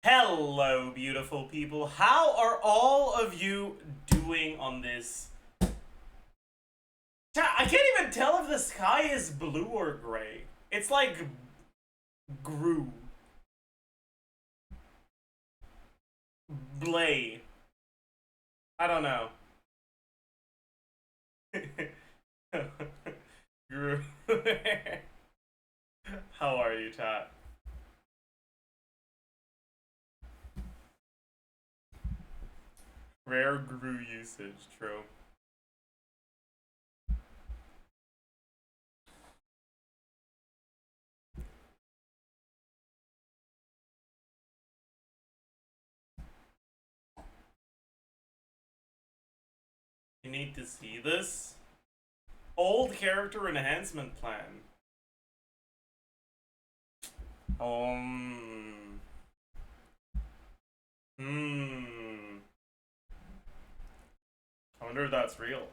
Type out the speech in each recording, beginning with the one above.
Hello, beautiful people. How are all of you doing on this? I can't even tell if the sky is blue or gray. It's like grew. Blay. I don't know. Grew. How are you, chat? Rare grew usage, true. You need to see this. Old character enhancement plan. I wonder if that's real.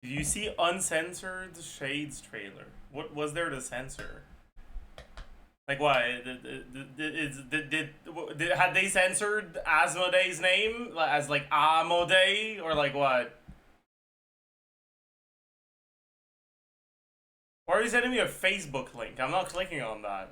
Did you see uncensored Shades trailer? What was there to censor? Like what? Had they censored Asmodee's name as like Amodee or like what? Why are you sending me a Facebook link? I'm not clicking on that.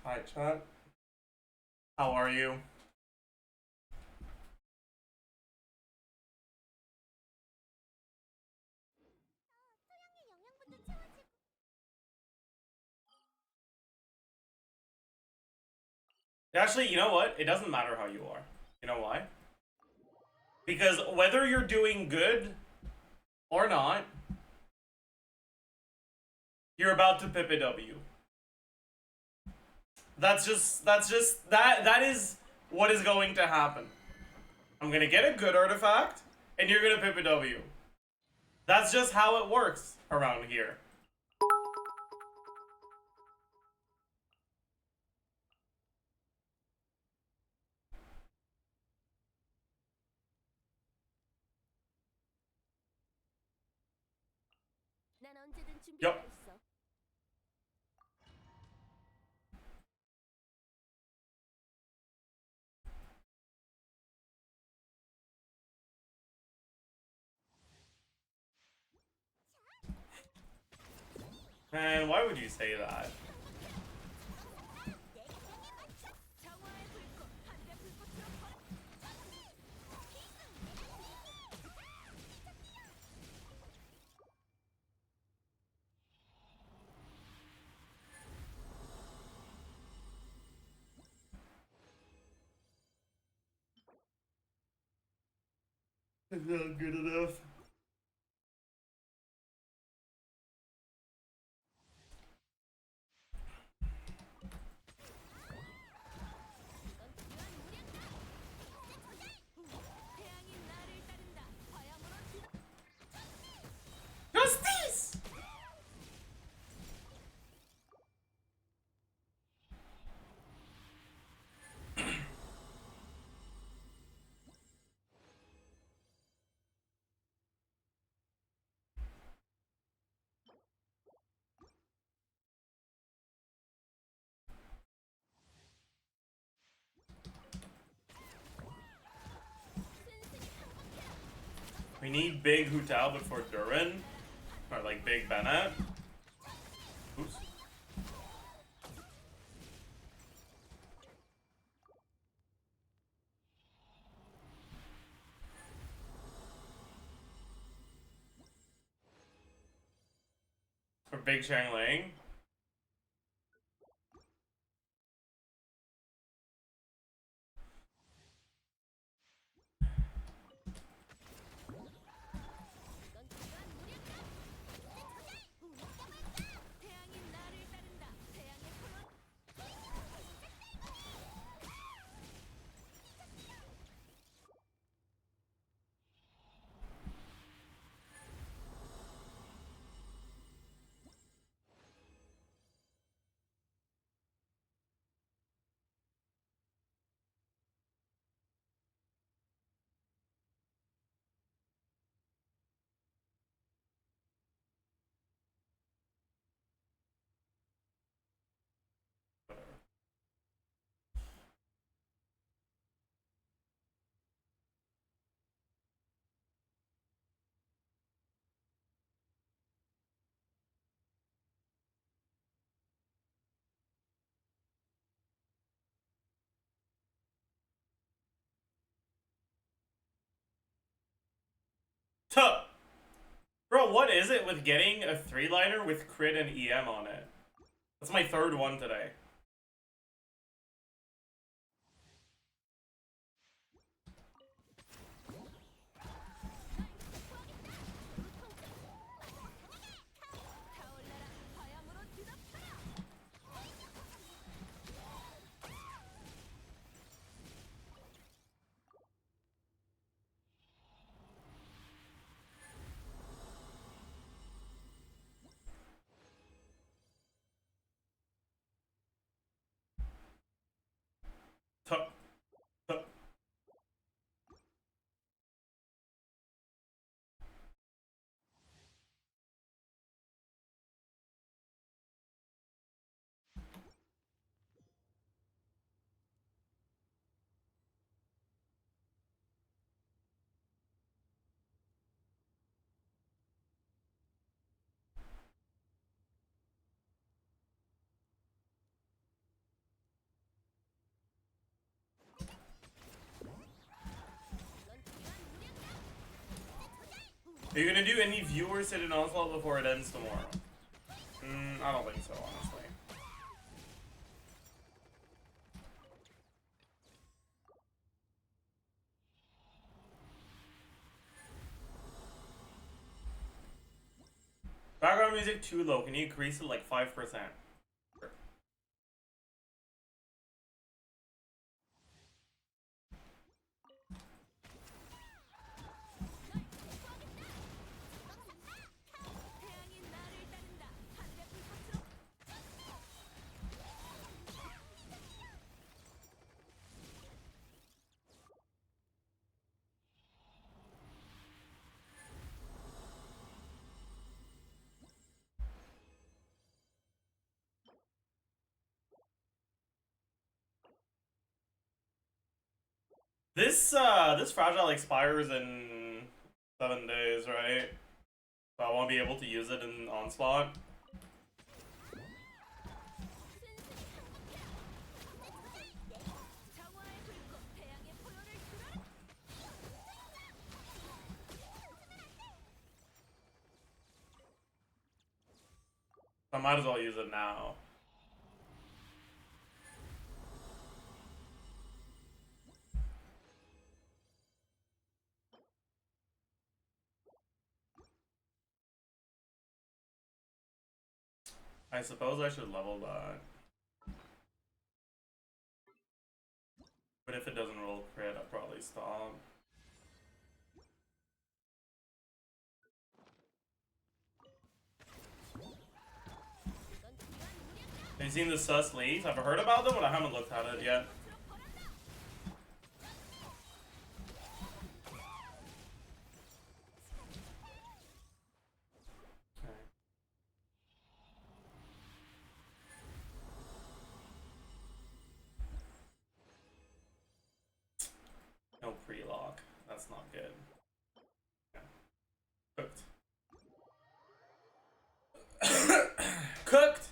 Hi, chat. How are you? Actually, you know what? It doesn't matter how you are. You know why? Because whether you're doing good or not, you're about to pip a W. That is what is going to happen. I'm gonna get a good artifact, and you're gonna pip a W. That's just how it works around here. Yep. Man, why would you say that? It's not good enough. Justice! We need big Hu Tao before Durin. Or like big Bennett. Oops. Big Shang Ling. Tuh. Bro, what is it with getting a 3-liner with crit and EM on it? That's my third one today. Tuh. Tuh. Are you gonna do any viewers hit an onslaught before it ends tomorrow? I don't think so, honestly. Background music too low. Can you increase it like 5%? Sure. This fragile expires in 7 days, right? So I won't be able to use it in onslaught. I might as well use it now. I suppose I should level that. But if it doesn't roll crit, I'll probably stop. Have you seen the sus leaks? I've heard about them, but I haven't looked at it yet. No pre-lock. That's not good. Yeah. Cooked. Cooked!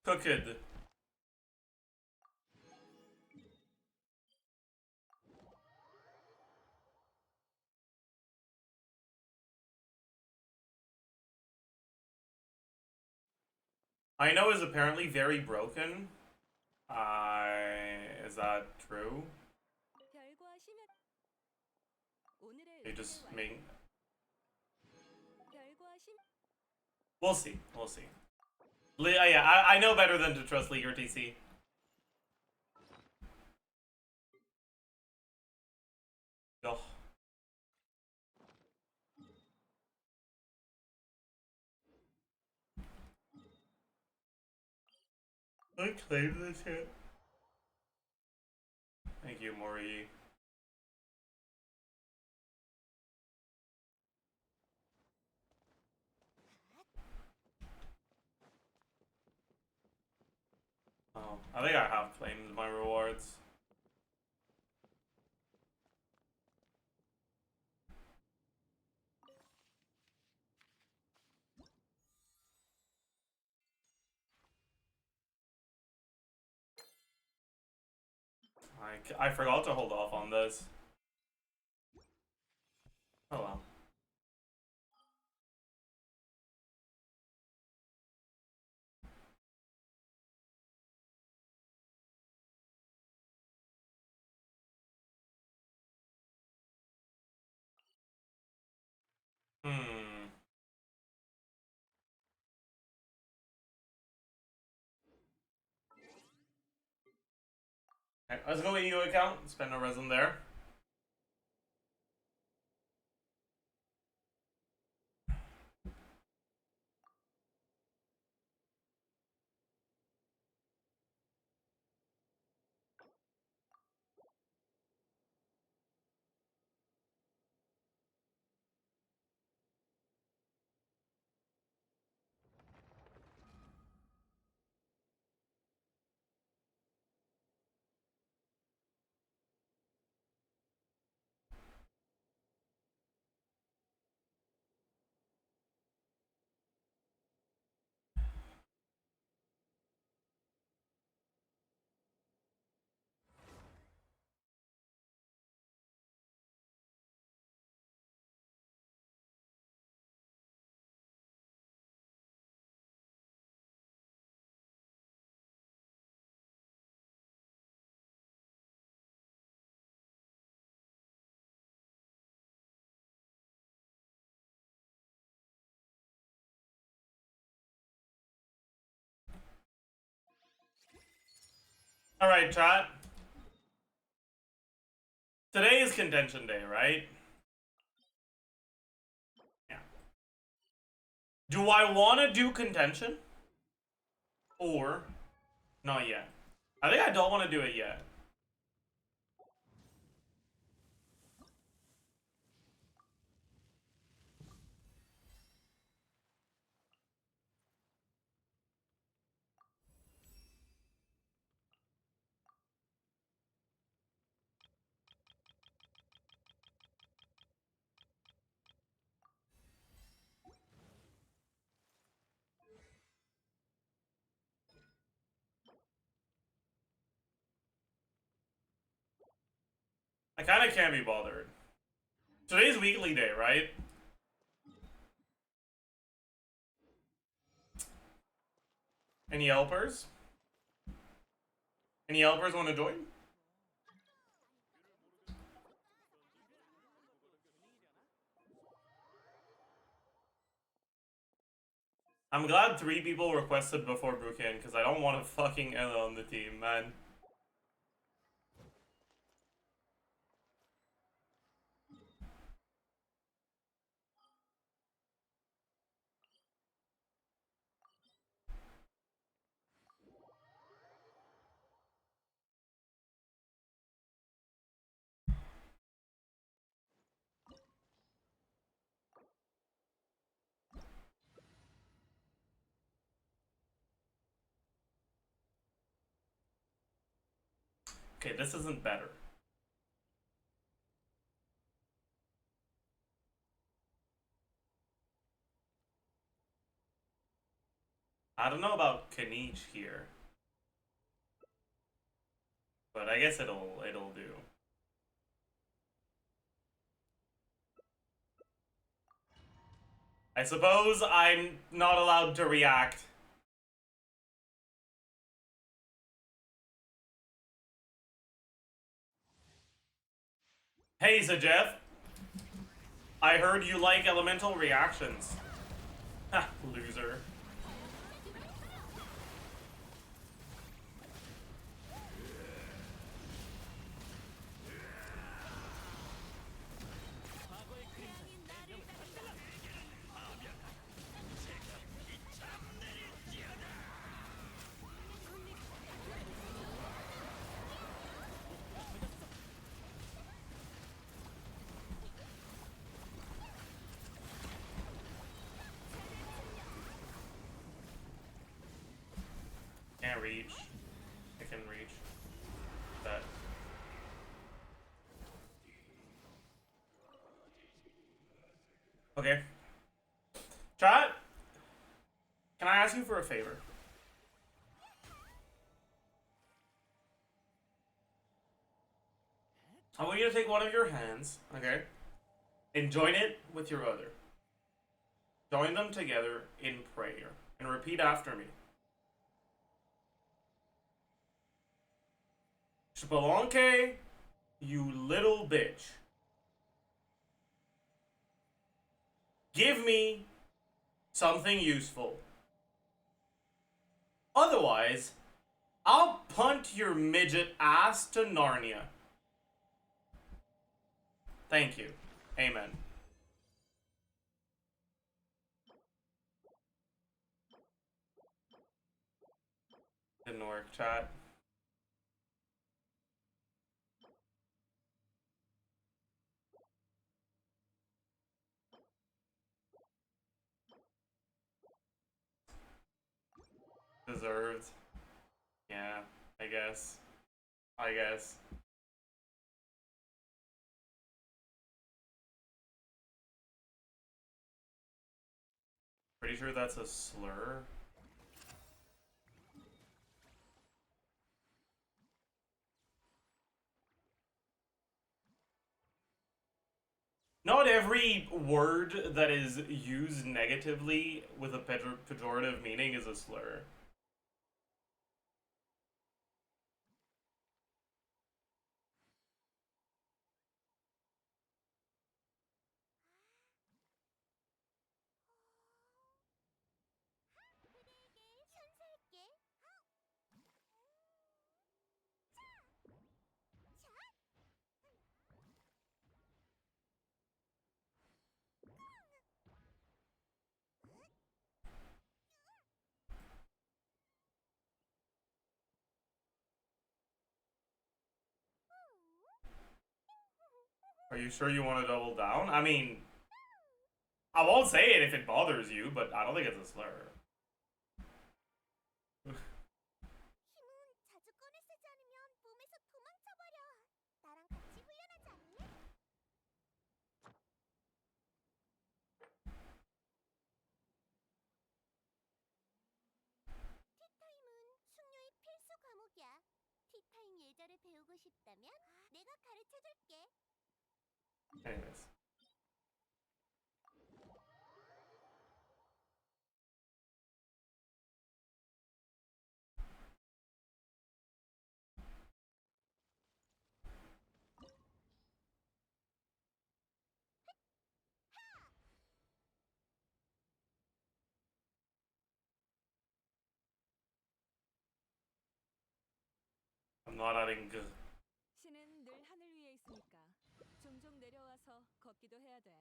Cooked. I know is apparently very broken. Is that true? They just make. We'll see. We'll see. Yeah, I know better than to trust League or TC. Ugh. I claim this shit. Thank you, Mori. Oh, I think I have claimed my rewards. I forgot to hold off on this. Oh well. Hmm. Okay, let's go EU account. Spend no resin there. Alright, chat. Today is contention day, right? Yeah. Do I want to do contention? Or not yet? I think I don't want to do it yet. I kind of can't be bothered. Today's weekly day, right? Any helpers? Any helpers want to join? I'm glad 3 people requested before Brukin, because I don't want to fucking Ella on the team, man. Okay, this isn't better. I don't know about Kanich here. But I guess it'll do. I suppose I'm not allowed to react Hey, Zajef. I heard you like elemental reactions. Ha, loser. Can't reach. I can reach. That. Okay. Chat, can I ask you for a favor? I want you to take one of your hands, okay, and join it with your other. Join them together in prayer and repeat after me. Spelunky, you little bitch. Give me something useful. Otherwise, I'll punt your midget ass to Narnia. Thank you. Amen. Didn't work, chat. Deserved. Yeah, I guess. I guess. Pretty sure that's a slur. Not every word that is used negatively with a pejorative meaning is a slur. Are you sure you want to double down? I mean, I won't say it if it bothers you, but I don't think it's a slur. Anyways. I'm not adding g. 신은 늘 하늘 위에 있으니까 종종 내려와서 걷기도 해야 돼.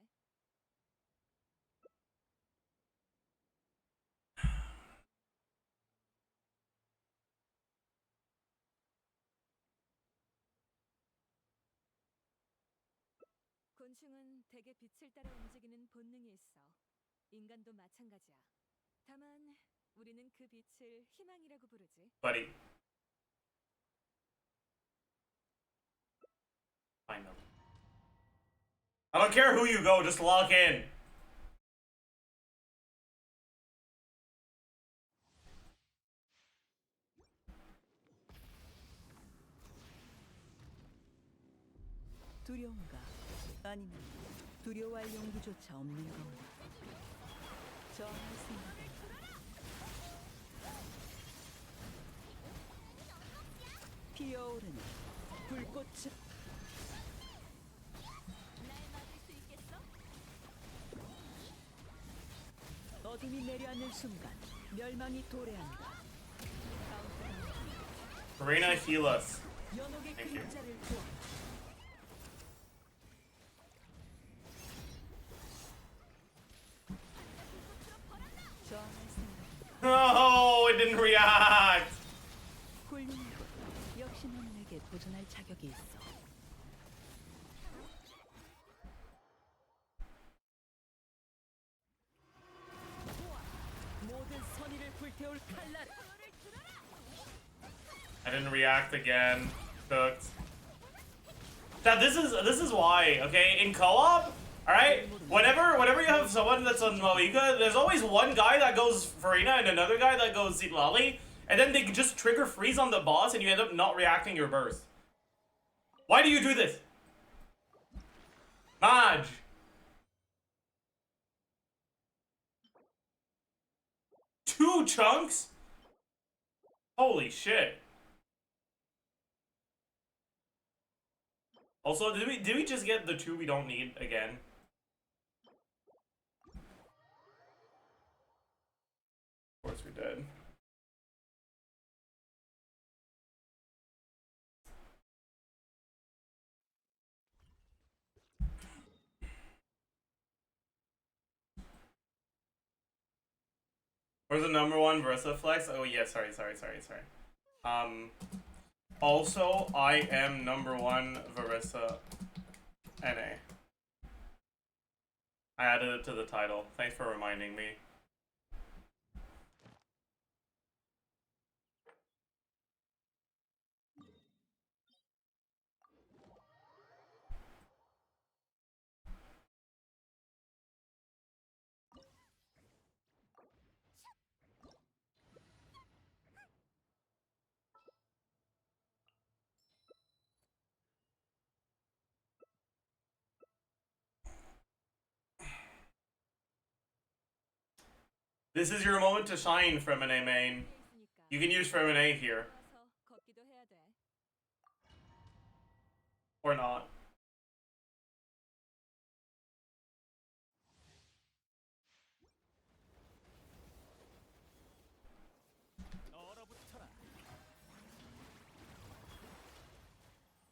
곤충은 대개 빛을 따라 움직이는 본능이 있어. 인간도 마찬가지야. 다만 우리는 그 빛을 희망이라고 부르지. Buddy. I know. I don't care who you go, just log in. 두려운가? 아니면 두려워할 용기조차 없는 건가? 저할 생각인가? 피어오르는 불꽃을 어둠이 내려앉는 순간 멸망이 도래한다. Karina, heal us. 연옥의 Thank you. 그림자를 줘. 저항할 생각인가? Oh, it didn't react. 훌륭하군. 역시 넌 내게 도전할 자격이 있어. 모든 선의를 불태울 칼날. I didn't react again. Cooked. Now this is why, okay? In co-op, alright? Whenever you have someone that's on Moika, there's always one guy that goes Farina and another guy that goes Zitlali, and then they just trigger freeze on the boss and you end up not reacting your burst. Why do you do this? Maj! Two chunks? Holy shit. Also, did we just get the two we don't need again? Of course we did. Where's the number one Versa flex? Oh yeah, sorry. Also, I am number one Versa NA. I added it to the title. Thanks for reminding me. This is your moment to shine, Fremine main. You can use Fremine here. 걷기도 해야 돼. Or not.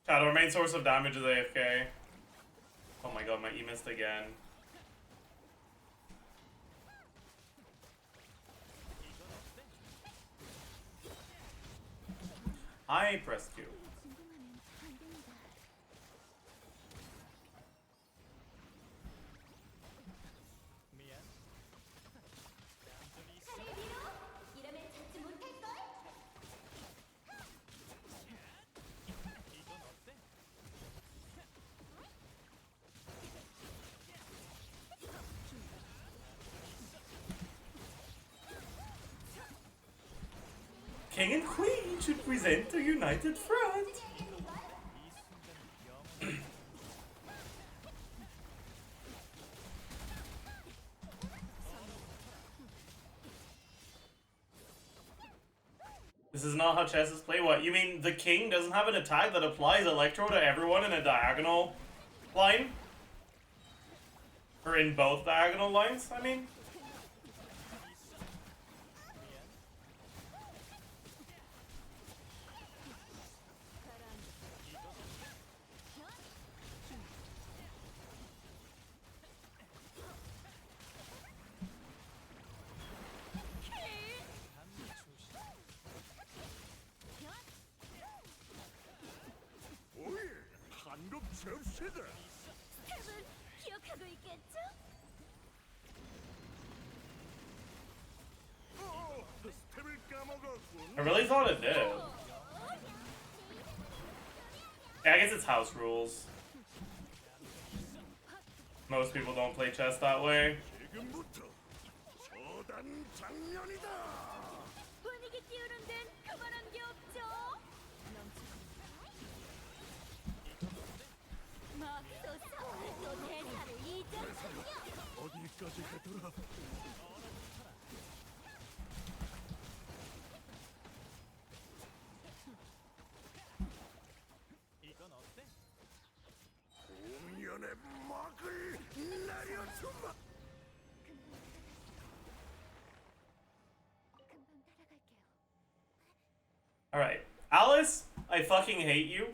Chat, our main source of damage is AFK. Oh my god, my E missed again. I pressed Q. King and Queen should present a united front. This is not how chess is played. What? You mean the king doesn't have an attack that applies electro to everyone in a diagonal line? Or in both diagonal lines, I mean? 기억하고 있겠죠? I really thought it did. Yeah, I guess it's house rules. Most people don't play chess that way. 분위기 띄우는 데는 그만한 게 없죠. 막 쏘서 또 대사를 이전하며. 어디까지 가더라? 이건 어때? 공연의 막을 내려주마. Alright. Alice, I fucking hate you.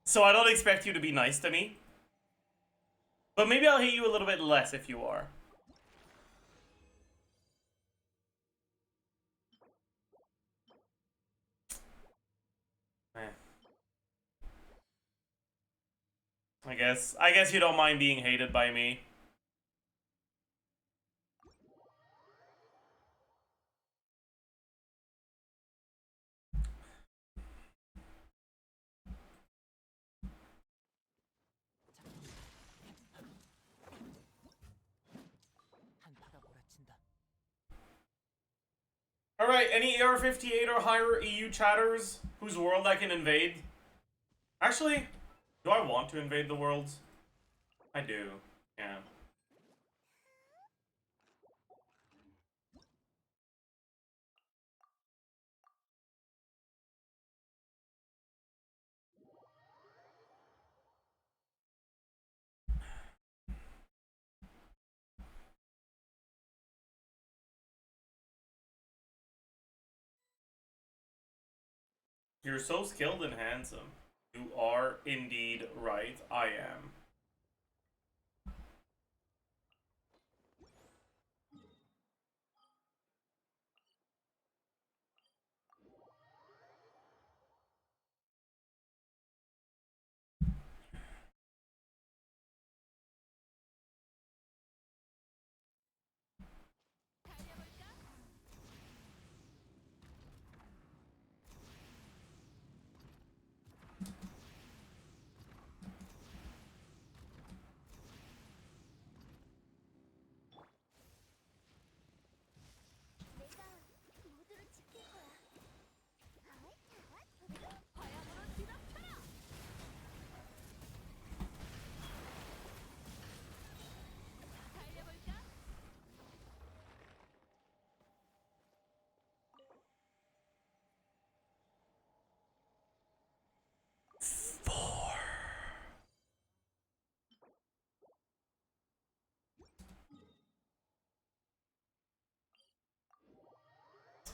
So I don't expect you to be nice to me. But maybe I'll hate you a little bit less if you are. I guess you don't mind being hated by me. Alright, any AR-58 or higher EU chatters whose world I can invade? Actually, do I want to invade the worlds? I do, yeah. You're so skilled and handsome. You are indeed right. I am.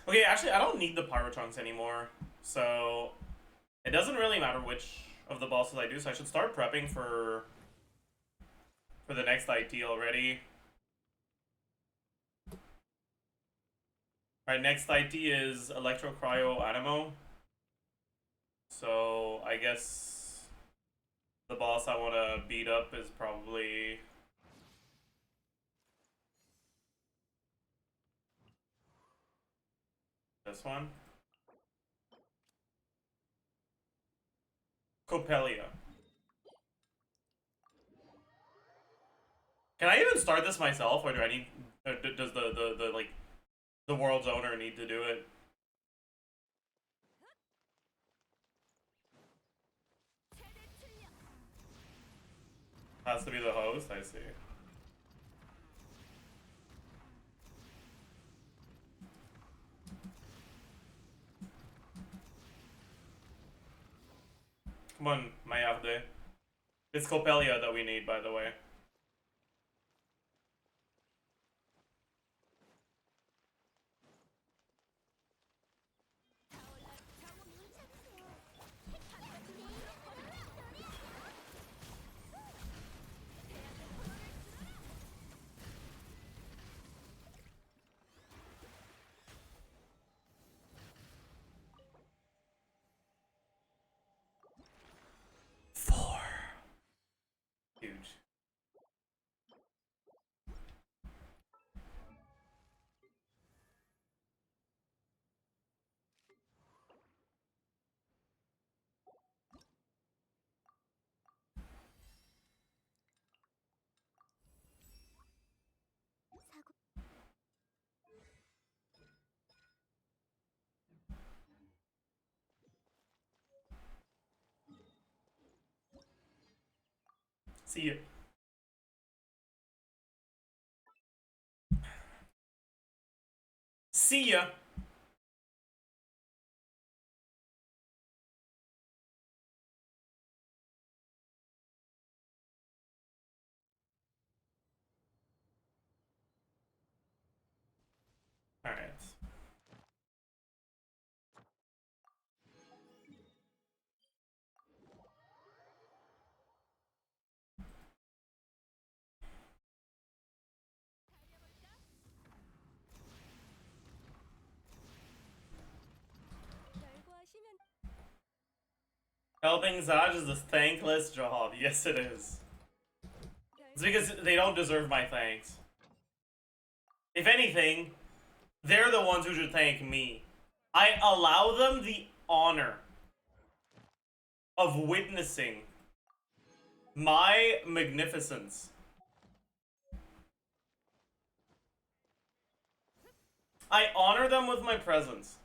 Okay, actually, I don't need the Pyrotrunks anymore, so it doesn't really matter which of the bosses I do, so I should start prepping for the next IT already. Alright, next IT is Electro Cryo Animo. So, I guess the boss I want to beat up is probably this one. Copelia. Can I even start this myself, or do I need? Or does the like the world's owner need to do it? Has to be the host. I see. Come on, Mayavde. It's Copelia that we need, by the way. Four. Huge. See ya. See ya. Alright. 결과하시면 Helping Zaj is a thankless job. Yes, it is. It's because they don't deserve my thanks. If anything, they're the ones who should thank me. I allow them the honor of witnessing my magnificence. I honor them with my presence.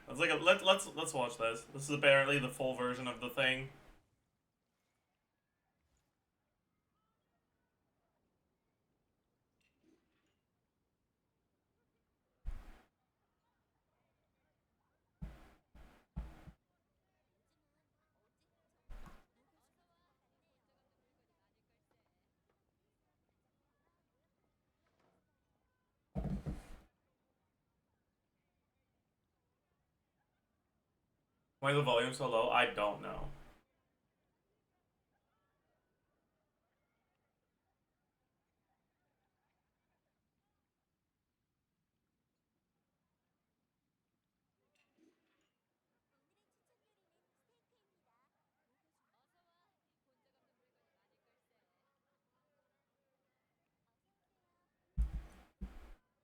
Let's like let's watch this. This is apparently the full version of the thing. Why is the volume so low? I don't know.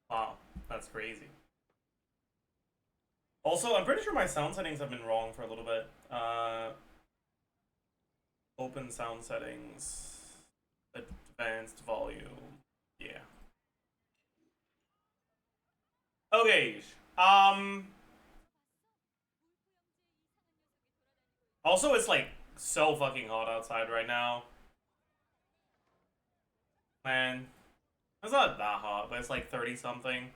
Wow, that's crazy. Also, I'm pretty sure my sound settings have been wrong for a little bit. Open sound settings, advanced volume. Yeah. Okay. Also, it's like so fucking hot outside right now. Man, it's not that hot, but it's like 30 something.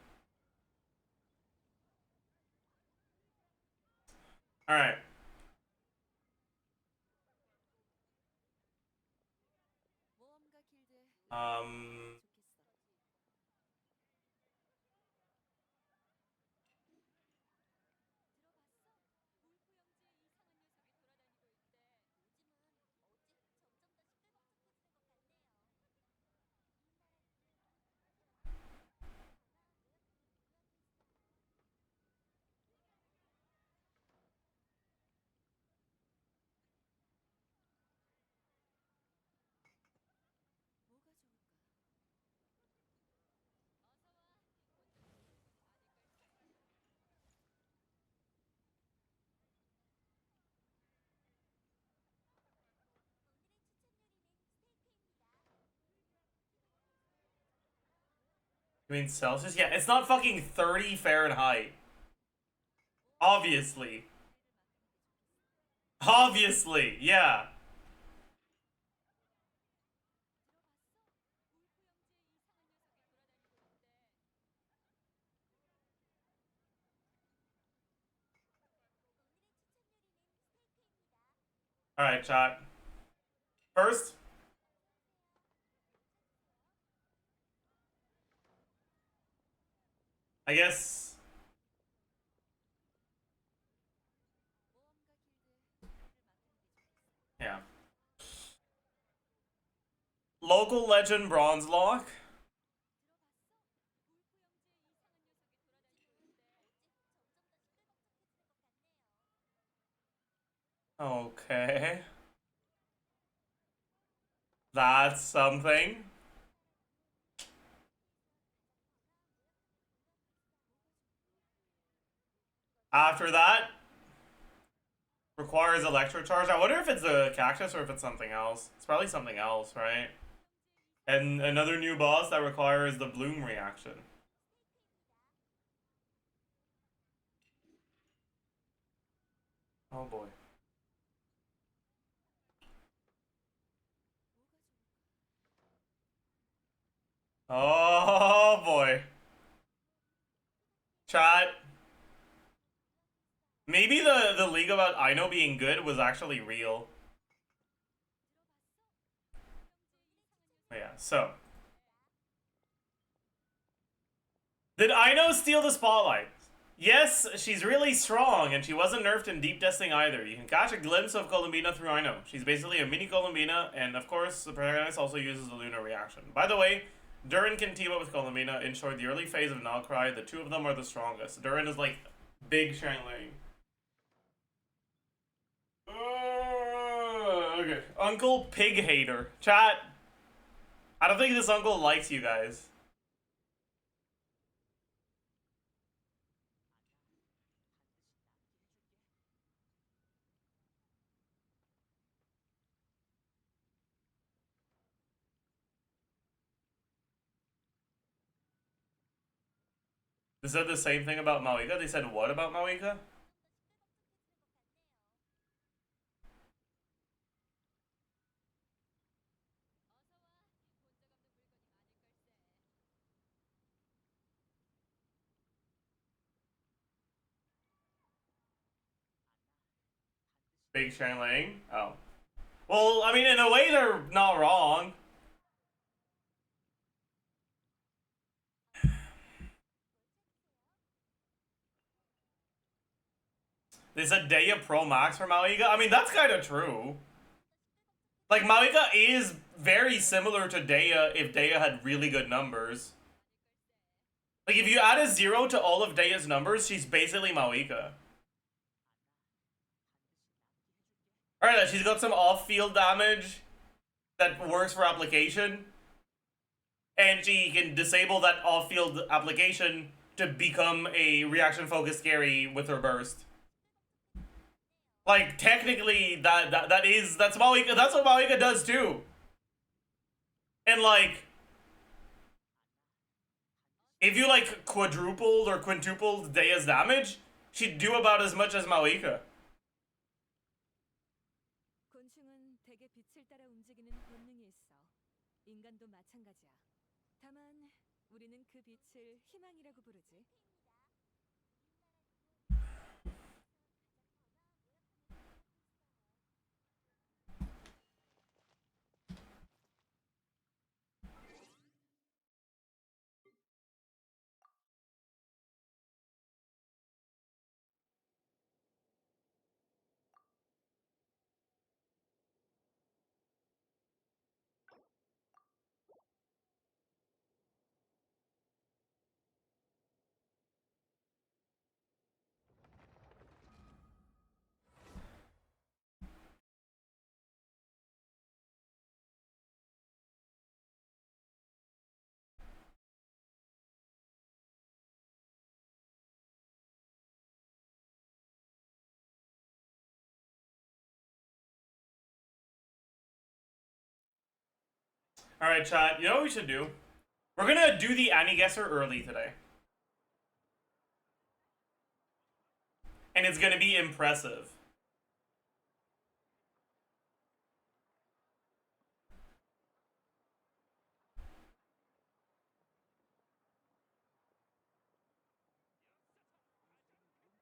All right. Um. You mean Celsius? Yeah, it's not fucking 30 Fahrenheit. Obviously. Obviously, yeah. Alright, chat. First, I guess. Yeah. Local legend Bronze Lock. Okay. That's something. After that, requires electrocharge. I wonder if it's a cactus or if it's something else. It's probably something else, right? And another new boss that requires the bloom reaction. Oh boy. Oh boy. Chat. leak about Aino being good was actually real. Yeah, so. Did Aino steal the spotlight? Yes, she's really strong, and she wasn't nerfed in deep testing either. You can catch a glimpse of Columbina through Aino. She's basically a mini Columbina, and of course, the protagonist also uses the Lunar reaction. By the way, Durin can team up with Columbina. In short, the early phase of Nalcry, the two of them are the strongest. Durin is like big Shangling. Okay. Uncle Pig Hater. Chat. I don't think this uncle likes you guys. They said the same thing about Maoika? They said what about Maoika? Big Shangling? Oh. Well, I mean, in a way, they're not wrong. They said Deya Pro Max for Maoika? I mean, that's kind of true. Like, Maoika is very similar to Deya if Deya had really good numbers. Like, if you add a 0 to all of Deya's numbers, she's basically Maoika. Alright, she's got some off-field damage that works for application. And she can disable that off-field application to become a reaction-focused carry with her burst. Like, technically, that's Maoika, that's what Maoika does too. And like, if you like quadrupled or quintupled Deya's damage, she'd do about as much as Maoika. 곤충은 대개 빛을 따라 움직이는 본능이 있어. 인간도 마찬가지야. 다만 우리는 그 빛을 희망이라고 부르지. Alright, chat, you know what we should do? We're gonna do the Annie Guesser early today. And it's gonna be impressive.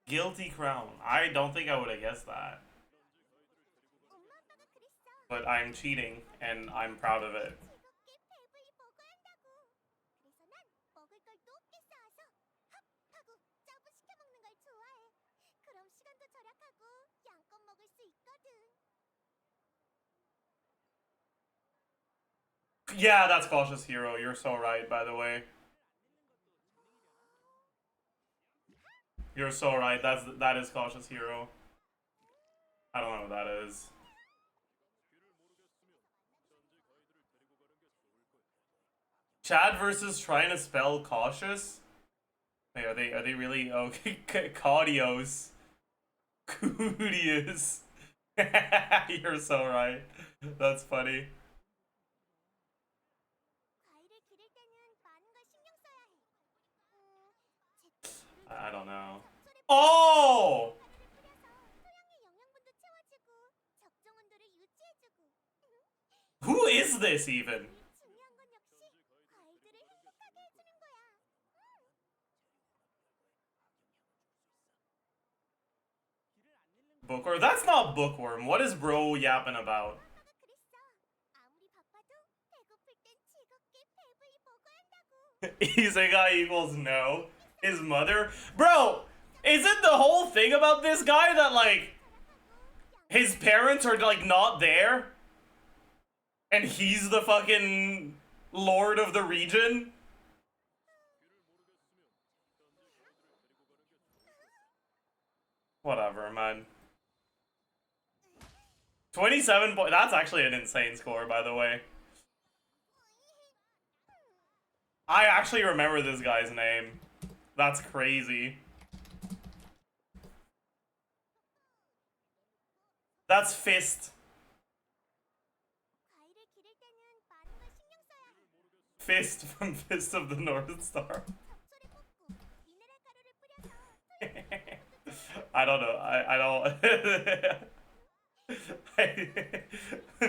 Guilty Crown. I don't think I would have guessed that. But I'm cheating, and I'm proud of it. Yeah, that's Cautious Hero. You're so right, by the way. You're so right. That is Cautious Hero. I don't know what that is. Chad versus trying to spell cautious? Wait, are they really okay? Cardios. Curious. You're so right. That's funny. I don't know. Oh! Who is this even? bookworm. What is bro yapping about? Isekai equals no. His mother? Bro, isn't the whole thing about this guy that, like, his parents are, like, not there? And he's the fucking lord of the region? Whatever, man. 27 points. That's actually an insane score, by the way. I actually remember this guy's name. That's crazy. That's Fist. Fist from Fist of the North Star. I don't know. I don't.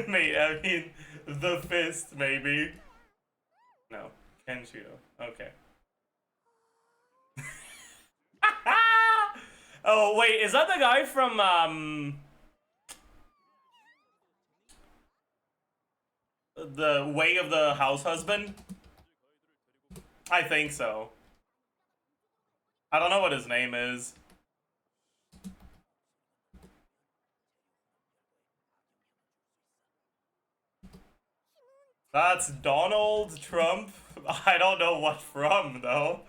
Mate, I mean, the Fist, maybe. No. Kenshiro. Okay. Oh, wait, is that the guy from, The Way of the House Husband? I think so. I don't know what his name is. That's Donald Trump? I don't know what from, though.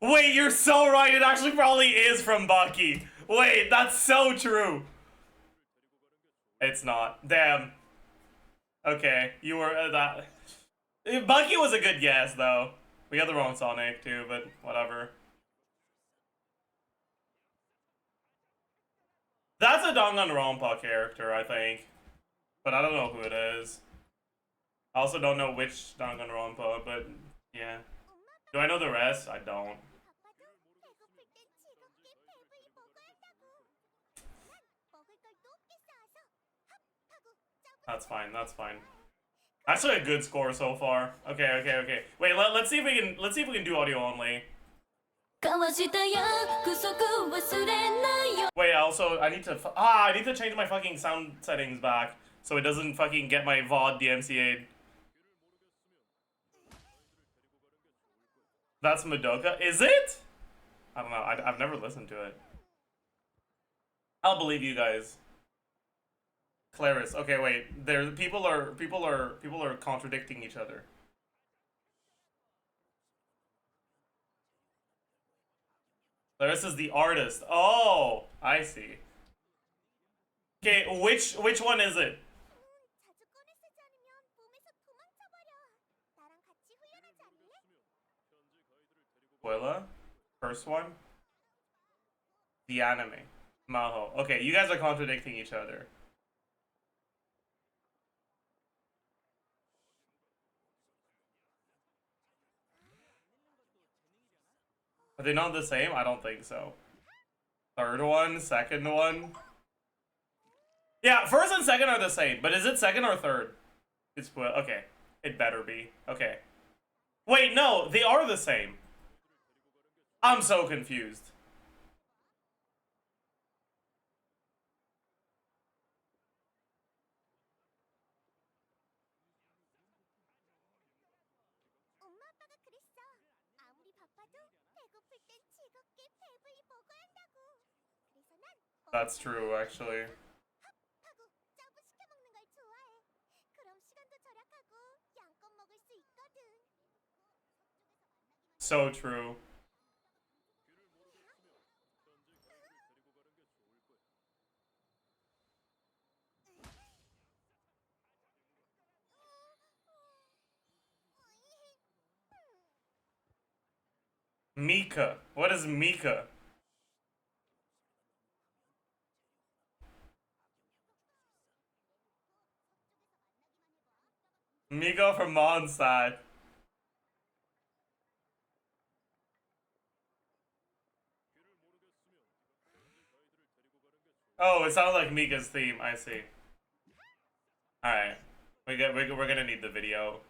Wait, you're so right. It actually probably is from Bucky. Wait, that's so true. It's not. Damn. Okay, you were that. Bucky was a good guess, though. We got the wrong Sonic, too, but whatever. That's a Danganronpa character, I think. But I don't know who it is. I also don't know which Danganronpa, but yeah. Do I know the rest? I don't. That's fine, that's fine. Actually a good score so far. Okay. Wait, let's see if we can do audio only. Wait, also I need to change my fucking sound settings back so it doesn't fucking get my VOD DMCA'd. That's Madoka? Is it? I don't know. I've never listened to it. I'll believe you guys. Claris. Okay, wait. There, people are contradicting each other. Claris is the artist. Oh, I see. Okay, which one is it? Willa? First one? The anime. Maho. Okay, you guys are contradicting each other. Are they not the same? I don't think so. Third one? Second one? Yeah, first and second are the same, but is it second or third? It's okay. It better be. Okay. Wait, no, they are the same. I'm so confused. That's true, actually. So true. Mika. What is Mika? Miko from Mondstadt. Oh, it sounded like Mika's theme. I see. All right, we're gonna need the video.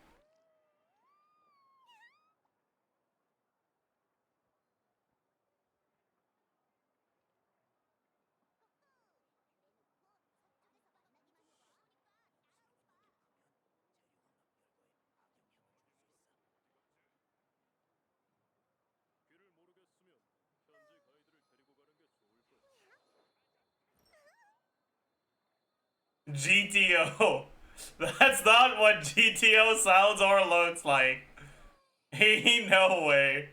GTO. That's not what GTO sounds or looks like. Ain't no way.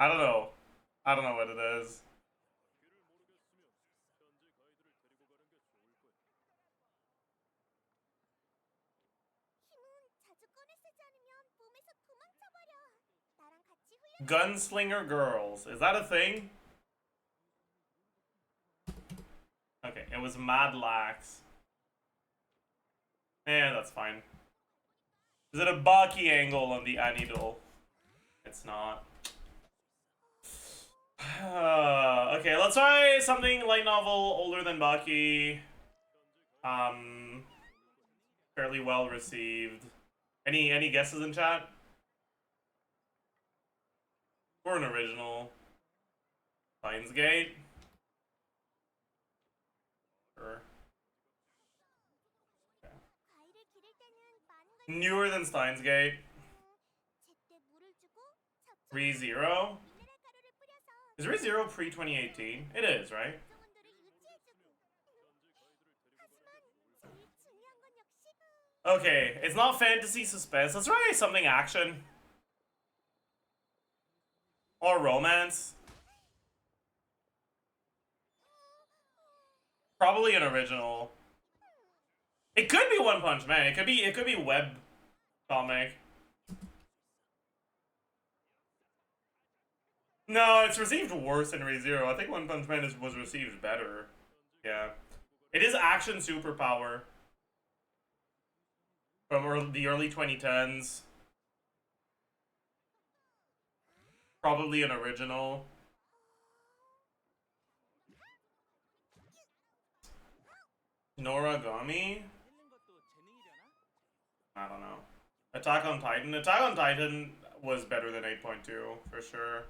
I don't know. I don't know what it is. Gunslinger girls. Is that a thing? Okay, it was Mad Lax. Yeah, that's fine. Is it a Baki angle on the Anidol? It's not. Okay, let's try something light novel, older than Baki. Fairly well received. Any guesses in chat? Or an original? Steins Gate? Sure. Okay. Newer than Steins Gate. ReZero? Is ReZero pre-2018? It is, right? Okay, it's not fantasy suspense. Let's try something action. Or romance. Probably an original. It could be One Punch Man. It could be web comic. No, it's received worse than ReZero. I think One Punch Man was received better. Yeah. It is action superpower. From the early 2010s. Probably an original. Noragami? I don't know. Attack on Titan? Attack on Titan was better than 8.2, for sure.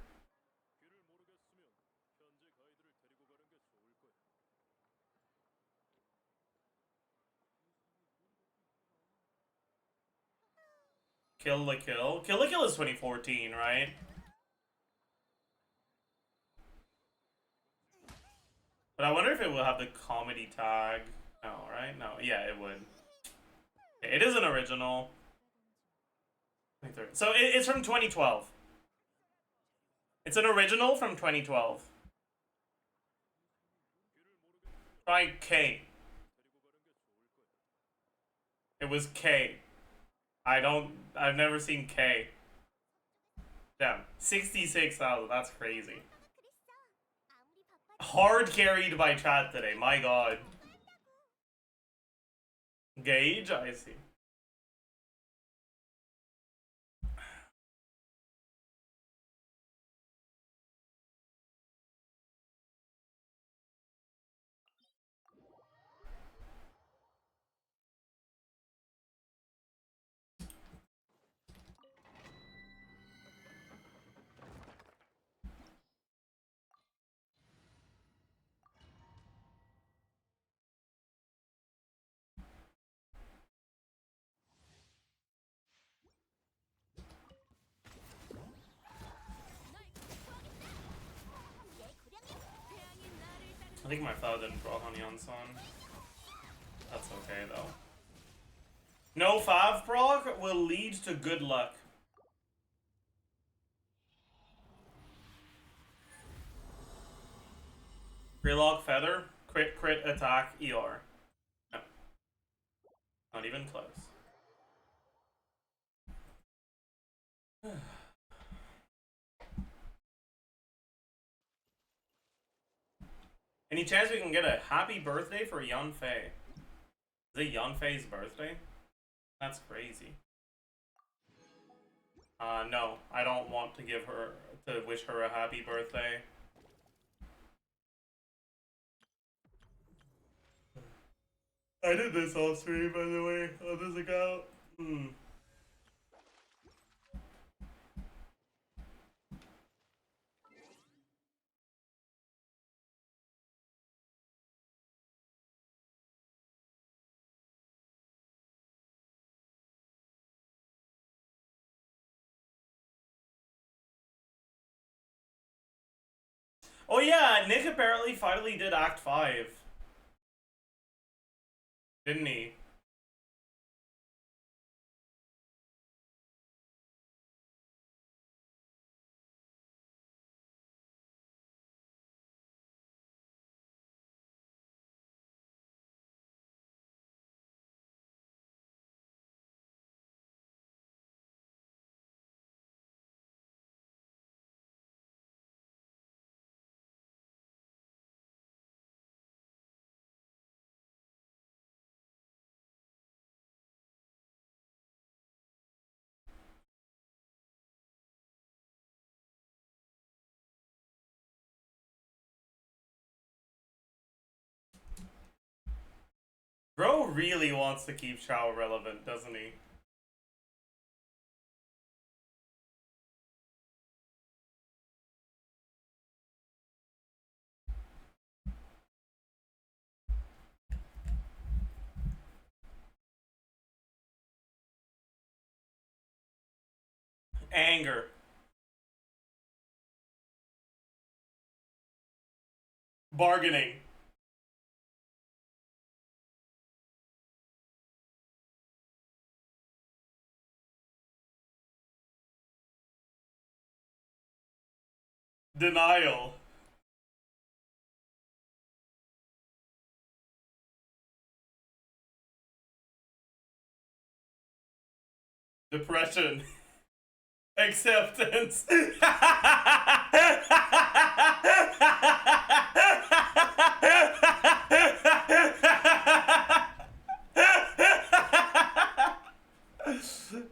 Kill la Kill? Kill la Kill is 2014, right? But I wonder if it will have the comedy tag. No, right? No, yeah, it would. It is an original. So it's from 2012. It's an original from 2012. Try K. It was K. I've never seen K. Damn. 66,000. That's crazy. Hard carried by chat today. My god. Gauge? I see. I think my father didn't draw Honey on Sun. That's okay, though. No Fav proc will lead to good luck. Relock Feather, crit attack ER. No. Not even close. Any chance we can get a happy birthday for Yun Fei? Is it Yun Fei's birthday? That's crazy. No, I don't want to wish her a happy birthday. I did this off stream, by the way, on this account. Oh yeah, Nick apparently finally did Act 5. Didn't he? Bro really wants to keep Chow relevant, doesn't he? Anger. Bargaining. Denial. Depression. Acceptance.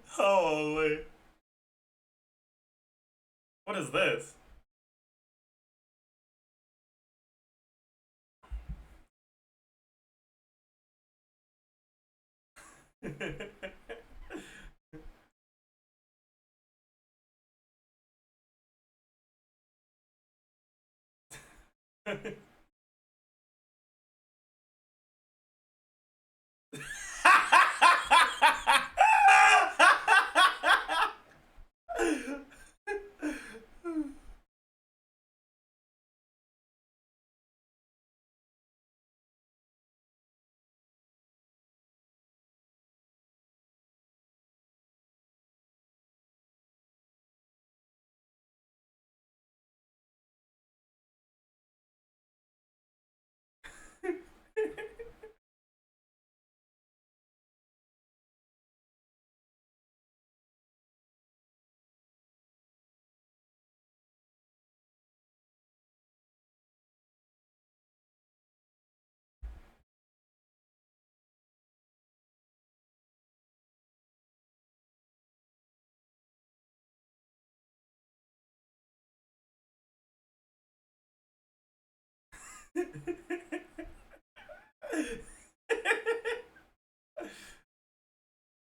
Holy. What is this?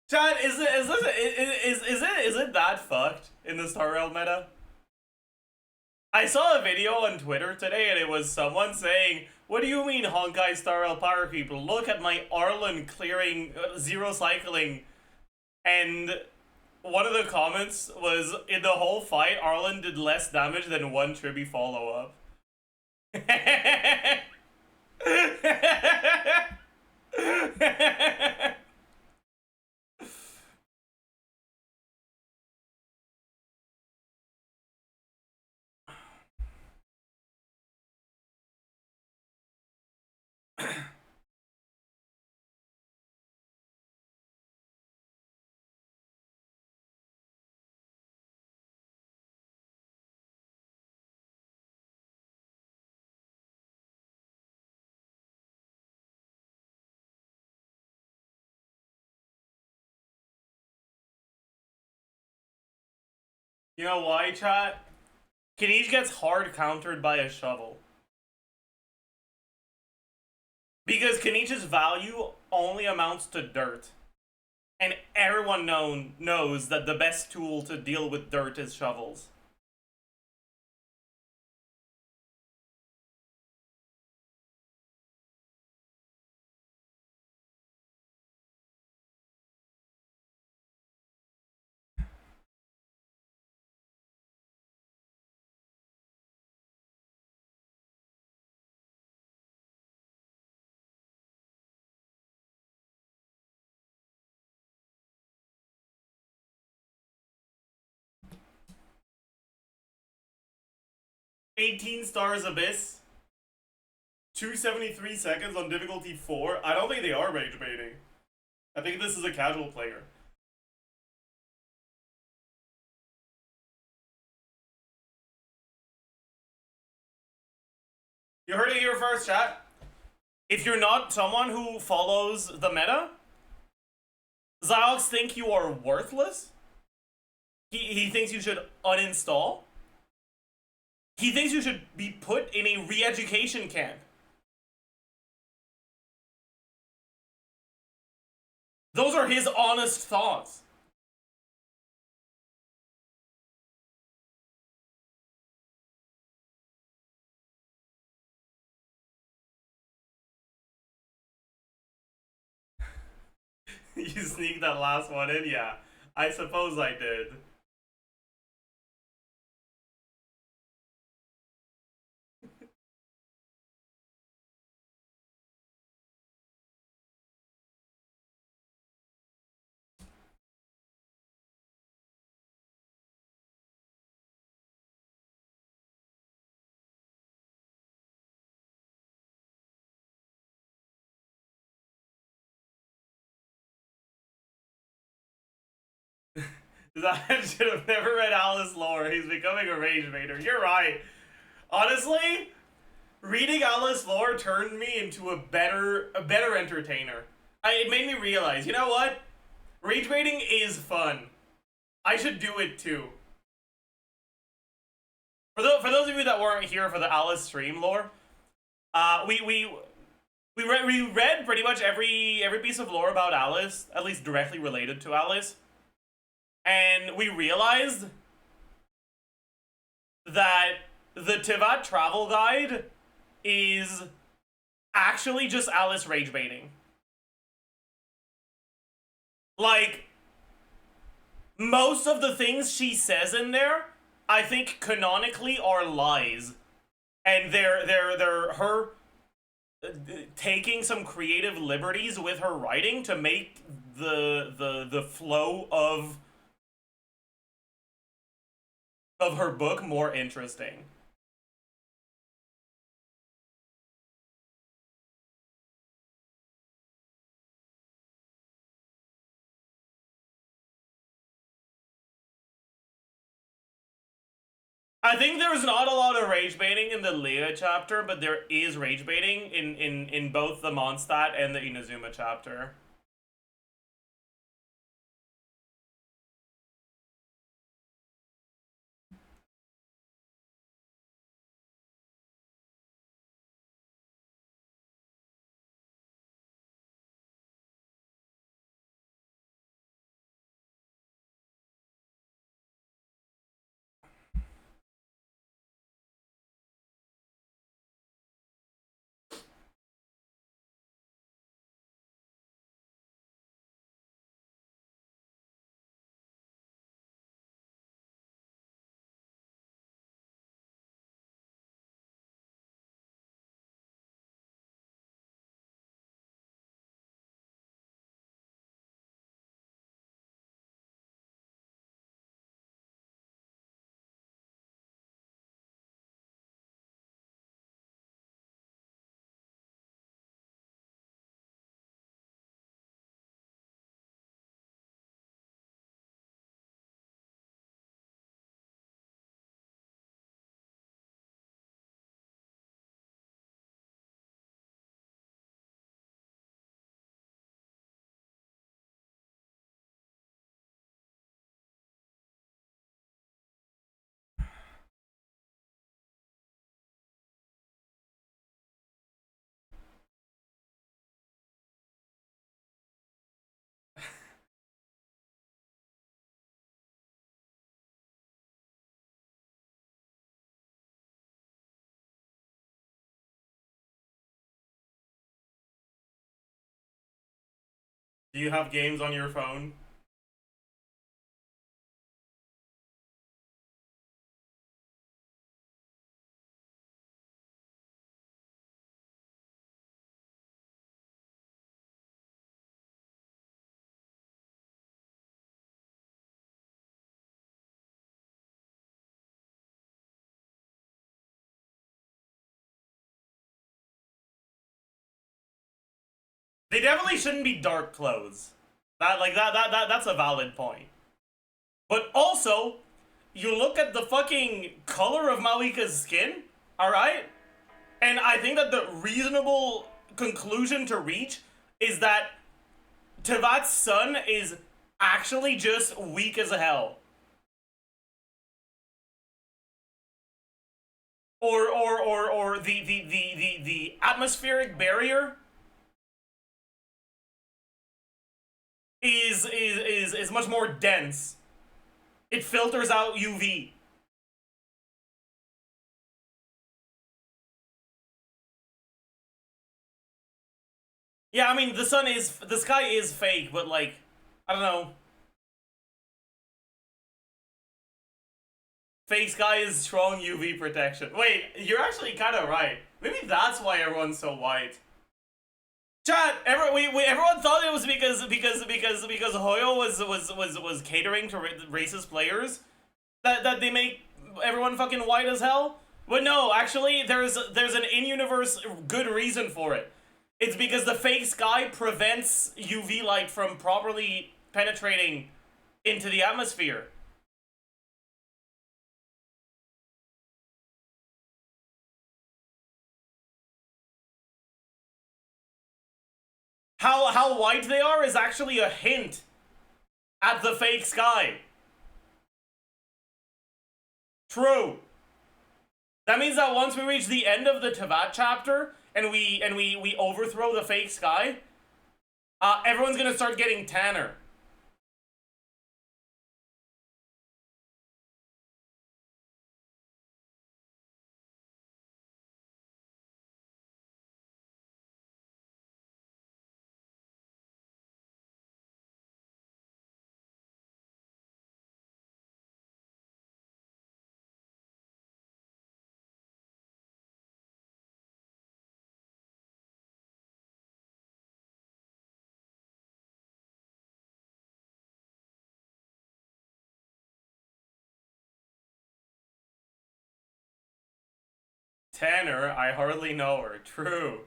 Chad, is it that fucked in the Star Rail meta? I saw a video on Twitter today and it was someone saying, "What do you mean Honkai Star Rail power people? Look at my Arlen clearing zero cycling." And one of the comments was, in the whole fight, Arlen did less damage than one Tribi follow up. You know why, chat? Kenichi gets hard countered by a shovel. Because Kenichi's value only amounts to dirt. And everyone knows that the best tool to deal with dirt is shovels. 18 stars Abyss. 273 seconds on difficulty 4. I don't think they are rage baiting. I think this is a casual player. You heard it here first, chat. If you're not someone who follows the meta, Ziox think you are worthless. He thinks you should uninstall. He thinks you should be put in a re-education camp. Those are his honest thoughts. You sneaked that last one in? Yeah, I suppose I did. I should have never read Alice lore. He's becoming a rage baiter. You're right. Honestly, reading Alice lore turned me into a better entertainer. It made me realize, you know what? Rage baiting is fun. I should do it too. For those of you that weren't here for the Alice stream lore, we read pretty much every piece of lore about Alice, at least directly related to Alice. And we realized that the Tivat travel guide is actually just Alice rage baiting. Like, most of the things she says in there, I think canonically are lies. And they're her taking some creative liberties with her writing to make the flow of her book more interesting. I think there's not a lot of rage baiting in the Leah chapter, but there is rage baiting in both the Mondstadt and the Inazuma chapter. Do you have games on your phone? They definitely shouldn't be dark clothes. That's a valid point. But also, you look at the fucking color of Malika's skin, alright? And I think that the reasonable conclusion to reach is that Tevat's son is actually just weak as hell. Or the atmospheric barrier is much more dense. It filters out UV. Yeah, I mean the sky is fake, but like, I don't know. Fake sky is strong UV protection. Wait, you're actually kind of right. Maybe that's why everyone's so white. Chat, everyone thought it was because Hoyo was catering to racist players that they make everyone fucking white as hell. But no, actually, there's an in-universe good reason for it. It's because the fake sky prevents UV light from properly penetrating into the atmosphere. How white they are is actually a hint at the fake sky. True. That means that once we reach the end of the Tevat chapter and we overthrow the fake sky, everyone's gonna start getting tanner. Tanner, I hardly know her. True.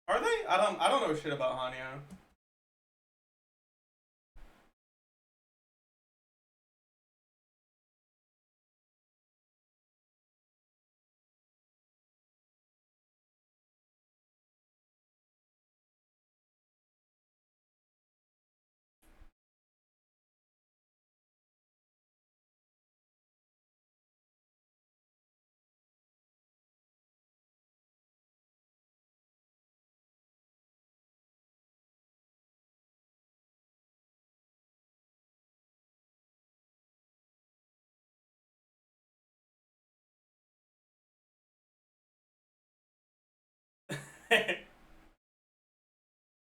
Are they? I don't know shit about Hanya.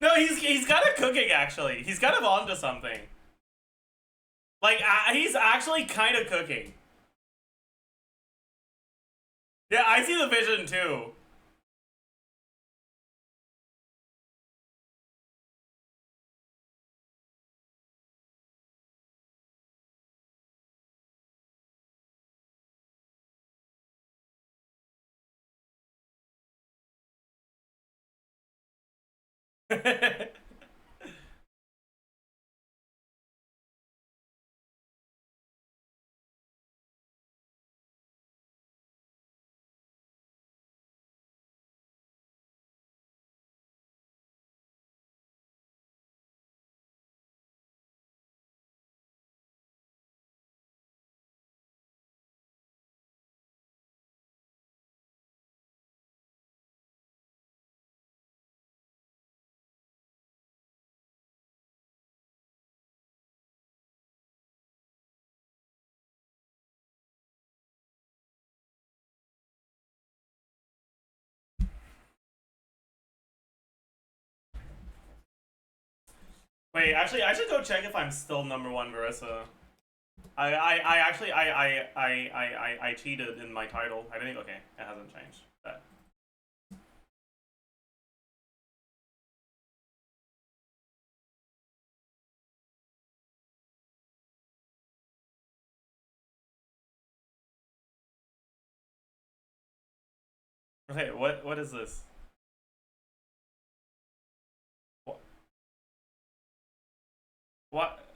No, he's kind of cooking actually. He's kind of onto something. Like he's actually kind of cooking. Yeah, I see the vision too. Wait, actually, I should go check if I'm still #1 Marissa. I actually I cheated in my title. I think okay, it hasn't changed. Okay, what is this? What? What?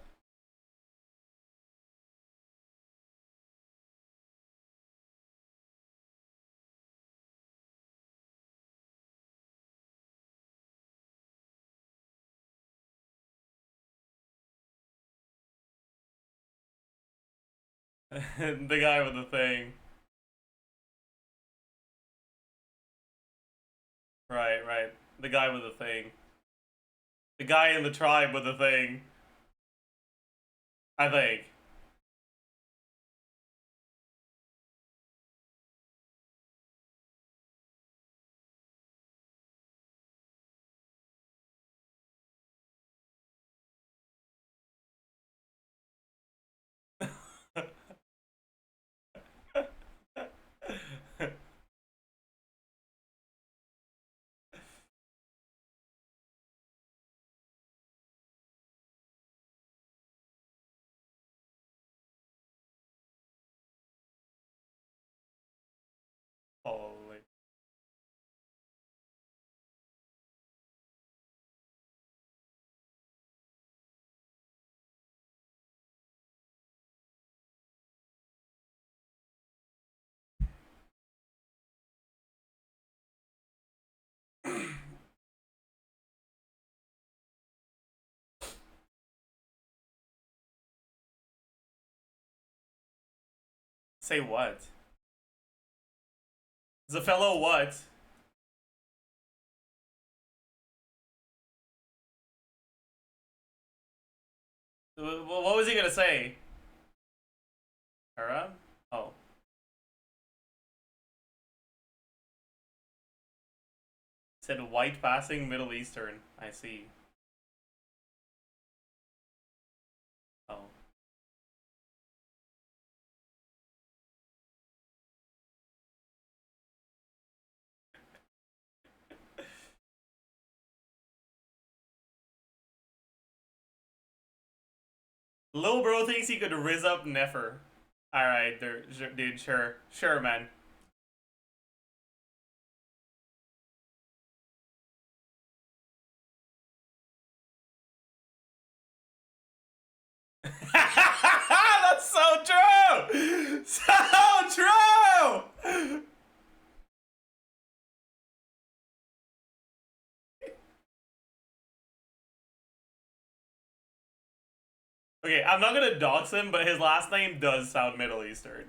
The guy with the thing. Right, right. The guy with the thing. The guy in the tribe with the thing. I think. Holy. Say what? The fellow what? What was he gonna say? Arab? Oh. Said white passing Middle Eastern. I see. Oh. Lil bro thinks he could riz up Nefer. Alright, dude, sure. Sure, man. That's so true! So true! Okay, I'm not gonna dox him, but his last name does sound Middle Eastern.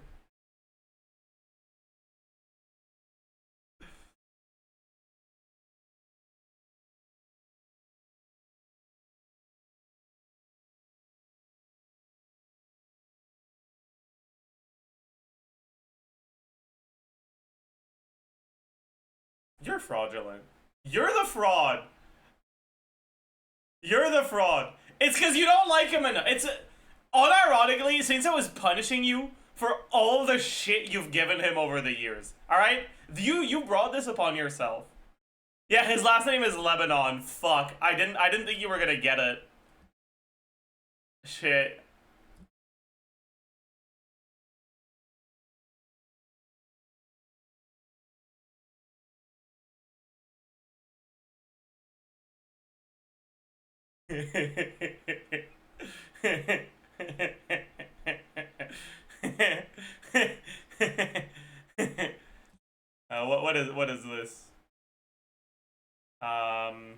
You're fraudulent. You're the fraud. You're the fraud. It's because you don't like him enough. It's unironically, since I was punishing you for all the shit you've given him over the years. All right, you brought this upon yourself. Yeah, his last name is Lebanon. Fuck, I didn't think you were gonna get it. Shit. what is this? Um.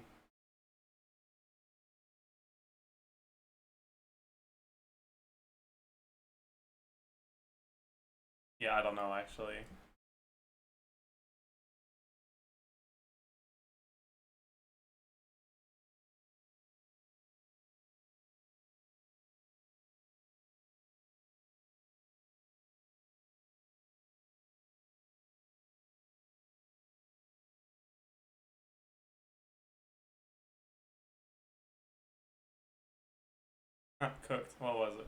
Yeah, I don't know actually. Cooked. What was it?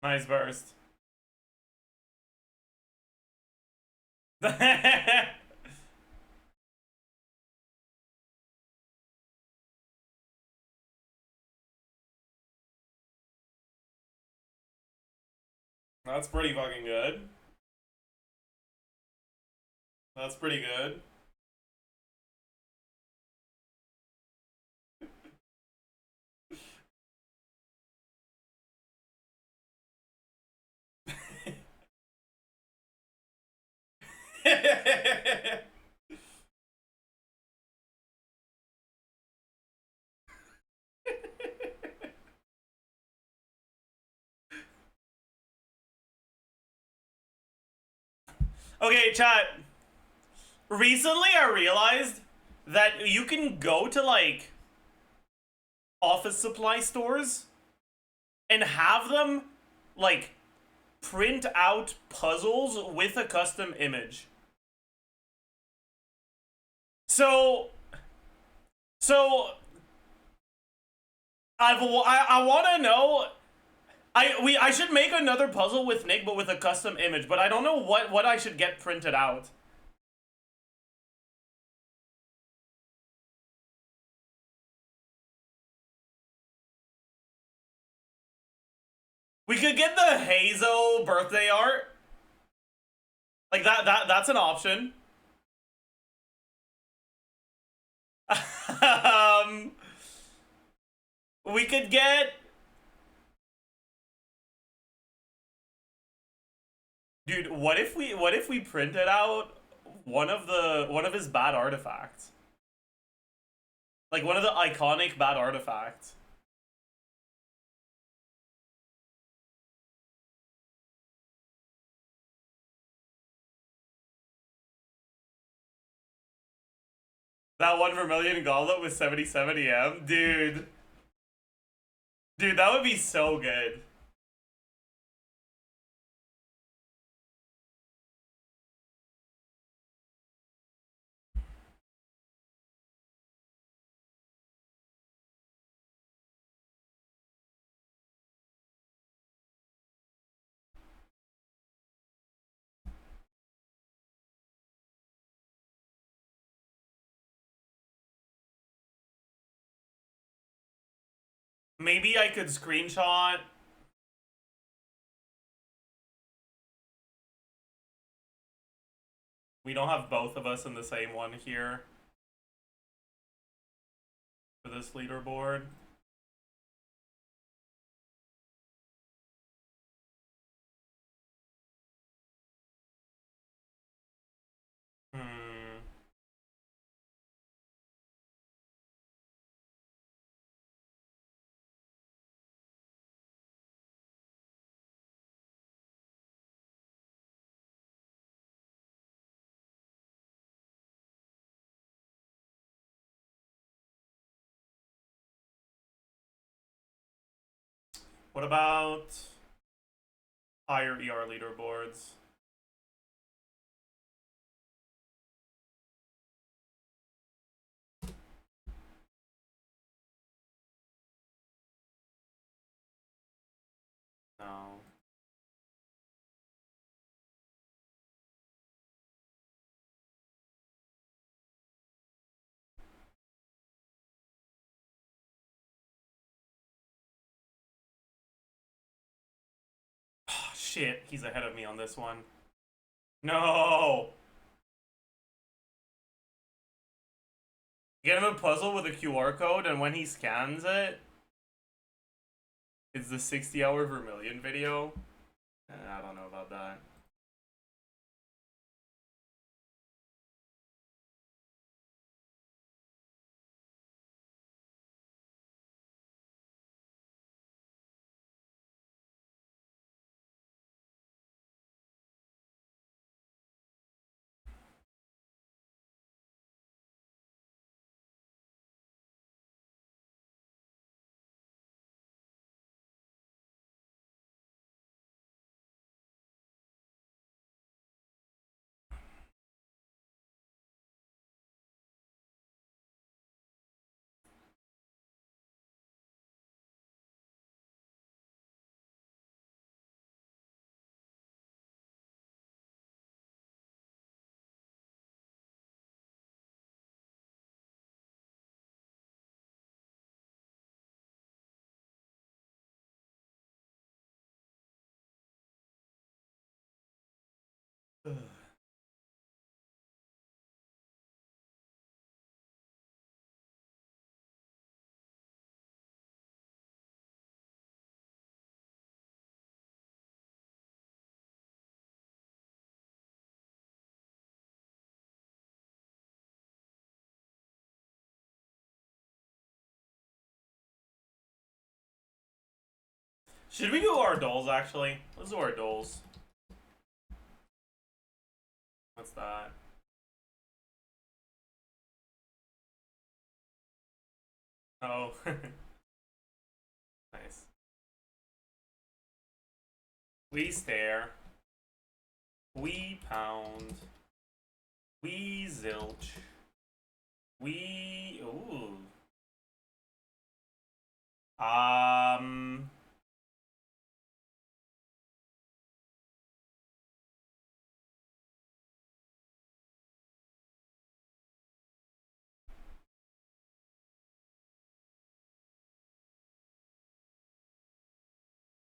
Nice burst. That's pretty fucking good. That's pretty good. Okay, chat. Recently I realized that you can go to like office supply stores and have them like print out puzzles with a custom image. So I want to know. I should make another puzzle with Nick, but with a custom image. But I don't know what I should get printed out. We could get the Hazo birthday art. Like that's an option. We could get. Dude, what if we printed out one of his bad artifacts? Like one of the iconic bad artifacts. That 1 Vermilion goblet with 77 EM? Dude. Dude, that would be so good. Maybe I could screenshot. We don't have both of us in the same one here for this leaderboard. Hmm. What about higher ER leaderboards? No. Oh, shit, he's ahead of me on this one. No! Get him a puzzle with a QR code, and when he scans it, it's the 60-hour Vermilion video. I don't know about that. Should we do our dolls, actually? Let's do our dolls. What's that? Oh. Nice. We stare. We pound. We zilch. We... Ooh.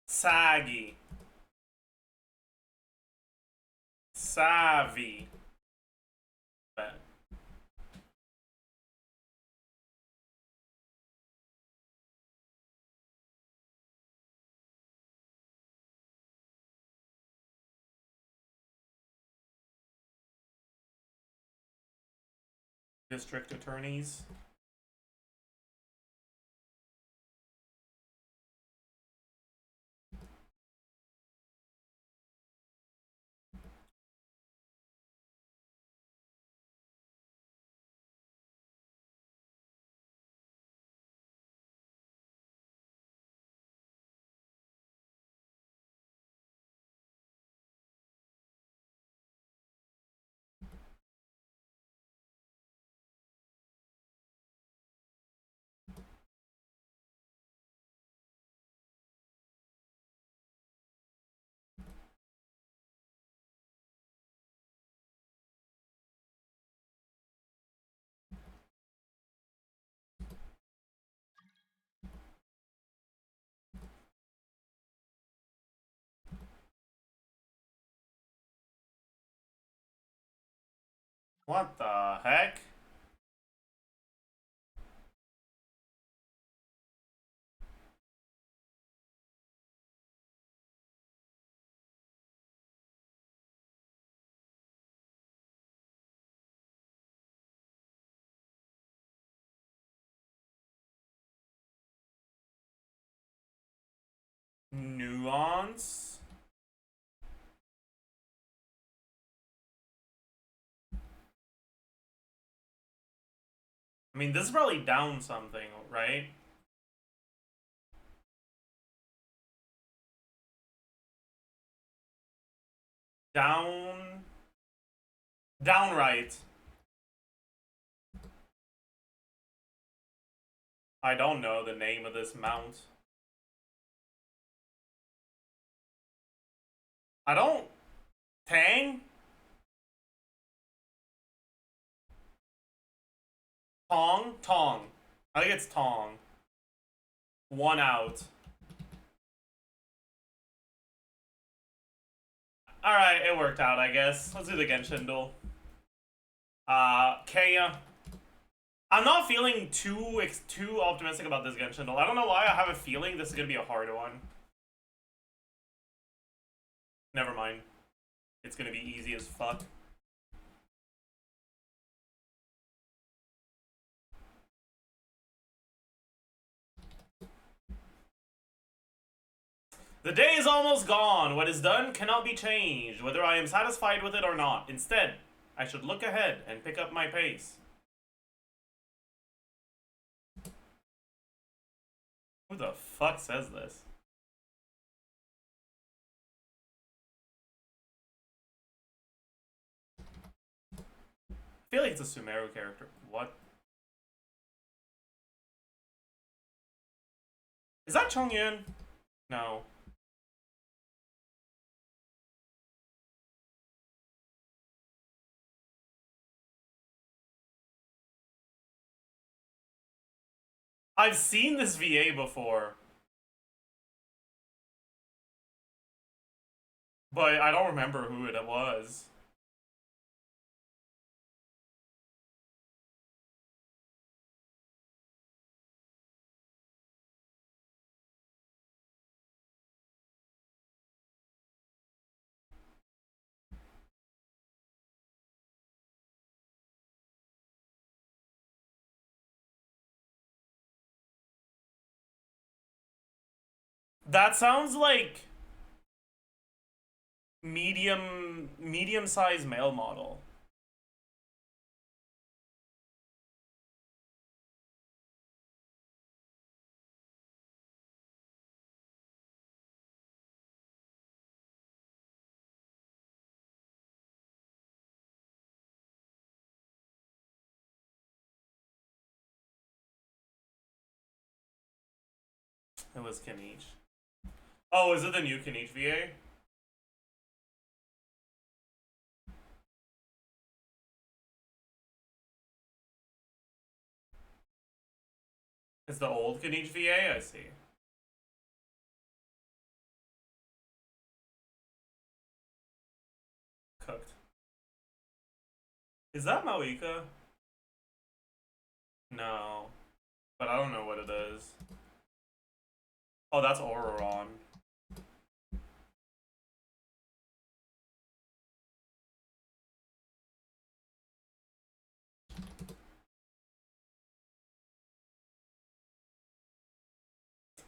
Saggy. Savvy. Bet. District attorneys. What the heck? Nuance? I mean, this is probably down something, right? Down... Downright. I don't know the name of this mount. I don't... Tang? Tong? Tong. I think it's Tong. One out. Alright, it worked out, I guess. Let's do the Genshin duel. Kaya. I'm not feeling too optimistic about this Genshin duel. I don't know why. I have a feeling this is gonna be a hard one. Never mind. It's gonna be easy as fuck. The day is almost gone. What is done cannot be changed, whether I am satisfied with it or not. Instead, I should look ahead and pick up my pace. Who the fuck says this? I feel like it's a Sumeru character. What? Is that Chongyun? No. I've seen this VA before. But I don't remember who it was. That sounds like medium-sized male model. It was Kinich. Oh, is it the new Kinich VA? It's the old Kinich VA? I see. Cooked. Is that Maoika? No. But I don't know what it is. Oh, that's Auroron.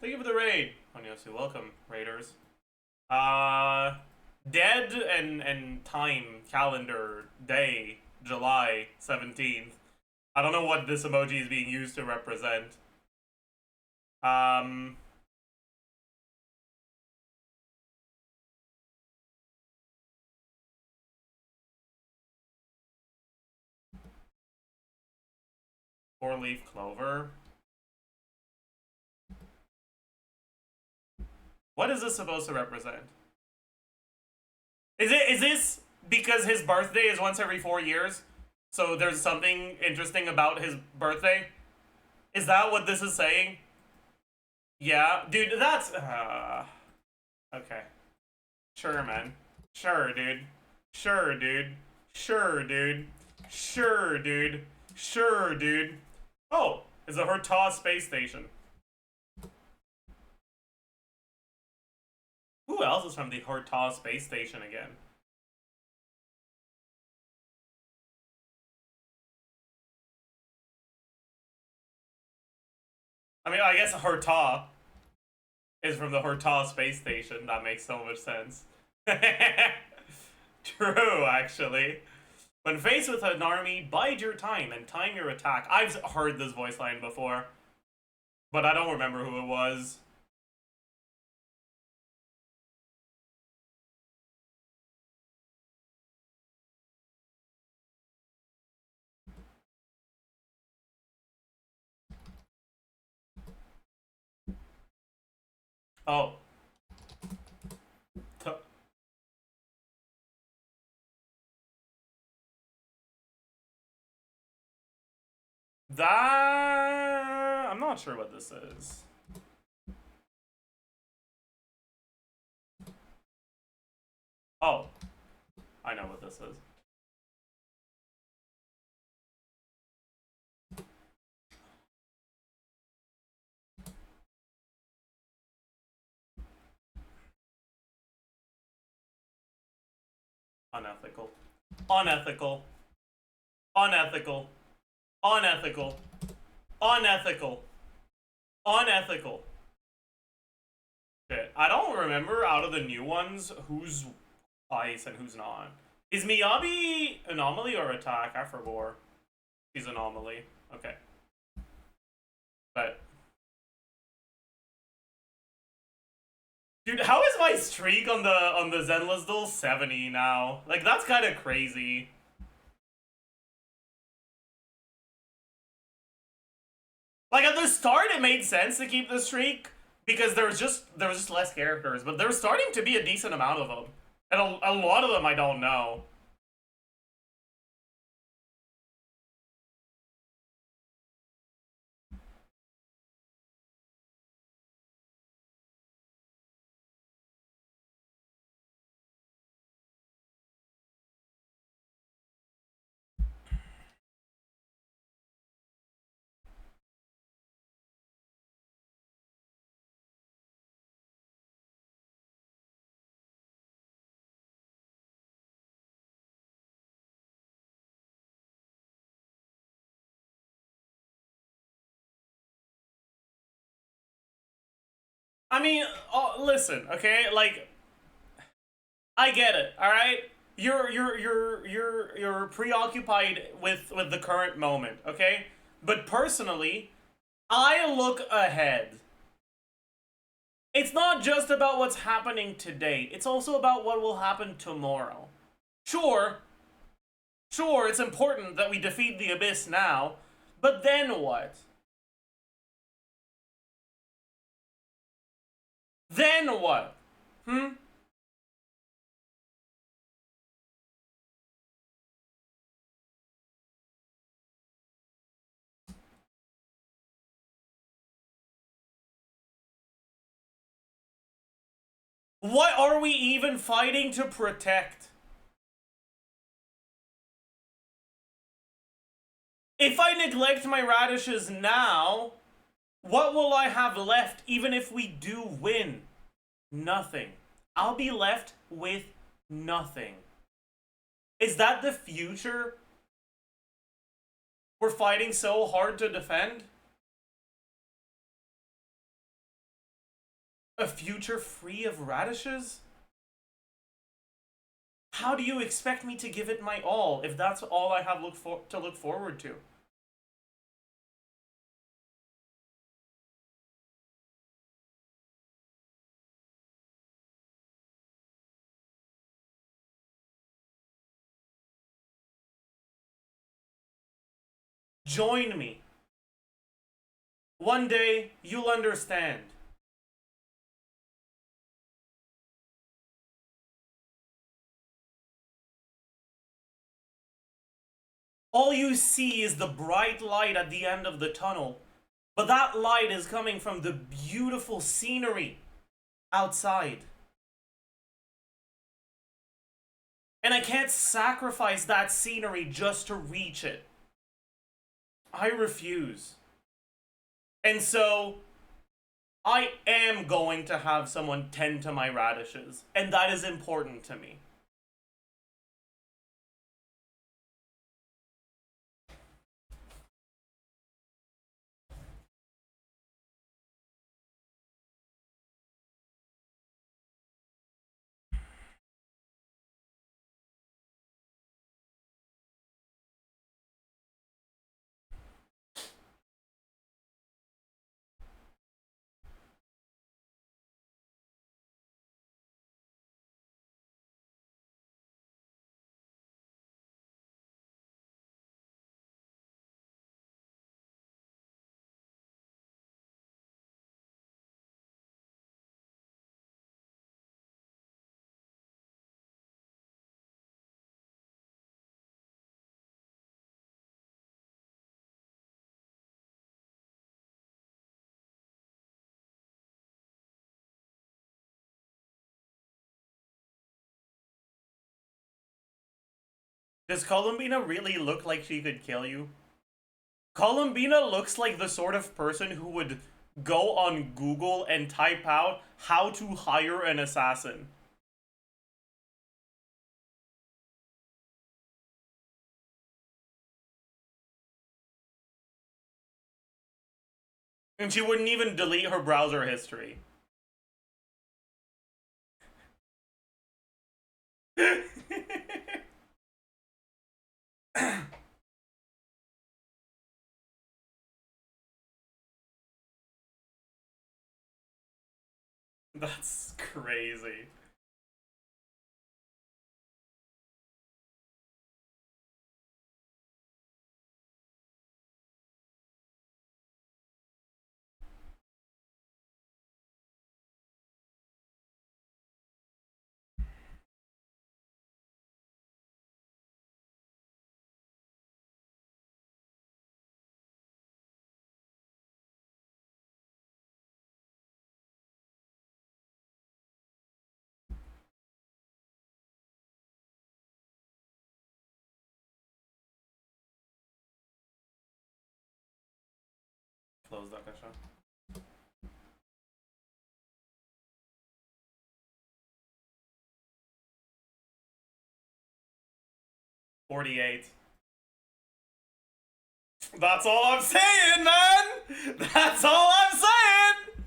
Thank you for the raid. Onyosu, welcome, raiders. Dead and time, calendar, day, July 17th. I don't know what this emoji is being used to represent. Four-leaf clover. What is this supposed to represent? Is this because his birthday is once every 4 years? So there's something interesting about his birthday? Is that what this is saying? Yeah, dude, that's okay. Sure, man. Sure, dude. Sure, dude. Sure, dude. Sure, dude. Sure, dude. Oh, it's a Herta space station. Who else is from the Herta space station again? I mean, I guess Herta is from the Herta space station. That makes so much sense. True, actually. When faced with an army, bide your time and time your attack. I've heard this voice line before, but I don't remember who it was. Oh. That... I'm not sure what this is. Oh. I know what this is. Unethical. Unethical. Unethical. Unethical. Unethical. Unethical. Shit. I don't remember out of the new ones who's ice and who's not. Is Miyabi anomaly or attack? I forgot. She's anomaly. Okay. But dude, how is my streak on the Zenless Duel 70 now? Like, that's kind of crazy. Like, at the start, it made sense to keep the streak because there was just less characters, but there's starting to be a decent amount of them, and a lot of them I don't know. I mean, listen, okay? Like, I get it, all right? You're preoccupied with the current moment, okay? But personally, I look ahead. It's not just about what's happening today. It's also about what will happen tomorrow. Sure, it's important that we defeat the Abyss now, but then what? Then what? What are we even fighting to protect? If I neglect my radishes now, what will I have left even if we do win? Nothing. I'll be left with nothing. Is that the future we're fighting so hard to defend? A future free of radishes? How do you expect me to give it my all if that's all I have to look forward to? Join me. One day, you'll understand. All you see is the bright light at the end of the tunnel. But that light is coming from the beautiful scenery outside. And I can't sacrifice that scenery just to reach it. I refuse. And so, I am going to have someone tend to my radishes. And that is important to me. Does Columbina really look like she could kill you? Columbina looks like the sort of person who would go on Google and type out how to hire an assassin. And she wouldn't even delete her browser history. That's crazy. Close that question. $48. That's all I'm saying, man! That's all I'm saying!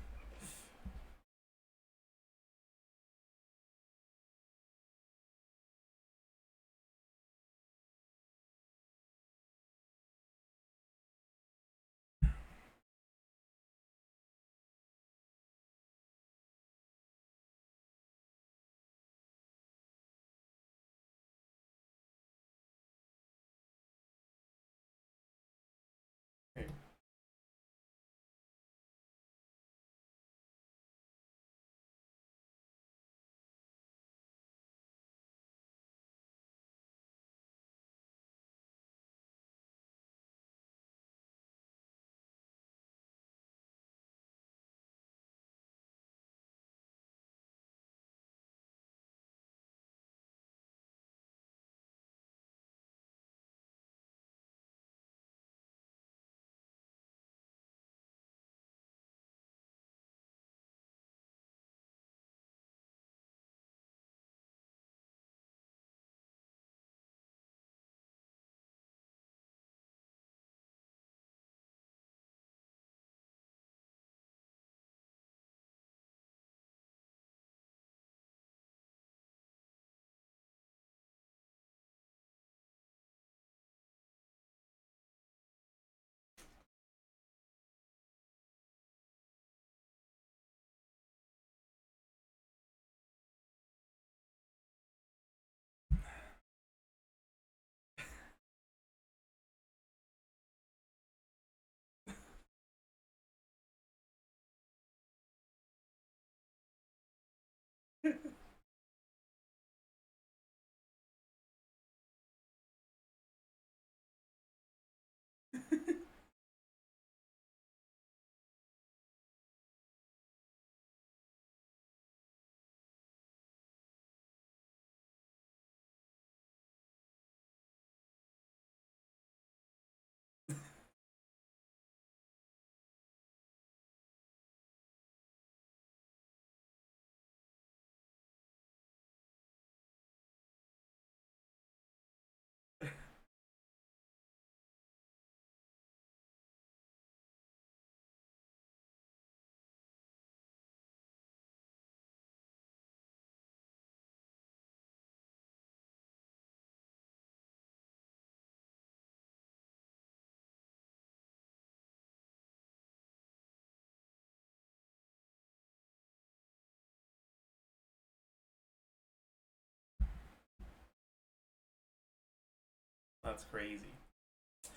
That's crazy.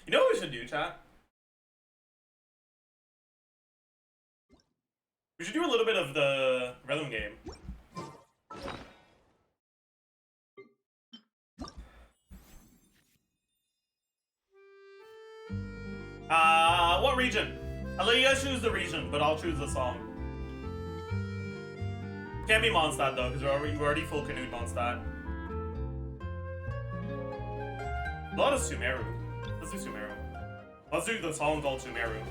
You know what we should do, chat? We should do a little bit of the rhythm game. What region? I'll let you guys choose the region, but I'll choose the song. Can't be Mondstadt though, because we're already full Canute Mondstadt. A lot of Sumeru. Let's do Sumeru. Let's do the song called Sumeru.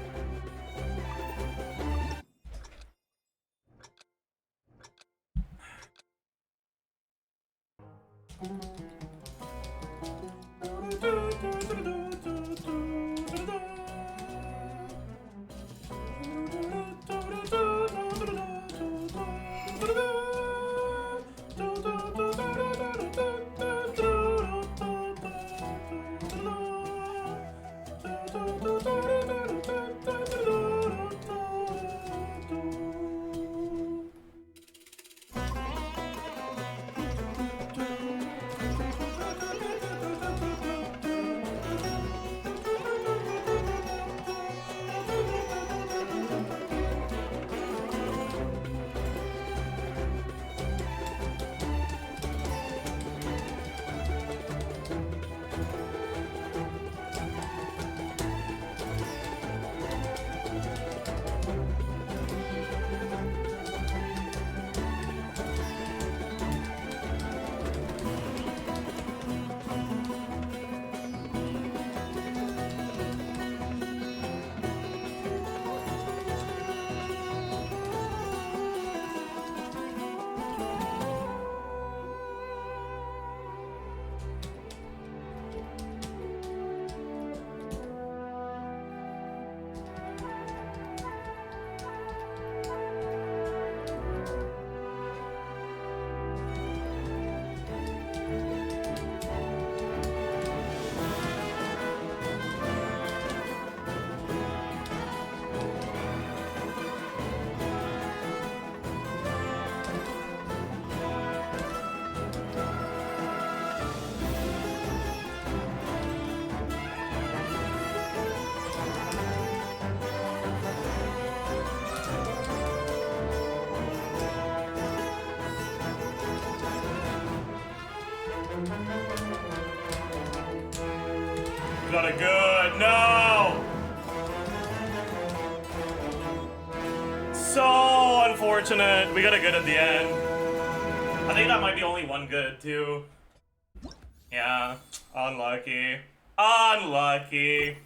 Got a good, no! So unfortunate. We got a good at the end. I think that might be only one good too. Yeah, unlucky. Unlucky.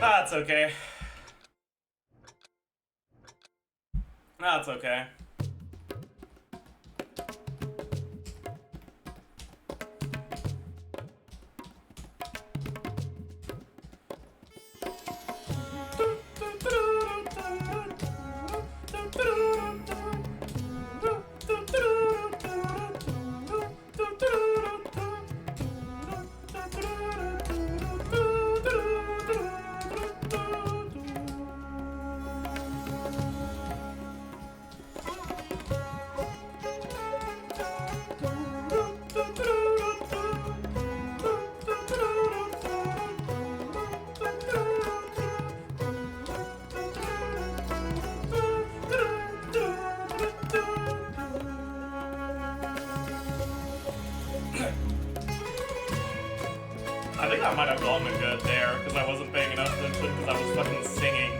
That's okay. That's okay. might have gotten a good there because I wasn't paying enough attention because I was fucking singing.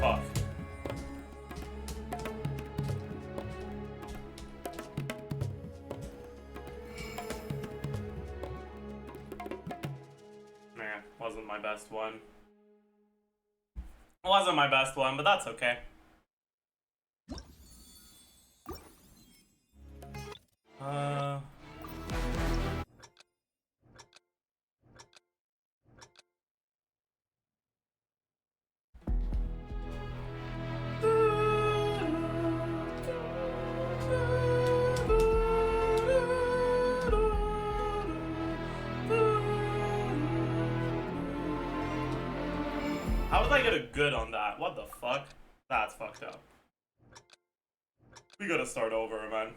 Fuck. Nah, wasn't my best one. Wasn't my best one, but that's okay. How did I get a good on that? What the fuck? That's fucked up. We gotta start over, man.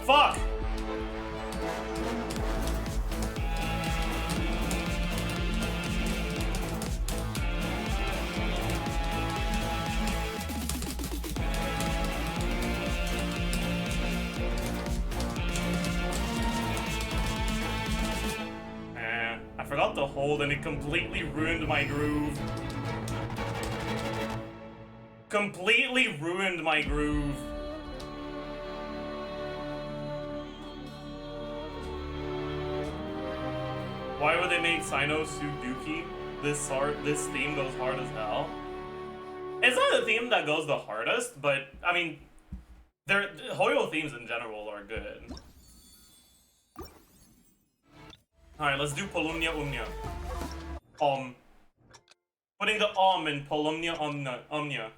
Fuck! I forgot to hold and it completely ruined my groove. Completely ruined my groove. Why would they make Sino Suzuki? This theme goes hard as hell. It's not the theme that goes the hardest, but I mean, Hoyo themes in general are good. Alright, let's do Polumnia Umnia. Putting the in Polumnia Omnia.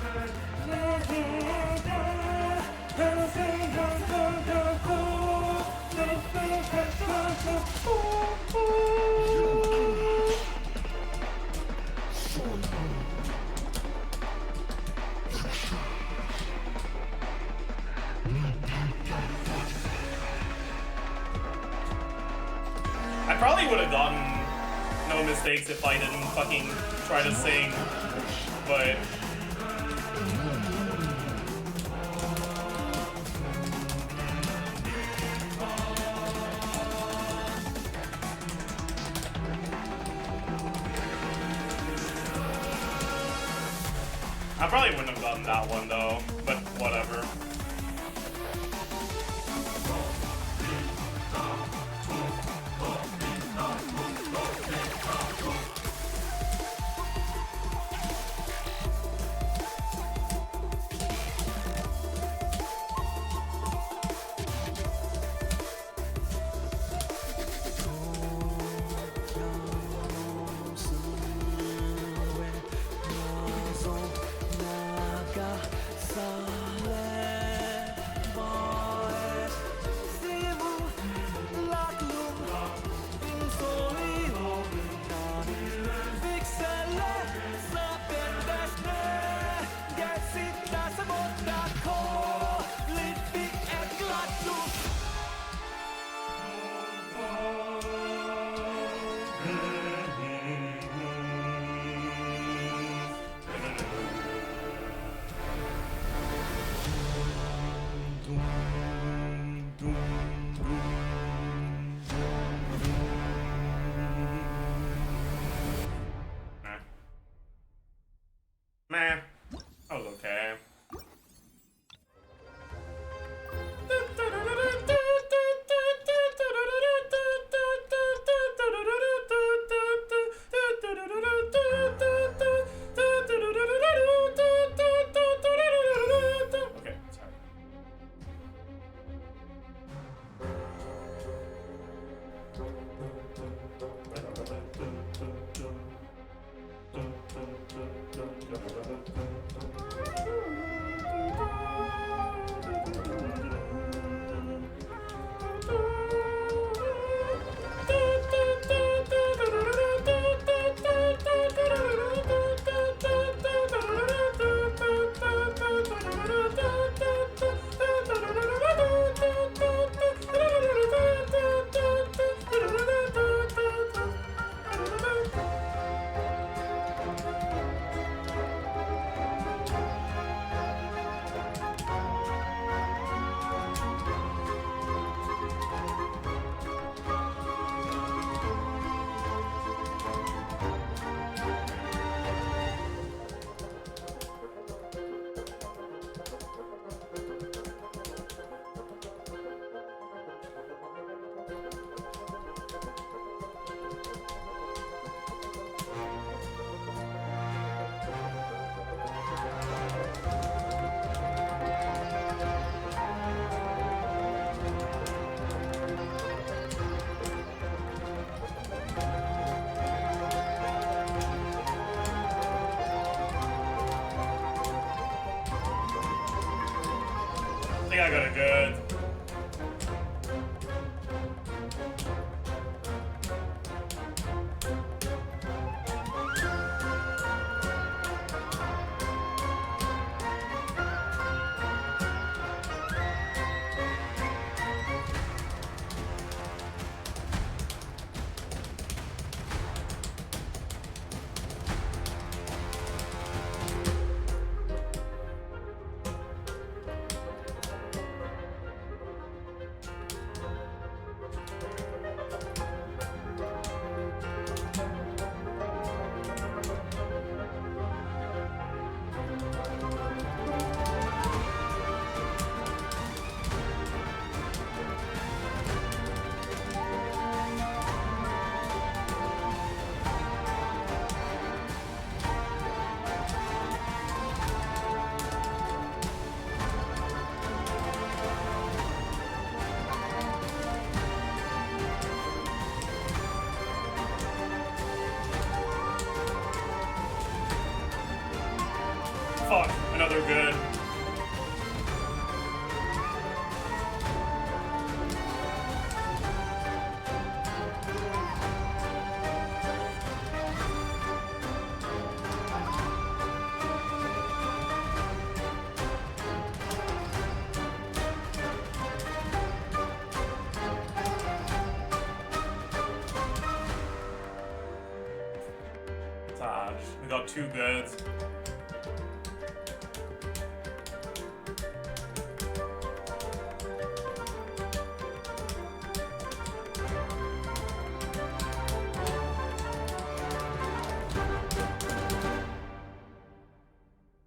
I probably would have gotten no mistakes if I didn't fucking try to sing, but I probably wouldn't have gotten that one though, but whatever. Meh. That was okay. Okay, sorry. I think I got it good. Fuck, another good. We got 2 goods.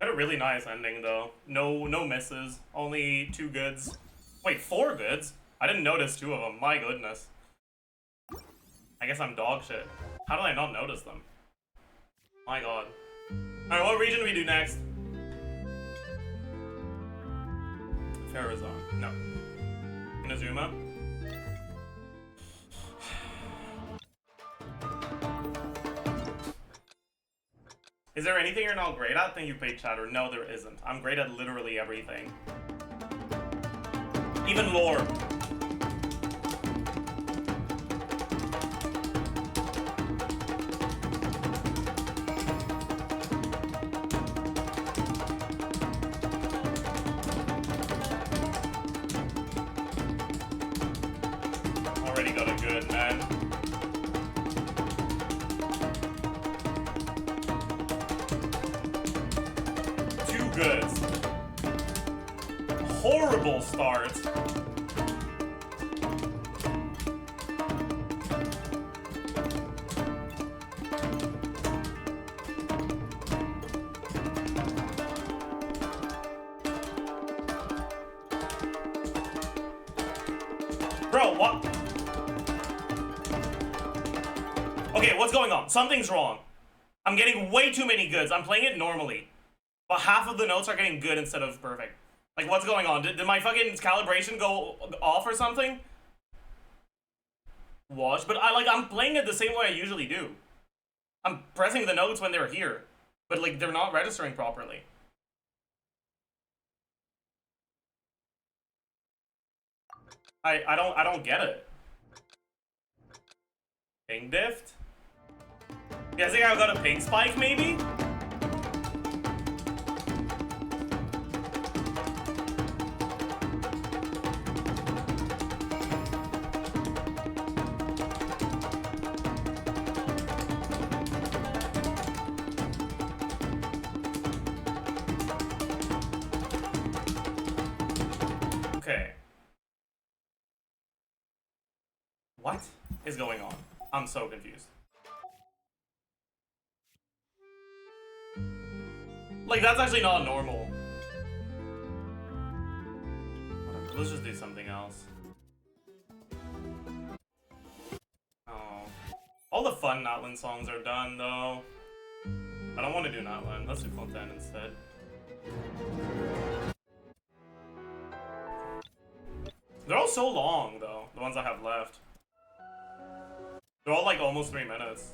Got a really nice ending though. No misses. Only 2 goods. Wait, 4 goods? I didn't notice 2 of them. My goodness. I guess I'm dog shit. How did I not notice them? My god. Alright, what region do we do next? Farazan. No. Inazuma? Is there anything you're not great at? Thank you, paid chatter. No, there isn't. I'm great at literally everything. Even lore. Already got a good, man. Goods. Horrible start. Bro, what? Okay, what's going on? Something's wrong. I'm getting way too many goods. I'm playing it normally. But half of the notes are getting good instead of perfect. Like, what's going on? Did my fucking calibration go off or something? Watch, but I'm playing it the same way I usually do. I'm pressing the notes when they're here, but like they're not registering properly. I don't get it. Ping dift? You guys think I got a ping spike maybe? Okay. What is going on? I'm so confused. Like, that's actually not normal. Whatever, let's just do something else. Oh. All the fun Natlan songs are done, though. I don't want to do Natlan. Let's do Fontaine instead. They're all so long, though, the ones I have left. They're all like almost 3 minutes.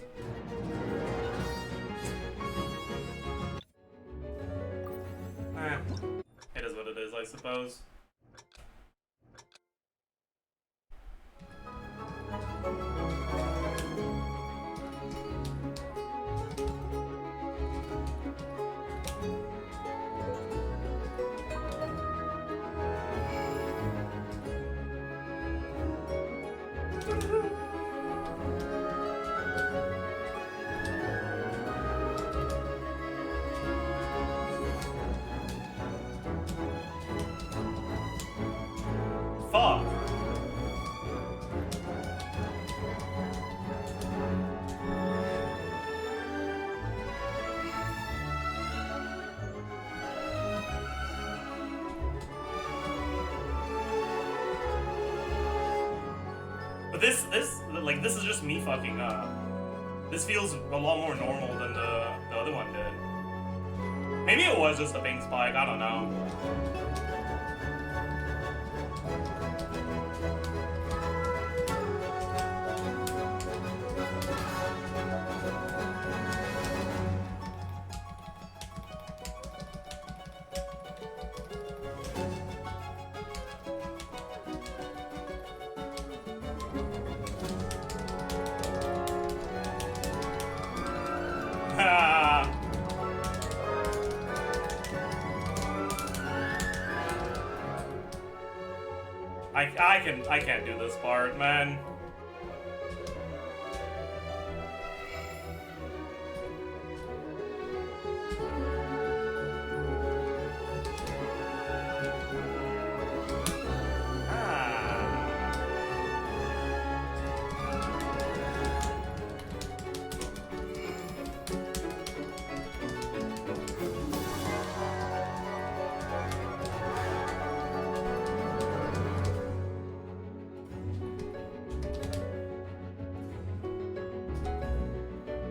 It is what it is, I suppose. Fuck. But this is just me fucking up. This feels a lot more normal than the other one did. Maybe it was just a ping spike, I don't know. I can't do this part, man.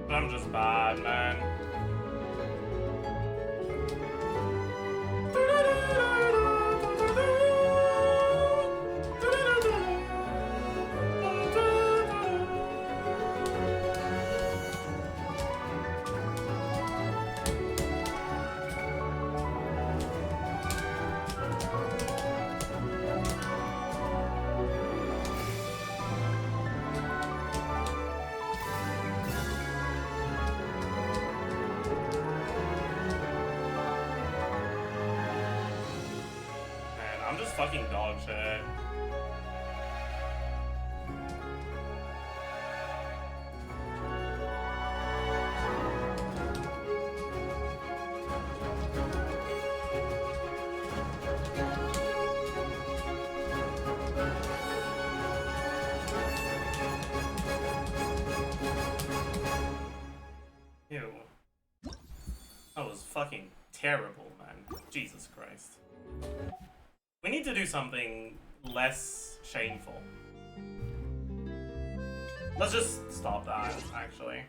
I'm just bad, man. I'm just fucking dog shit. Ew. That was fucking terrible, man. Jesus Christ. We need to do something less shameful. Let's just stop that, actually.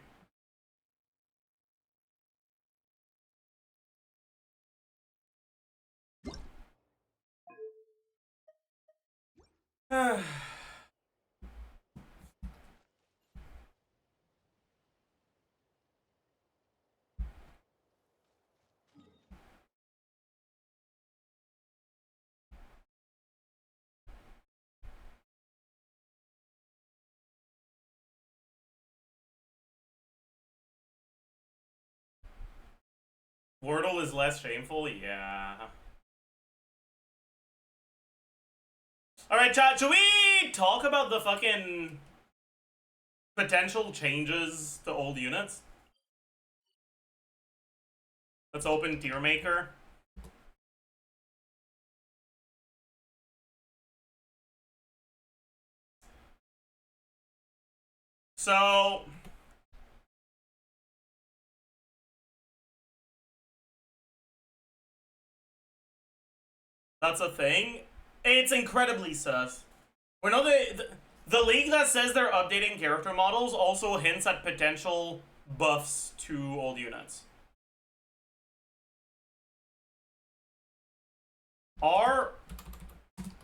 Wordle is less shameful? Yeah. Alright, chat, should we talk about the fucking potential changes to old units? Let's open Tier Maker. So... that's a thing. It's incredibly sus. We know the league that says they're updating character models also hints at potential buffs to old units. Are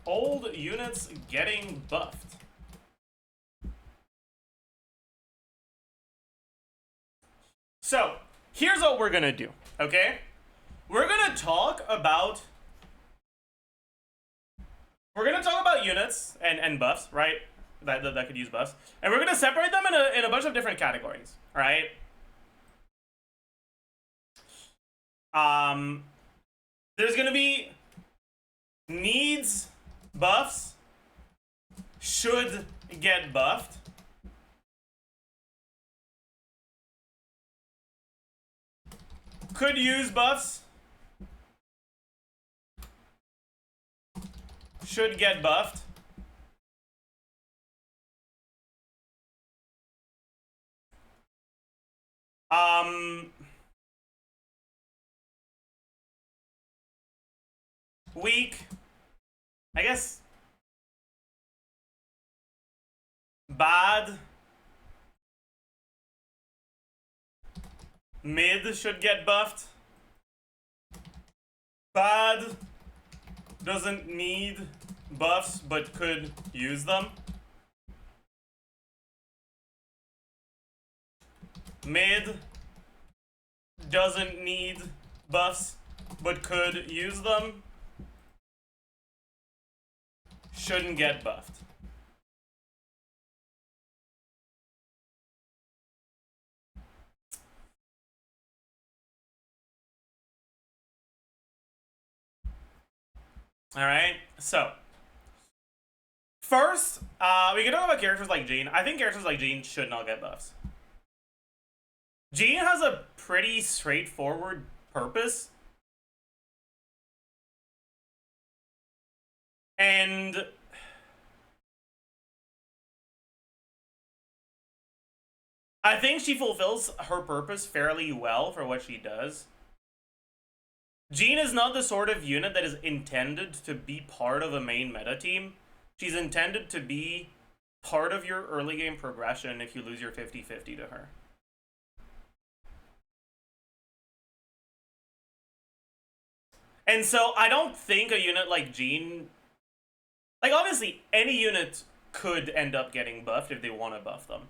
old units getting buffed? So, here's what we're gonna do, okay? We're gonna talk about units and buffs, right? That could use buffs. And we're gonna separate them in a bunch of different categories, right? There's gonna be needs buffs, should get buffed, could use buffs, should get buffed, weak, I guess, bad, mid should get buffed, bad, doesn't need buffs but could use them, mid, doesn't need buffs but could use them, shouldn't get buffed. Alright, so First, we can talk about characters like Jean. I think characters like Jean should not get buffs. Jean has a pretty straightforward purpose. And I think she fulfills her purpose fairly well for what she does. Jean is not the sort of unit that is intended to be part of a main meta team. She's intended to be part of your early game progression if you lose your 50-50 to her. And so I don't think a unit like Jean, like obviously any unit could end up getting buffed if they want to buff them.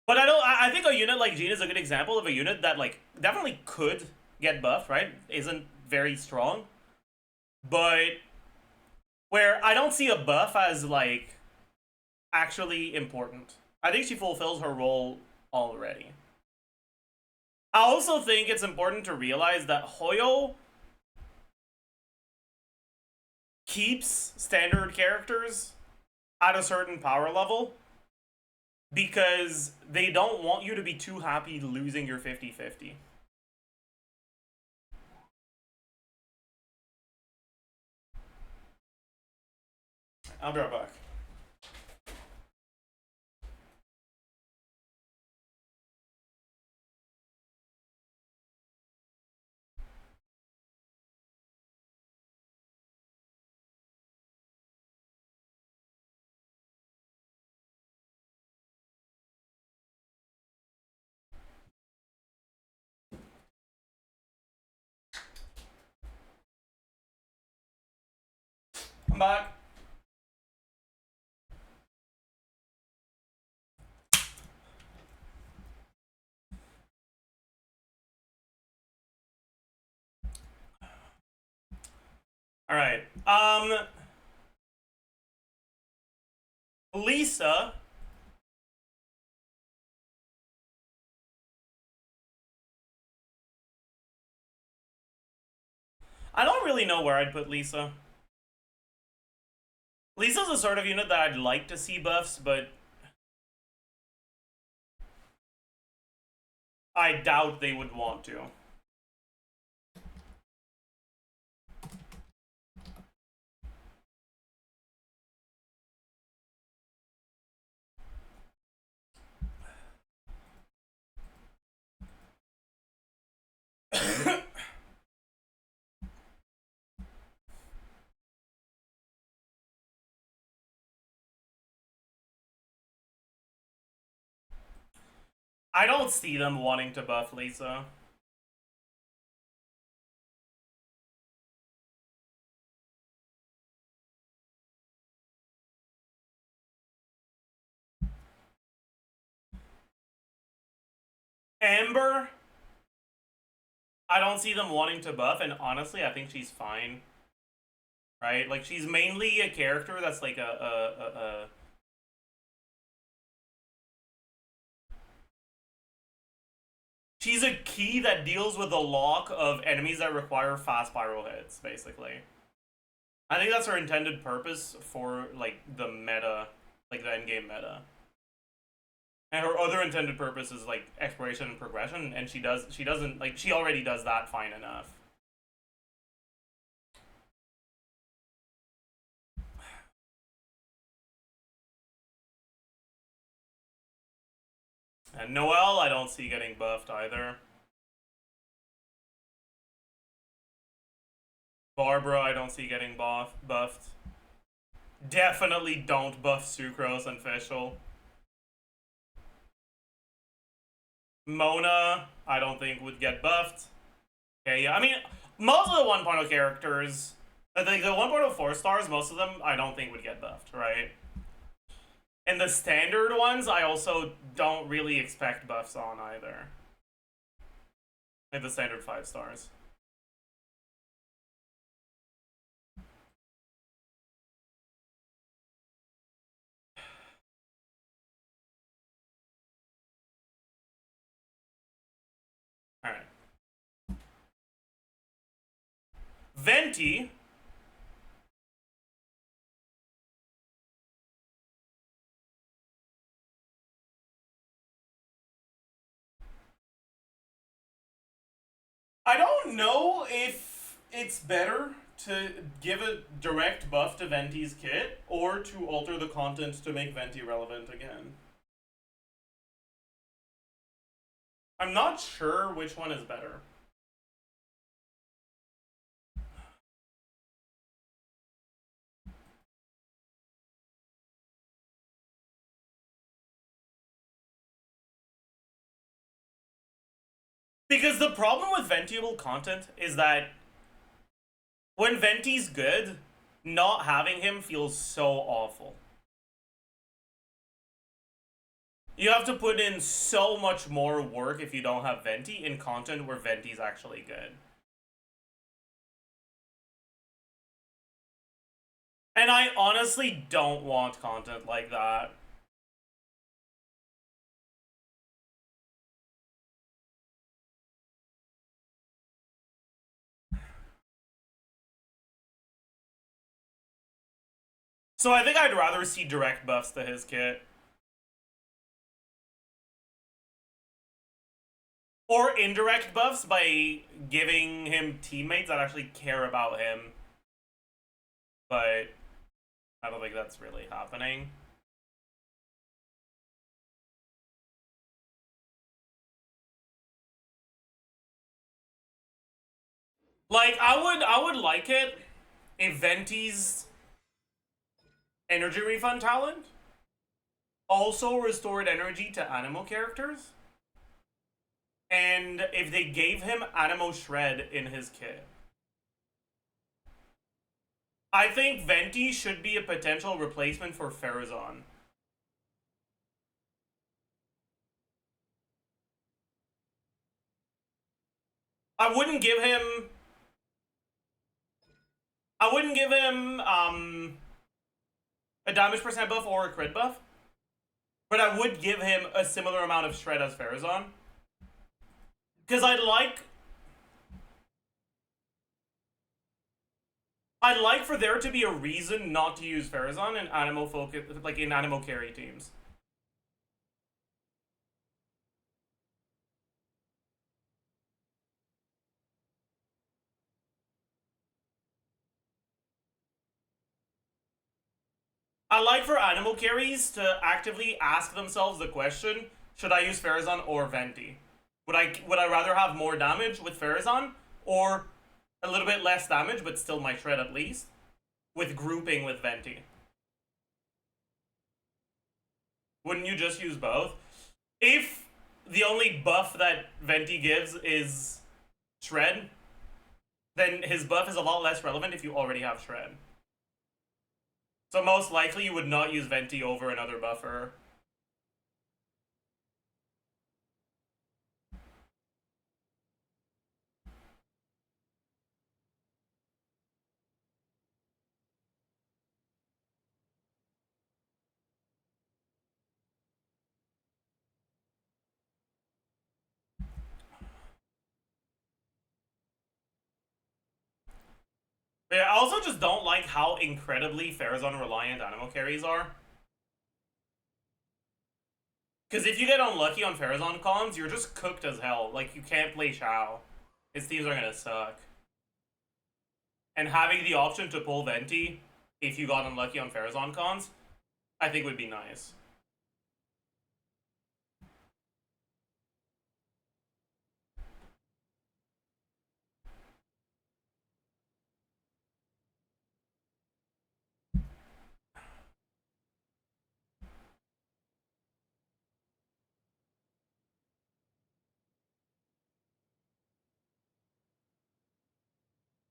But I think a unit like Jean is a good example of a unit that like definitely could get buffed, right? Isn't very strong. But where I don't see a buff as like actually important. I think she fulfills her role already. I also think it's important to realize that Hoyo keeps standard characters at a certain power level because they don't want you to be too happy losing your 50-50. I'll be right back. I'm back. All right. Lisa. I don't really know where I'd put Lisa. Lisa's a sort of unit that I'd like to see buffs, but I doubt they would want to. I don't see them wanting to buff Lisa. Amber, I don't see them wanting to buff, and honestly, I think she's fine. Right? Like, she's mainly a character that's like she's a key that deals with a lock of enemies that require fast pyro hits, basically. I think that's her intended purpose for, like, the meta, like, the endgame meta. And her other intended purpose is, like, exploration and progression, and she doesn't, like, she already does that fine enough. And Noelle, I don't see getting buffed either. Barbara, I don't see getting buffed. Definitely don't buff Sucrose and Fischl. Mona, I don't think would get buffed. Okay, yeah, I mean, most of the 1.0 characters, I think the 1.0 4-stars, most of them I don't think would get buffed, right? And the standard ones, I also don't really expect buffs on either. Like the standard 5-stars. Alright. Venti. I don't know if it's better to give a direct buff to Venti's kit or to alter the content to make Venti relevant again. I'm not sure which one is better. Because the problem with Ventiable content is that when Venti's good, not having him feels so awful. You have to put in so much more work if you don't have Venti in content where Venti's actually good. And I honestly don't want content like that. So I think I'd rather see direct buffs to his kit. Or indirect buffs by giving him teammates that actually care about him. But I don't think that's really happening. Like, I would like it if Venti's energy refund talent also restored energy to Animo characters. And if they gave him Animo Shred in his kit. I think Venti should be a potential replacement for Farazan. I wouldn't give him a damage percent buff or a crit buff, but I would give him a similar amount of shred as Farazan. Because I'd like for there to be a reason not to use Farazan in Animo focus, like in Animo carry teams. I like for Animo carries to actively ask themselves the question, should I use Farazan or Venti? Would I rather have more damage with Farazan or a little bit less damage but still my shred at least with grouping with Venti? Wouldn't you just use both? If the only buff that Venti gives is shred, then his buff is a lot less relevant if you already have shred. So most likely you would not use Venti over another buffer. But yeah, I also just don't like how incredibly Farazan reliant Animo carries are. Because if you get unlucky on Farazan cons, you're just cooked as hell. Like, you can't play Shao. His teams are gonna suck. And having the option to pull Venti if you got unlucky on Farazan cons, I think would be nice.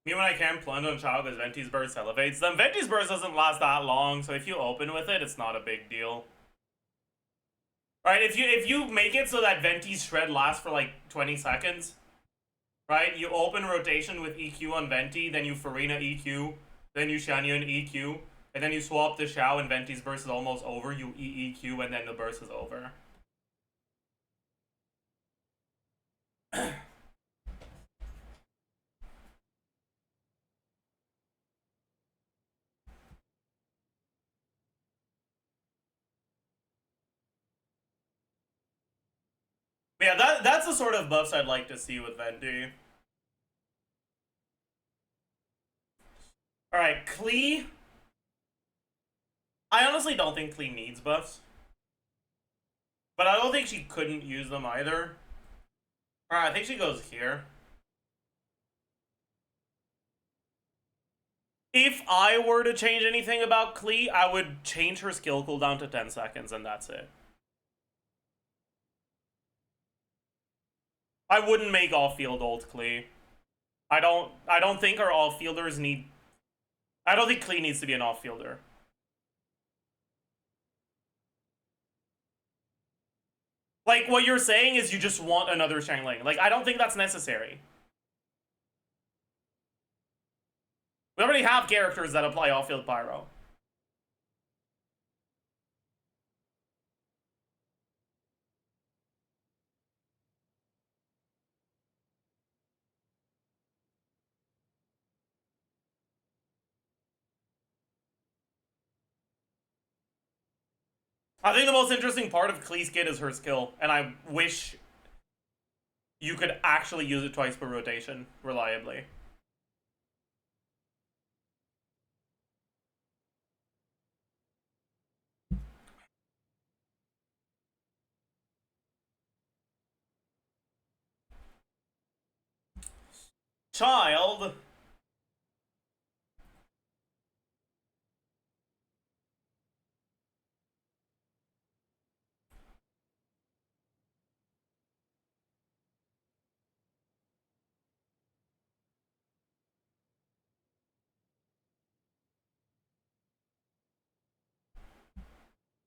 Me when I can't plunge on Shao because Venti's burst elevates them. Venti's burst doesn't last that long, so if you open with it, it's not a big deal. Right, if you make it so that Venti's shred lasts for like 20 seconds, right? You open rotation with EQ on Venti, then you Farina EQ, then you Shanyan EQ, and then you swap the Shao and Venti's burst is almost over, you EEQ, and then the burst is over. Yeah, that's the sort of buffs I'd like to see with Venti. Alright, Klee. I honestly don't think Klee needs buffs. But I don't think she couldn't use them either. Alright, I think she goes here. If I were to change anything about Klee, I would change her skill cooldown to 10 seconds and that's it. I wouldn't make off-field ult Klee. I don't think our off-fielders need... I don't think Klee needs to be an off-fielder. Like, what you're saying is you just want another Xiangling. Like, I don't think that's necessary. We already have characters that apply off-field pyro. I think the most interesting part of Klee's kit is her skill, and I wish you could actually use it twice per rotation, reliably. Child.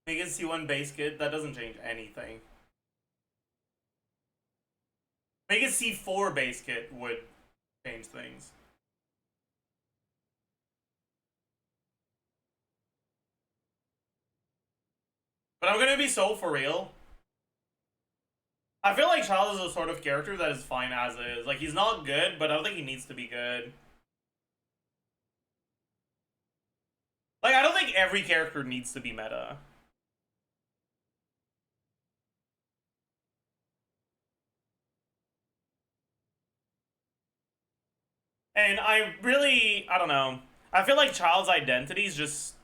Make it C1 base kit, that doesn't change anything. Make it C4 base kit would change things. But I'm gonna be so for real. I feel like Child is a sort of character that is fine as is. Like, he's not good, but I don't think he needs to be good. Like, I don't think every character needs to be meta. And I don't know. I feel like Child's identity is just...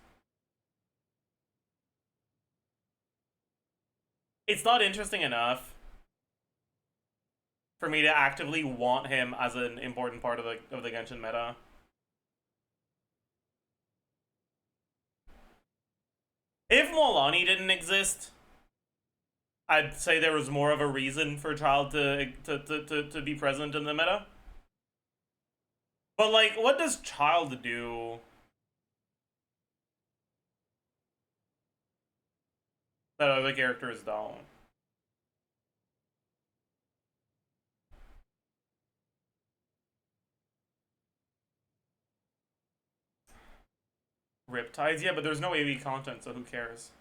It's not interesting enough for me to actively want him as an important part of the Genshin meta. If Molani didn't exist, I'd say there was more of a reason for Child to be present in the meta. But, like, what does Child do that other characters don't? Riptides? Yeah, but there's no AV content, so who cares?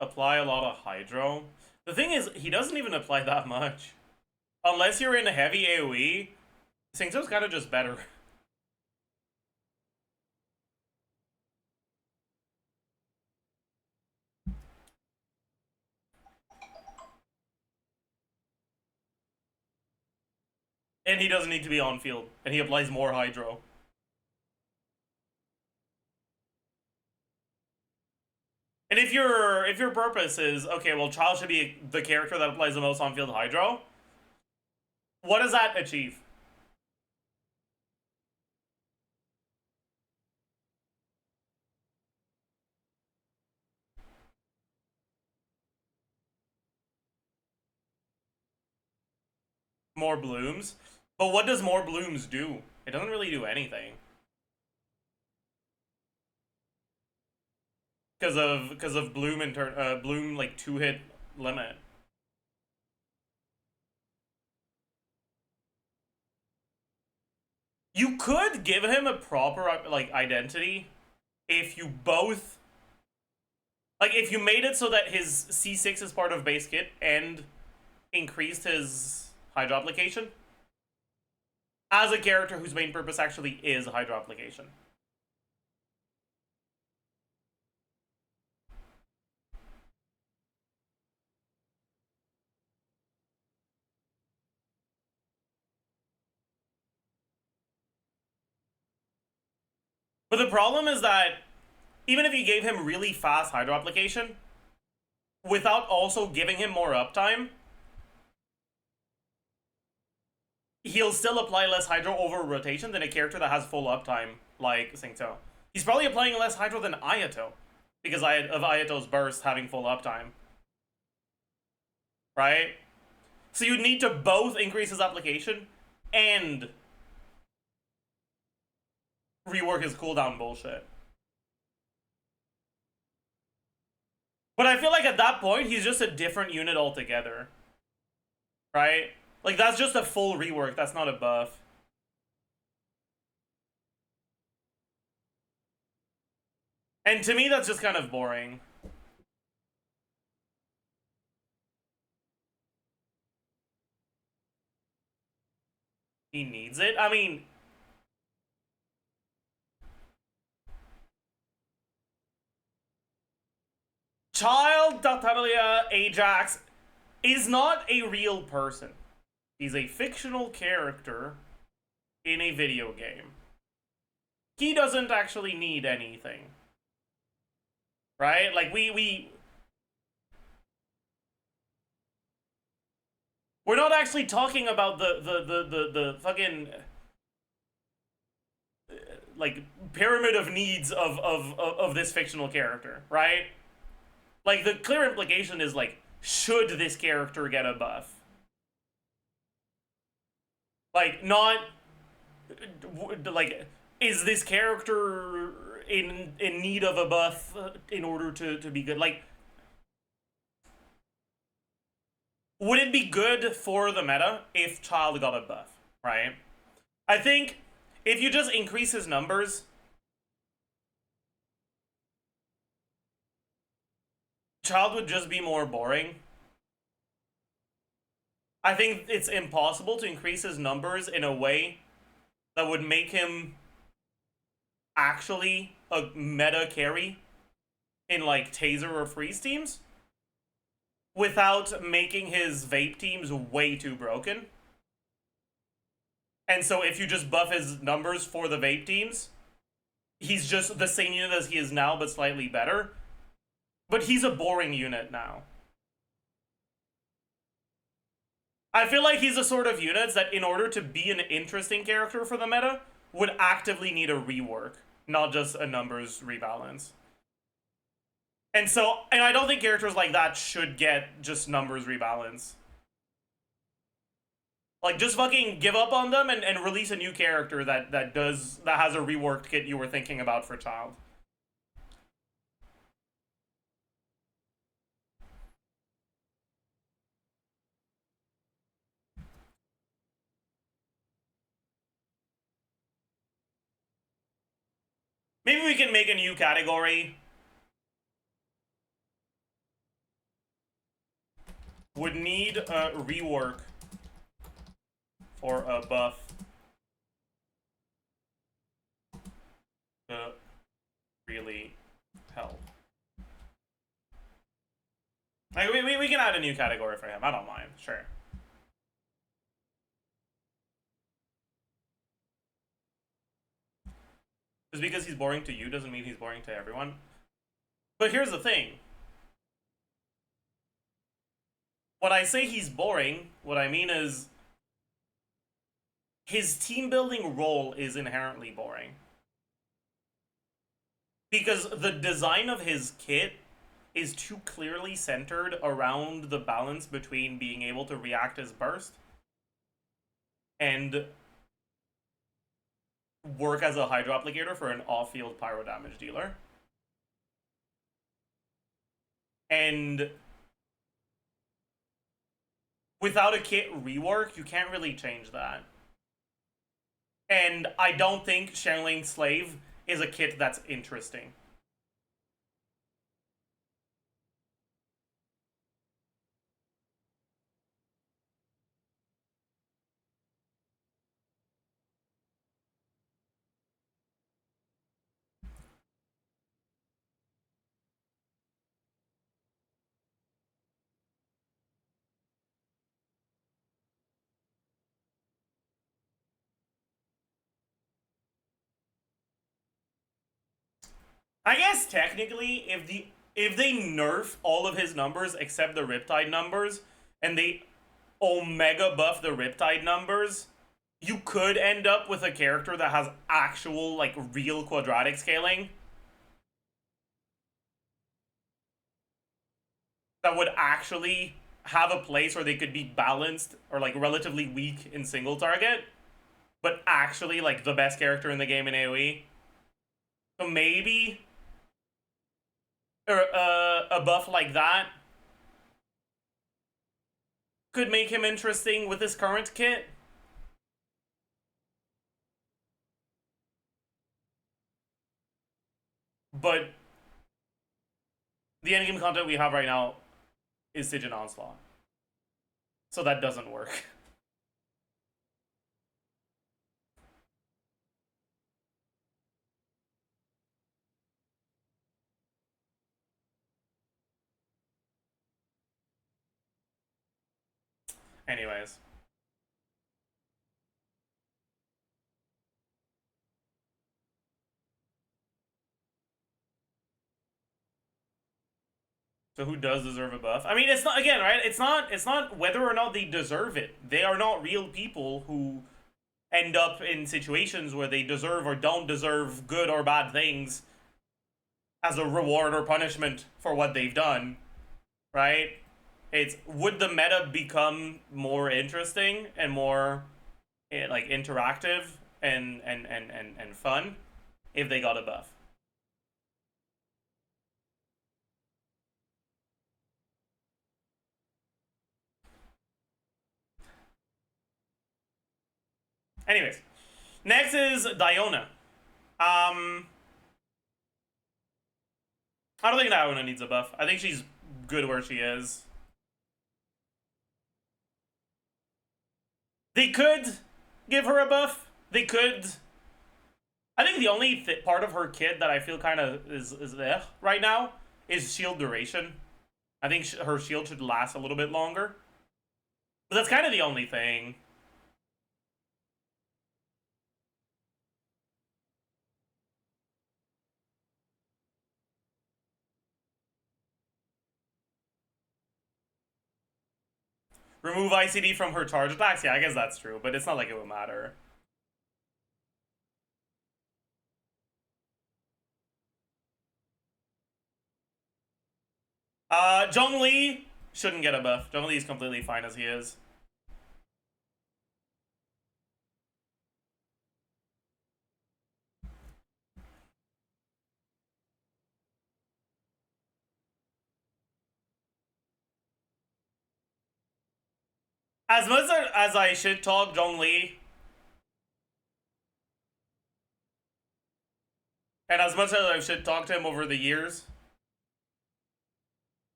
Apply a lot of Hydro. The thing is, he doesn't even apply that much. Unless you're in a heavy AoE, Singso's kind of just better. And he doesn't need to be on field, and he applies more Hydro. And if your purpose is, okay, well, Child should be the character that applies the most on-field Hydro, what does that achieve? More blooms? But what does more blooms do? It doesn't really do anything. Because of bloom in turn, bloom like 2-hit limit. You could give him a proper like identity if you both, like, if you made it so that his C6 is part of base kit and increased his Hydro application. as a character whose main purpose actually is hydro application. But the problem is that even if you gave him really fast hydro application, without also giving him more uptime, he'll still apply less hydro over rotation than a character that has full uptime, like Xingqiu. He's probably applying less hydro than Ayato, because of Ayato's burst having full uptime. Right? So you'd need to both increase his application and rework his cooldown bullshit. But I feel like at that point, he's just a different unit altogether. Right? Like, that's just a full rework, that's not a buff. And to me, that's just kind of boring. He needs it? I mean... Child Tartaglia Ajax is not a real person. He's a fictional character in a video game. He doesn't actually need anything. Right? Like, we're not actually talking about the fucking like pyramid of needs of this fictional character, right? Like, the clear implication is, like, should this character get a buff? Like, not like, is this character in need of a buff in order to be good? Like, would it be good for the meta if Child got a buff, right? I think if you just increase his numbers, Child would just be more boring. I think it's impossible to increase his numbers in a way that would make him actually a meta carry in, like, Taser or Freeze teams without making his vape teams way too broken. And so if you just buff his numbers for the vape teams, he's just the same unit as he is now, but slightly better. But he's a boring unit now. I feel like he's the sort of units that, in order to be an interesting character for the meta, would actively need a rework, not just a numbers rebalance. And I don't think characters like that should get just numbers rebalance. Like, just fucking give up on them and release a new character that has a reworked kit you were thinking about for Child. Maybe we can make a new category. Would need a rework for a buff to really help. Like, we can add a new category for him. I don't mind. Sure. Just because he's boring to you doesn't mean he's boring to everyone. But here's the thing. When I say he's boring, what I mean is his team building role is inherently boring. Because the design of his kit is too clearly centered around the balance between being able to react as burst and work as a hydro applicator for an off-field pyro damage dealer. And without a kit rework, you can't really change that. And I don't think Shenling Slave is a kit that's interesting. I guess technically, if they nerf all of his numbers except the Riptide numbers, and they Omega buff the Riptide numbers, you could end up with a character that has actual, like, real quadratic scaling. That would actually have a place where they could be balanced or, like, relatively weak in single target, but actually, like, the best character in the game in AoE. So maybe a buff like that could make him interesting with his current kit. But the endgame content we have right now is Siege and Onslaught. So that doesn't work. Anyways. So who does deserve a buff? I mean, it's not, again, right? It's not whether or not they deserve it. They are not real people who end up in situations where they deserve or don't deserve good or bad things as a reward or punishment for what they've done, right? It's, would the meta become more interesting and more, like, interactive and fun if they got a buff? Anyways, next is Diona. I don't think Diona needs a buff. I think she's good where she is. They could give her a buff. They could. I think the only part of her kit that I feel kind of is there right now is shield duration. I think her shield should last a little bit longer. But that's kind of the only thing. Remove ICD from her charge attacks? Yeah, I guess that's true, but it's not like it would matter. Zhongli shouldn't get a buff. Zhongli is completely fine as he is. As much as I should talk Zhongli, and as much as I should talk to him over the years,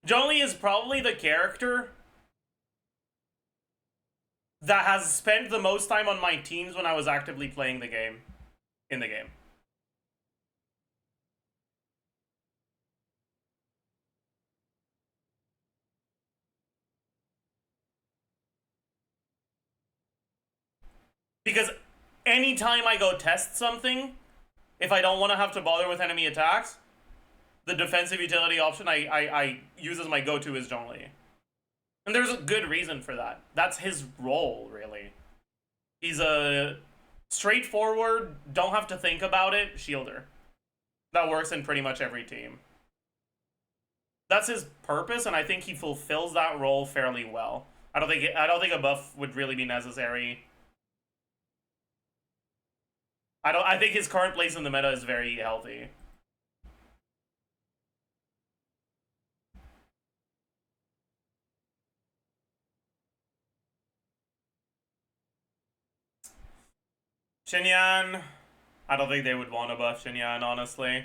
Zhongli is probably the character that has spent the most time on my teams when I was actively playing the game. In the game. Because anytime I go test something, if I don't want to have to bother with enemy attacks, the defensive utility option I use as my go-to is Zhongli. And there's a good reason for that. That's his role, really. He's a straightforward, don't have to think about it, shielder. That works in pretty much every team. That's his purpose, and I think he fulfills that role fairly well. I don't think a buff would really be necessary. I think his current place in the meta is very healthy. Xinyan, I don't think they would want to buff Xinyan, honestly.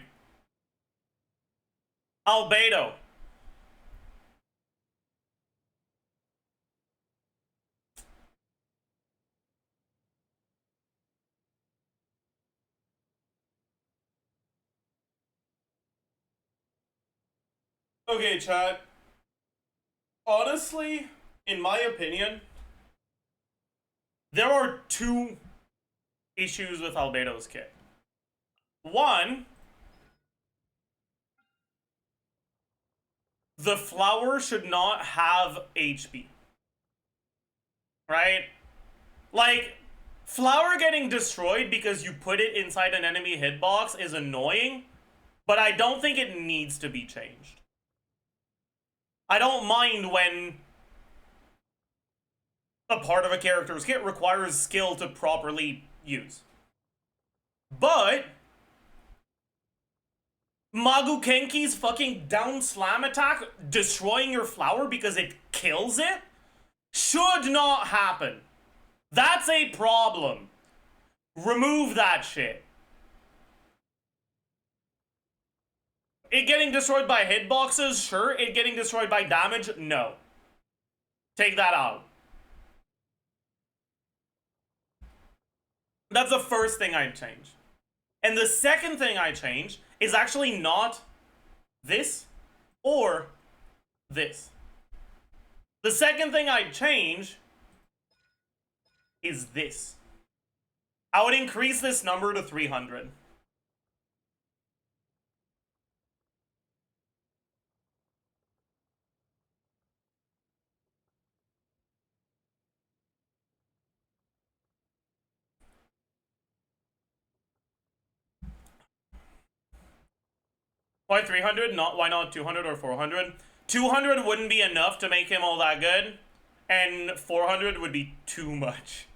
Albedo. Okay, chat. Honestly, in my opinion, there are two issues with Albedo's kit. One the flower should not have HP. Right? Like, flower getting destroyed because you put it inside an enemy hitbox is annoying, but I don't think it needs to be changed. I don't mind when a part of a character's kit requires skill to properly use. But Magukenki's fucking down slam attack destroying your flower because it kills it should not happen. That's a problem. Remove that shit. It getting destroyed by hitboxes, sure. It getting destroyed by damage, no. Take that out. That's the first thing I'd change. And the second thing I change is actually not this or this. The second thing I'd change is this. I would increase this number to 300. Why 300? Why not 200 or 400? 200 wouldn't be enough to make him all that good, and 400 would be too much.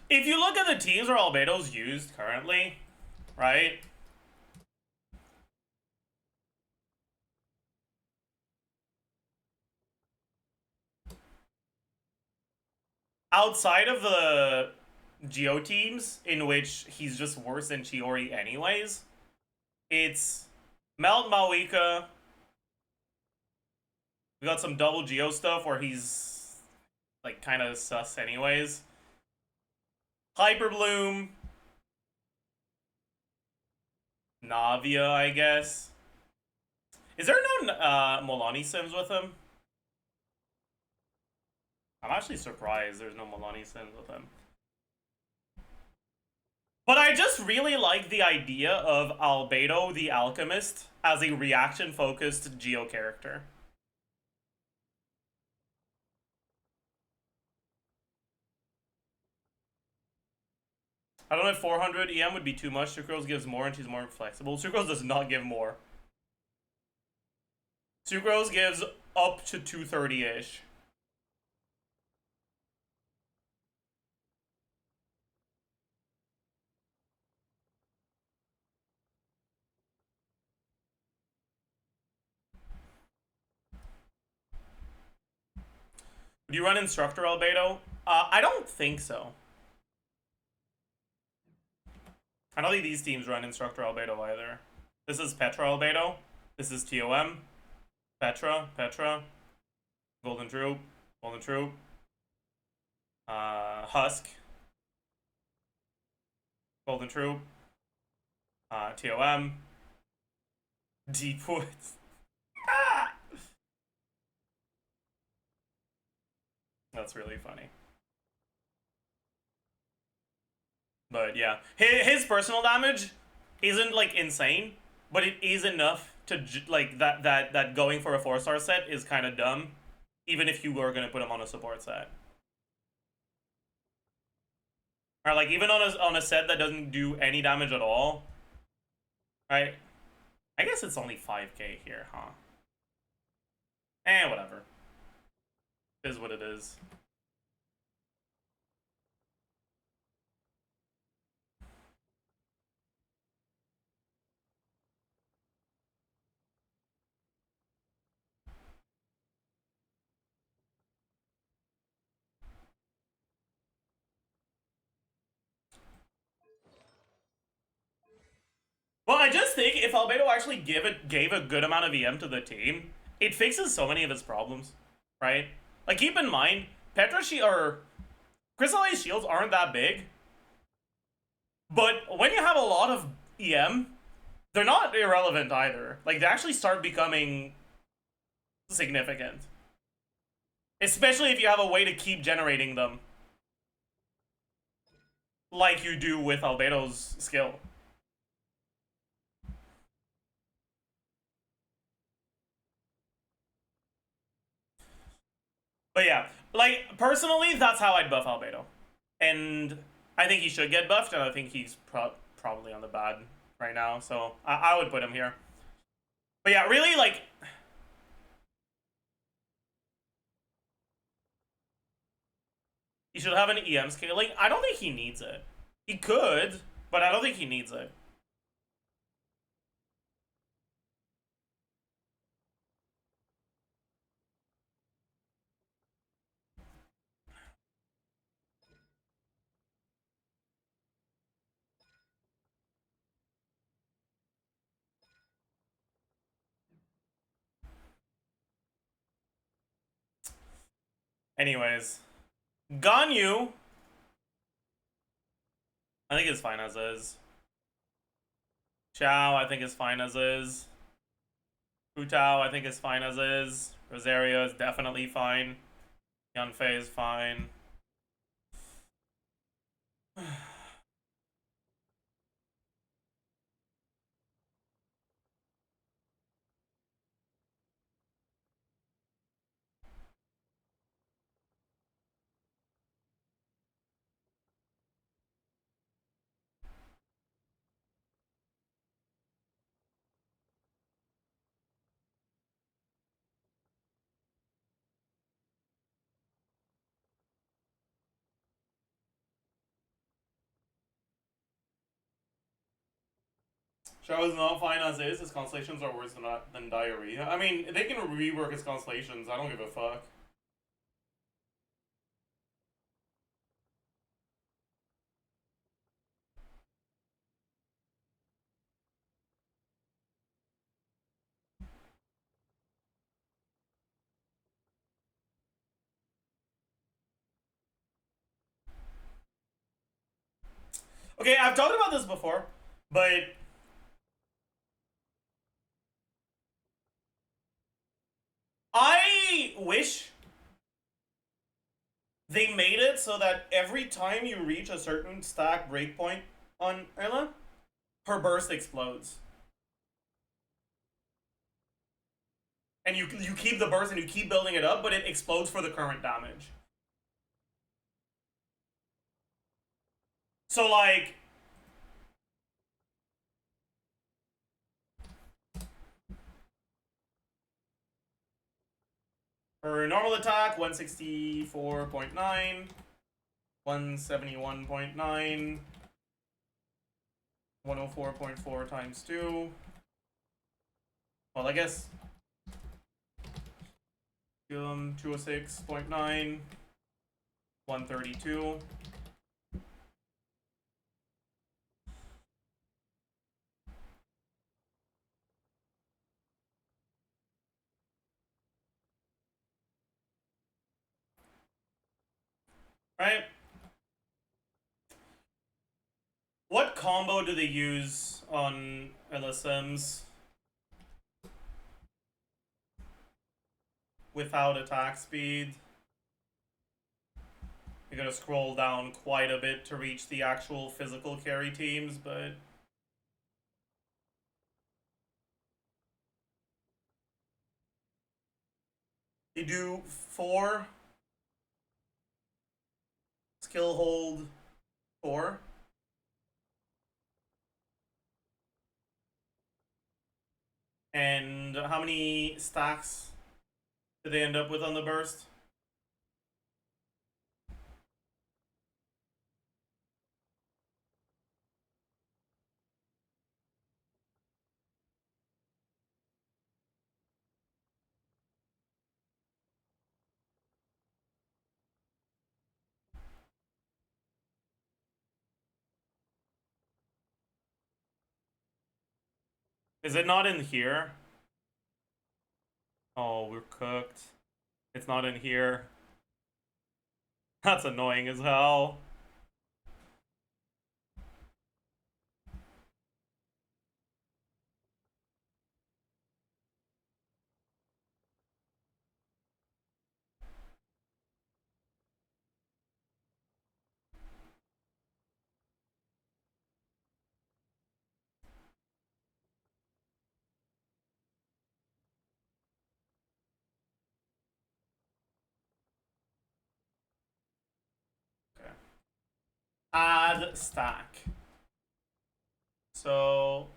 If you look at the teams where Albedo's used currently, right? Outside of the Geo teams, in which he's just worse than Chiori anyways, it's Melt Mawika. We got some double Geo stuff where he's like kind of sus anyways. Hyper Bloom. Navia, I guess. Is there no Molani Sims with him? I'm actually surprised there's no Molani Sims with him. But I just really like the idea of Albedo the Alchemist as a reaction-focused Geo character. I don't know if 400 EM would be too much. Sucrose gives more and she's more flexible. Sucrose does not give more. Sucrose gives up to 230-ish. Would you run Instructor Albedo? I don't think so. I don't think these teams run Instructor Albedo either. This is Petra Albedo. This is TOM. Petra. Golden Troop. Husk. Golden Troop. TOM. Deep Woods. That's really funny. But yeah, his personal damage isn't like insane, but it is enough to like that going for a 4-star set is kind of dumb, even if you were gonna put him on a support set. Or like even on a set that doesn't do any damage at all, right? I guess it's only 5k here, huh? Whatever. It is what it is. Well, I just think if Albedo actually gave a good amount of EM to the team, it fixes so many of his problems, right? Like, keep in mind, Crystal Ice shields aren't that big, but when you have a lot of EM, they're not irrelevant either. Like, they actually start becoming significant. Especially if you have a way to keep generating them. Like you do with Albedo's skill. But yeah, like, personally, that's how I'd buff Albedo. And I think he should get buffed, and I think he's probably on the bad right now, so I would put him here. But yeah, really, like... He should have an EM scaling. I don't think he needs it. He could, but I don't think he needs it. Anyways. Ganyu, I think is fine as is. Chow, I think is fine as is. Futao, I think is fine as is. Rosario is definitely fine. Yunfei is fine. Chow is not fine as is. His constellations are worse than diarrhea. I mean, they can rework his constellations. I don't give a fuck. Okay, I've talked about this before, but I wish they made it so that every time you reach a certain stack breakpoint on Ella, her burst explodes. And you keep the burst and you keep building it up, but it explodes for the current damage. So, like... her normal attack, 164.9, 171.9, 104.4 times 2. Well, I guess 206.9, 132. Right? What combo do they use on LSMs without attack speed? You're gonna scroll down quite a bit to reach the actual physical carry teams, but... they do 4. Skill hold 4. And how many stacks did they end up with on the burst? Is it not in here? Oh, we're cooked. It's not in here. That's annoying as hell. add stack. So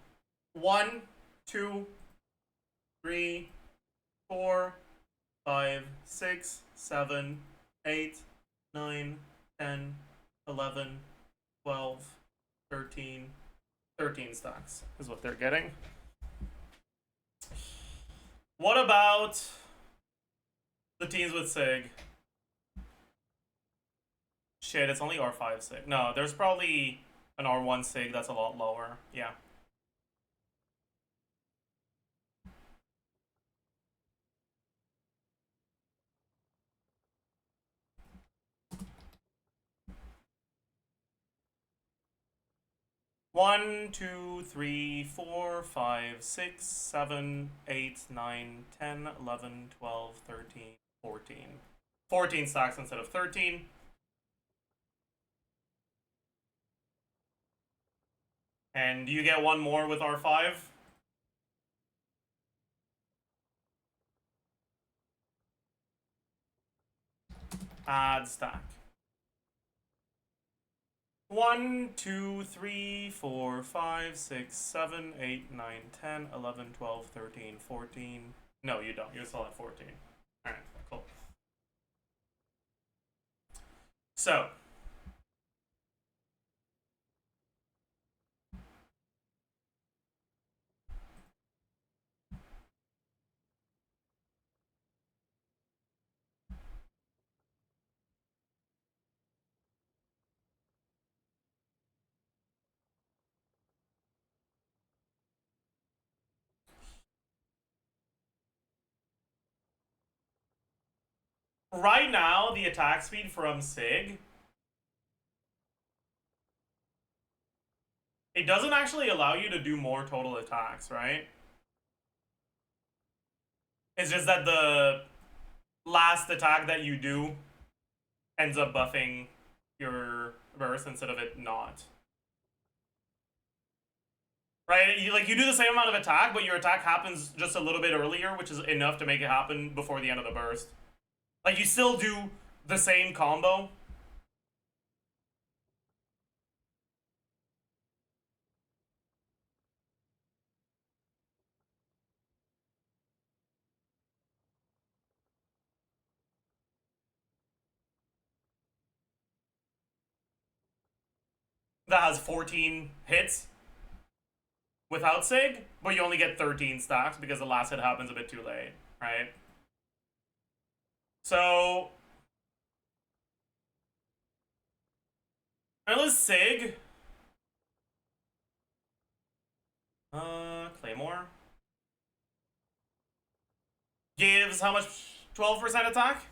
1, 2, 3, 4, 5, 6, 7, 8, 9, 10, 11, 12, 13. 13 stacks is what they're getting. What about the teams with Sig? Shit, it's only R5 Sig. No, there's probably an R1 Sig that's a lot lower. Yeah. One, 2, 3, 4, 5, 6, 7, 8, 9, 10, 11, 12, 13, 14. 14 stacks instead of 13. And you get one more with R5. Add stack. 1, 2, 3, 4, 5, 6, 7, 8, 9, 10, 11, 12, 13, 14. No, you don't. You still have 14. Alright, cool. So. Right now, the attack speed from Sig, it doesn't actually allow you to do more total attacks, right? It's just that the last attack that you do ends up buffing your burst instead of it not. Right? You do the same amount of attack, but your attack happens just a little bit earlier, which is enough to make it happen before the end of the burst. Like, you still do the same combo. That has 14 hits without Sig, but you only get 13 stacks because the last hit happens a bit too late, right? So, unless Sig, Claymore gives how much? 12% attack,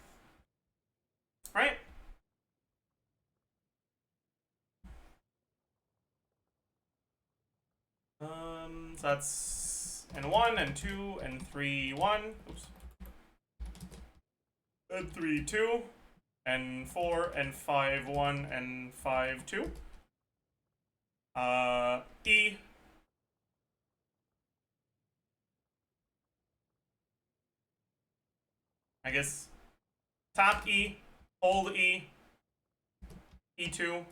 right? So that's N1, N2, N3, 1. Oops. N3, 2. N4, N5, 1, N5, 2. E. I guess tap E, hold E, E2,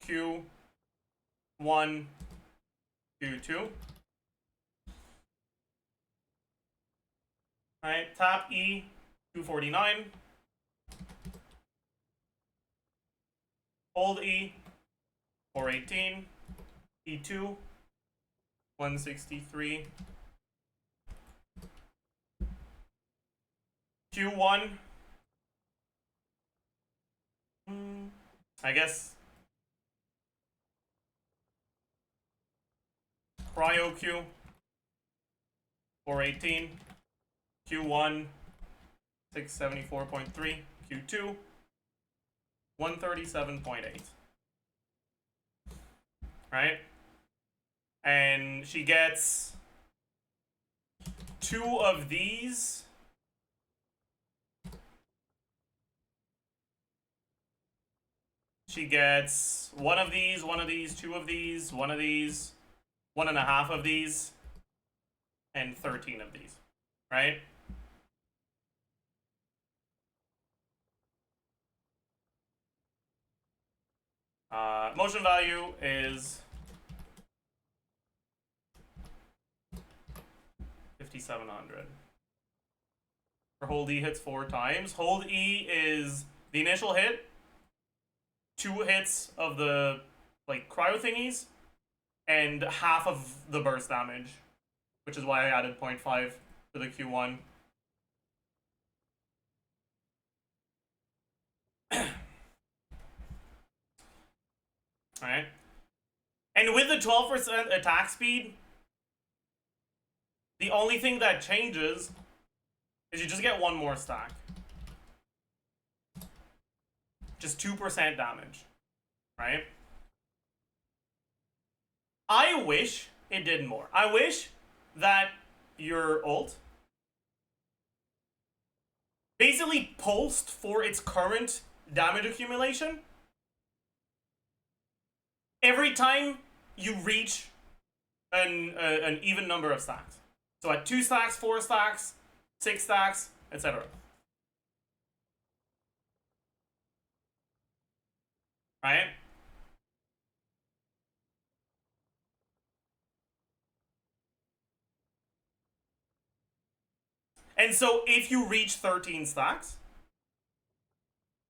Q, 1, Q2. Alright, tap E, 249. Hold E, 418. E2, 163. Q1. I guess Cryo Q, 418. Q1, 674.3. Q2, 137.8. Right? And she gets 2 of these. She gets 1 of these, 1 of these, 2 of these, 1 of these, 1.5 of these, and 13 of these. Right? Motion value is 5,700. For hold E hits 4 times. Hold E is the initial hit, 2 hits of the like cryo thingies, and half of the burst damage, which is why I added 0.5 to the Q1. Alright. And with the 12% attack speed, the only thing that changes is you just get one more stack. Just 2% damage. Right? I wish it did more. I wish that your ult basically pulsed for its current damage accumulation every time you reach an even number of stacks. So at 2 stacks, 4 stacks, 6 stacks, etc. Right? And so if you reach 13 stacks,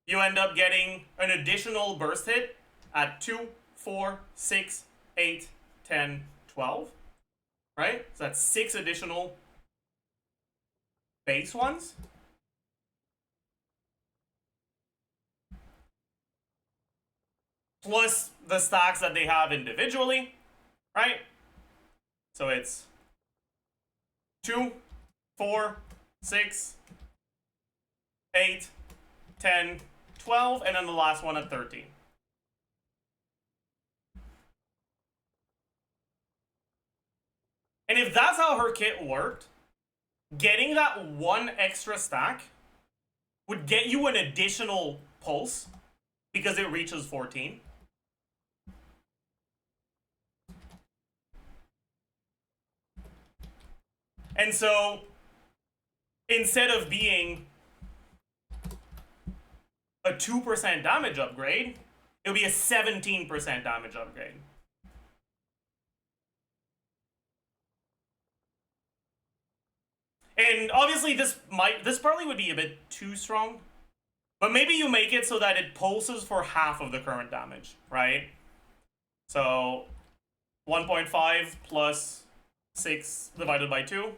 you end up getting an additional burst hit at 2, 4, 6, 8, 10, 12. Right? So that's 6 additional base ones. Plus the stacks that they have individually. Right? So it's 2, 4, 6, 8, 10, 12, and then the last one at 13. And if that's how her kit worked, getting that one extra stack would get you an additional pulse because it reaches 14. And so instead of being a 2% damage upgrade, it would be a 17% damage upgrade. And obviously this probably would be a bit too strong, but maybe you make it so that it pulses for half of the current damage, right? So 1.5 plus 6 divided by 2.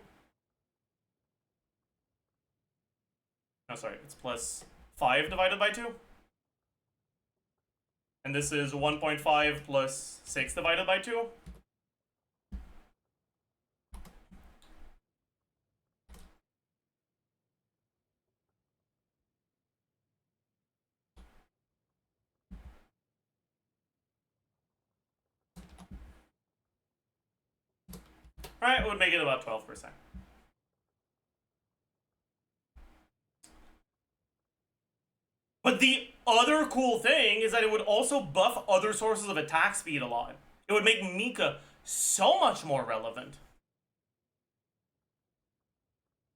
No, sorry, it's plus 5 divided by 2. And this is 1.5 plus 6 divided by 2. Right, it would make it about 12%. But the other cool thing is that it would also buff other sources of attack speed a lot. It would make Mika so much more relevant.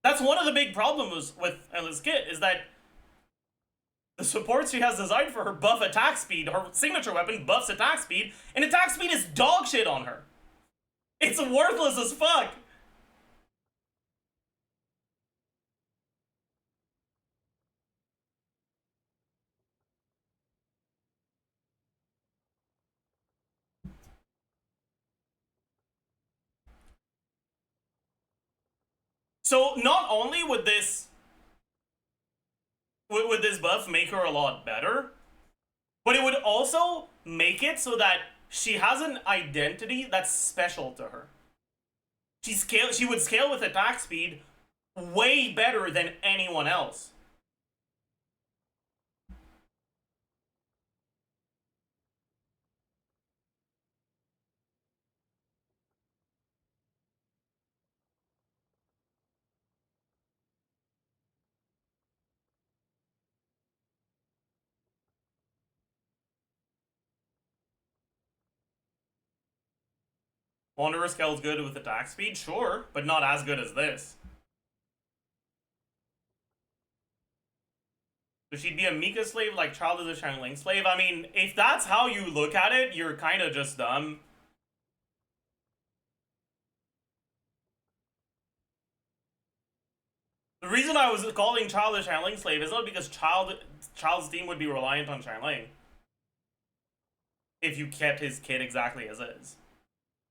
That's one of the big problems with Ela's kit, is that the supports she has designed for her buff attack speed. Her signature weapon buffs attack speed, and attack speed is dog shit on her. It's worthless as fuck. So not only would this buff make her a lot better, but it would also make it so that she has an identity that's special to her. She would scale with attack speed way better than anyone else. Wanderer scales good with attack speed, sure, but not as good as this. So she'd be a Mika slave, like Child is a Xiangling slave. I mean, if that's how you look at it, you're kind of just dumb. The reason I was calling Child a Xiangling slave is not because Child's team would be reliant on Xiangling if you kept his kid exactly as is.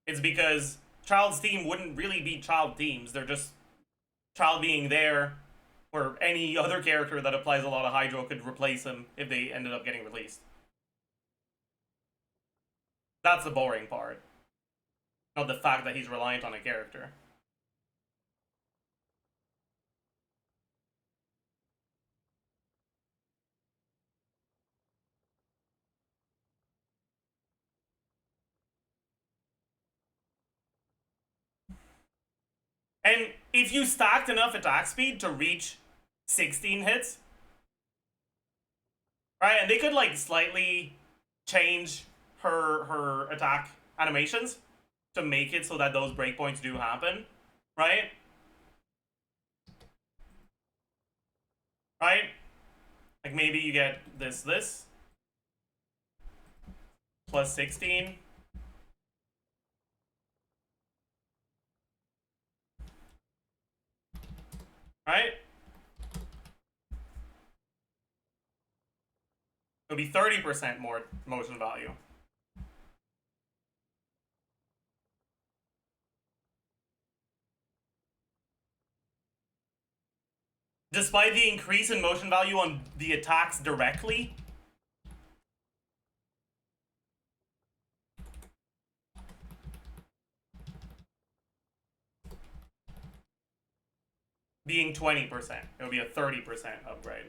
It's because Child's team wouldn't really be Child teams. They're just Child being there, or any other character that applies a lot of Hydro could replace him if they ended up getting released. That's the boring part. Not the fact that he's reliant on a character. And if you stacked enough attack speed to reach 16 hits, right, and they could like slightly change her attack animations to make it so that those breakpoints do happen, right? Right? Like maybe you get this plus 16. Right? It'll be 30% more motion value. Despite the increase in motion value on the attacks directly, being 20%, it would be a 30% upgrade.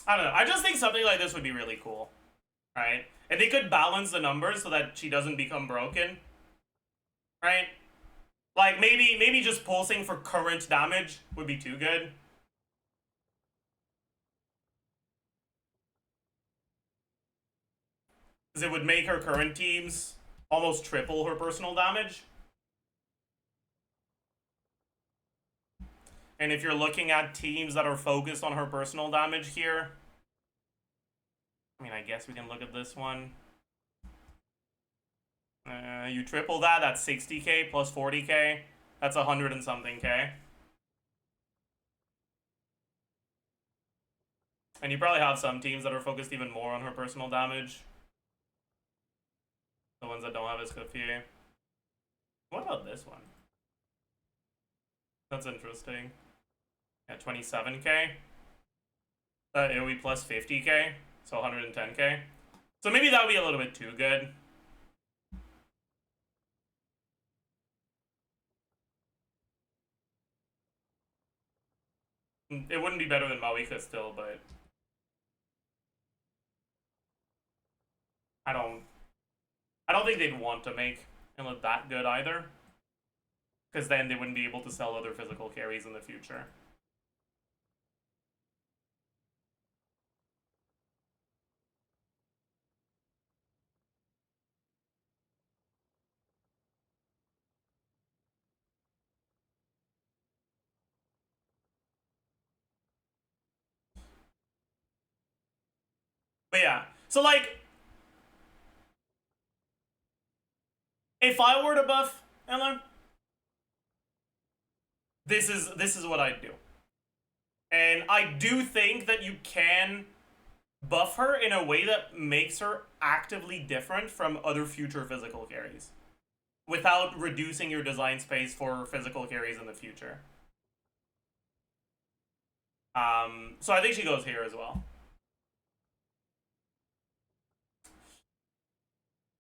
I don't know. I just think something like this would be really cool, right? And they could balance the numbers so that she doesn't become broken, right? Like maybe just pulsing for current damage would be too good. Because it would make her current teams almost triple her personal damage. And if you're looking at teams that are focused on her personal damage here, I mean, I guess we can look at this one. You triple that, that's 60k plus 40k. That's 100 and something k. And you probably have some teams that are focused even more on her personal damage. The ones that don't have Escoffier. What about this one? That's interesting. Yeah, 27k. AoE plus 50k, so 110k. So maybe that would be a little bit too good. It wouldn't be better than Mawika still, but I don't think they'd want to make him look that good either. Because then they wouldn't be able to sell other physical carries in the future. But yeah, so like, if I were to buff Ella, this is what I'd do. And I do think that you can buff her in a way that makes her actively different from other future physical carries without reducing your design space for physical carries in the future. So I think she goes here as well.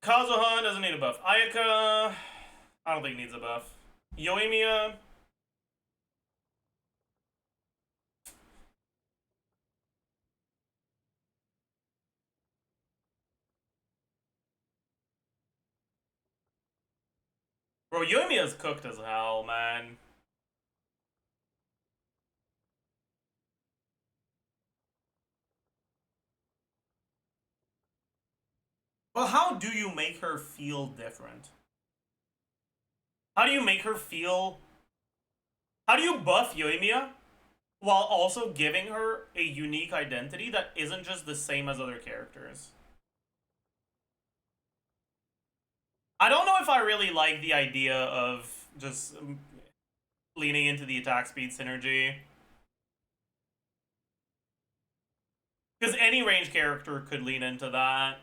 Kazuhan doesn't need a buff. Ayaka, I don't think needs a buff. Yoimiya, bro, Yoimiya's cooked as hell, man. Well, how do you make her feel different? How do you make her feel... How do you buff Yoimiya while also giving her a unique identity that isn't just the same as other characters. I don't know if I really like the idea of just leaning into the attack speed synergy. Because any range character could lean into that.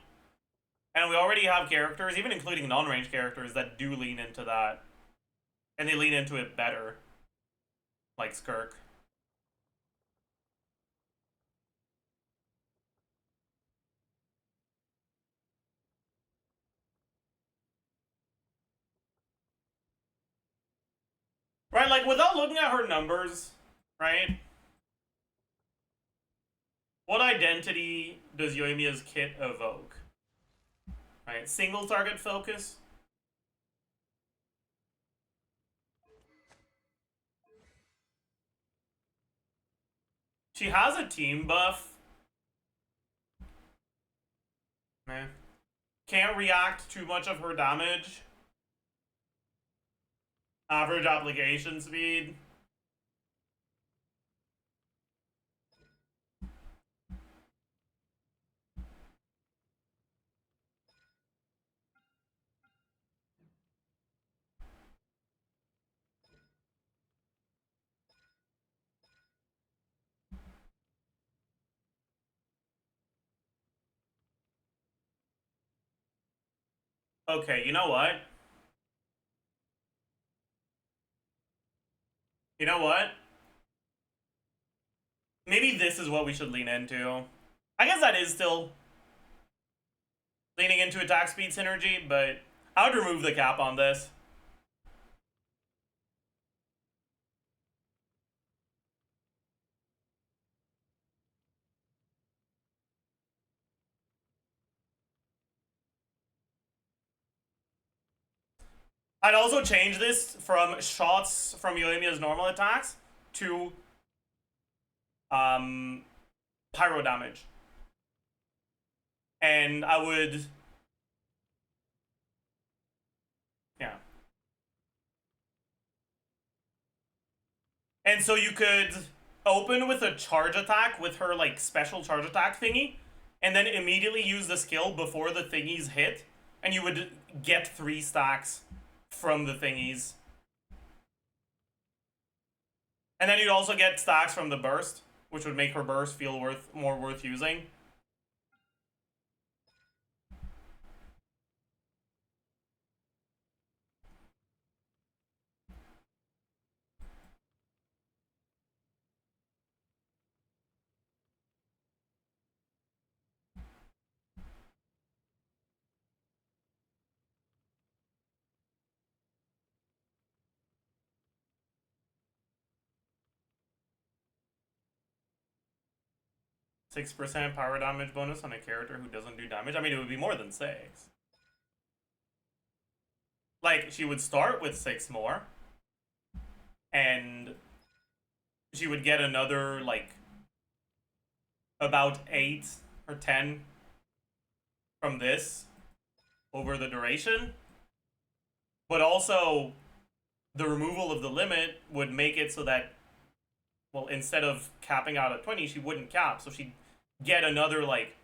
And we already have characters, even including non-range characters, that do lean into that. And they lean into it better. Like Skirk. Right, like, without looking at her numbers, right? What identity does Yoimiya's kit evoke? Right, single target focus? She has a team buff. Meh. Can't react too much of her damage. Average application speed. Okay, you know what? You know what? Maybe this is what we should lean into. I guess that is still leaning into attack speed synergy, but I would remove the cap on this. I'd also change this from shots from Yoimiya's normal attacks to pyro damage. And I would... Yeah. And so you could open with a charge attack with her, like, special charge attack thingy, and then immediately use the skill before the thingies hit, and you would get 3 stacks from the thingies. And then you'd also get stacks from the burst, which would make her burst feel more worth using. %6 power damage bonus on a character who doesn't do damage. I mean, it would be more than 6. Like, she would start with 6 more. And she would get another, like, about 8 or 10 from this over the duration. But also, the removal of the limit would make it so that, well, instead of capping out at 20, she wouldn't cap. So she'd get another, like...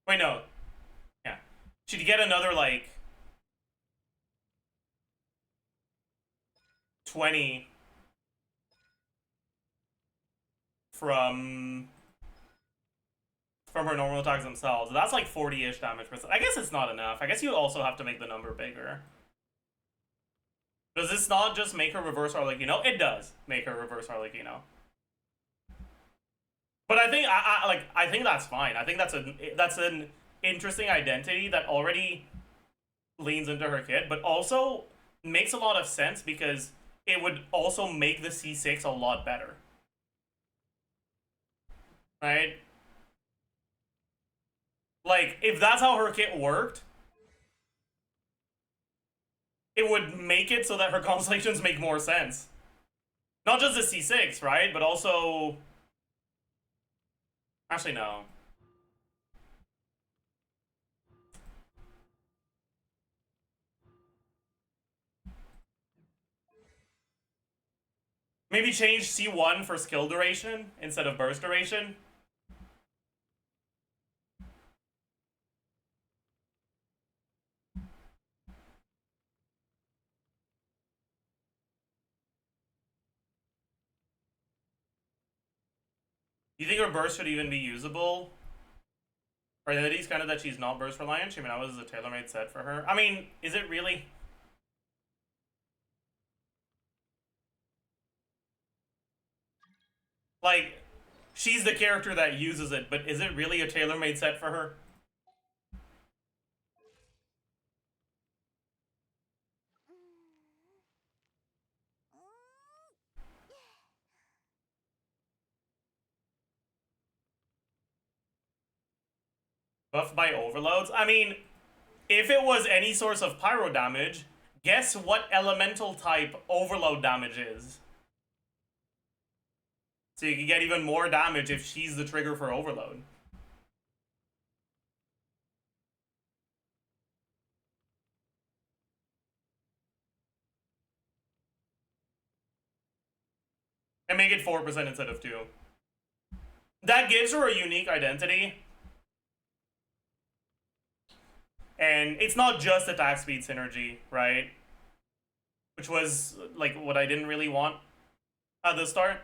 Wait, no. Yeah. She'd get another, like... 20 from her normal attacks themselves. That's like 40-ish damage per... I guess it's not enough. I guess you also have to make the number bigger. Does this not just make her reverse Arlecchino? It does make her reverse Arlecchino. But I think I think that's fine. I think that's an interesting identity that already leans into her kit, but also makes a lot of sense because it would also make the C6 a lot better. Right? Like, if that's how her kit worked, it would make it so that her constellations make more sense. Not just the C6, right? But also... Actually, no. Maybe change C1 for skill duration instead of burst duration. You think her burst should even be usable? Or that he's kind of that she's not burst reliant? I mean, that was a tailor-made set for her. I mean, is it really? Like, she's the character that uses it, but is it really a tailor-made set for her? Buffed by overloads? I mean, if it was any source of pyro damage, guess what elemental type overload damage is? So you can get even more damage if she's the trigger for overload. And make it 4% instead of 2. That gives her a unique identity. And it's not just attack speed synergy, right? Which was, like, what I didn't really want at the start,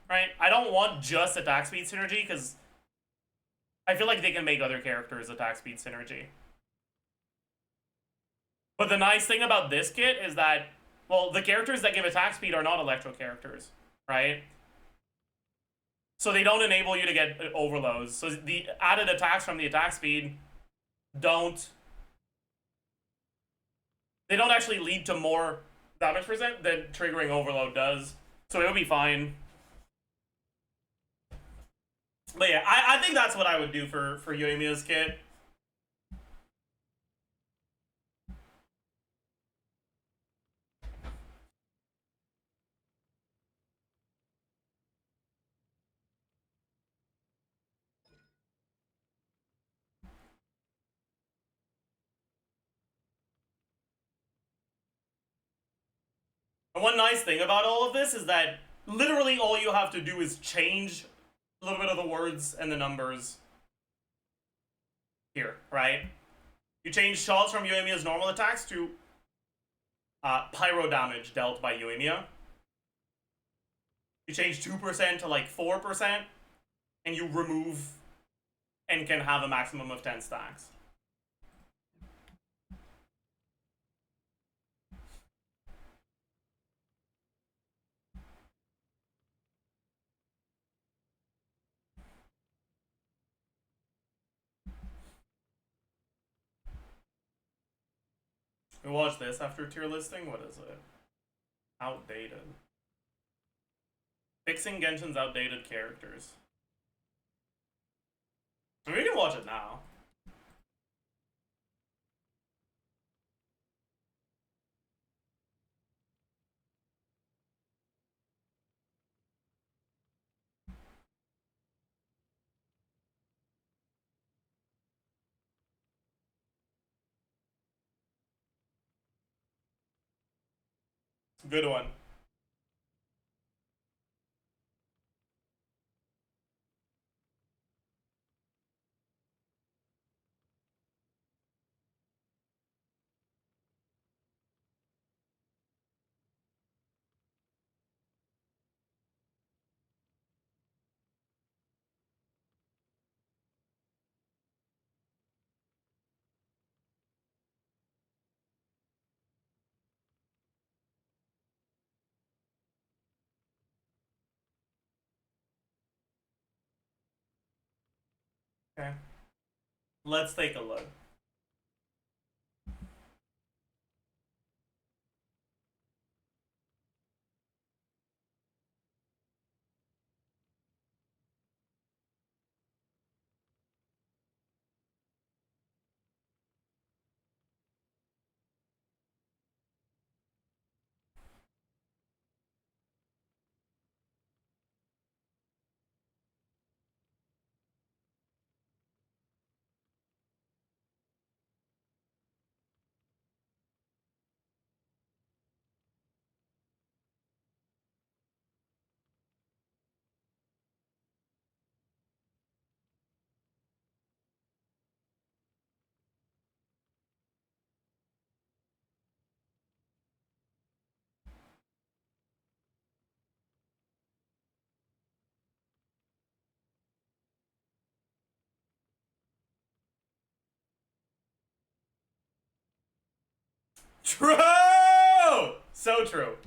right? I don't want just attack speed synergy, because I feel like they can make other characters attack speed synergy. But the nice thing about this kit is that, well, the characters that give attack speed are not electro characters, right? So they don't enable you to get overloads. So the added attacks from the attack speed don't actually lead to more damage percent than triggering overload does. So it would be fine. But yeah, I think that's what I would do for Yoimiya's kit. And one nice thing about all of this is that literally all you have to do is change a little bit of the words and the numbers here, right? You change shots from Yoimiya's normal attacks to pyro damage dealt by Yoimiya. You change 2% to like 4%, and you remove and can have a maximum of 10 stacks. We watch this after tier listing? What is it? Outdated. Fixing Genshin's outdated characters. We can watch it now. Good one. Okay. Let's take a look. True! So true.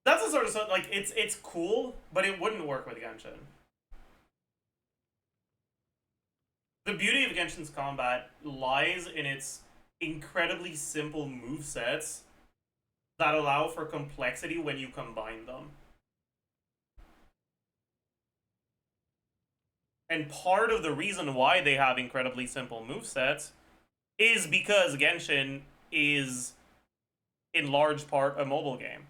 That's the sort of stuff, like, it's cool, but it wouldn't work with Genshin. The beauty of Genshin's combat lies in its incredibly simple movesets that allow for complexity when you combine them. And part of the reason why they have incredibly simple movesets is because Genshin is, in large part, a mobile game.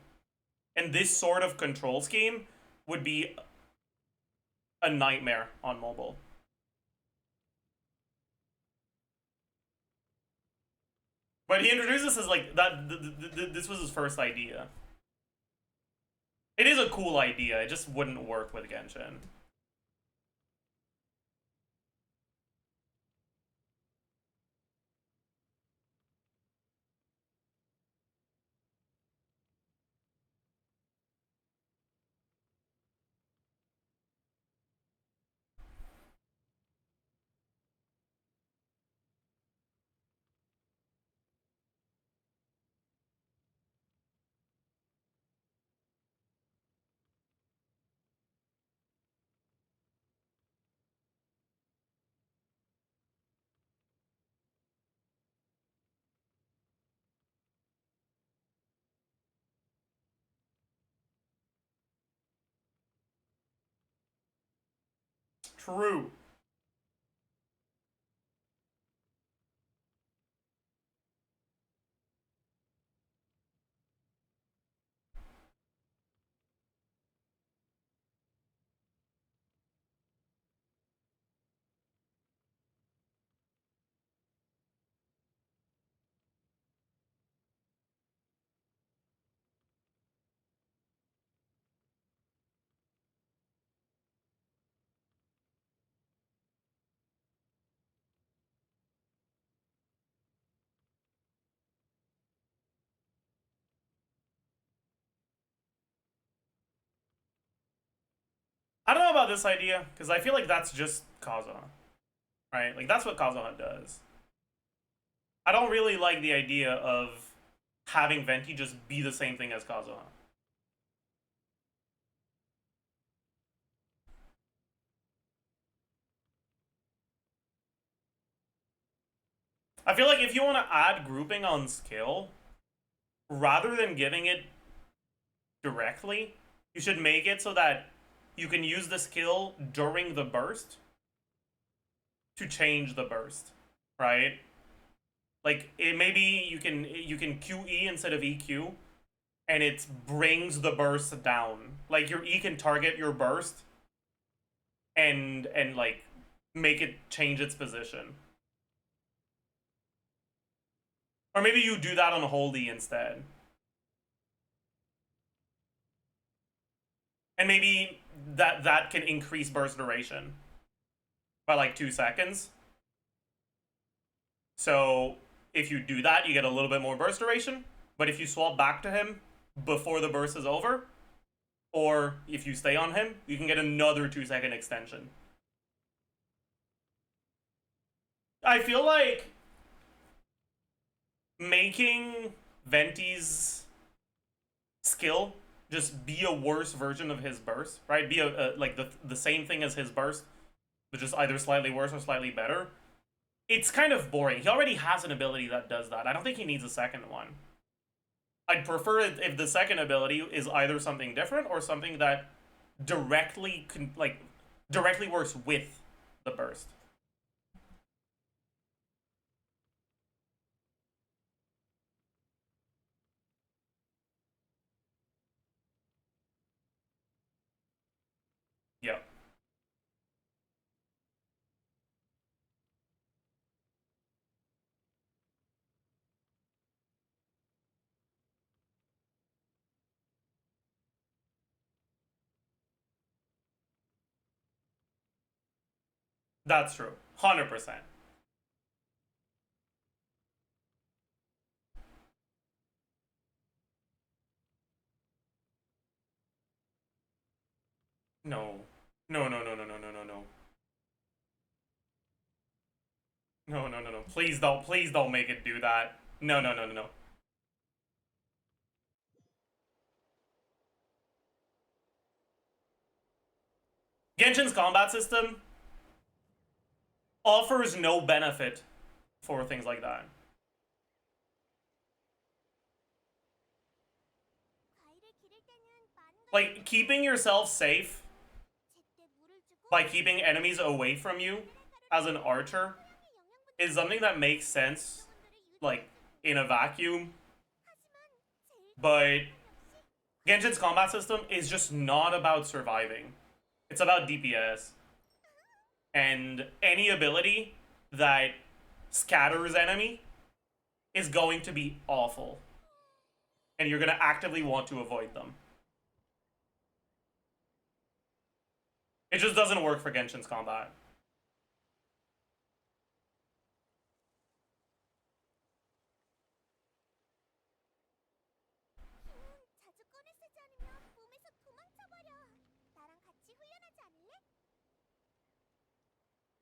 And this sort of control scheme would be a nightmare on mobile. But he introduced this as like that. This was his first idea. It is a cool idea. It just wouldn't work with Genshin. True. I don't know about this idea, because I feel like that's just Kazuha. Right? Like, that's what Kazuha does. I don't really like the idea of having Venti just be the same thing as Kazuha. I feel like if you want to add grouping on skill, rather than giving it directly, you should make it so that you can use the skill during the burst to change the burst, right? Like, maybe you can QE instead of EQ, and it brings the burst down. Like, your E can target your burst and like make it change its position. Or maybe you do that on Holy instead. And maybe that can increase burst duration by like 2 seconds. So if you do that, you get a little bit more burst duration. But if you swap back to him before the burst is over, or if you stay on him, you can get another 2-second extension. I feel like making Venti's skill just be a worse version of his burst, right? Be like the same thing as his burst, but just either slightly worse or slightly better. It's kind of boring. He already has an ability that does that. I don't think he needs a second one. I'd prefer it if the second ability is either something different or something that directly directly works with the burst. Yep. That's true. 100%. No. No, no, no, no, no, no, no, no. No, no, no, no. Please don't make it do that. No, no, no, no, no. Genshin's combat system offers no benefit for things like that. Like, keeping yourself safe by keeping enemies away from you as an archer is something that makes sense, like, in a vacuum. But Genshin's combat system is just not about surviving. It's about DPS. And any ability that scatters enemy is going to be awful. And you're going to actively want to avoid them. It just doesn't work for Genshin's combat.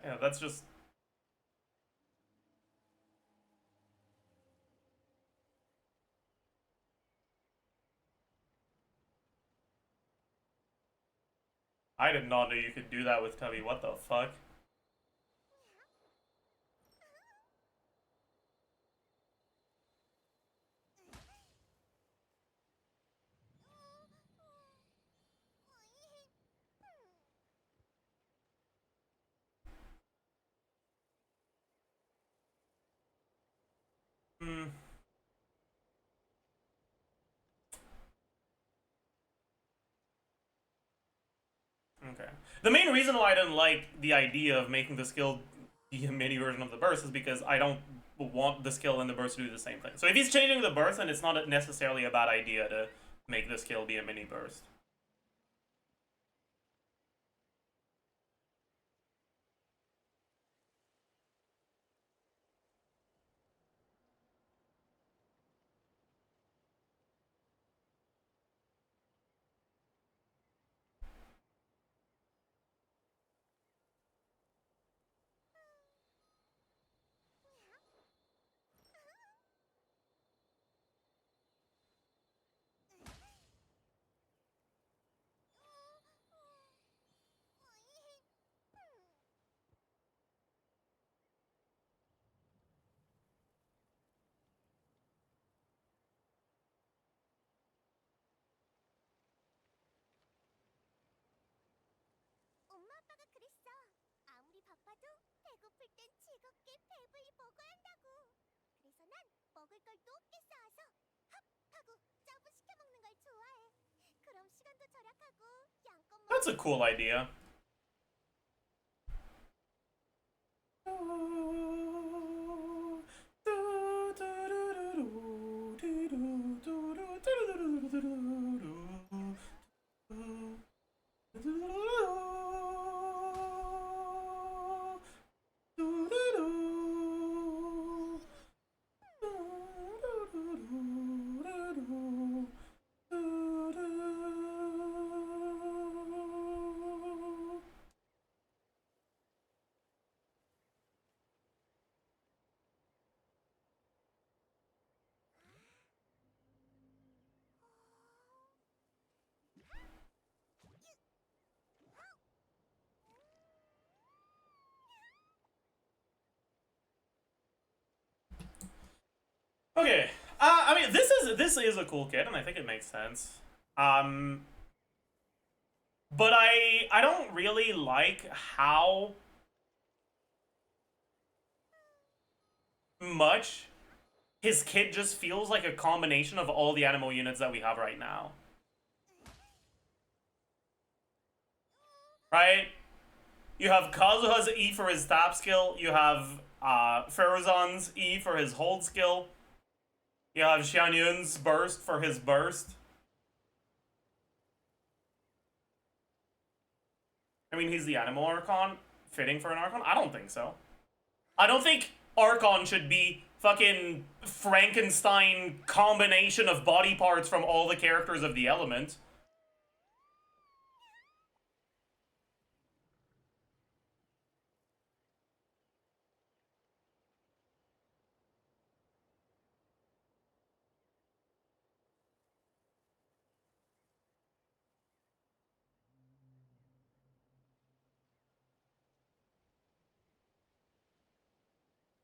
Yeah, that's just... I did not know you could do that with Tubby. What the fuck? Hmm. Okay. The main reason why I didn't like the idea of making the skill be a mini version of the burst is because I don't want the skill and the burst to do the same thing. So if he's changing the burst, then it's not necessarily a bad idea to make the skill be a mini burst. That's a cool idea. Okay. I mean, this is a cool kit, and I think it makes sense. But I don't really like how much his kit just feels like a combination of all the animal units that we have right now. Right? You have Kazuha's E for his tap skill, you have Ferozan's E for his hold skill, you have Xianyun's burst for his burst. I mean, he's the animal Archon, fitting for an Archon? I don't think so. I don't think Archon should be fucking Frankenstein combination of body parts from all the characters of the element.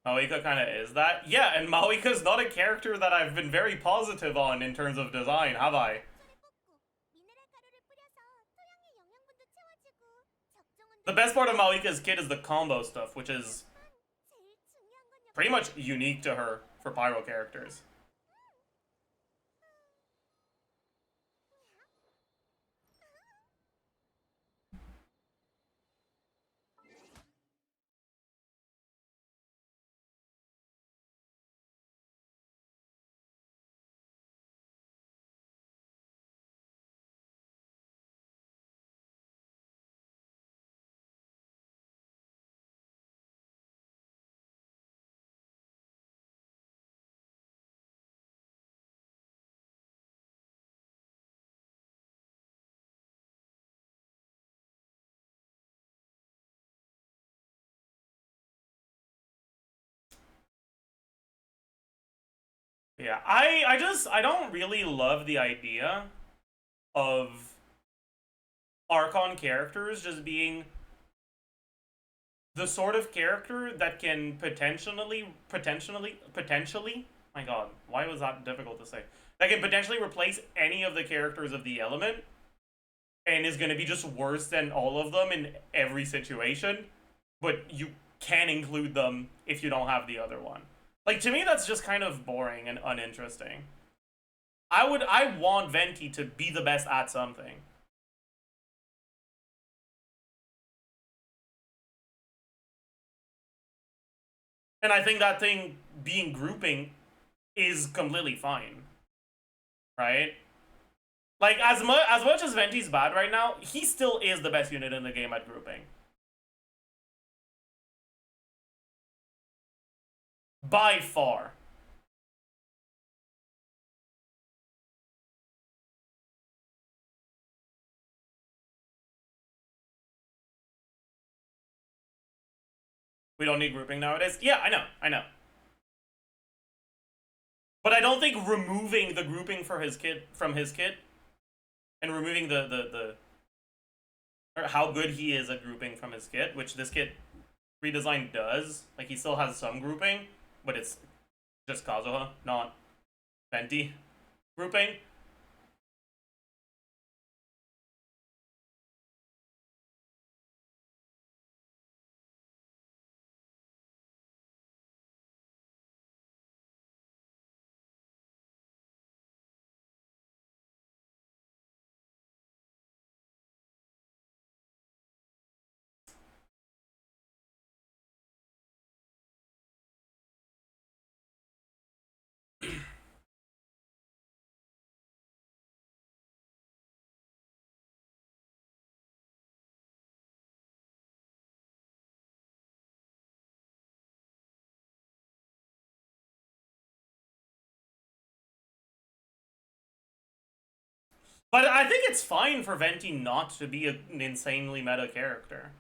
Maoika kind of is that. Yeah, and Maoika's not a character that I've been very positive on in terms of design, have I? The best part of Maoika's kit is the combo stuff, which is pretty much unique to her for Pyro characters. Yeah, I don't really love the idea of Archon characters just being the sort of character that can potentially, my god, why was that difficult to say? That can potentially replace any of the characters of the element and is going to be just worse than all of them in every situation, but you can include them if you don't have the other one. Like, to me, that's just kind of boring and uninteresting. I want Venti to be the best at something. And I think that thing being grouping is completely fine. Right? Like, as much as Venti's bad right now, he still is the best unit in the game at grouping. By far. We don't need grouping nowadays. Yeah, I know. But I don't think removing the grouping for his kit from his kit and removing the or how good he is at grouping from his kit, which this kit redesign does. Like, he still has some grouping, but it's just Kazuha, not Venti grouping. But I think it's fine for Venti not to be an insanely meta character.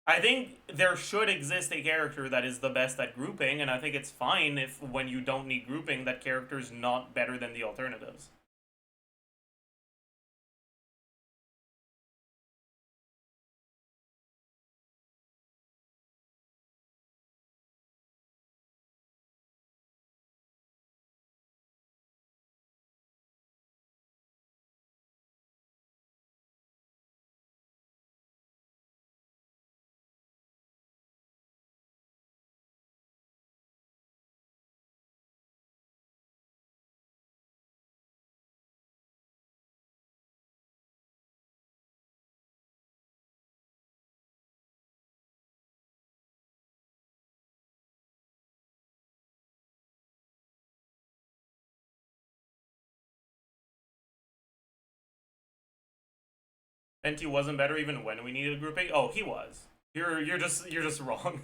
I think there should exist a character that is the best at grouping, and I think it's fine if, when you don't need grouping, that character's not better than the alternatives. Venti wasn't better even when we needed grouping. Oh, he was. You're just wrong.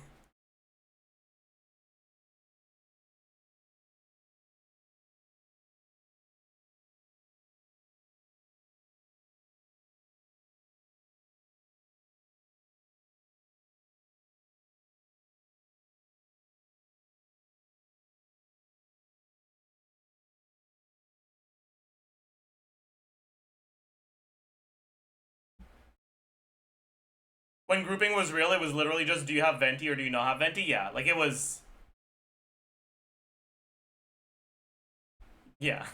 When grouping was real, it was literally just, do you have Venti or do you not have Venti? Yeah, like it was... Yeah.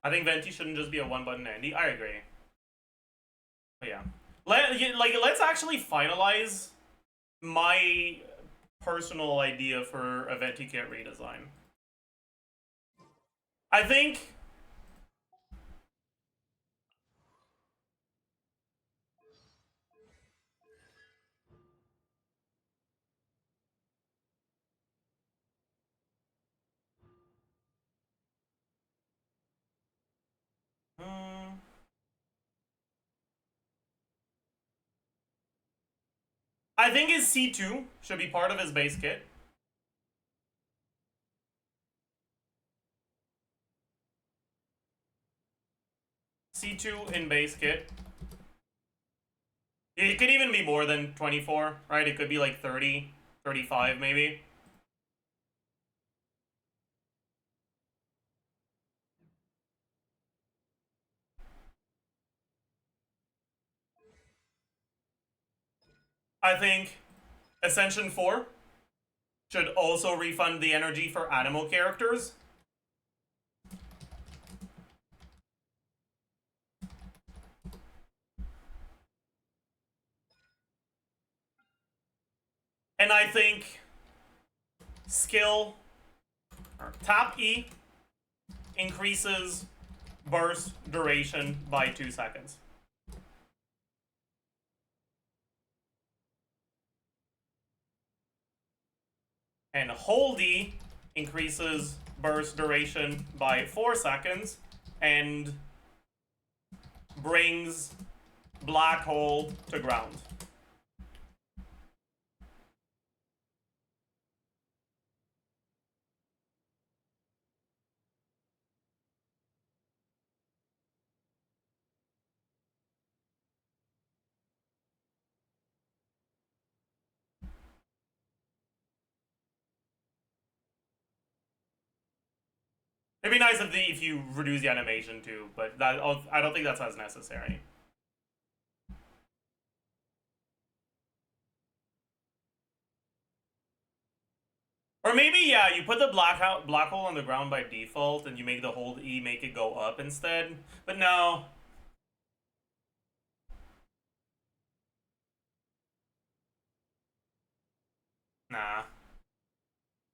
I think Venti shouldn't just be a one-button Andy. I agree. But yeah. Let's actually finalize my personal idea for a Venti kit redesign. I think... I think his C2 should be part of his base kit. C2 in base kit. It could even be more than 24, right? It could be like 30, 35 maybe. I think Ascension 4 should also refund the energy for animal characters. And I think skill, or tap E, increases burst duration by 2 seconds. And hold E increases burst duration by 4 seconds and brings black hole to ground. It'd be nice if you reduce the animation too, but that, I don't think that's as necessary. Or maybe, yeah, you put the black hole on the ground by default and you make the hold E make it go up instead. But no. Nah.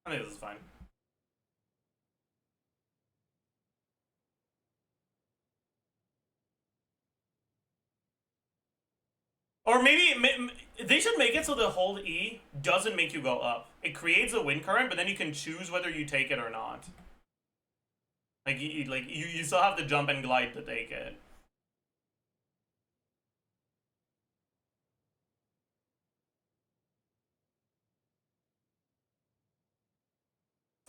I think this is fine. Or maybe they should make it so the hold E doesn't make you go up. It creates a wind current, but then you can choose whether you take it or not. Like you still have to jump and glide to take it.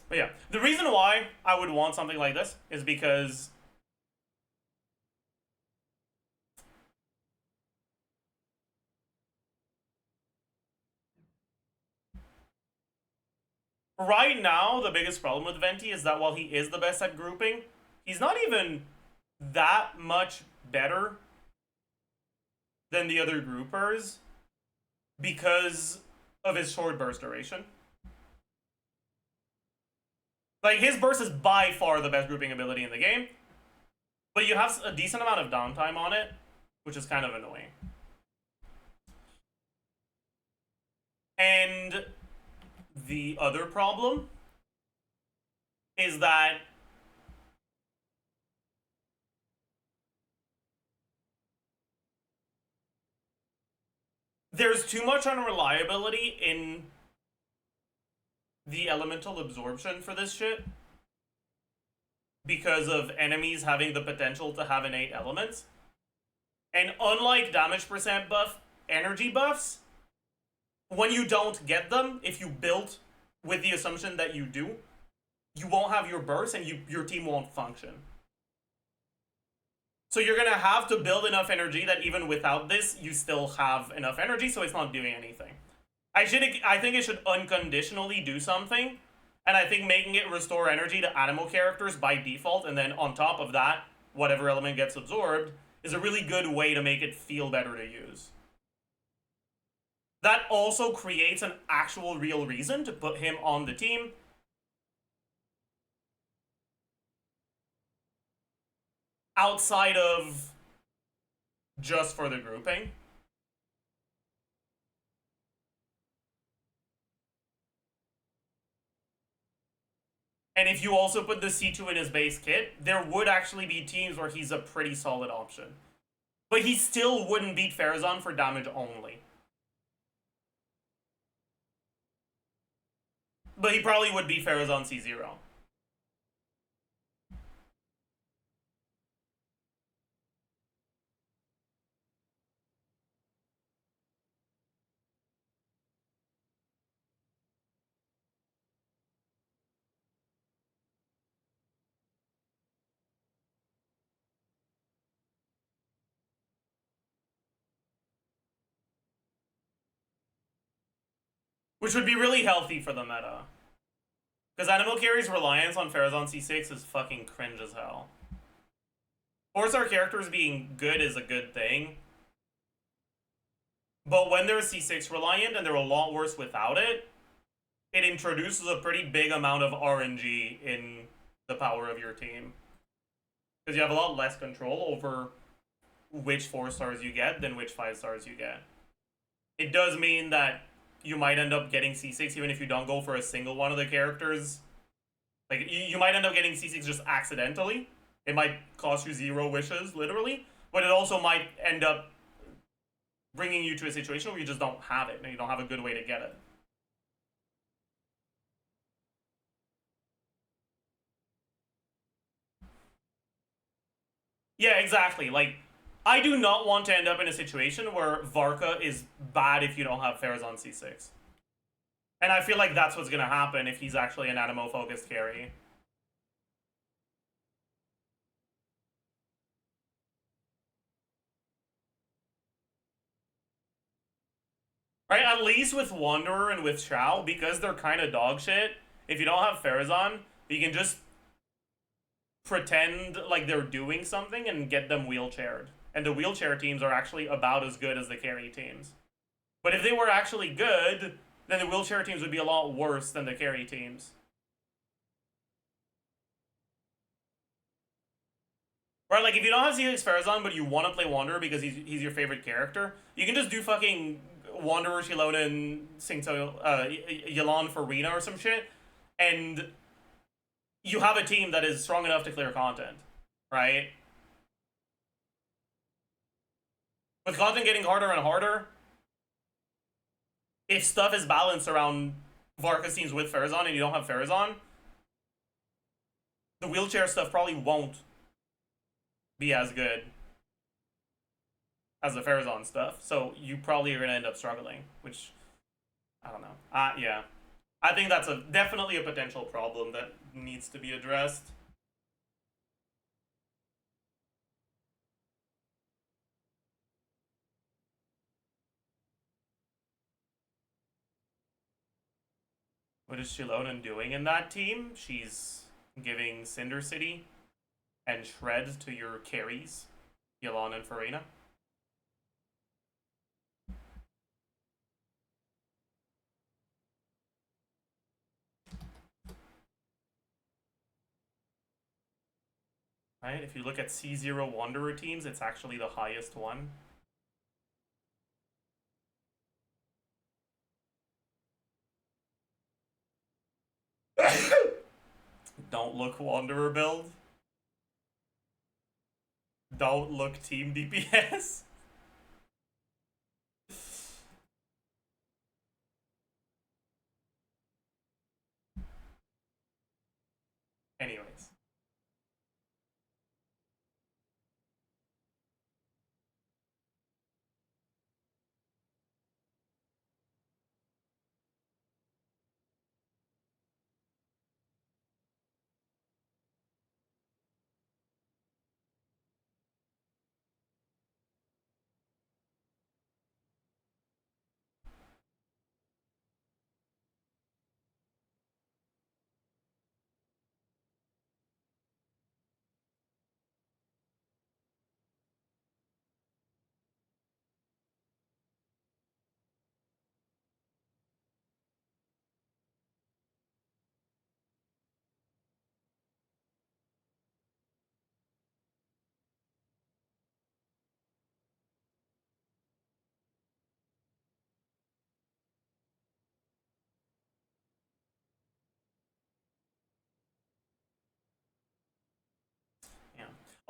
But yeah, the reason why I would want something like this is because right now, the biggest problem with Venti is that while he is the best at grouping, he's not even that much better than the other groupers because of his short burst duration. Like, his burst is by far the best grouping ability in the game, but you have a decent amount of downtime on it, which is kind of annoying. And the other problem is that there's too much unreliability in the elemental absorption for this shit because of enemies having the potential to have innate elements. And unlike damage percent buff, energy buffs, when you don't get them, if you build with the assumption that you do, you won't have your burst and your team won't function. So you're gonna have to build enough energy that even without this, you still have enough energy, so it's not doing anything. I think it should unconditionally do something, and I think making it restore energy to animal characters by default, and then on top of that, whatever element gets absorbed, is a really good way to make it feel better to use. That also creates an actual real reason to put him on the team. Outside of just for the grouping. And if you also put the C2 in his base kit, there would actually be teams where he's a pretty solid option. But he still wouldn't beat Farazan for damage only. But he probably would beat Farazan C0. Which would be really healthy for the meta. Because Animal Carry's reliance on Farazan C6 is fucking cringe as hell. 4-star characters being good is a good thing. But when they're C6 reliant, and they're a lot worse without it, it introduces a pretty big amount of RNG in the power of your team. Because you have a lot less control over which 4-stars you get than which 5-stars you get. It does mean that you might end up getting C6 even if you don't go for a single one of the characters. Like, you might end up getting C6 just accidentally. It might cost you 0 wishes, literally. But it also might end up bringing you to a situation where you just don't have it, and you don't have a good way to get it. Yeah, exactly. Like, I do not want to end up in a situation where Varka is bad if you don't have Farazan C6. And I feel like that's what's going to happen if he's actually an Animo-focused carry. Right, at least with Wanderer and with Shao, because they're kind of dog shit, if you don't have Farazan, you can just pretend like they're doing something and get them wheelchaired. And the wheelchair teams are actually about as good as the carry teams. But if they were actually good, then the wheelchair teams would be a lot worse than the carry teams. Right, like if you don't have C6 Farazan, but you want to play Wanderer because he's your favorite character, you can just do fucking Wanderer, Shilona, and Yelan for Rena or some shit, and you have a team that is strong enough to clear content, right? With content getting harder and harder, if stuff is balanced around Varka's teams with Farazan and you don't have Farazan, the wheelchair stuff probably won't be as good as the Farazan stuff, so you probably are going to end up struggling, which, I don't know. Yeah. I think that's definitely a potential problem that needs to be addressed. What is Shilonan doing in that team? She's giving Cinder City and Shred to your carries, Yelan and Farina. Right, if you look at C0 Wanderer teams, it's actually the highest one. Don't look Wanderer build. Don't look team DPS.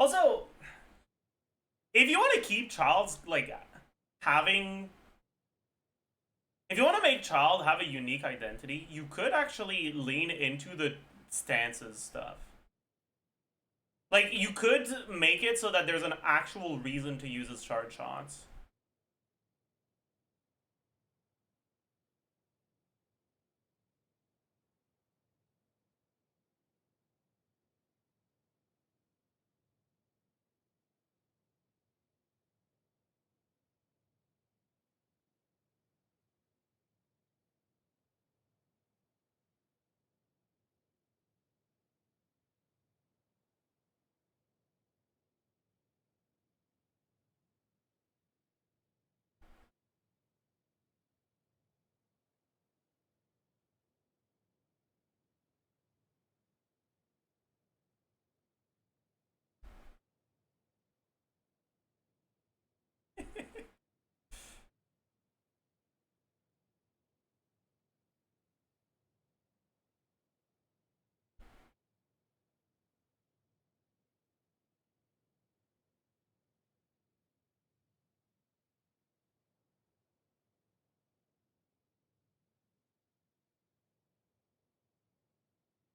Also, if you want to keep Child's like having, if you want to make Child have a unique identity, you could actually lean into the stances stuff. Like, you could make it so that there's an actual reason to use his charge shots.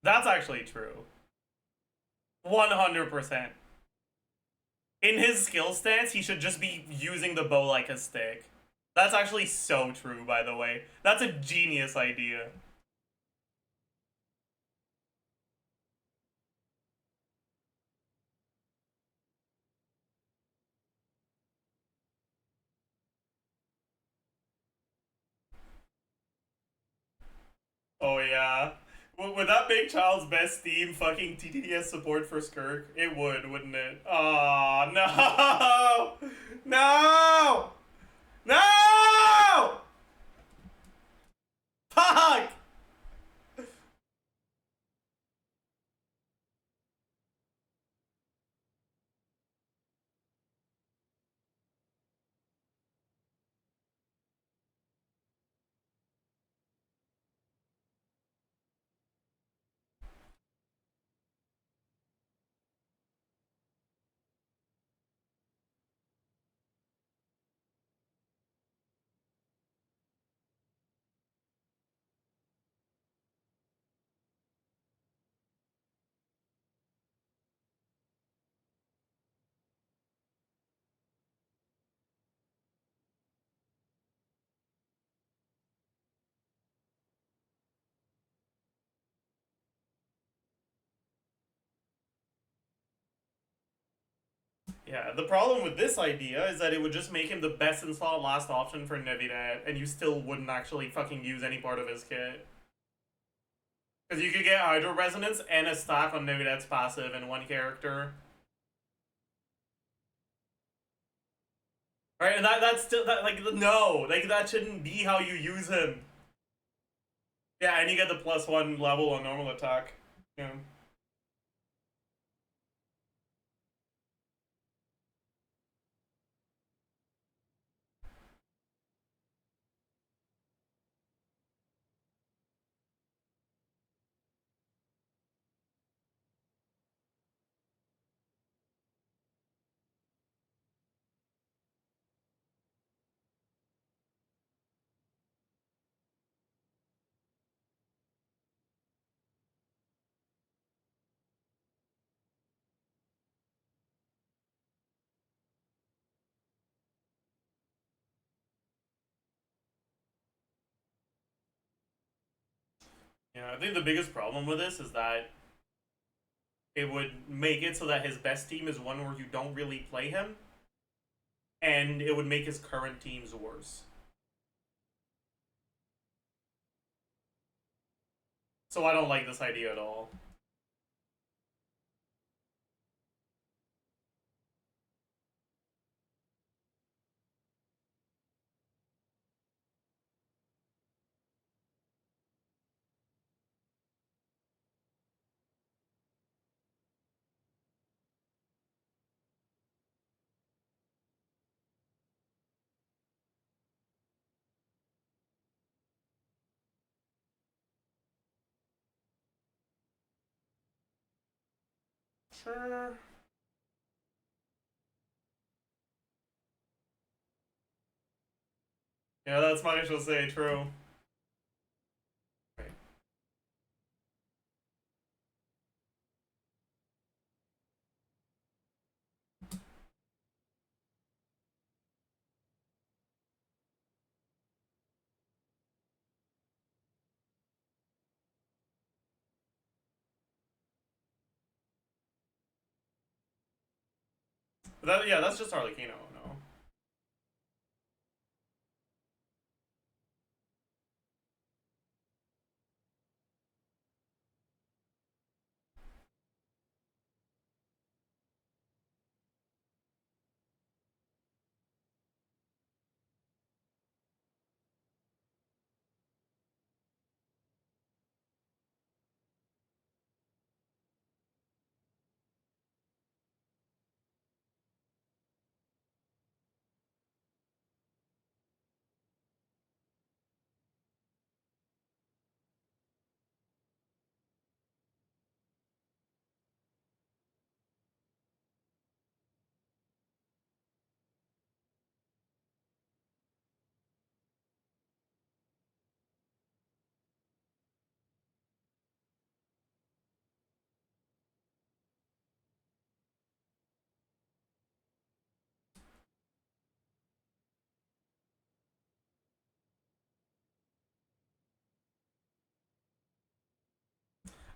That's actually true. 100%. In his skill stance, he should just be using the bow like a stick. That's actually so true, by the way. That's a genius idea. Oh yeah. Would that make Child's best team fucking TTDS support for Skirk? It would, wouldn't it? Oh no! No! No! Fuck! Yeah, the problem with this idea is that it would just make him the best in slot last option for Nevidat, and you still wouldn't actually fucking use any part of his kit. Because you could get Hydro Resonance and a stack on Nevidat's passive in one character. Right, and that's still, that, like, no, like, that shouldn't be how you use him. Yeah, and you get the +1 level on normal attack. Yeah. Yeah, I think the biggest problem with this is that it would make it so that his best team is one where you don't really play him, and it would make his current teams worse. So I don't like this idea at all. Sure. Yeah, that's what I shall say, true. Right. Yeah, that's just Arlecchino, no.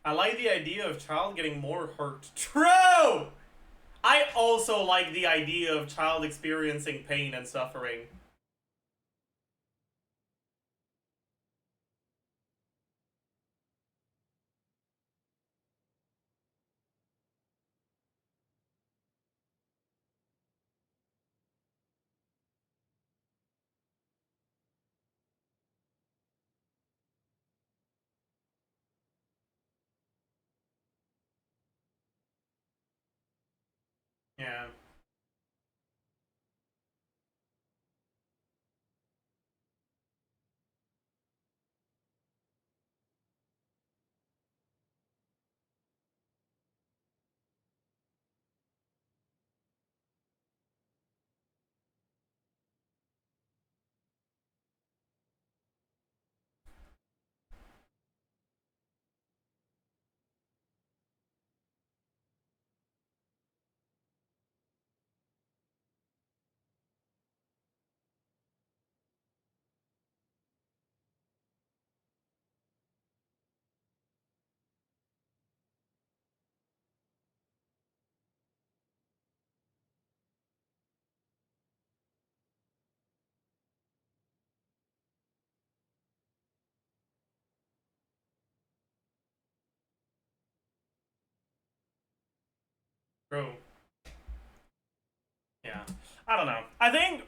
I like the idea of child getting more hurt. True! I also like the idea of child experiencing pain and suffering. Yeah. True. Yeah. I don't know. I think,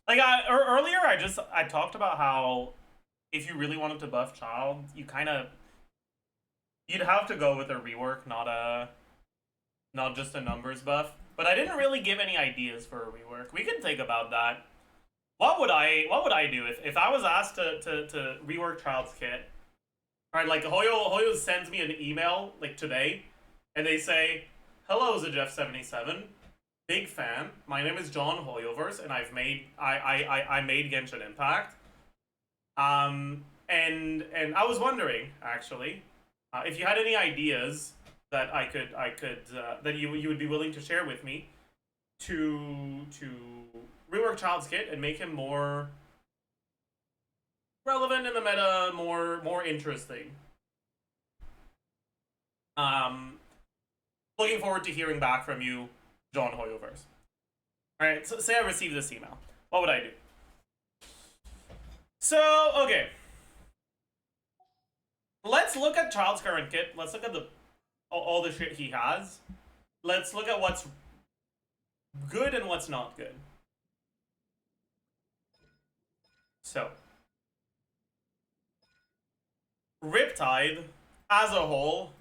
like, earlier I talked about how if you really wanted to buff child, you'd have to go with a rework, not just a numbers buff. But I didn't really give any ideas for a rework. We can think about that. What would I do if I was asked to rework Child's Kit? Alright, like Hoyo sends me an email like today, and they say, "Hello, Zajef77, big fan. My name is John Hoyoverse, and I made Genshin Impact. And I was wondering actually, if you had any ideas that that you would be willing to share with me to rework Child's Kit and make him more relevant in the meta, more interesting. Um, Looking forward to hearing back from you, John Hoyoverse. All right, so say I received this email. What would I do? So, okay. Let's look at Child's current kit. Let's look at all the shit he has. Let's look at what's good and what's not good. So, Riptide, as a whole,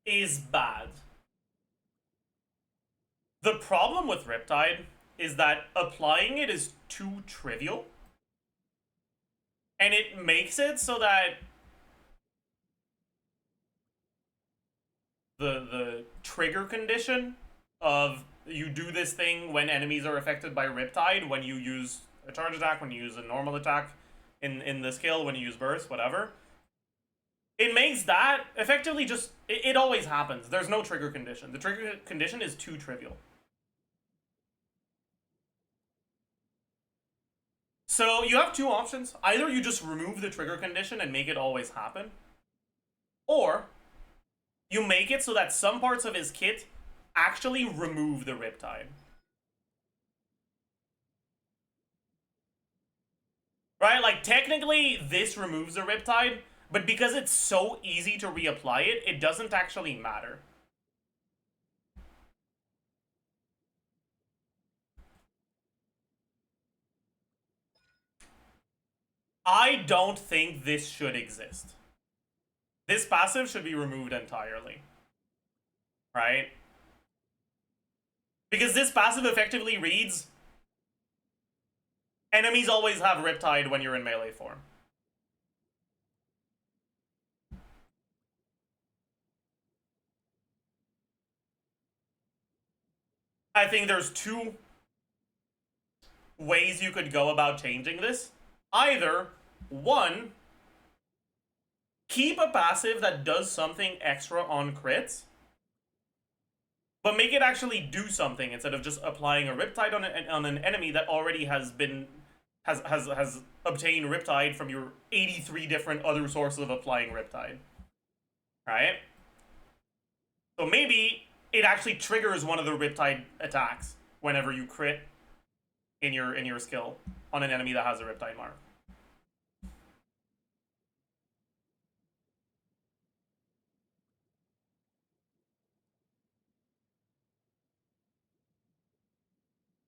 is bad. The problem with Riptide is that applying it is too trivial. And it makes it so that the trigger condition of you do this thing when enemies are affected by Riptide when you use a charge attack, when you use a normal attack in the skill, when you use burst, whatever. It makes that effectively just, it always happens. There's no trigger condition. The trigger condition is too trivial. So you have two options. Either you just remove the trigger condition and make it always happen, or you make it so that some parts of his kit actually remove the Riptide. Right? Like, technically, this removes the Riptide, but because it's so easy to reapply it, it doesn't actually matter. I don't think this should exist. This passive should be removed entirely. Right? Because this passive effectively reads, enemies always have Riptide when you're in melee form. I think there's two ways you could go about changing this. Either, one, keep a passive that does something extra on crits, but make it actually do something instead of just applying a Riptide on an enemy that already has obtained Riptide from your 83 different other sources of applying Riptide. Right? So maybe it actually triggers one of the Riptide attacks whenever you crit in your skill on an enemy that has a Riptide mark.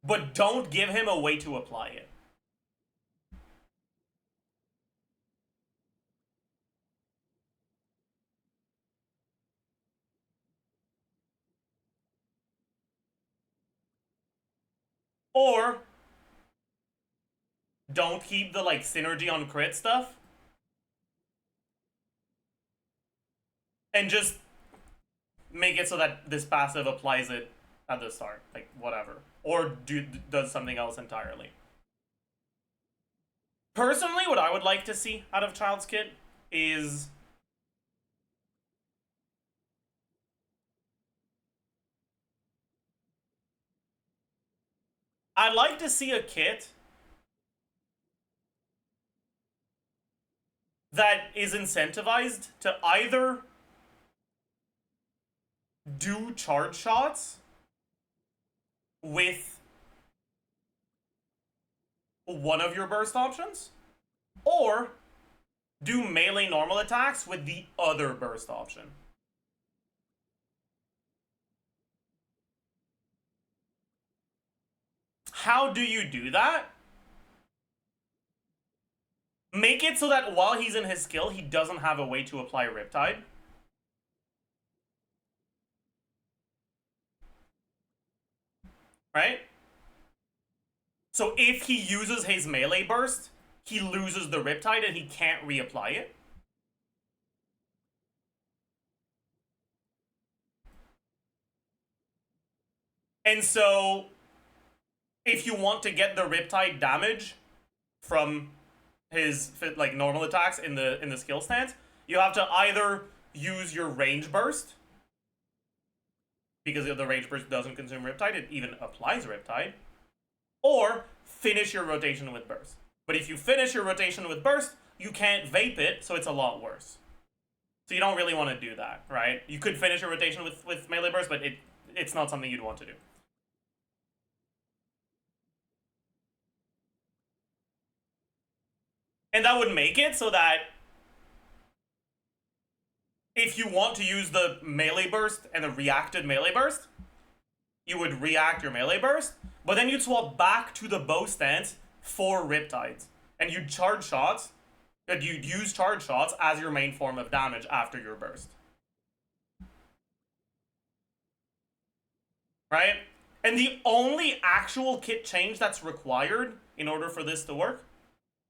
But don't give him a way to apply it. Or don't keep the like synergy on crit stuff and just make it so that this passive applies it at the start, like whatever, or does something else entirely. Personally, what I would like to see out of Child's Kit is I'd like to see a kit that is incentivized to either do charge shots with one of your burst options, or do melee normal attacks with the other burst option. How do you do that? Make it so that while he's in his skill, he doesn't have a way to apply Riptide. Right? So if he uses his melee burst, he loses the Riptide and he can't reapply it. And so, if you want to get the Riptide damage from his like normal attacks in the skill stance, you have to either use your range burst, because the range burst doesn't consume Riptide, it even applies Riptide, or finish your rotation with burst. But if you finish your rotation with burst, you can't vape it, so it's a lot worse. So you don't really want to do that, right? You could finish your rotation with melee burst, but it's not something you'd want to do. And that would make it so that if you want to use the melee burst and the reacted melee burst, you would react your melee burst, but then you'd swap back to the bow stance for Riptides. And you'd charge shots, and you'd use charge shots as your main form of damage after your burst. Right? And the only actual kit change that's required in order for this to work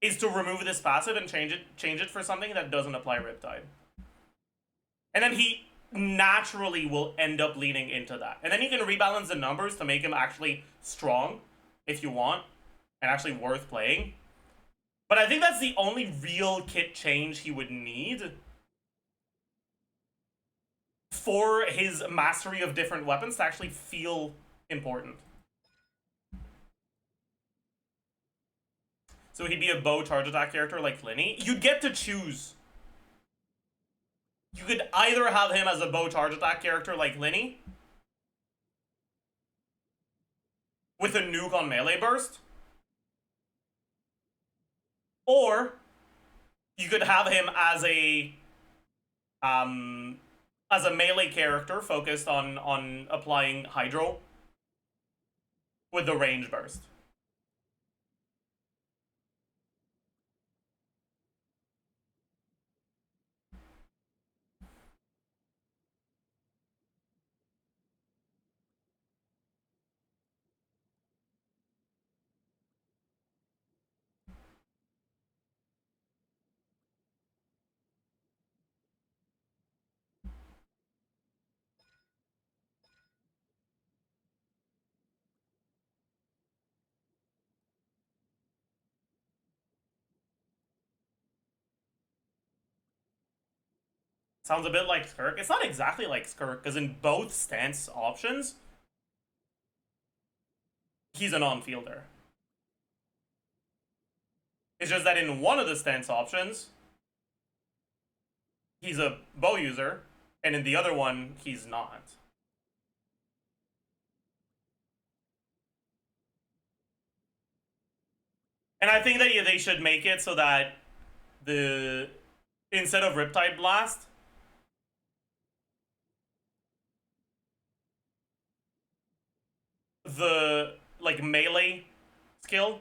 is to remove this passive and change it for something that doesn't apply Riptide. And then he naturally will end up leaning into that. And then you can rebalance the numbers to make him actually strong, if you want. and actually worth playing. But I think that's the only real kit change he would need for his mastery of different weapons to actually feel important. So he'd be a bow charge attack character like Linny. You'd get to choose. You could either have him as a bow charge attack character like Linny with a nuke on melee burst, or you could have him as a melee character focused on applying hydro with the range burst. Sounds a bit like Skirk. It's not exactly like Skirk, because in both stance options, he's a non-fielder. It's just that in one of the stance options, he's a bow user, and in the other one, he's not. And I think that they should make it so that instead of Riptide Blast, the like melee skill,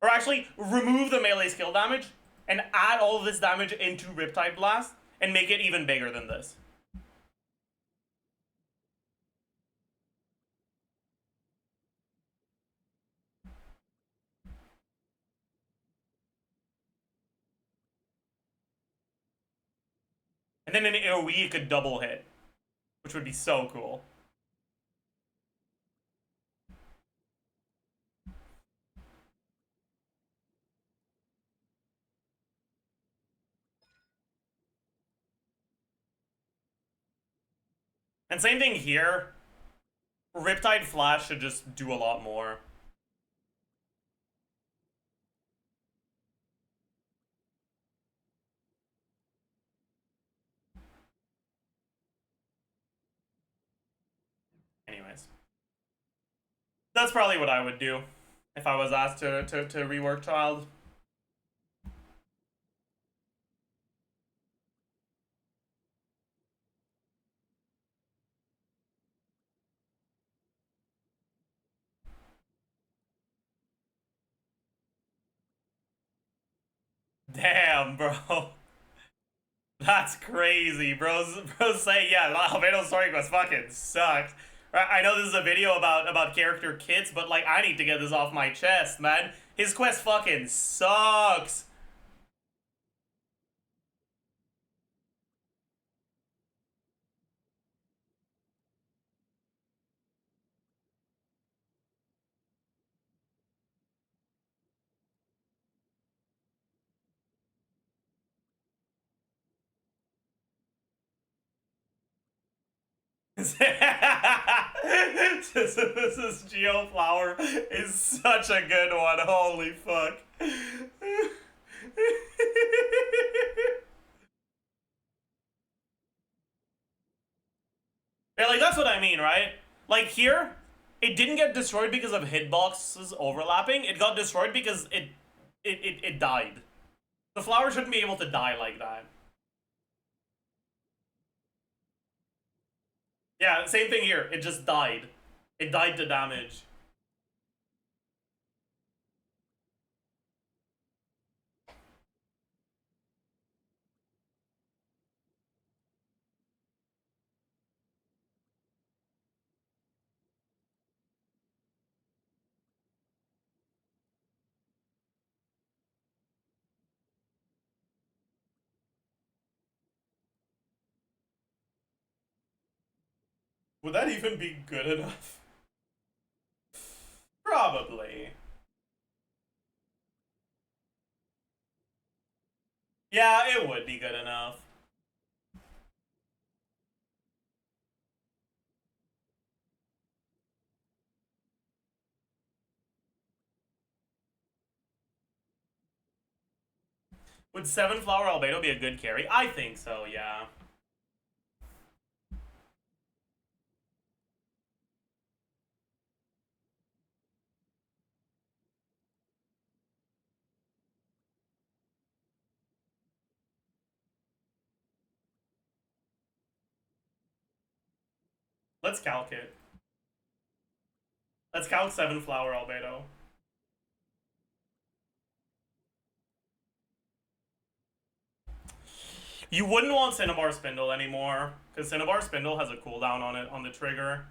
or actually remove the melee skill damage and add all of this damage into Riptide Blast and make it even bigger than this. And then in AoE it could double hit, which would be so cool. And same thing here. Riptide Flash should just do a lot more. Anyways. That's probably what I would do if I was asked to rework Child. Damn, bro. That's crazy, bros. Bros say, yeah, Albedo's story quest fucking sucks. I know this is a video about character kits, but like, I need to get this off my chest, man. His quest fucking sucks. This is Geoflower is such a good one. Holy fuck. Yeah, like, that's what I mean, right? Like, here, it didn't get destroyed because of hitboxes overlapping. It got destroyed because it died. The flower shouldn't be able to die like that. Yeah, same thing here. It just died. It died to damage. Would that even be good enough? Probably. Yeah, it would be good enough. Would 7 Flower Albedo be a good carry? I think so, yeah. Let's calc it. Let's calc 7 Flower Albedo. You wouldn't want Cinnabar Spindle anymore, because Cinnabar Spindle has a cooldown on it, on the trigger.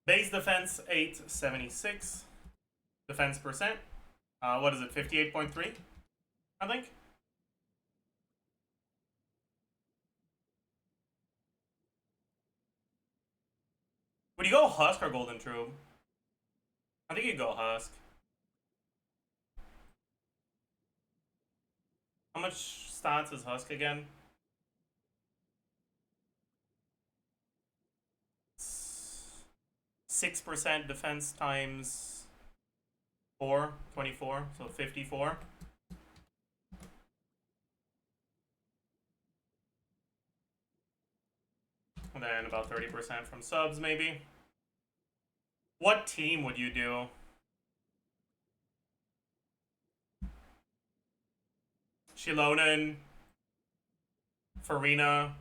Base defense 876. Defense percent. What is it? 58.3? I think. Would you go Husk or Golden Trube? I think you'd go Husk. How much stats is Husk again? 6% defense times 4, 24, so 54. And then about 30% from subs, maybe. What team would you do? Shilonen, Farina.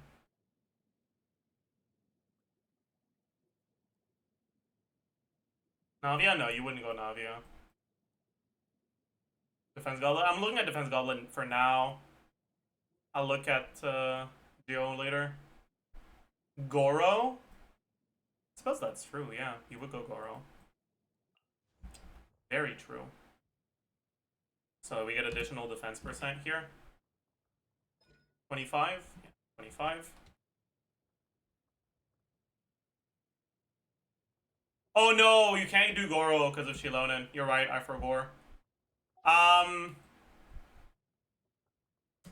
Navia? No, you wouldn't go Navia. Defense Goblin? I'm looking at Defense Goblin for now. I'll look at Geo later. Goro? I suppose that's true, yeah. You would go Goro. Very true. So we get additional defense percent here. 25? Yeah, 25. Oh no, you can't do Goro because of Shilonen. You're right, I forgot.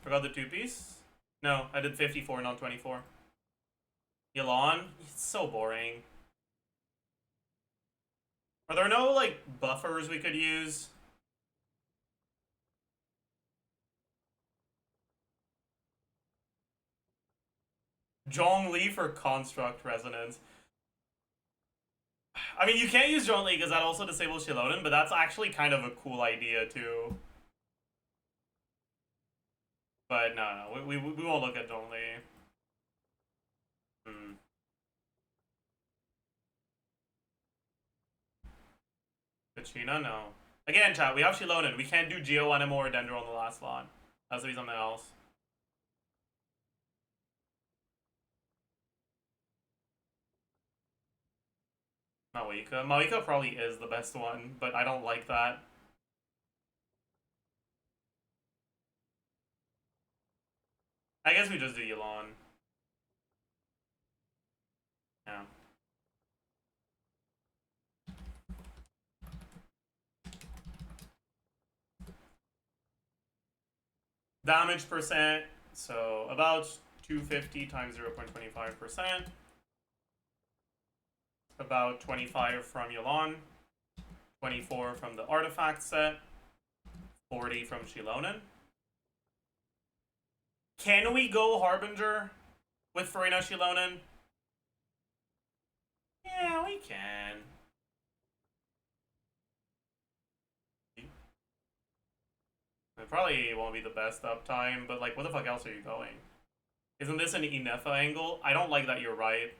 Forgot the 2-piece? No, I did 54, not 24. Yelan? It's so boring. Are there no, like, buffers we could use? Zhongli for Construct Resonance. I mean, you can't use Zhongli because that also disables Shilonen, but that's actually kind of a cool idea, too. But no, we won't look at Zhongli. Kachina? No. Again, chat, we have Shilonen. We can't do Geo anymore or Dendro on the last slot. Has to be something else. Maoika. Maoika probably is the best one, but I don't like that. I guess we just do Yelan. Yeah. Damage percent, so about 250 times 0.25%. About 25 from Yelan. 24 from the artifact set. 40 from Shilonen. Can we go Harbinger with Farina Shilonen? Yeah, we can. It probably won't be the best uptime, but like, what the fuck else are you going? Isn't this an Inefa angle? I don't like that you're right.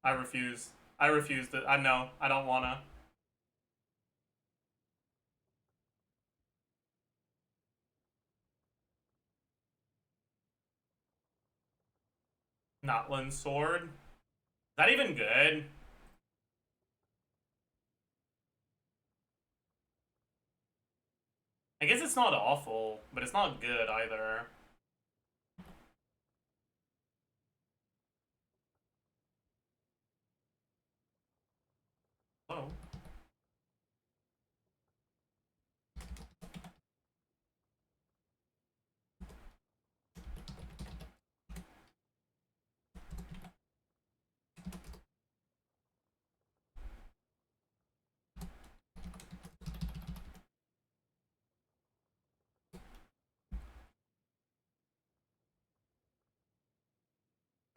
I refuse. I refuse to. I know. I don't wanna. Notland Sword. Is that even good? I guess it's not awful, but it's not good either. Oh.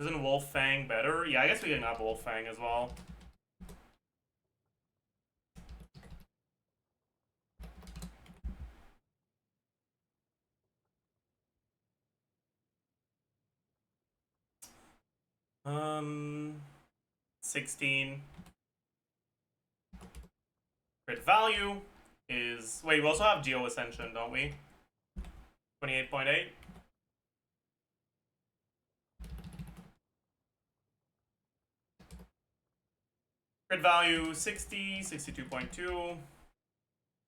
Isn't Wolf Fang better? Yeah, I guess we can have Wolf Fang as well. Um, 16. Crit value is... Wait, we also have Geo Ascension, don't we? 28.8. Crit value 60, 62.2,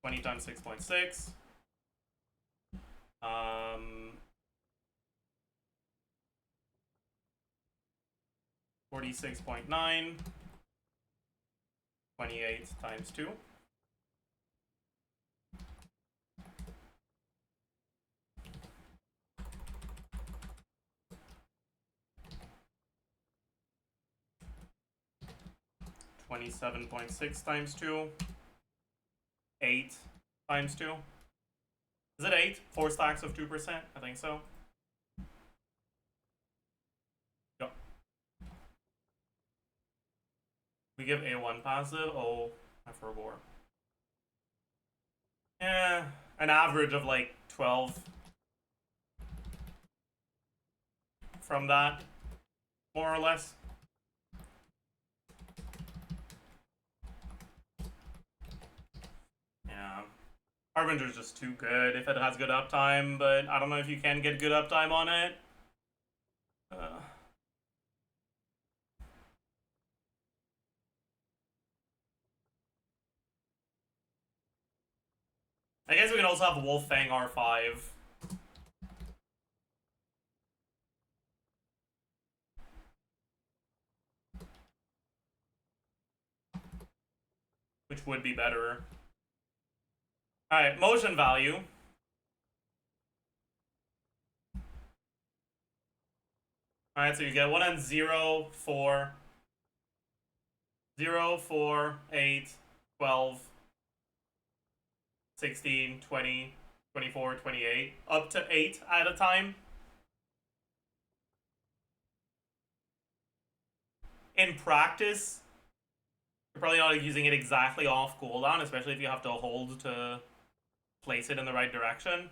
20 times 6.6. 46.9. 28 times 2. $27.6 times 2. 8 times 2. Is it 8? 4 stacks of 2%? I think so. Go. We give A1 passive? Oh, I forgot. Yeah, an average of like 12 from that, more or less. Yeah. Harbinger's just too good if it has good uptime, but I don't know if you can get good uptime on it. I guess we can also have Wolf Fang R5. Which would be better. Alright, motion value. Alright, so you get 1 on 0, 4, 0, 4, 8, 12, 16, 20, 24, 28, up to 8 at a time. In practice, you're probably not using it exactly off cooldown, especially if you have to hold to place it in the right direction.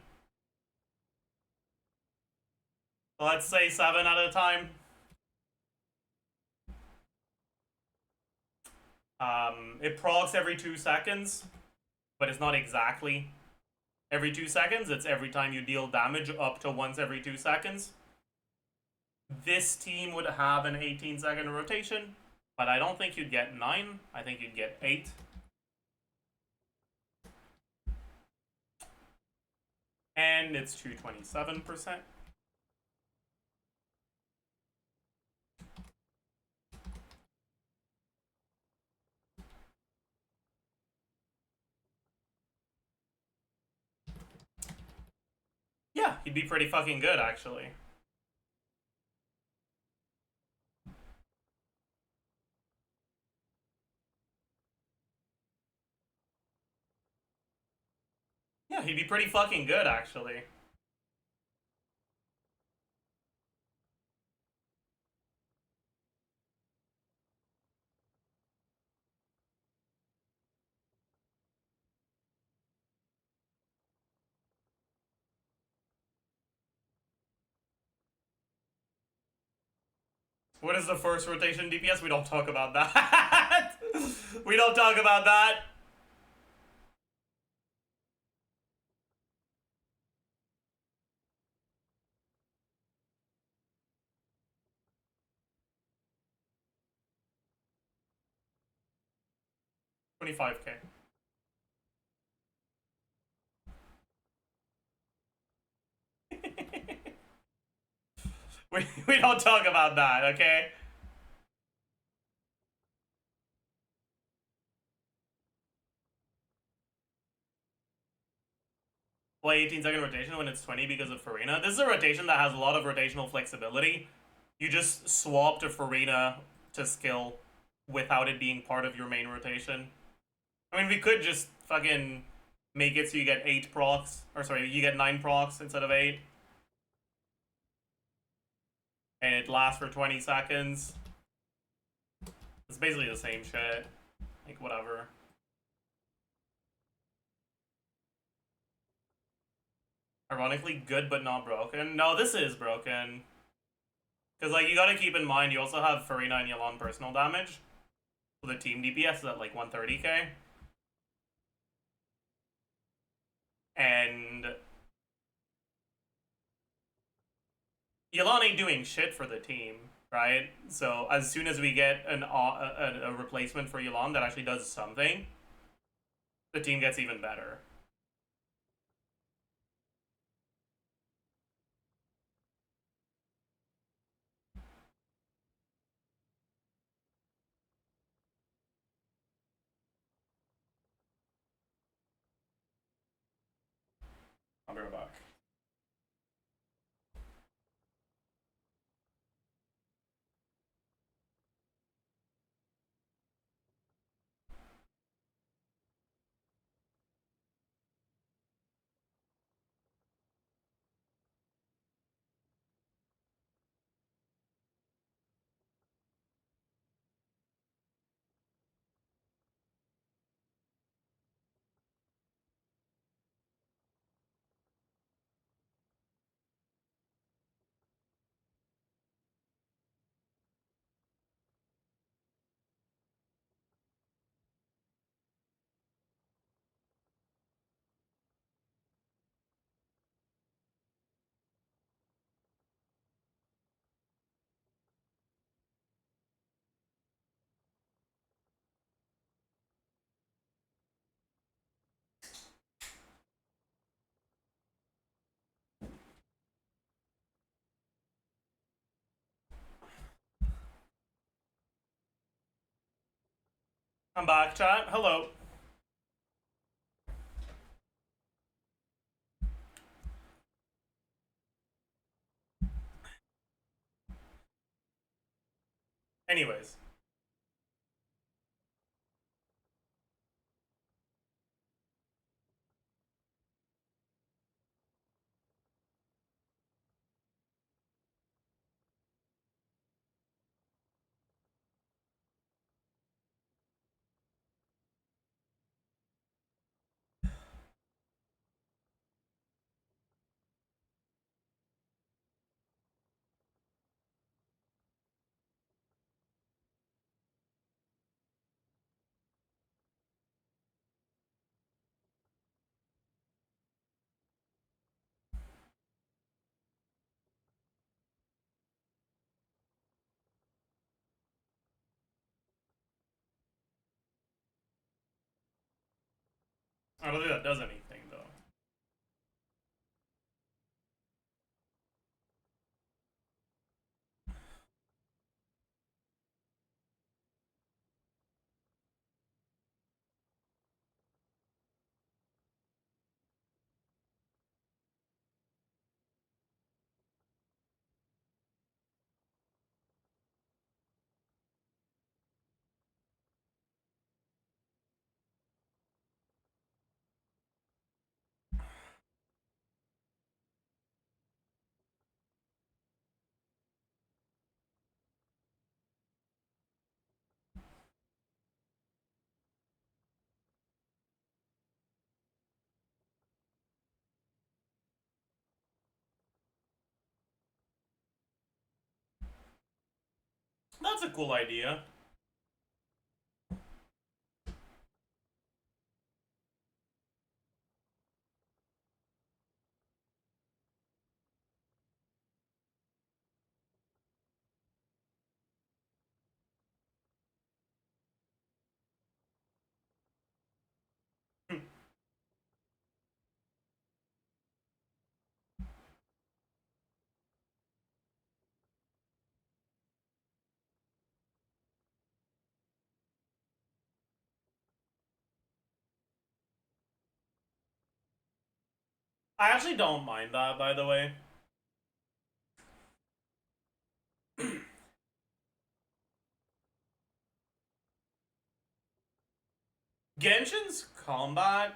So let's say 7 at a time. It procs every 2 seconds, but it's not exactly every 2 seconds. It's every time you deal damage up to once every 2 seconds. This team would have an 18-second rotation, but I don't think you'd get 9. I think you'd get 8. And it's 227%. Yeah, he'd be pretty fucking good, actually. Yeah, he'd be pretty fucking good, actually. What is the first rotation DPS? We don't talk about that. We don't talk about that. 25k. we don't talk about that, okay? Well, 18-second rotation when it's 20 because of Farina. This is a rotation that has a lot of rotational flexibility. You just swap to Farina to skill without it being part of your main rotation. I mean, we could just fucking make it so you get 8 procs, or sorry, you get 9 procs instead of 8. And it lasts for 20 seconds. It's basically the same shit. Like, whatever. Ironically, good but not broken. No, this is broken. Because, like, you gotta keep in mind, you also have Farina and Yelan personal damage. So the team DPS is at, like, 130k. And Yelan ain't doing shit for the team, right? So as soon as we get a replacement for Yelan that actually does something, the team gets even better. I'll be right back. I'm back, chat. Hello. Anyways. I don't think that does anything, though. That's a cool idea. I actually don't mind that, by the way. Genshin's combat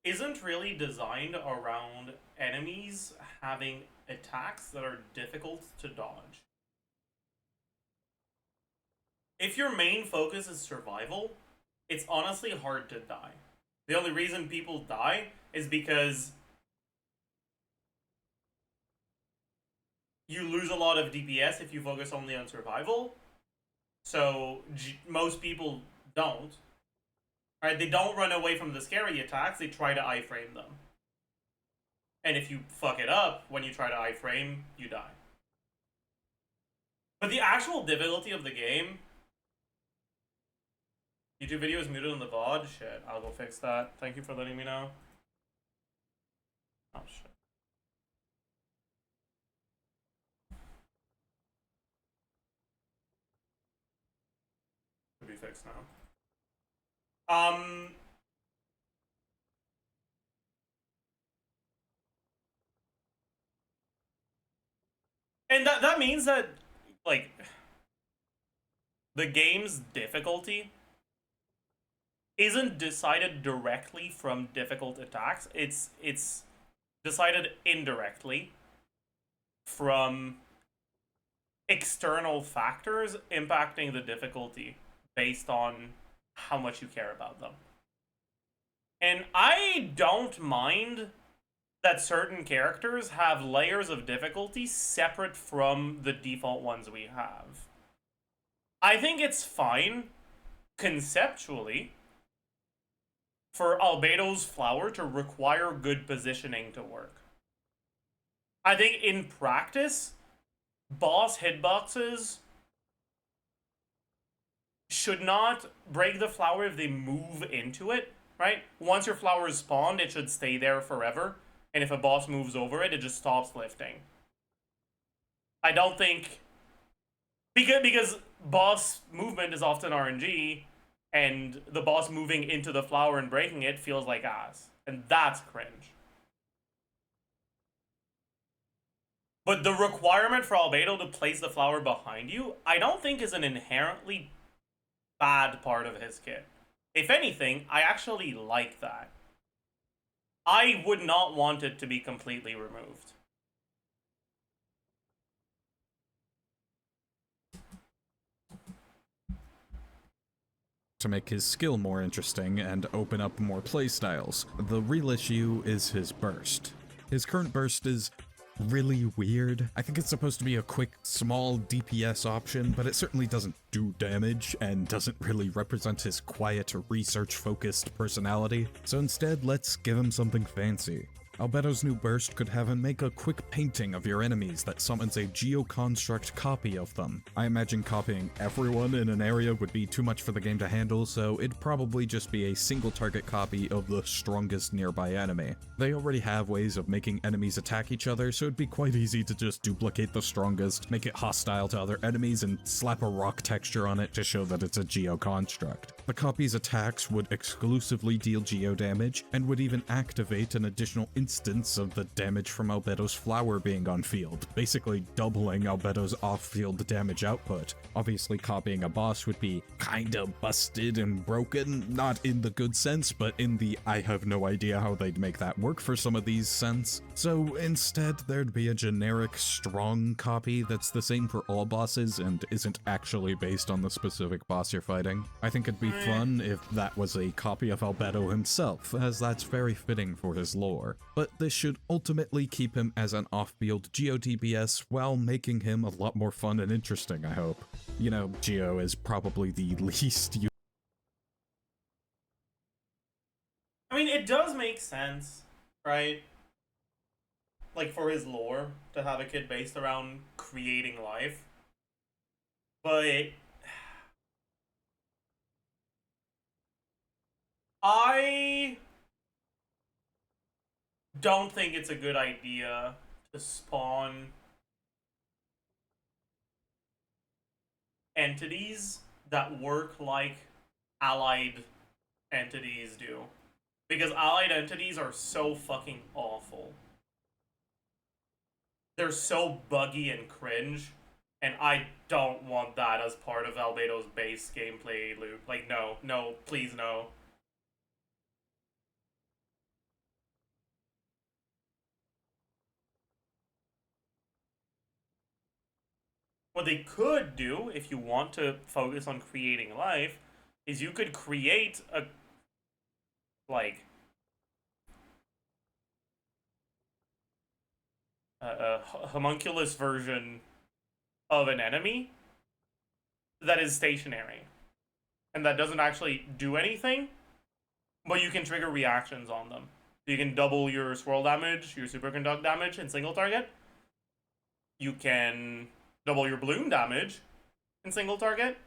isn't really designed around enemies having attacks that are difficult to dodge. If your main focus is survival, it's honestly hard to die. The only reason people die is because you lose a lot of DPS if you focus only on survival. So most people don't. Right? They don't run away from the scary attacks, they try to iframe them. And if you fuck it up when you try to iframe, you die. But the actual difficulty of the game... YouTube video is muted on the VOD? Shit, I'll go fix that. Thank you for letting me know. Oh shit. Should be fixed now. And that means that, like, the game's difficulty isn't decided directly from difficult attacks. It's decided indirectly from external factors impacting the difficulty based on how much you care about them. And I don't mind that certain characters have layers of difficulty separate from the default ones we have. I think it's fine, conceptually, for Albedo's flower to require good positioning to work. I think in practice, boss hitboxes should not break the flower if they move into it, right? Once your flower is spawned, it should stay there forever. And if a boss moves over it, it just stops lifting. I don't think... Because boss movement is often RNG, and the boss moving into the flower and breaking it feels like ass. And that's cringe. But the requirement for Albedo to place the flower behind you, I don't think is an inherently bad part of his kit. If anything, I actually like that. I would not want it to be completely removed. To make his skill more interesting and open up more playstyles. The real issue is his burst. His current burst is really weird. I think it's supposed to be a quick, small DPS option, but it certainly doesn't do damage and doesn't really represent his quiet, research-focused personality. So instead, let's give him something fancy. Albedo's new burst could have him make a quick painting of your enemies that summons a geoconstruct copy of them. I imagine copying everyone in an area would be too much for the game to handle, so it'd probably just be a single target copy of the strongest nearby enemy. They already have ways of making enemies attack each other, so it'd be quite easy to just duplicate the strongest, make it hostile to other enemies, and slap a rock texture on it to show that it's a geoconstruct. The copy's attacks would exclusively deal geo damage, and would even activate an additional instance of the damage from Albedo's flower being on field, basically doubling Albedo's off-field damage output. Obviously, copying a boss would be kinda busted and broken, not in the good sense, but in the I have no idea how they'd make that work for some of these sense. So instead, there'd be a generic strong copy that's the same for all bosses and isn't actually based on the specific boss you're fighting. I think it'd be fun if that was a copy of Albedo himself, as that's very fitting for his lore. But this should ultimately keep him as an off-field Geo DPS while making him a lot more fun and interesting, I hope. You know, Geo is probably the least I mean, it does make sense, right? Like, for his lore, to have a kid based around creating life. But I don't think it's a good idea to spawn entities that work like allied entities do. Because allied entities are so fucking awful. they're so buggy and cringe, and I don't want that as part of Albedo's base gameplay loop. Like, no, no, please no. What they could do, if you want to focus on creating life, is you could create a, like, a homunculus version of an enemy that is stationary and that doesn't actually do anything, but you can trigger reactions on them. You can double your swirl damage, your superconduct damage in single target. You can double your bloom damage in single target.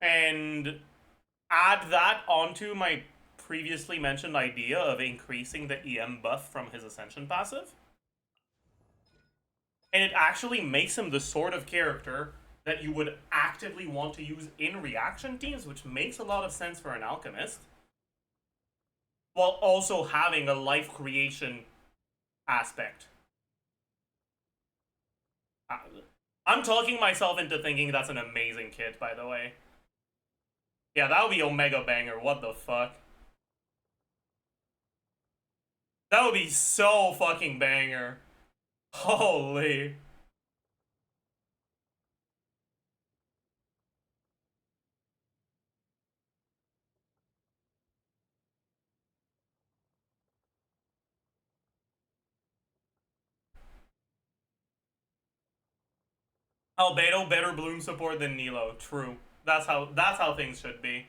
And add that onto my previously mentioned idea of increasing the EM buff from his Ascension passive. And it actually makes him the sort of character that you would actively want to use in reaction teams, which makes a lot of sense for an alchemist, while also having a life creation aspect. I'm talking myself into thinking that's an amazing kit, by the way. Yeah, that would be Omega Banger, what the fuck? That would be so fucking banger. Holy. Albedo better bloom support than Nilo. True. That's how things should be.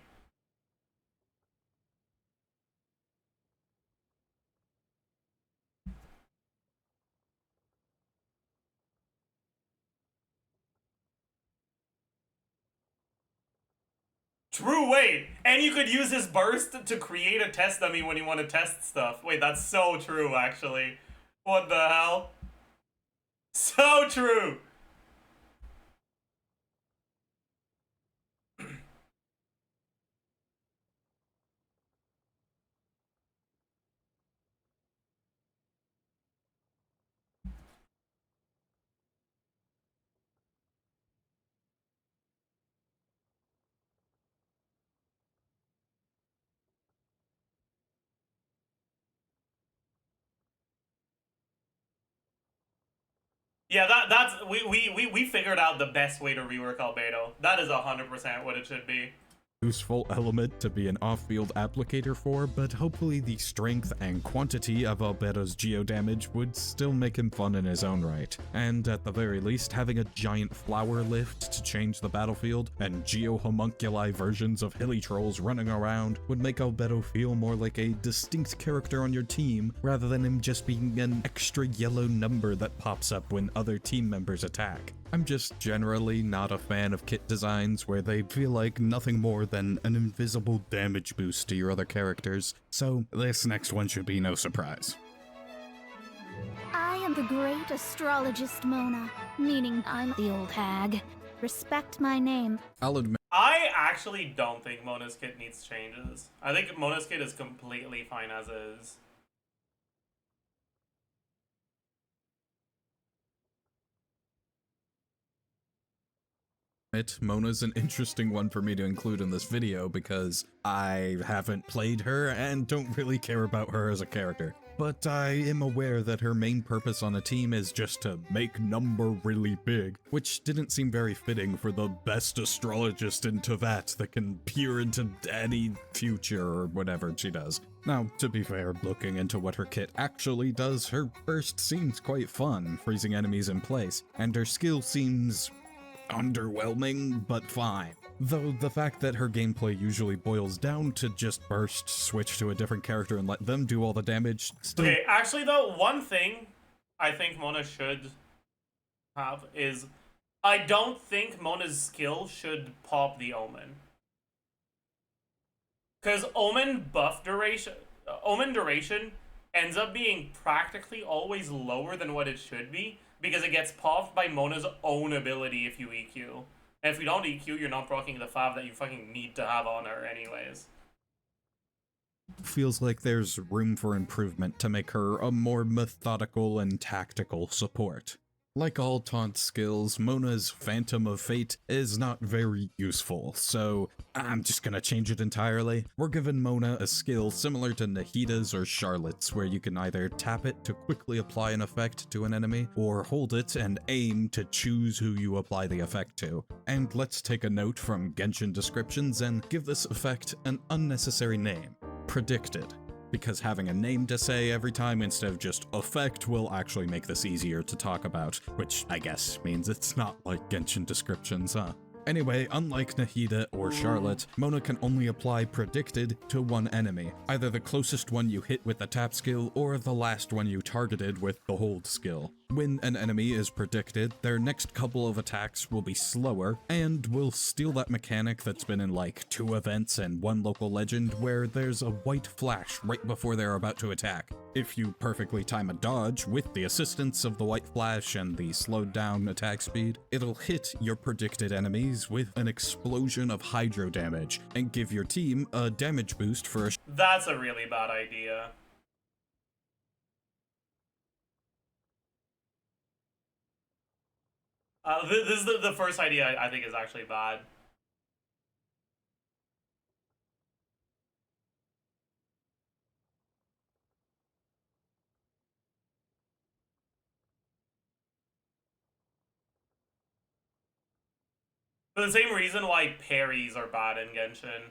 True, wait. And you could use his burst to create a test dummy when you want to test stuff. Wait, that's so true, actually. What the hell? So true! Yeah, that's we figured out the best way to rework Albedo. That is 100% what it should be. Useful element to be an off-field applicator for, but hopefully the strength and quantity of Albedo's geo damage would still make him fun in his own right. And at the very least, having a giant flower lift to change the battlefield and geo homunculi versions of hilly trolls running around would make Albedo feel more like a distinct character on your team rather than him just being an extra yellow number that pops up when other team members attack. I'm just generally not a fan of kit designs where they feel like nothing more than an invisible damage boost to your other characters, so this next one should be no surprise. I am the great astrologist Mona, meaning I'm the old hag. Respect my name. I'll admit I actually don't think Mona's kit needs changes. I think Mona's kit is completely fine as is. Mona's an interesting one for me to include in this video because I haven't played her and don't really care about her as a character. But I am aware that her main purpose on a team is just to make number really big, which didn't seem very fitting for the best astrologist in Tevat that can peer into any future or whatever she does. Now, to be fair, looking into what her kit actually does, her burst seems quite fun, freezing enemies in place, and her skill seems underwhelming, but fine. Though the fact that her gameplay usually boils down to just burst, switch to a different character and let them do all the damage, still— Okay, actually though, one thing I think Mona should have is, I don't think Mona's skill should pop the Omen. Because Omen duration ends up being practically always lower than what it should be, because it gets popped by Mona's own ability if you EQ. And if you don't EQ, you're not proccing the fav that you fucking need to have on her anyways. Feels like there's room for improvement to make her a more methodical and tactical support. Like all taunt skills, Mona's Phantom of Fate is not very useful, so I'm just gonna change it entirely. We're giving Mona a skill similar to Nahida's or Charlotte's, where you can either tap it to quickly apply an effect to an enemy, or hold it and aim to choose who you apply the effect to. And let's take a note from Genshin descriptions and give this effect an unnecessary name: Predicted. Because having a name to say every time instead of just effect will actually make this easier to talk about, which I guess means it's not like Genshin descriptions, huh? Anyway, unlike Nahida or Charlotte, Mona can only apply Predicted to one enemy, either the closest one you hit with the tap skill or the last one you targeted with the hold skill. When an enemy is predicted, their next couple of attacks will be slower, and will steal that mechanic that's been in like 2 events and 1 local legend where there's a white flash right before they're about to attack. If you perfectly time a dodge with the assistance of the white flash and the slowed down attack speed, it'll hit your predicted enemies with an explosion of hydro damage and give your team a damage boost for a That's a really bad idea. This is the first idea I think is actually bad. For the same reason why parries are bad in Genshin.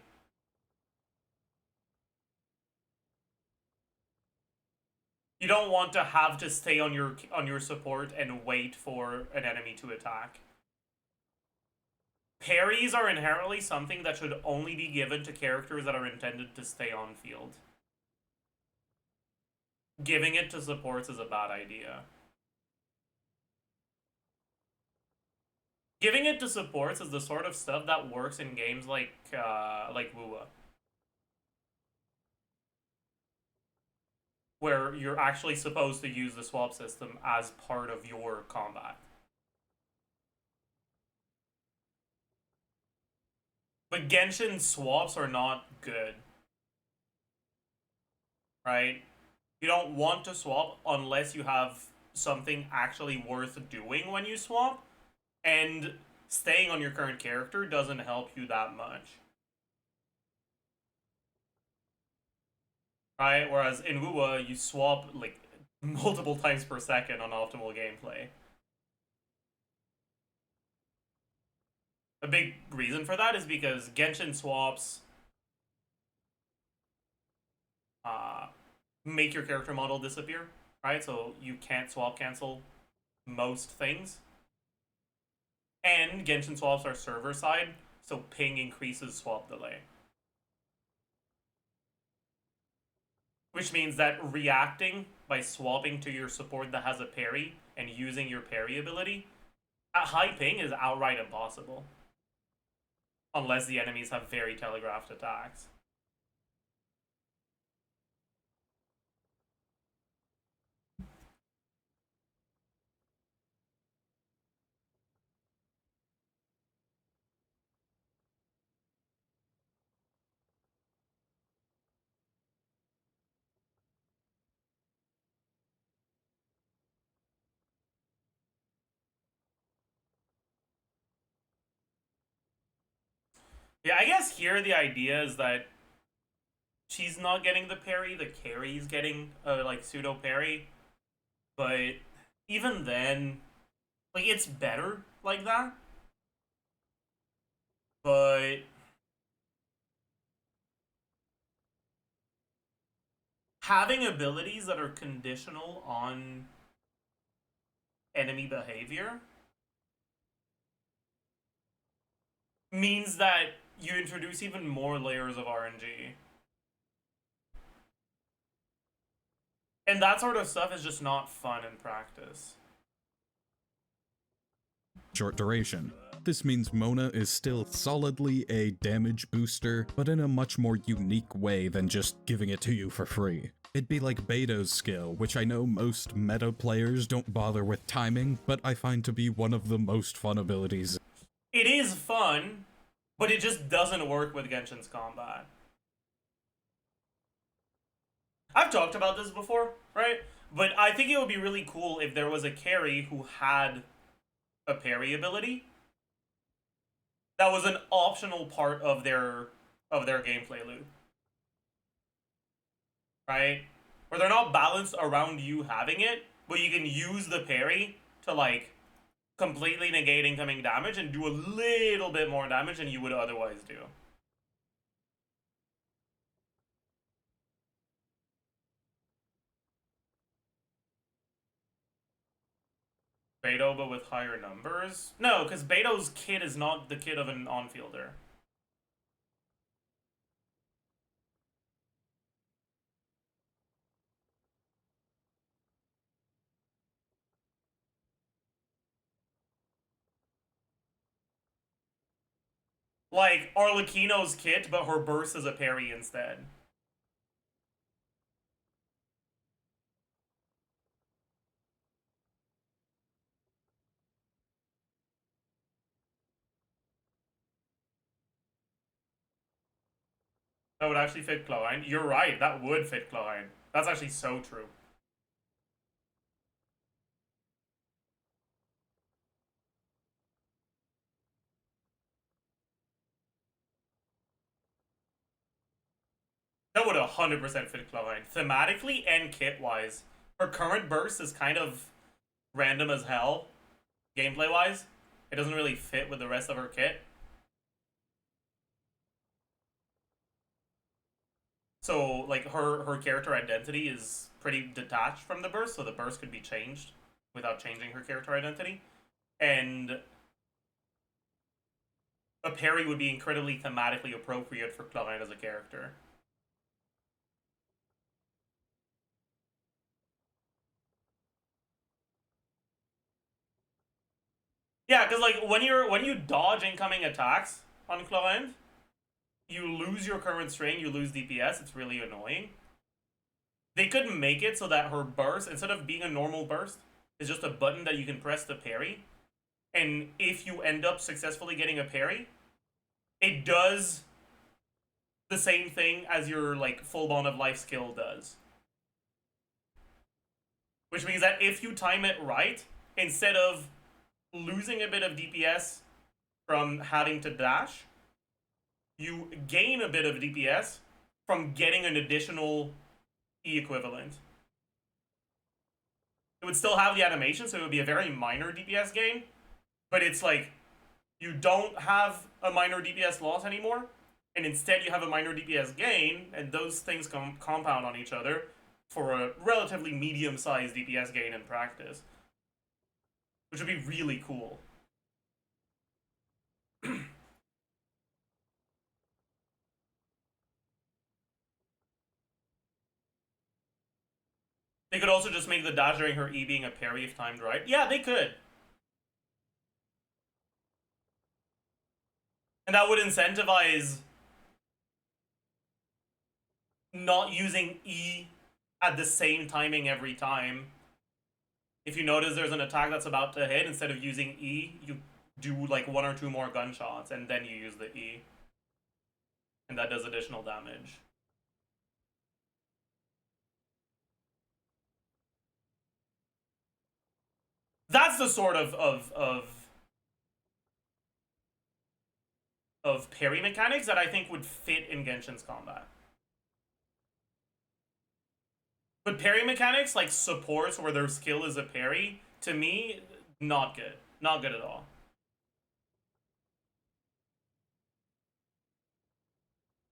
You don't want to have to stay on your support and wait for an enemy to attack. Parries are inherently something that should only be given to characters that are intended to stay on field. Giving it to supports is a bad idea. Giving it to supports is the sort of stuff that works in games like WoWa, where you're actually supposed to use the swap system as part of your combat. But Genshin swaps are not good. Right? You don't want to swap unless you have something actually worth doing when you swap, and staying on your current character doesn't help you that much. Right? Whereas in WoWa, you swap like multiple times per second on optimal gameplay. A big reason for that is because Genshin swaps make your character model disappear, right? So you can't swap cancel most things. And Genshin swaps are server side, so ping increases swap delay. Which means that reacting by swapping to your support that has a parry and using your parry ability at high ping is outright impossible. Unless the enemies have very telegraphed attacks. Yeah, I guess here the idea is that she's not getting the parry, the carry's getting like pseudo parry. But even then, like, it's better like that. But having abilities that are conditional on enemy behavior means that you introduce even more layers of RNG. And that sort of stuff is just not fun in practice. short duration. This means Mona is still solidly a damage booster, but in a much more unique way than just giving it to you for free. It'd be like Beto's skill, which I know most meta players don't bother with timing, but I find to be one of the most fun abilities. It is fun, but it just doesn't work with Genshin's combat. I've talked about this before, right? But I think it would be really cool if there was a carry who had a parry ability that was an optional part of their gameplay loop. Right? Where they're not balanced around you having it, but you can use the parry to, like, completely negate incoming damage and do a little bit more damage than you would otherwise do. Beto, but with higher numbers? No, because Beto's kit is not the kit of an on-fielder. Like, Arlecchino's kit, but her burst is a parry instead. That would actually fit Cloyne. You're right, that would fit Cloyne. That's actually so true. That would 100% fit Cloyne. Thematically and kit-wise. Her current burst is kind of random as hell, gameplay-wise. It doesn't really fit with the rest of her kit. So, like, her character identity is pretty detached from the burst, so the burst could be changed without changing her character identity. And a parry would be incredibly thematically appropriate for Cloyne as a character. Yeah, because, like, when you dodge incoming attacks on Cloyne, you lose your current strain, you lose DPS, it's really annoying. They could make it so that her burst, instead of being a normal burst, is just a button that you can press to parry. And if you end up successfully getting a parry, it does the same thing as your, like, full bond of life skill does. Which means that if you time it right, instead of losing a bit of DPS from having to dash, you gain a bit of DPS from getting an additional E equivalent. It would still have the animation, so it would be a very minor DPS gain, but it's like, you don't have a minor DPS loss anymore, and instead you have a minor DPS gain, and those things compound on each other for a relatively medium-sized DPS gain in practice. Which would be really cool. They could also just make the dash during her E being a parry if timed right. Yeah, they could. And that would incentivize not using E at the same timing every time. If you notice there's an attack that's about to hit, instead of using E, you do like 1 or 2 more gunshots, and then you use the E. And that does additional damage. That's the sort of parry mechanics that I think would fit in Genshin's combat. But parry mechanics, like supports where their skill is a parry, to me, not good. Not good at all.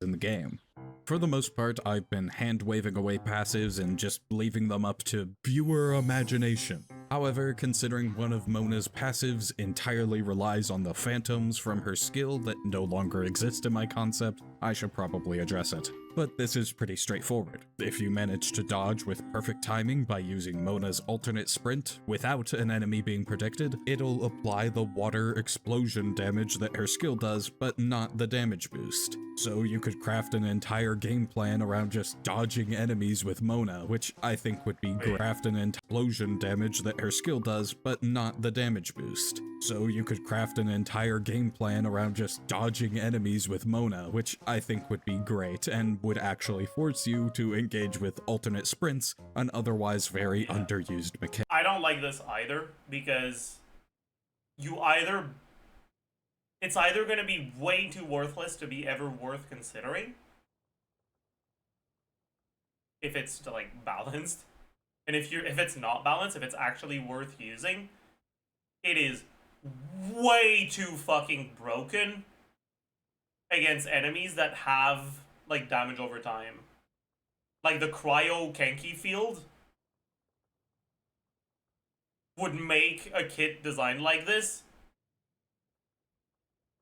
In the game. For the most part, I've been hand-waving away passives and just leaving them up to viewer imagination. However, considering one of Mona's passives entirely relies on the phantoms from her skill that no longer exist in my concept, I should probably address it. But this is pretty straightforward. If you manage to dodge with perfect timing by using Mona's alternate sprint without an enemy being predicted, it'll apply the water explosion damage that her skill does, but not the damage boost. So you could craft an entire game plan around just dodging enemies with Mona, which I think would be craft an explosion damage that her skill does, but not the damage boost. So you could craft an entire game plan around just dodging enemies with Mona, which I think would be great and would actually force you to engage with alternate sprints, an otherwise very underused mechanic. I don't like this either, because it's either going to be way too worthless to be ever worth considering if it's like balanced, and if it's not balanced, if it's actually worth using, it is way too fucking broken against enemies that have like damage over time. Like the cryo Kenki field would make a kit designed like this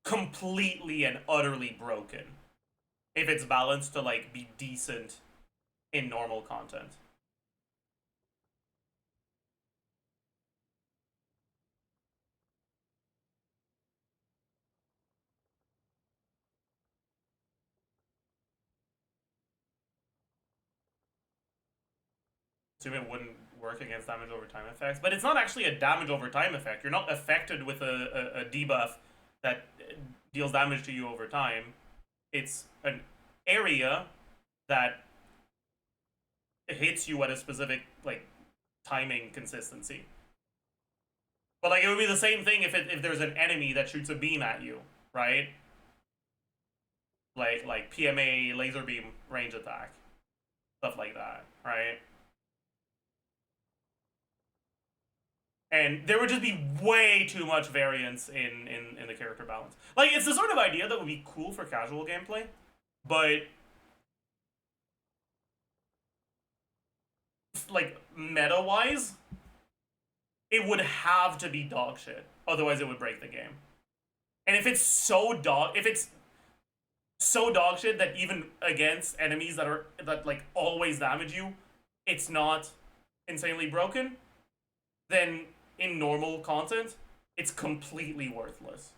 completely and utterly broken if it's balanced to like be decent in normal content. Assume it wouldn't work against damage over time effects, but it's not actually a damage over time effect. You're not affected with a debuff that deals damage to you over time. It's an area that hits you at a specific like timing consistency. But like it would be the same thing if there's an enemy that shoots a beam at you, right? Like PMA laser beam range attack, stuff like that, right? And there would just be way too much variance in the character balance. Like, it's the sort of idea that would be cool for casual gameplay, but like meta-wise, it would have to be dog shit. Otherwise, it would break the game. And if it's so dog shit that even against enemies that like always damage you, it's not insanely broken, then in normal content, it's completely worthless.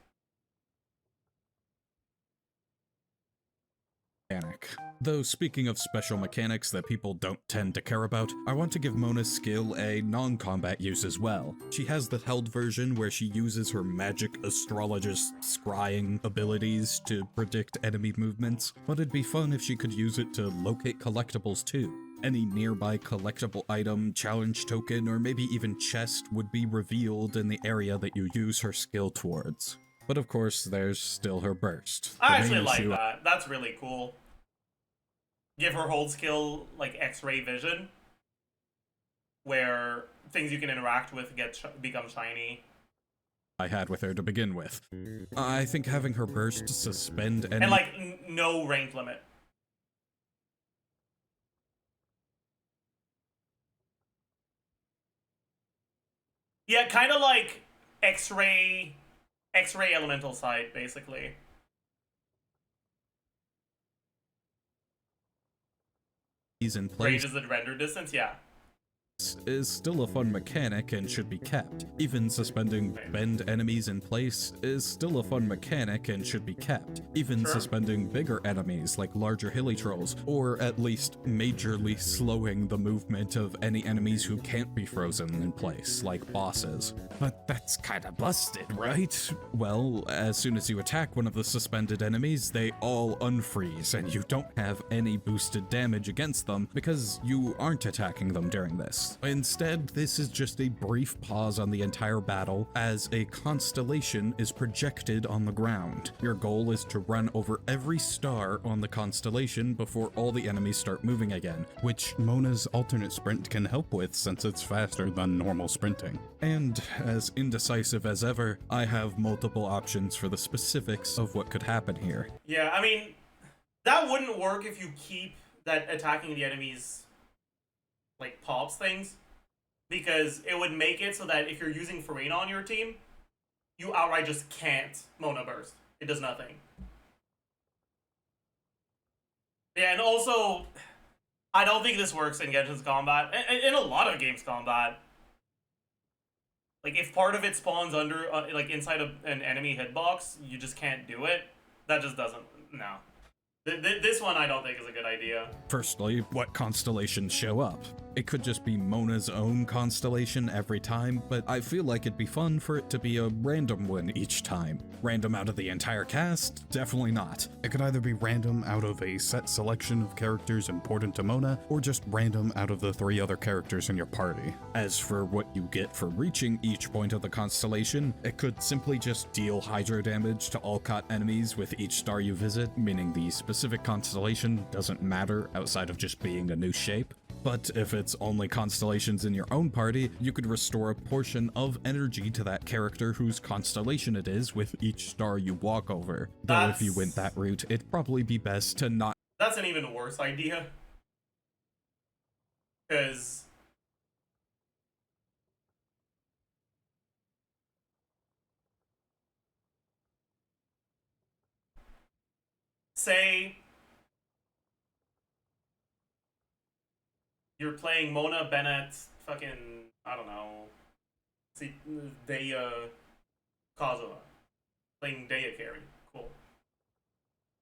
Though speaking of special mechanics that people don't tend to care about, I want to give Mona's skill a non-combat use as well. She has the held version where she uses her magic astrologist scrying abilities to predict enemy movements, but it'd be fun if she could use it to locate collectibles too. Any nearby collectible item, challenge token, or maybe even chest would be revealed in the area that you use her skill towards. But of course, there's still her burst. I actually like that. That's really cool. Give her hold skill like X-ray vision, where things you can interact with become shiny. I had with her to begin with. I think having her burst suspend and like no rank limit. Yeah, kind of like X-ray elemental sight, basically. In place ranges the render distance, yeah. Is still a fun mechanic and should be kept. Even suspending bend enemies in place is still a fun mechanic and should be kept. Even suspending bigger enemies like larger hilly trolls, or at least majorly slowing the movement of any enemies who can't be frozen in place, like bosses. But that's kinda busted, right? Well, as soon as you attack one of the suspended enemies, they all unfreeze and you don't have any boosted damage against them because you aren't attacking them during this. Instead, this is just a brief pause on the entire battle as a constellation is projected on the ground. Your goal is to run over every star on the constellation before all the enemies start moving again, which Mona's alternate sprint can help with since it's faster than normal sprinting. And as indecisive as ever, I have multiple options for the specifics of what could happen here. Yeah, I mean, that wouldn't work if you keep that attacking the enemies like pops things, because it would make it so that if you're using Farina on your team, you outright just can't Mona burst. It does nothing. Yeah, and also, I don't think this works in Genshin's combat. In a lot of games combat. Like, if part of it spawns under, like, inside of an enemy hitbox, you just can't do it. That just doesn't, no. This one I don't think is a good idea. Firstly, what constellations show up? It could just be Mona's own constellation every time, but I feel like it'd be fun for it to be a random one each time. Random out of the entire cast? Definitely not. It could either be random out of a set selection of characters important to Mona, or just random out of the 3 other characters in your party. As for what you get for reaching each point of the constellation, it could simply just deal hydro damage to all caught enemies with each star you visit, meaning the specific constellation doesn't matter outside of just being a new shape. But if it's only constellations in your own party, you could restore a portion of energy to that character whose constellation it is with each star you walk over. Though if you went that route, it'd probably be best to not— That's an even worse idea. Because say you're playing Mona, Bennett, fucking, I don't know, see, Daya, Kazuha. Playing Daya carry. Cool.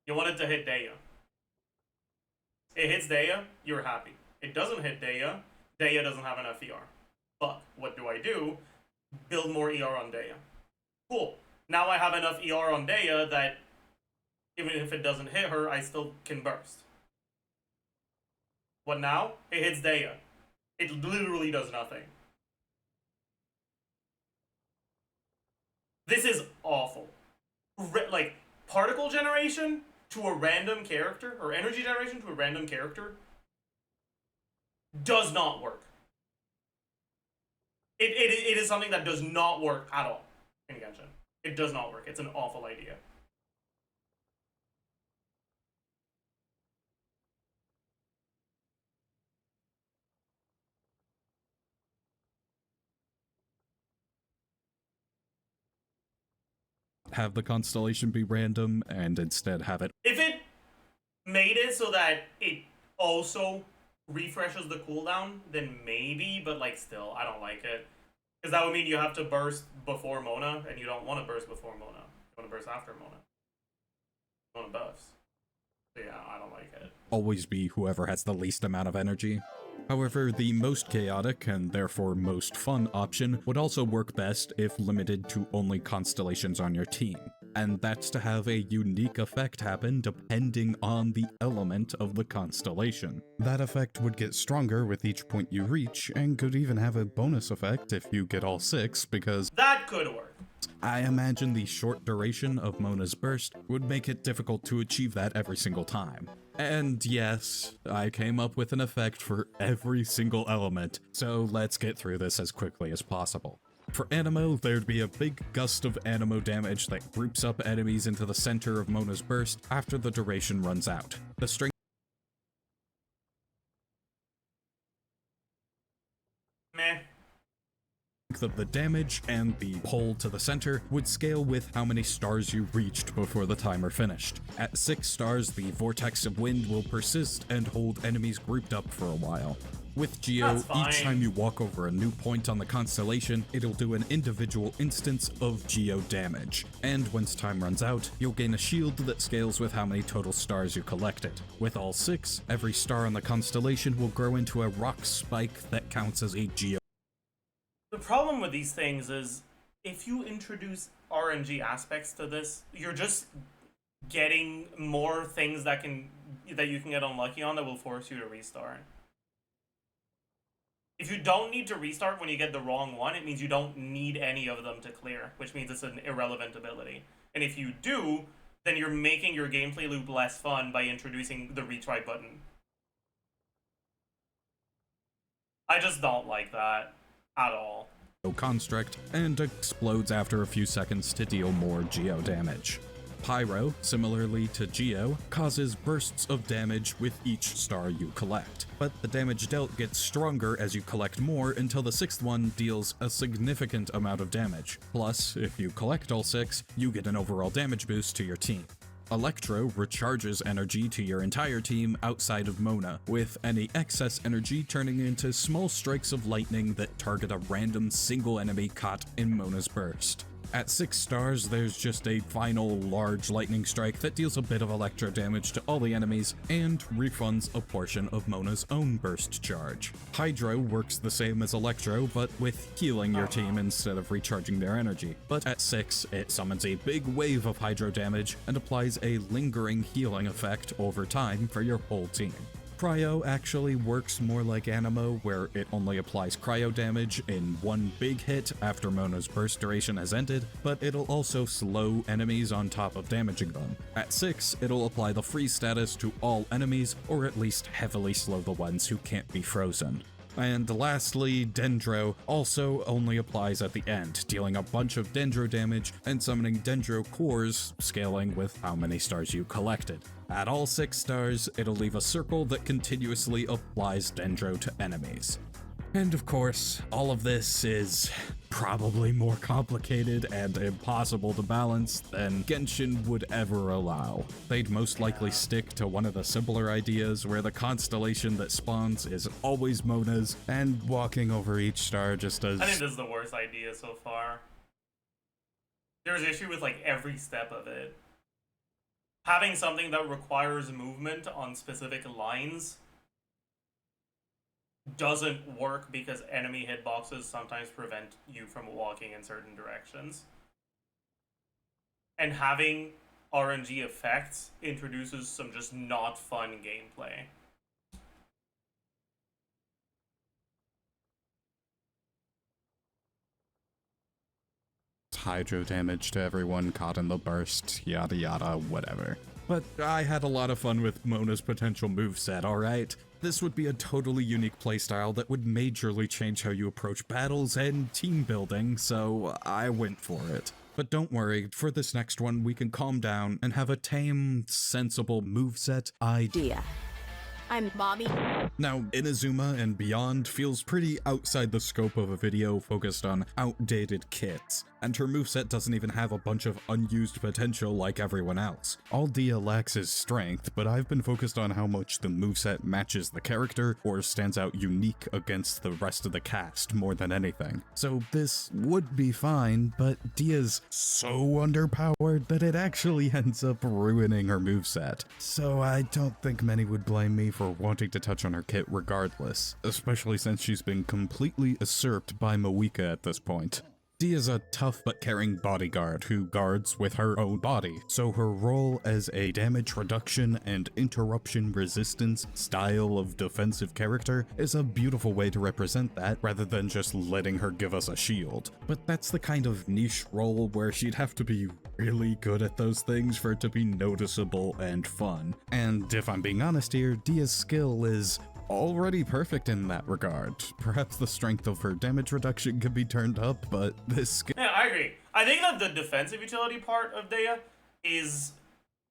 You wanted to hit Daya. It hits Daya, you're happy. It doesn't hit Daya, Daya doesn't have enough ER. But what do? Build more ER on Daya. Cool. Now I have enough ER on Daya that even if it doesn't hit her, I still can burst. What now? It hits Daya. It literally does nothing. This is awful. Like, particle generation to a random character, or energy generation to a random character, does not work. It is something that does not work at all in Genshin. It does not work. It's an awful idea. have the constellation be random and instead have it— If it made it so that it also refreshes the cooldown, then maybe, but like still, I don't like it. Because that would mean you have to burst before Mona, and you don't want to burst before Mona. You want to burst after Mona. You want to buffs. So yeah, I don't like it. always be whoever has the least amount of energy. However, the most chaotic, and therefore most fun option, would also work best if limited to only constellations on your team. And that's to have a unique effect happen depending on the element of the constellation. That effect would get stronger with each point you reach, and could even have a bonus effect if you get all 6, because that could work. I imagine the short duration of Mona's burst would make it difficult to achieve that every single time. And yes, I came up with an effect for every single element, so let's get through this as quickly as possible. For Animo, there'd be a big gust of Animo damage that groups up enemies into the center of Mona's burst after the duration runs out. The strength of the damage and the pull to the center would scale with how many stars you reached before the timer finished. At 6 stars, the vortex of wind will persist and hold enemies grouped up for a while. With Geo, each time you walk over a new point on the constellation, it'll do an individual instance of Geo damage. And once time runs out, you'll gain a shield that scales with how many total stars you collected. With all 6, every star on the constellation will grow into a rock spike that counts as a Geo. The problem with these things is, if you introduce RNG aspects to this, you're just getting more things that you can get unlucky on that will force you to restart. If you don't need to restart when you get the wrong one, it means you don't need any of them to clear, which means it's an irrelevant ability. And if you do, then you're making your gameplay loop less fun by introducing the retry button. I just don't like that at all. Construct, and explodes after a few seconds to deal more Geo damage. Pyro, similarly to Geo, causes bursts of damage with each star you collect, but the damage dealt gets stronger as you collect more until the 6th one deals a significant amount of damage. Plus, if you collect all 6, you get an overall damage boost to your team. Electro recharges energy to your entire team outside of Mona, with any excess energy turning into small strikes of lightning that target a random single enemy caught in Mona's burst. At 6 stars, there's just a final large lightning strike that deals a bit of electro damage to all the enemies and refunds a portion of Mona's own burst charge. Hydro works the same as electro, but with healing your team instead of recharging their energy. But at 6, it summons a big wave of hydro damage and applies a lingering healing effect over time for your whole team. Cryo actually works more like Animo, where it only applies cryo damage in one big hit after Mona's burst duration has ended, but it'll also slow enemies on top of damaging them. At 6, it'll apply the freeze status to all enemies, or at least heavily slow the ones who can't be frozen. And lastly, Dendro also only applies at the end, dealing a bunch of Dendro damage and summoning Dendro cores, scaling with how many stars you collected. At all 6 stars, it'll leave a circle that continuously applies Dendro to enemies. And of course, all of this is probably more complicated and impossible to balance than Genshin would ever allow. They'd most likely stick to one of the simpler ideas where the constellation that spawns is always Mona's, and walking over each star just does. I think this is the worst idea so far. There's issue with like every step of it. Having something that requires movement on specific lines doesn't work because enemy hitboxes sometimes prevent you from walking in certain directions. And having RNG effects introduces some just not fun gameplay. Hydro damage to everyone caught in the burst, yada yada, whatever. But I had a lot of fun with Mona's potential moveset, alright? This would be a totally unique playstyle that would majorly change how you approach battles and team building, so I went for it. But don't worry, for this next one we can calm down and have a tame, sensible moveset idea. I'm Mommy. Now, Inazuma and Beyond feels pretty outside the scope of a video focused on outdated kits, and her moveset doesn't even have a bunch of unused potential like everyone else. All Dia lacks is strength, but I've been focused on how much the moveset matches the character or stands out unique against the rest of the cast more than anything. So this would be fine, but Dia's so underpowered that it actually ends up ruining her moveset. So I don't think many would blame me for wanting to touch on her kit regardless, especially since she's been completely usurped by Moeka at this point. Dia's a tough but caring bodyguard who guards with her own body, so her role as a damage reduction and interruption resistance style of defensive character is a beautiful way to represent that rather than just letting her give us a shield. But that's the kind of niche role where she'd have to be really good at those things for it to be noticeable and fun. And if I'm being honest here, Dia's skill is already perfect in that regard. Perhaps the strength of her damage reduction could be turned up, but this skill— Yeah, I agree. I think that the defensive utility part of Dia is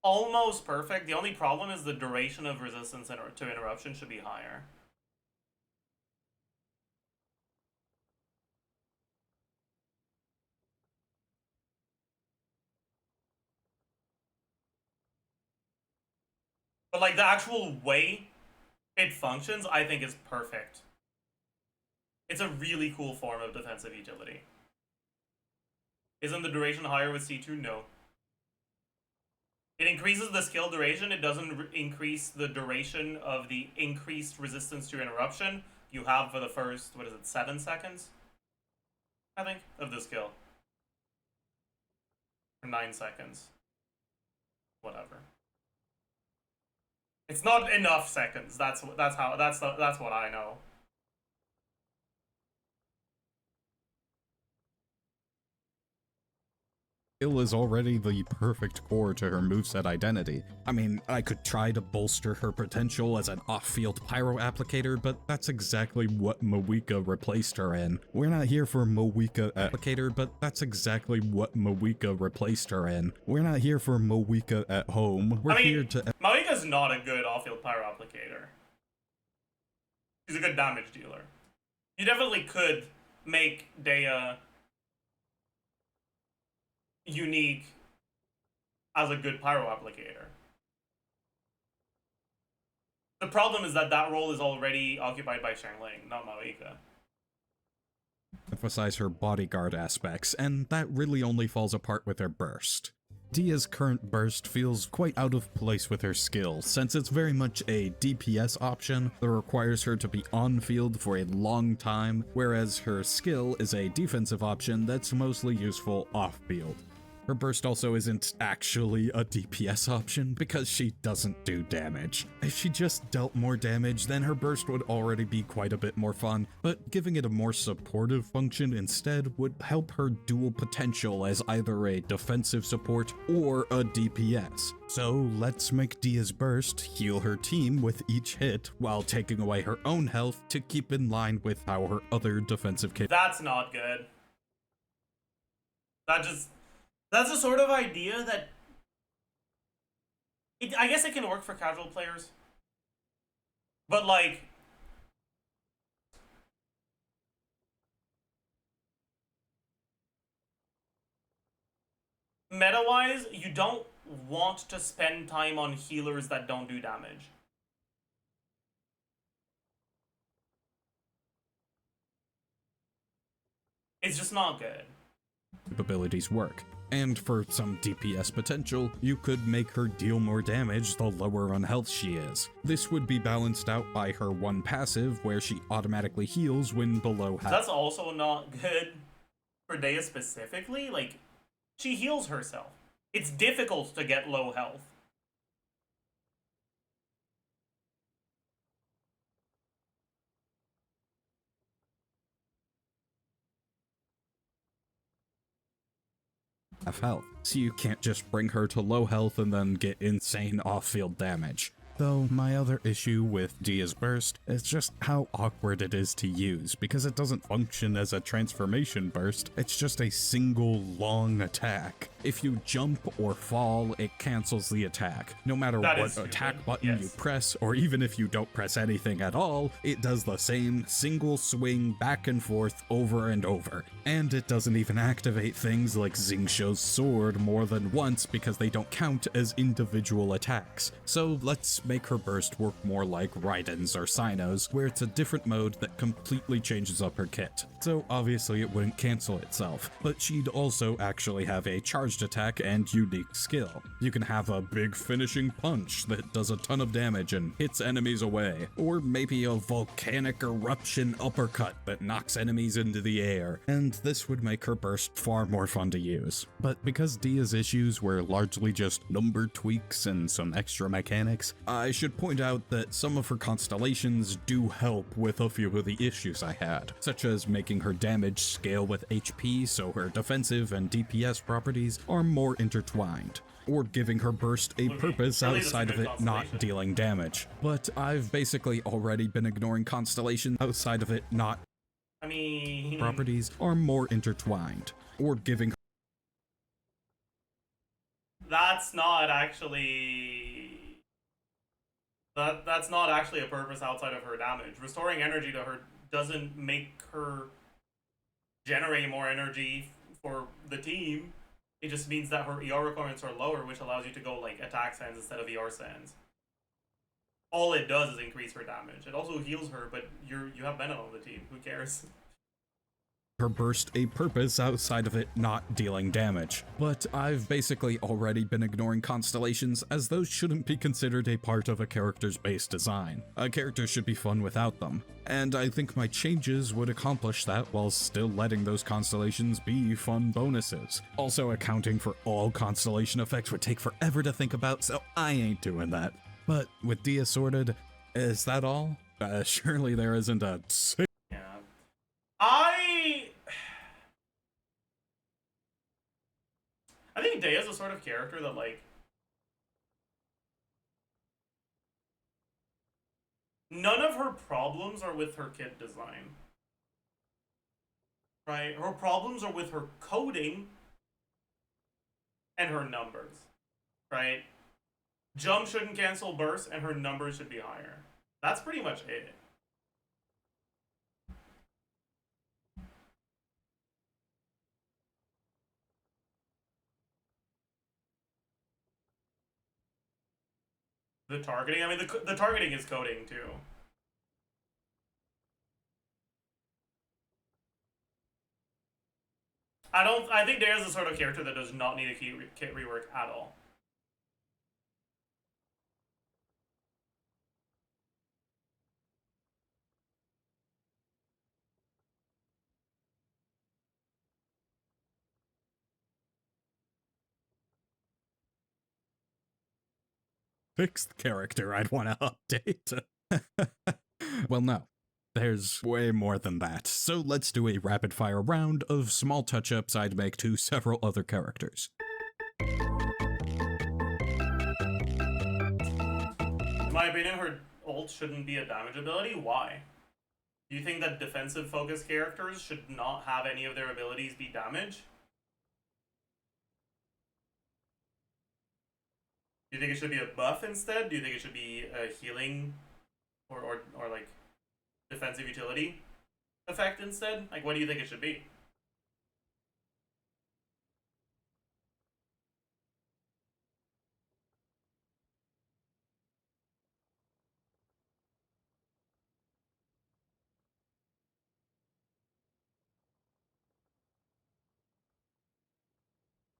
almost perfect. The only problem is the duration of resistance to interruption should be higher. But like the actual way it functions, I think is perfect. It's a really cool form of defensive utility. Isn't the duration higher with C2? No. It increases the skill duration. It doesn't increase the duration of the increased resistance to interruption you have for the first, 7 seconds? I think, of the skill. Or 9 seconds. Whatever. It's not enough seconds. That's what I know. skill is already the perfect core to her moveset identity. I mean, I could try to bolster her potential as an off-field pyro applicator, but that's exactly what Moeka replaced her in. We're not here for Moeka applicator, but that's exactly what Moeka replaced her in. We're not here for Moeka at home. We're here to— Moeka's not a good off-field pyro applicator. She's a good damage dealer. You definitely could make Dea unique as a good pyro applicator. The problem is that that role is already occupied by Xiangling, not Moeka. emphasize her bodyguard aspects, and that really only falls apart with her burst. Dia's current burst feels quite out of place with her skill, since it's very much a DPS option that requires her to be on field for a long time, whereas her skill is a defensive option that's mostly useful off field. Her burst also isn't actually a DPS option because she doesn't do damage. If she just dealt more damage, then her burst would already be quite a bit more fun, but giving it a more supportive function instead would help her dual potential as either a defensive support or a DPS. So let's make Dia's burst heal her team with each hit while taking away her own health to keep in line with how her other defensive That's not good. That's the sort of idea that... I guess it can work for casual players. But, like... meta-wise, you don't want to spend time on healers that don't do damage. It's just not good. Capabilities work. And for some DPS potential, you could make her deal more damage the lower on health she is. This would be balanced out by her one passive where she automatically heals when below half. That's also not good for Dea specifically. Like, she heals herself. It's difficult to get low health. Health, so you can't just bring her to low health and then get insane off-field damage. Though my other issue with Dia's burst is just how awkward it is to use, because it doesn't function as a transformation burst, it's just a single long attack. If you jump or fall, it cancels the attack. No matter what attack button you press, or even if you don't press anything at all, it does the same single swing back and forth over and over. And it doesn't even activate things like Xingqiu's sword more than once because they don't count as individual attacks. So let's make her burst work more like Raiden's or Cyno's, where it's a different mode that completely changes up her kit. So obviously it wouldn't cancel itself, but she'd also actually have a charged attack and unique skill. You can have a big finishing punch that does a ton of damage and hits enemies away, or maybe a volcanic eruption uppercut that knocks enemies into the air, and this would make her burst far more fun to use. But because Dia's issues were largely just number tweaks and some extra mechanics, I should point out that some of her constellations do help with a few of the issues I had, such as making her damage scale with HP so her defensive and DPS properties are more intertwined, or giving her burst a purpose outside of it not dealing damage. But I've basically already been ignoring constellations outside of it not properties are more intertwined, or giving that's not actually that's not actually a purpose outside of her damage. Restoring energy to her doesn't make her generate more energy for the team. It just means that her ER requirements are lower, which allows you to go like attack sands instead of ER sands. All it does is increase her damage. It also heals her, but you have Bennett on the team. Who cares? her burst a purpose outside of it not dealing damage. But I've basically already been ignoring constellations, as those shouldn't be considered a part of a character's base design. A character should be fun without them, and I think my changes would accomplish that while still letting those constellations be fun bonuses. Also, accounting for all constellation effects would take forever to think about, so I ain't doing that. But with Dia sorted, is that all? Surely there isn't a... Yeah. I think Dea's a sort of character that, like, none of her problems are with her kit design. Right? Her problems are with her coding and her numbers. Right? Jump shouldn't cancel burst, and her numbers should be higher. That's pretty much it. The targeting? I mean, the targeting is coding, too. I think there's the sort of character that does not need a kit rework at all. Fixed character I'd want to update. Well, no. There's way more than that, so let's do a rapid-fire round of small touch-ups I'd make to several other characters. In my opinion, her ult shouldn't be a damage ability. Why? Do you think that defensive-focused characters should not have any of their abilities be damage? Do you think it should be a buff instead? Do you think it should be a healing or like defensive utility effect instead? Like, what do you think it should be?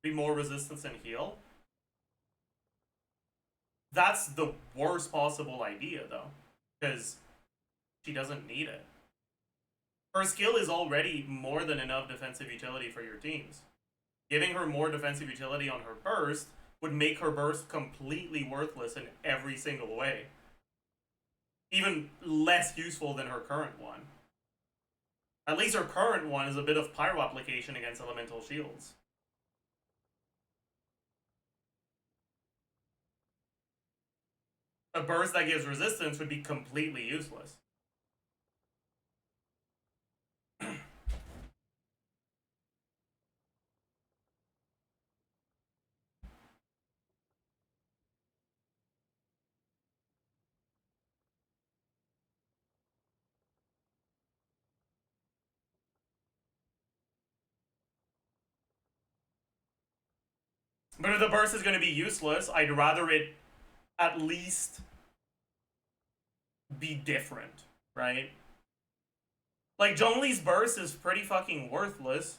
Be more resistance and heal? That's the worst possible idea, though, because she doesn't need it. Her skill is already more than enough defensive utility for your teams. Giving her more defensive utility on her burst would make her burst completely worthless in every single way. Even less useful than her current one. At least her current one is a bit of pyro application against elemental shields. A burst that gives resistance would be completely useless. But if the burst is going to be useless, I'd rather it at least be different, right? Like, Zhongli's burst is pretty fucking worthless,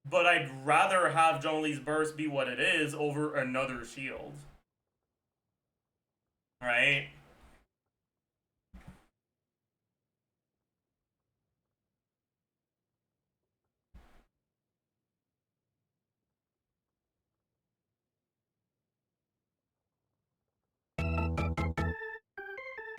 but I'd rather have Zhongli's burst be what it is over another shield. Right?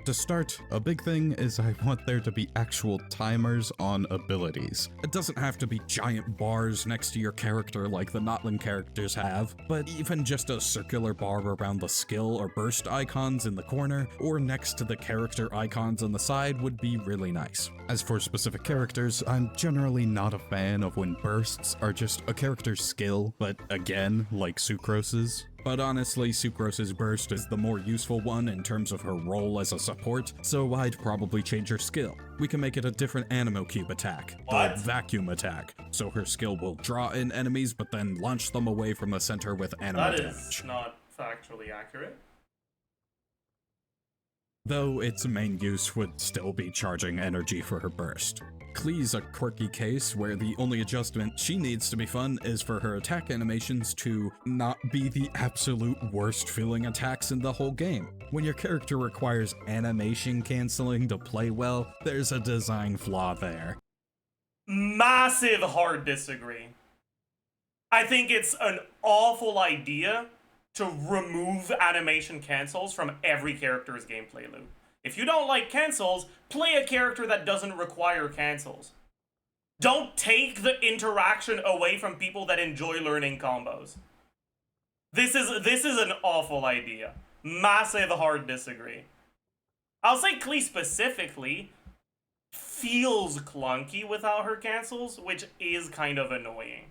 To start, a big thing is I want there to be actual timers on abilities. It doesn't have to be giant bars next to your character like the Notlin characters have, but even just a circular bar around the skill or burst icons in the corner, or next to the character icons on the side would be really nice. As for specific characters, I'm generally not a fan of when bursts are just a character's skill, but again, like Sucrose's. But honestly, Sucrose's burst is the more useful one in terms of her role as a support, so I'd probably change her skill. We can make it a different Animo Cube attack, What? the vacuum attack, so her skill will draw in enemies but then launch them away from the center with Animo That damage. is not factually accurate. Though its main use would still be charging energy for her burst. Klee's a quirky case where the only adjustment she needs to be fun is for her attack animations to not be the absolute worst feeling attacks in the whole game. When your character requires animation canceling to play well, there's a design flaw there. Massive hard disagree. I think it's an awful idea to remove animation cancels from every character's gameplay loop. If you don't like cancels, play a character that doesn't require cancels. Don't take the interaction away from people that enjoy learning combos. This is an awful idea. Massive hard disagree. I'll say Klee specifically feels clunky without her cancels, which is kind of annoying.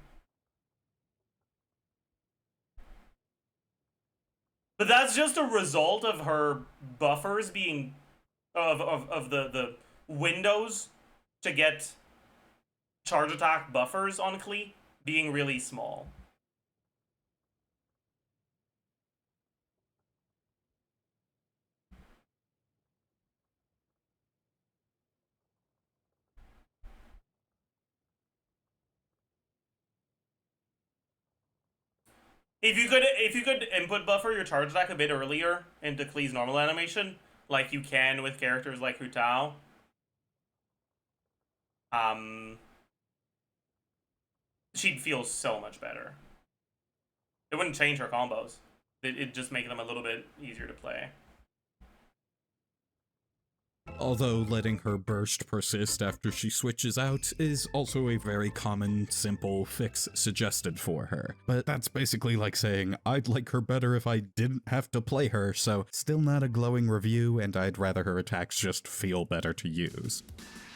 But that's just a result of her buffers being of the windows to get charge attack buffers on Klee being really small. if you could input buffer your charge attack a bit earlier into Klee's normal animation, like you can with characters like Hu Tao, she'd feel so much better. It wouldn't change her combos. It'd just make them a little bit easier to play. Although letting her burst persist after she switches out is also a very common, simple fix suggested for her. But that's basically like saying, I'd like her better if I didn't have to play her, so still not a glowing review, and I'd rather her attacks just feel better to use.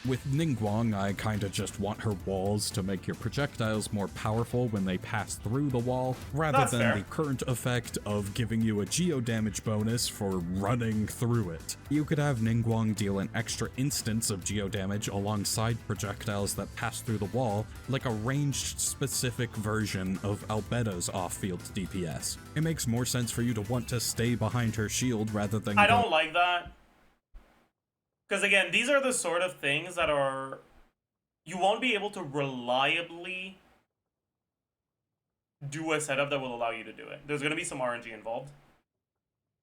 With Ningguang, I kinda just want her walls to make your projectiles more powerful when they pass through the wall, rather That's than fair. the current effect of giving you a geo damage bonus for running through it. You could have Ningguang deal an extra instance of geo damage alongside projectiles that pass through the wall, like a ranged specific version of Albedo's off-field DPS. It makes more sense for you to want to stay behind her shield rather than I don't like that. Because again, these are the sort of things that are... You won't be able to reliably do a setup that will allow you to do it. There's going to be some RNG involved.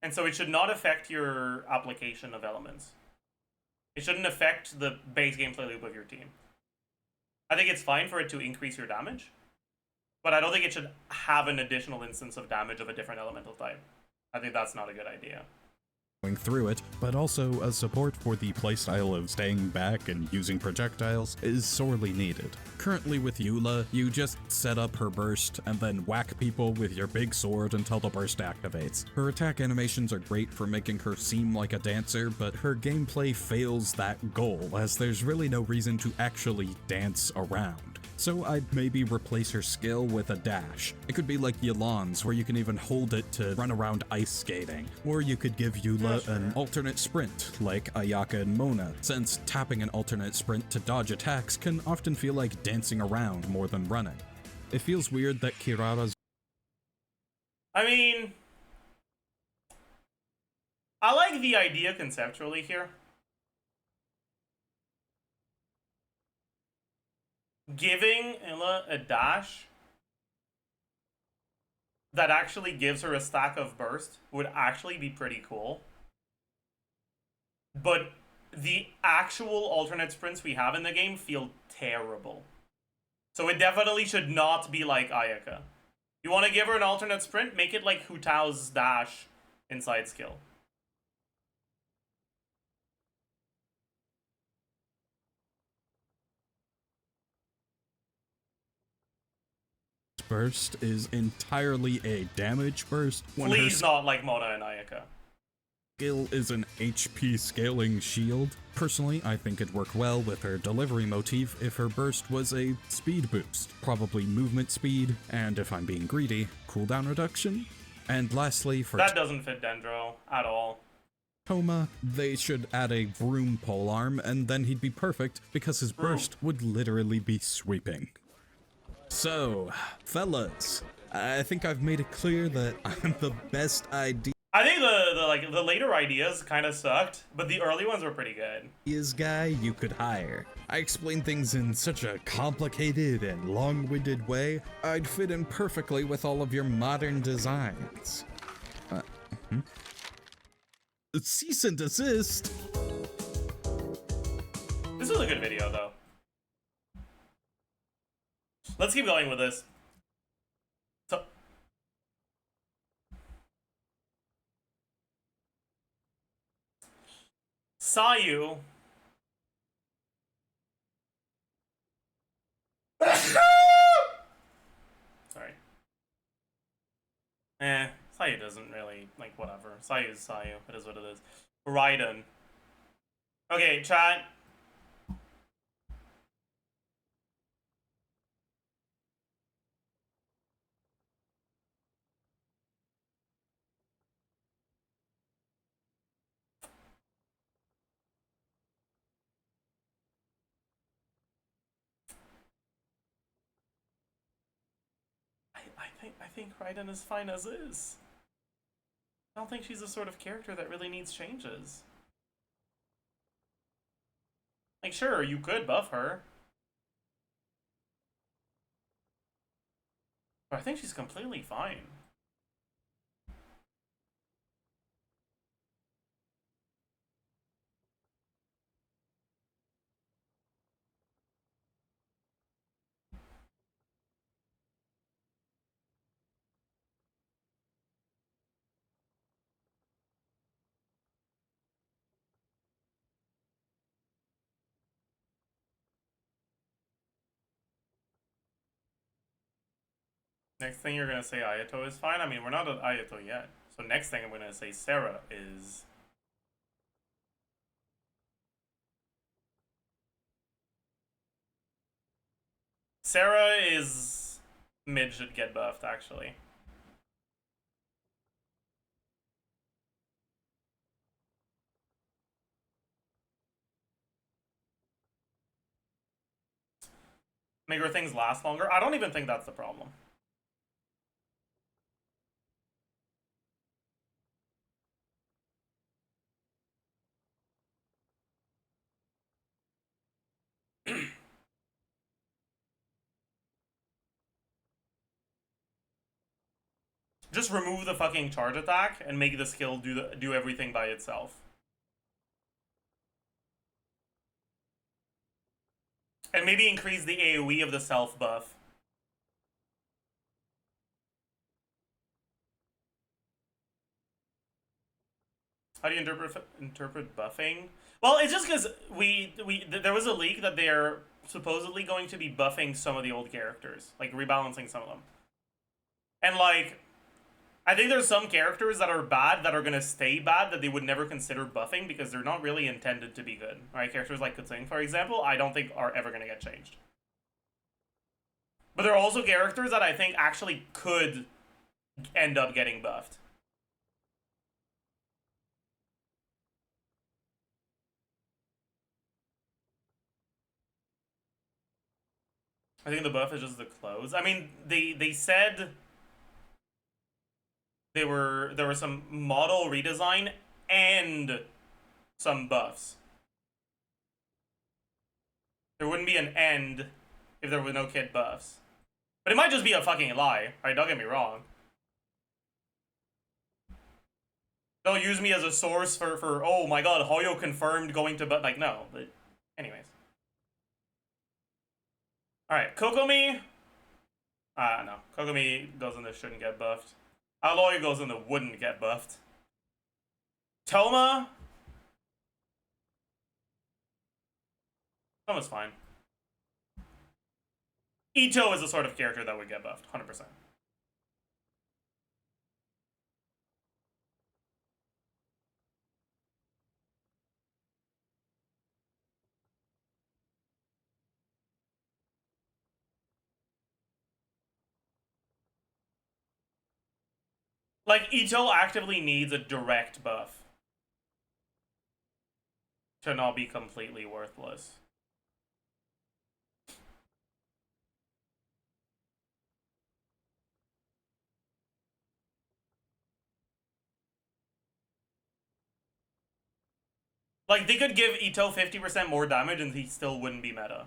And so it should not affect your application of elements. It shouldn't affect the base gameplay loop of your team. I think it's fine for it to increase your damage, but I don't think it should have an additional instance of damage of a different elemental type. I think that's not a good idea. Through it, but also a support for the playstyle of staying back and using projectiles is sorely needed. Currently with Eula, you just set up her burst and then whack people with your big sword until the burst activates. Her attack animations are great for making her seem like a dancer, but her gameplay fails that goal, as there's really no reason to actually dance around. So I'd maybe replace her skill with a dash. It could be like Yelan's, where you can even hold it to run around ice skating. Or you could give Eula an alternate sprint, like Ayaka and Mona, since tapping an alternate sprint to dodge attacks can often feel like dancing around more than running. It feels weird that Kirara's... I mean... I like the idea conceptually here. Giving Illa a dash that actually gives her a stack of burst would actually be pretty cool. But the actual alternate sprints we have in the game feel terrible. So it definitely should not be like Ayaka. You want to give her an alternate sprint? Make it like Hu Tao's dash inside skill. burst is entirely a damage burst when her Please not like Mona and Ayaka. skill is an HP scaling shield. Personally, I think it'd work well with her delivery motif if her burst was a speed boost, probably movement speed, and if I'm being greedy, cooldown reduction. And lastly, for That doesn't fit Dendro at all. Toma, they should add a broom polearm, and then he'd be perfect because his burst would literally be sweeping. So, fellas, I think I've made it clear that I'm the best idea. I think the later ideas kind of sucked, but the early ones were pretty good. Guy you could hire. I explain things in such a complicated and long-winded way, I'd fit in perfectly with all of your modern designs. Cease and desist. This was a good video, though. Let's keep going with this. So, Sayu. Sorry. Sayu doesn't really, like, whatever. Sayu is Sayu. It is what it is. Raiden. Okay, chat. I think Raiden is fine as is. I don't think she's the sort of character that really needs changes. Like, sure, you could buff her. But I think she's completely fine. Next thing you're gonna say Ayato is fine. I mean, we're not at Ayato yet. So next thing I'm gonna say Sarah is. Sarah is mid should get buffed actually. Make her things last longer. I don't even think that's the problem. Just remove the fucking charge attack and make the skill do everything by itself. And maybe increase the AoE of the self buff. How do you interpret buffing? Well, it's just because there was a leak that they're supposedly going to be buffing some of the old characters, like rebalancing some of them. And like, I think there's some characters that are bad that are gonna stay bad that they would never consider buffing because they're not really intended to be good. Right? Characters like Kutsing, for example, I don't think are ever gonna get changed. But there are also characters that I think actually could end up getting buffed. I think the buff is just the clothes. I mean, they said there were some model redesign and some buffs. There wouldn't be an end if there were no kid buffs. But it might just be a fucking lie, right? Don't get me wrong. They'll use me as a source for oh my god, Hoyo confirmed going to, but like, no. But anyways. Alright, Kokomi. No. Kokomi goes in the shouldn't get buffed. Aloy goes in the wouldn't get buffed. Toma's fine. Ito is the sort of character that would get buffed, 100%. Like, Ito actively needs a direct buff to not be completely worthless. Like, they could give Ito 50% more damage and he still wouldn't be meta.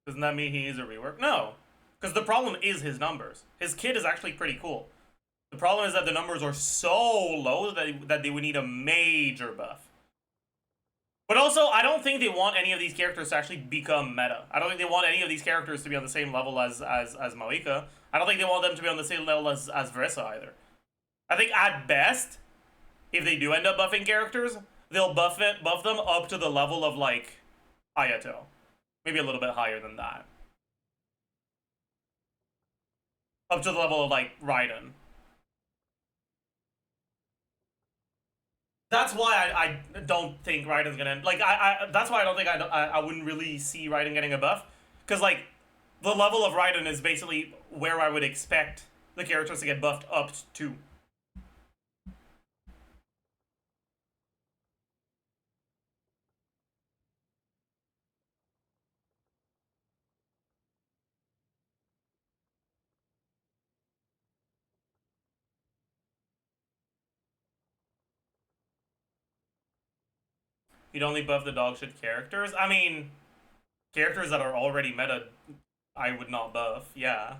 Doesn't that mean he needs a rework? No. Because the problem is his numbers. His kid is actually pretty cool. The problem is that the numbers are so low that they would need a major buff. But also, I don't think they want any of these characters to actually become meta. I don't think they want any of these characters to be on the same level as Maoika. I don't think they want them to be on the same level as Verissa either. I think at best, if they do end up buffing characters, they'll buff them up to the level of like Ayato. Maybe a little bit higher than that. Up to the level of like Raiden. That's why I don't think Raiden's gonna like that's why I don't think I wouldn't really see Raiden getting a buff, because like the level of Raiden is basically where I would expect the characters to get buffed up to. You'd only buff the dog shit characters. I mean, characters that are already meta, I would not buff. Yeah.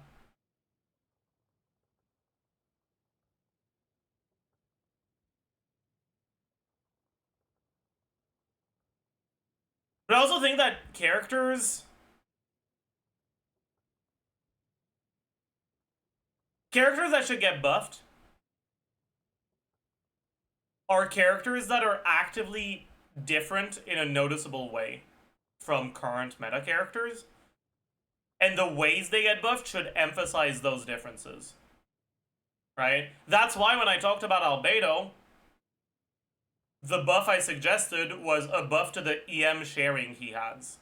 But I also think that characters that should get buffed are characters that are actively different in a noticeable way from current meta characters. And the ways they get buffed should emphasize those differences. Right? That's why when I talked about Albedo, the buff I suggested was a buff to the EM sharing he has.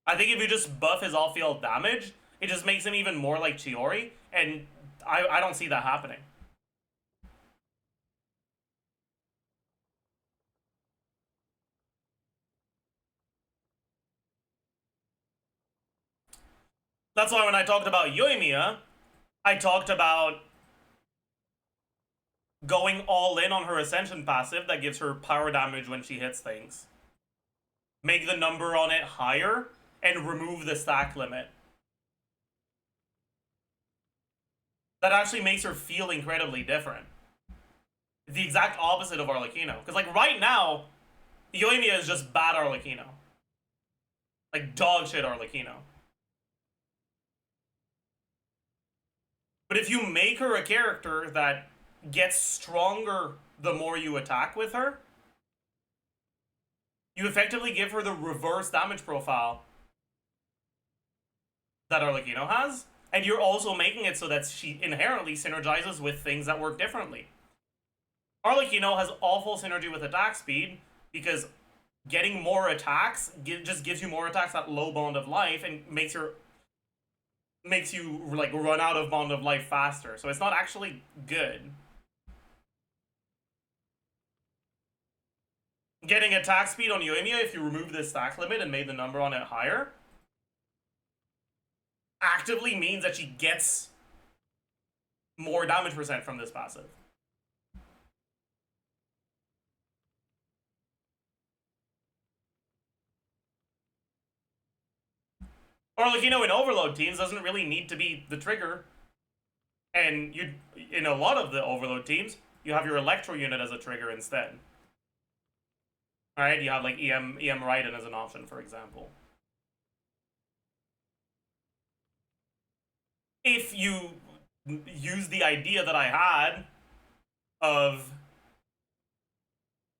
I think if you just buff his off-field damage, it just makes him even more like Chiori, and I don't see that happening. That's why when I talked about Yoimiya, I talked about going all in on her Ascension passive that gives her power damage when she hits things. Make the number on it higher, and remove the stack limit. That actually makes her feel incredibly different. The exact opposite of Arlecchino. Because, like, right now, Yoimiya is just bad Arlecchino. Like, dog shit Arlecchino. But if you make her a character that gets stronger the more you attack with her, you effectively give her the reverse damage profile that Arlecchino has, and you're also making it so that she inherently synergizes with things that work differently. Arlecchino has awful synergy with attack speed, because getting more attacks just gives you more attacks at low bond of life, and makes you like run out of bond of life faster. So it's not actually good. Getting attack speed on Yoimiya, if you remove the stack limit and made the number on it higher, actively means that she gets more damage percent from this passive. Arlecchino in overload teams doesn't really need to be the trigger. And you, in a lot of the overload teams, you have your Electro unit as a trigger instead. Alright, you have like EM Raiden as an option, for example. If you use the idea that I had of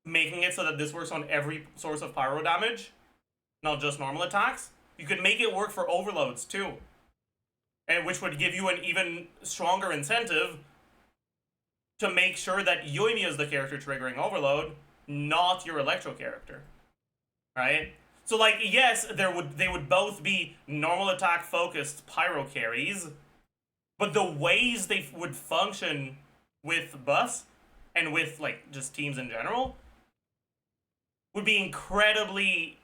making it so that this works on every source of pyro damage, not just normal attacks, you could make it work for overloads too. And which would give you an even stronger incentive to make sure that Yoimiya is the character triggering overload, not your Electro character. Right? So like, yes, they would both be normal attack focused pyro carries, but the ways they would function with buffs and with like just teams in general would be incredibly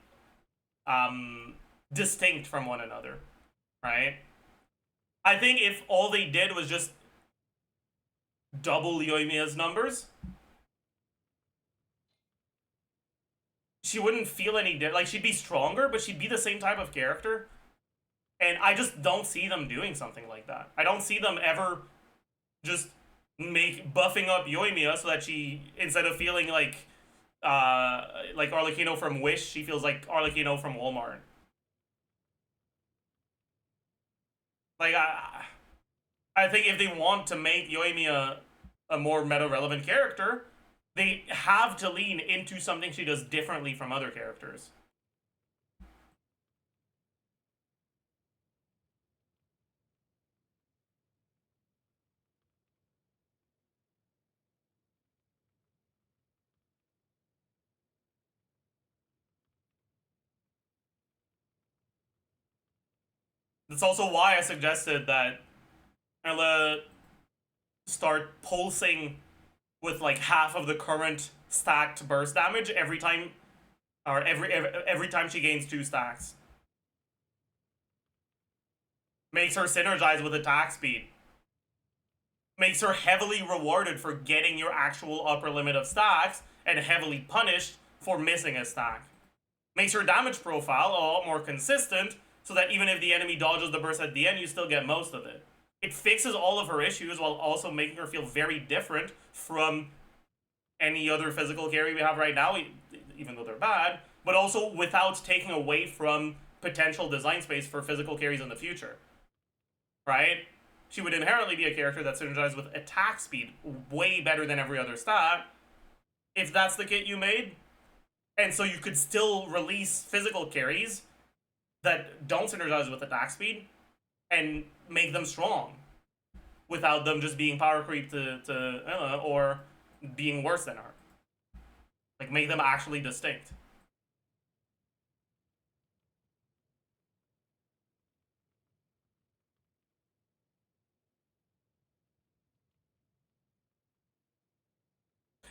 distinct from one another, right? I think if all they did was just double Yoimiya's numbers, she wouldn't feel any different. Like, she'd be stronger, but she'd be the same type of character. And I just don't see them doing something like that. I don't see them ever just buffing up Yoimiya so that she, instead of feeling like Arlecchino from Wish, she feels like Arlecchino from Walmart. Like, I think if they want to make Yoimiya a more meta-relevant character, they have to lean into something she does differently from other characters. That's also why I suggested that Ella start pulsing with like half of the current stacked burst damage every time, or every time she gains 2 stacks. Makes her synergize with attack speed. Makes her heavily rewarded for getting your actual upper limit of stacks, and heavily punished for missing a stack. Makes her damage profile a lot more consistent, so that even if the enemy dodges the burst at the end, you still get most of it. It fixes all of her issues while also making her feel very different from any other physical carry we have right now, even though they're bad, but also without taking away from potential design space for physical carries in the future. Right? She would inherently be a character that synergized with attack speed way better than every other stat, if that's the kit you made. And so you could still release physical carries that don't synergize with attack speed and make them strong without them just being power creep to Emma or being worse than her. Like, make them actually distinct.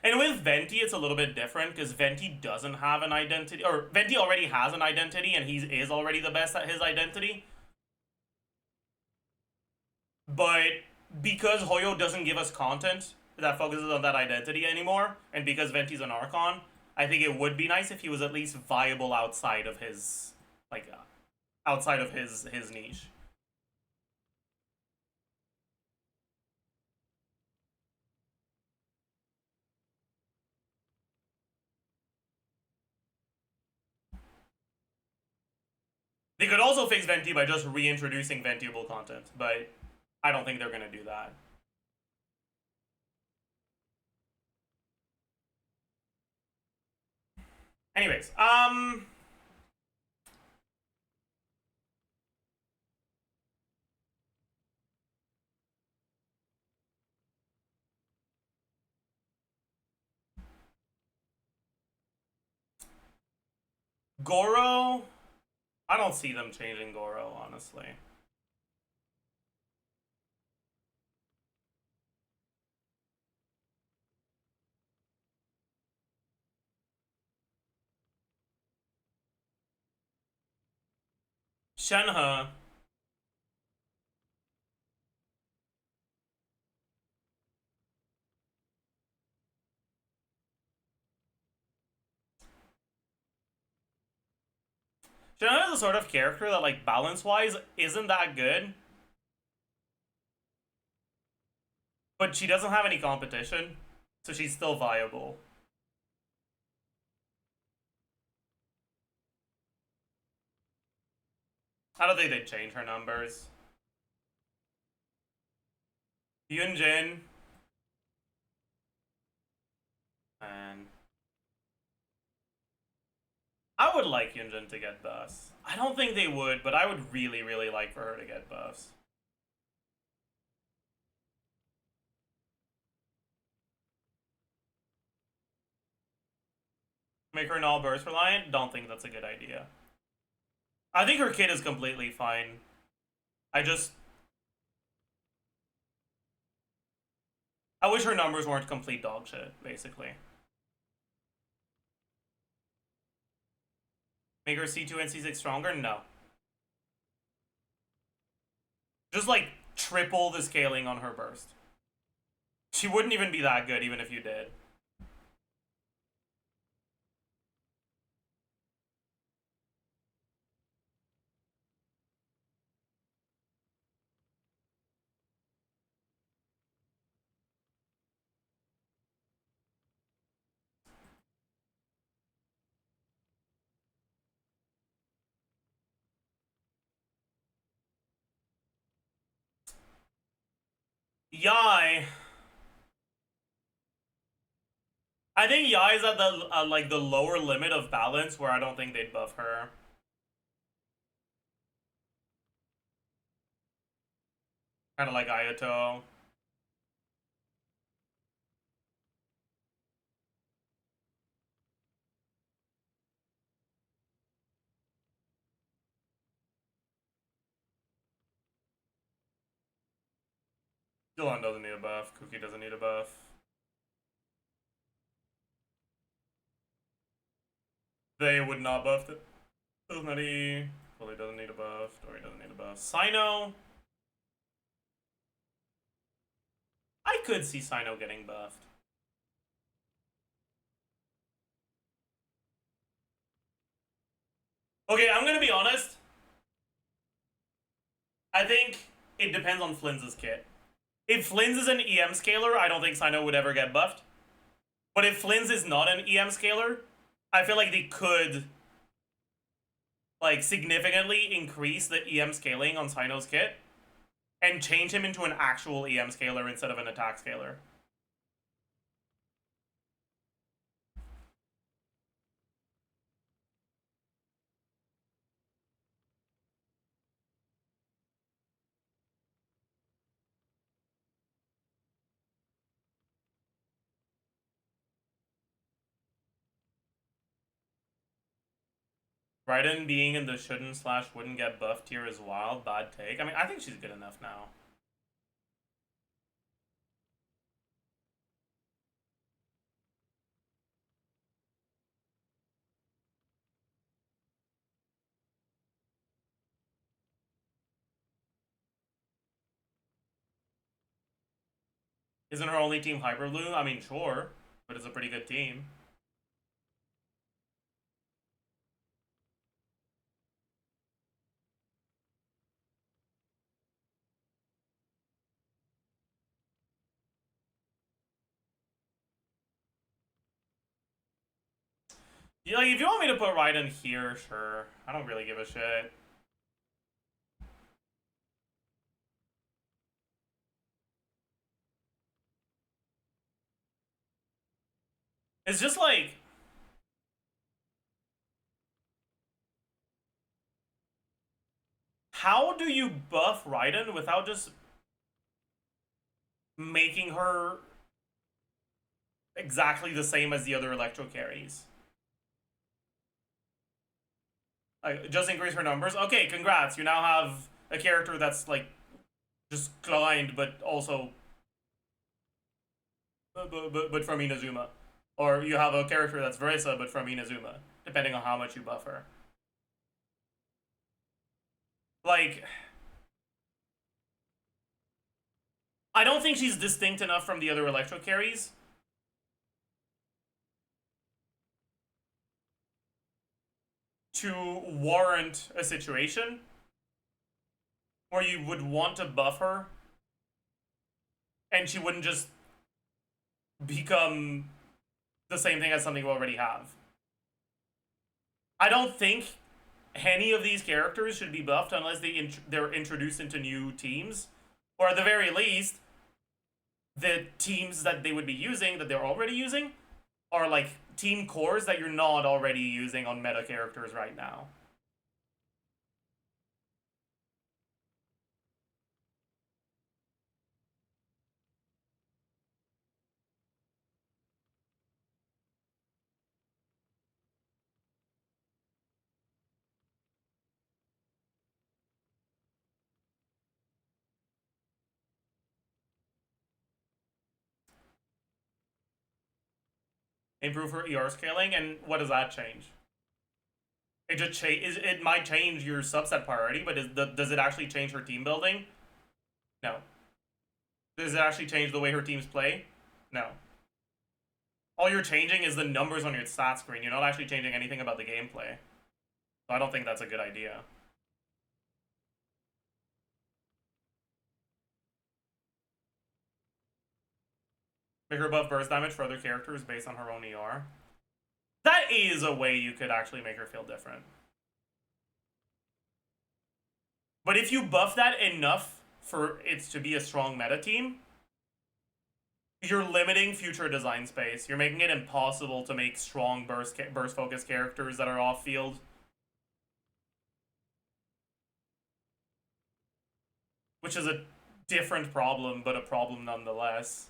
And with Venti, it's a little bit different, because Venti doesn't have an identity, or Venti already has an identity, and he is already the best at his identity. But because Hoyo doesn't give us content that focuses on that identity anymore, and because Venti's an Archon, I think it would be nice if he was at least viable outside of his, like, outside of his niche. They could also fix Venti by just reintroducing Ventiable content, but I don't think they're gonna do that. Anyways, Goro, I don't see them changing Goro, honestly. Shenhe. Shenhe is the sort of character that, like, balance-wise, isn't that good. But she doesn't have any competition, so she's still viable. I don't think they'd change her numbers. Yunjin. And I would like Yunjin to get buffs. I don't think they would, but I would really, really like for her to get buffs. Make her null burst reliant? Don't think that's a good idea. I think her kit is completely fine. I wish her numbers weren't complete dog shit, basically. Make her C2 and C6 stronger? No. Just, like, triple the scaling on her burst. She wouldn't even be that good, even if you did. Yai. I think Yai is at the like the lower limit of balance where I don't think they'd buff her. Kind of like Ayato. Dylan doesn't need a buff. Cookie doesn't need a buff. They would not buff it. Fully doesn't need a buff. Dory doesn't need a buff. Sino. I could see Sino getting buffed. Okay, I'm gonna be honest. I think it depends on Flynn's kit. If Flynn's is an EM scaler, I don't think Sino would ever get buffed. But if Flynn's is not an EM scaler, I feel like they could like significantly increase the EM scaling on Sino's kit and change him into an actual EM scaler instead of an attack scaler. Raiden being in the shouldn't / wouldn't get buffed tier is wild, bad take. I mean, I think she's good enough now. Isn't her only team Hyper Blue? I mean, sure, but it's a pretty good team. Yeah, like, if you want me to put Raiden here, sure. I don't really give a shit. It's just like... how do you buff Raiden without just making her exactly the same as the other electro carries? Like, just increase her numbers? Okay, congrats. You now have a character that's, like, just blind, but also... but from Inazuma. Or you have a character that's Veresa, but from Inazuma, depending on how much you buff her. Like... I don't think she's distinct enough from the other electro carries. To warrant a situation where you would want to buff her and she wouldn't just become the same thing as something we already have. I don't think any of these characters should be buffed unless they're introduced into new teams, or at the very least, the teams that they would be using, that they're already using, are like team cores that you're not already using on meta characters right now. Improve her ER scaling, and what does that change? It just it might change your subset priority, but does it actually change her team building? No. Does it actually change the way her teams play? No. All you're changing is the numbers on your stat screen. You're not actually changing anything about the gameplay. So I don't think that's a good idea. Make her buff burst damage for other characters based on her own ER. That is a way you could actually make her feel different. But if you buff that enough for it to be a strong meta team, you're limiting future design space. You're making it impossible to make strong burst focused characters that are off field. Which is a different problem, but a problem nonetheless.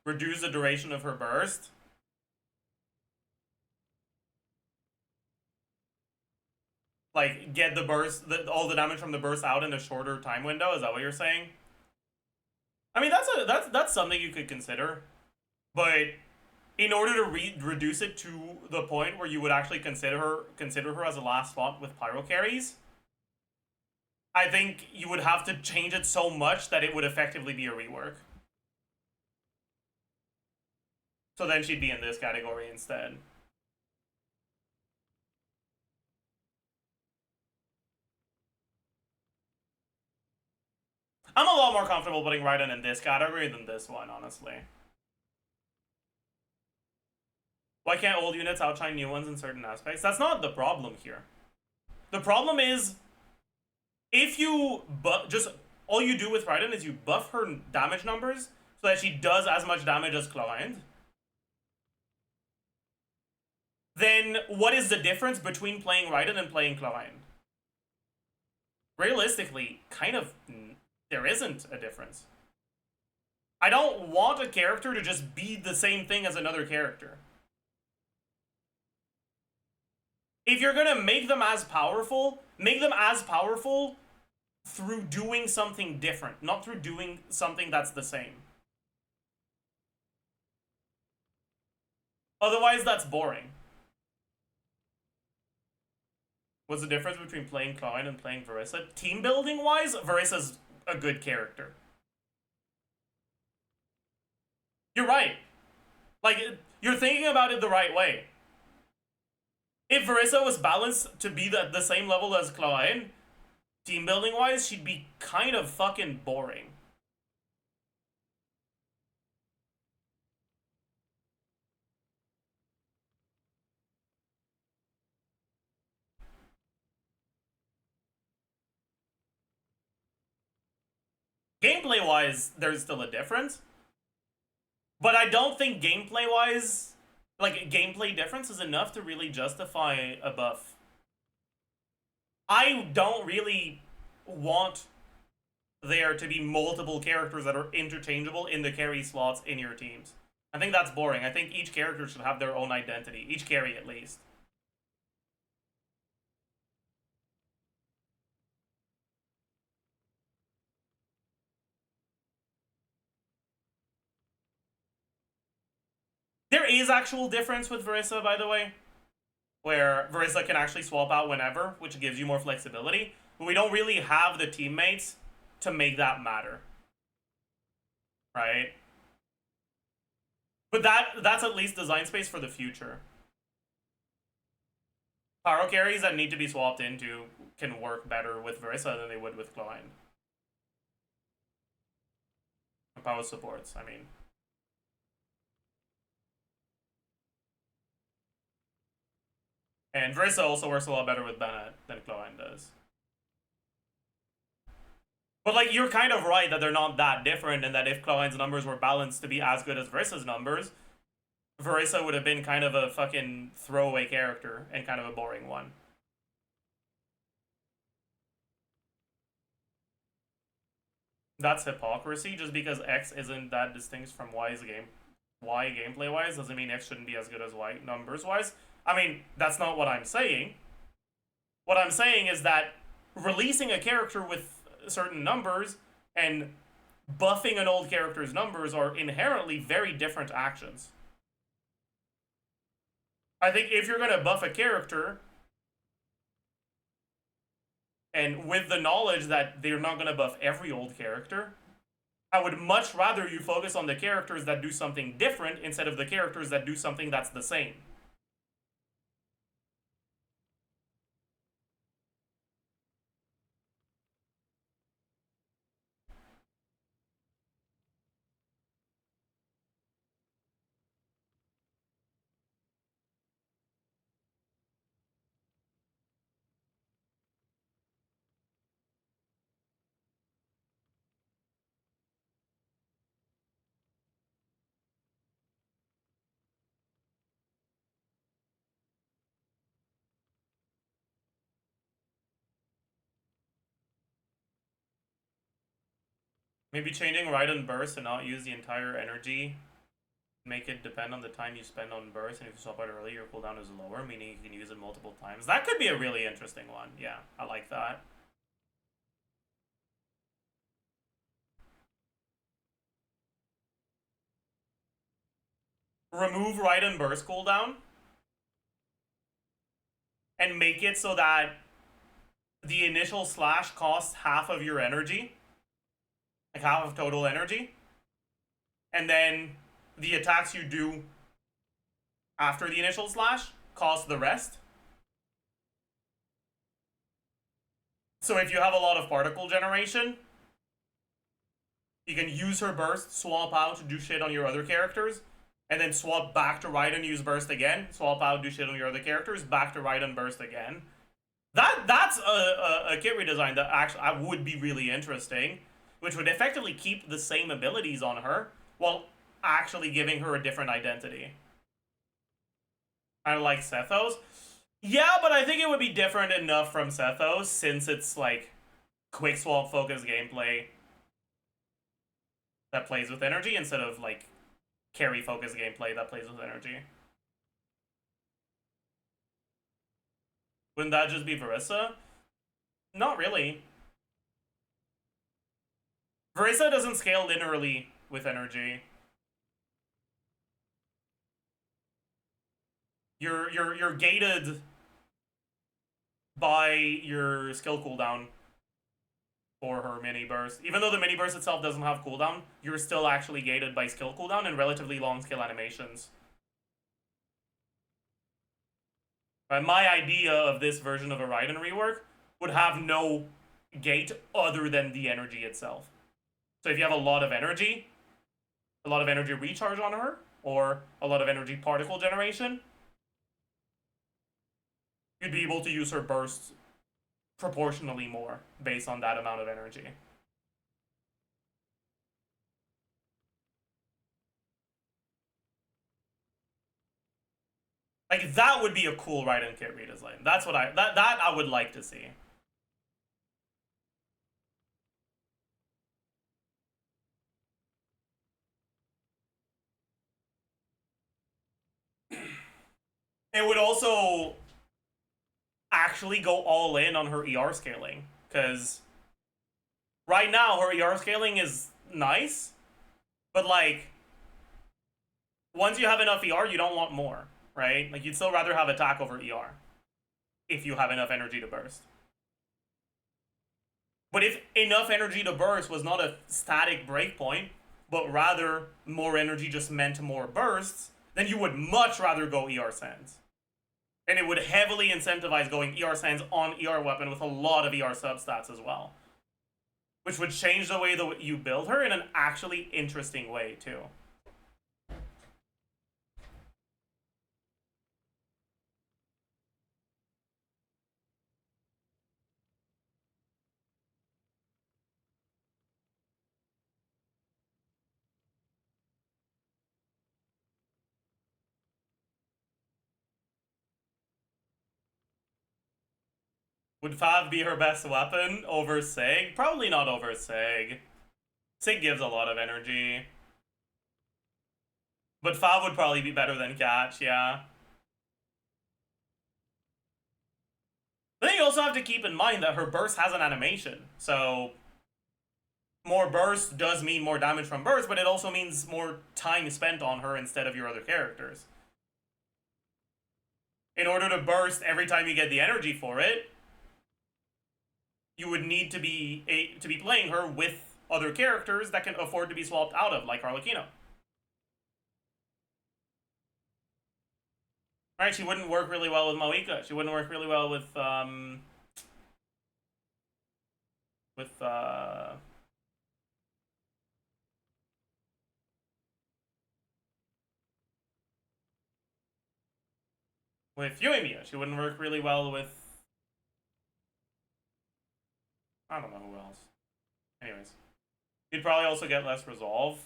Reduce the duration of her burst. Like, get the burst, all the damage from the burst out in a shorter time window. Is that what you're saying? I mean, that's something you could consider, but in order to reduce it to the point where you would actually consider her as a last slot with pyro carries, I think you would have to change it so much that it would effectively be a rework. So then she'd be in this category instead. I'm a lot more comfortable putting Raiden in this category than this one, honestly. Why can't old units outshine new ones in certain aspects? That's not the problem here. The problem is, if you just all you do with Raiden is you buff her damage numbers so that she does as much damage as Chlorine, then what is the difference between playing Raiden and playing Chlorine? Realistically, kind of, there isn't a difference. I don't want a character to just be the same thing as another character. If you're gonna make them as powerful through doing something different, not through doing something that's the same. Otherwise, that's boring. What's the difference between playing Clown and playing Verissa? Team building wise, Verissa's a good character. You're right. Like, you're thinking about it the right way. If Verissa was balanced to be the same level as Clown, team building wise, she'd be kind of fucking boring. Gameplay-wise, there's still a difference. But I don't think gameplay-wise, like, gameplay difference is enough to really justify a buff. I don't really want there to be multiple characters that are interchangeable in the carry slots in your teams. I think that's boring. I think each character should have their own identity. Each carry, at least. There is actual difference with Verissa, by the way, where Verissa can actually swap out whenever, which gives you more flexibility, but we don't really have the teammates to make that matter. Right? But that's at least design space for the future. Pyro carries that need to be swapped into can work better with Verissa than they would with Cloyne. Power supports, I mean. And Verissa also works a lot better with Bennett than Cloyne does. But, like, you're kind of right that they're not that different, and that if Cloyne's numbers were balanced to be as good as Verissa's numbers, Verissa would have been kind of a fucking throwaway character and kind of a boring one. That's hypocrisy. Just because X isn't that distinct from Y gameplay-wise doesn't mean X shouldn't be as good as Y numbers-wise. I mean, that's not what I'm saying. What I'm saying is that releasing a character with certain numbers and buffing an old character's numbers are inherently very different actions. I think if you're going to buff a character, and with the knowledge that they're not going to buff every old character, I would much rather you focus on the characters that do something different instead of the characters that do something that's the same. Maybe changing Raiden Burst and not use the entire energy. Make it depend on the time you spend on Burst, and if you swap out early, your cooldown is lower, meaning you can use it multiple times. That could be a really interesting one. Yeah, I like that. Remove Raiden Burst cooldown and make it so that the initial slash costs half of your energy. Like half of total energy. And then the attacks you do after the initial slash cost the rest. So if you have a lot of particle generation, You can use her burst, swap out to do shit on your other characters, and then swap back to Raiden, use burst again, swap out, do shit on your other characters, back to Raiden, burst again. That's a kit redesign that actually would be really interesting, which would effectively keep the same abilities on her while actually giving her a different identity. Kind of like Sethos. Yeah, but I think it would be different enough from Sethos since it's like quick swap focused gameplay that plays with energy instead of like carry focused gameplay that plays with energy. Wouldn't that just be Verissa? Not really. Verissa doesn't scale linearly with energy. You're gated by your skill cooldown for her mini burst. Even though the mini burst itself doesn't have cooldown, you're still actually gated by skill cooldown and relatively long skill animations. But my idea of this version of a Raiden rework would have no gate other than the energy itself. So if you have a lot of energy recharge on her, or a lot of energy particle generation, you'd be able to use her burst proportionally more based on that amount of energy. Like, that would be a cool Raiden kit redesign. That's what that I would like to see. It would also actually go all in on her ER scaling, because right now her ER scaling is nice, but like once you have enough ER, you don't want more, right? Like, you'd still rather have attack over ER if you have enough energy to burst. But if enough energy to burst was not a static breakpoint, but rather more energy just meant more bursts, then you would much rather go ER Sands. And it would heavily incentivize going ER Sands on ER weapon with a lot of ER substats as well. Which would change the way that you build her in an actually interesting way, too. Would Fav be her best weapon over Sig? Probably not over Sig. Sig gives a lot of energy. But Fav would probably be better than Catch, yeah. But then you also have to keep in mind that her burst has an animation. So more burst does mean more damage from burst, but it also means more time spent on her instead of your other characters. In order to burst every time you get the energy for it, you would need to be playing her with other characters that can afford to be swapped out of, like Harlequino. Right, she wouldn't work really well with Moika. She wouldn't work really well with Yuimiya. She wouldn't work really well with, I don't know who else. Anyways. He'd probably also get less resolve.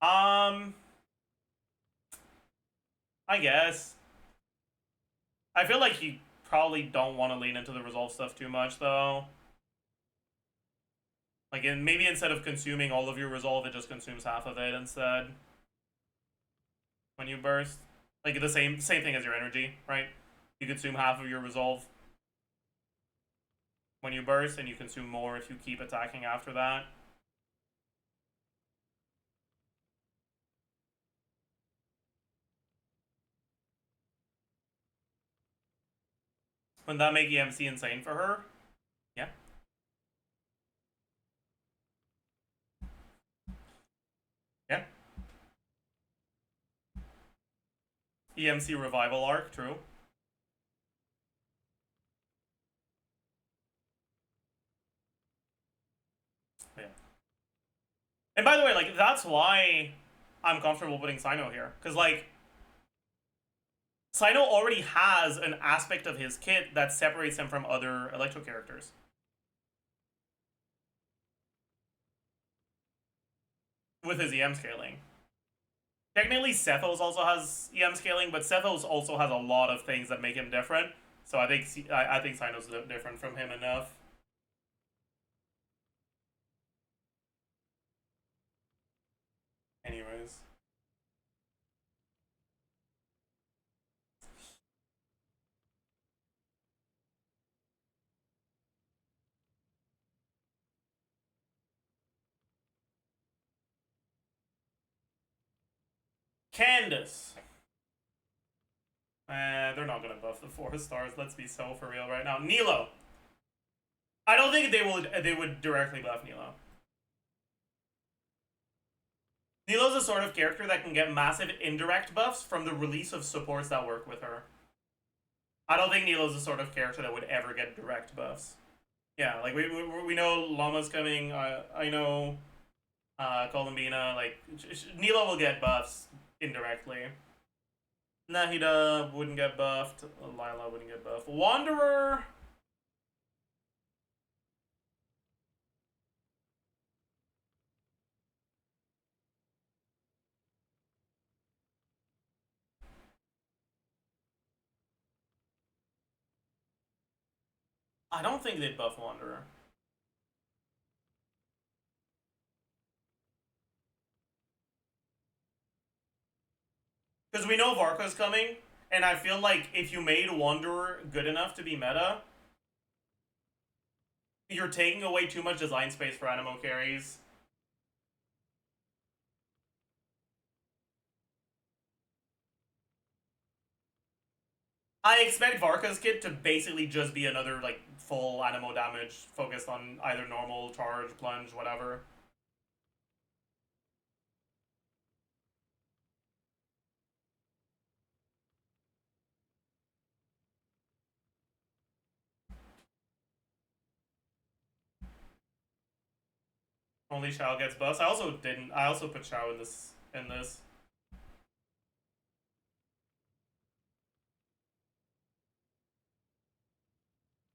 I guess. I feel like you probably don't want to lean into the resolve stuff too much, though. Like, maybe instead of consuming all of your resolve, it just consumes half of it instead. When you burst. Like, the same thing as your energy, right? You consume half of your resolve when you burst, and you consume more if you keep attacking after that. Wouldn't that make EMC insane for her? Yeah. Yeah. EMC revival arc, true. Yeah. And by the way, like, that's why I'm comfortable putting Sino here. Because, like, Sino already has an aspect of his kit that separates him from other Electro characters. With his EM scaling. Technically, Sethos also has EM scaling, but Sethos also has a lot of things that make him different. So I think Sino's different from him enough. Anyways. Candace. They're not gonna buff the 4 stars. Let's be so for real right now. Nilo. I don't think they would directly buff Nilo. Nilo's a sort of character that can get massive indirect buffs from the release of supports that work with her. I don't think Nilo's the sort of character that would ever get direct buffs. Yeah, like we know Llama's coming. I know Columbina. Like Nilo will get buffs indirectly. Nahida wouldn't get buffed. Lila wouldn't get buffed. Wanderer. I don't think they'd buff Wanderer. Because we know Varka's coming, and I feel like if you made Wanderer good enough to be meta, you're taking away too much design space for Animo carries. I expect Varka's kit to basically just be another, like, full Animo damage focused on either normal, charge, plunge, whatever. Only Shao gets buffs. I also put Shao in this.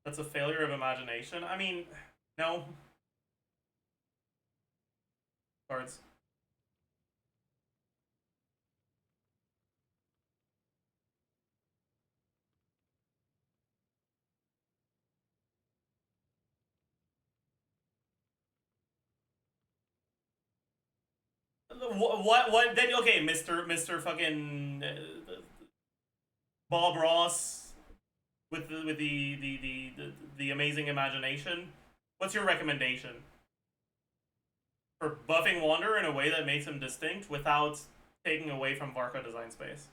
That's a failure of imagination. I mean, no. Cards. What? Then okay, Mr. fucking Bob Ross with the amazing imagination. What's your recommendation for buffing Wanderer in a way that makes him distinct without taking away from Varka design space?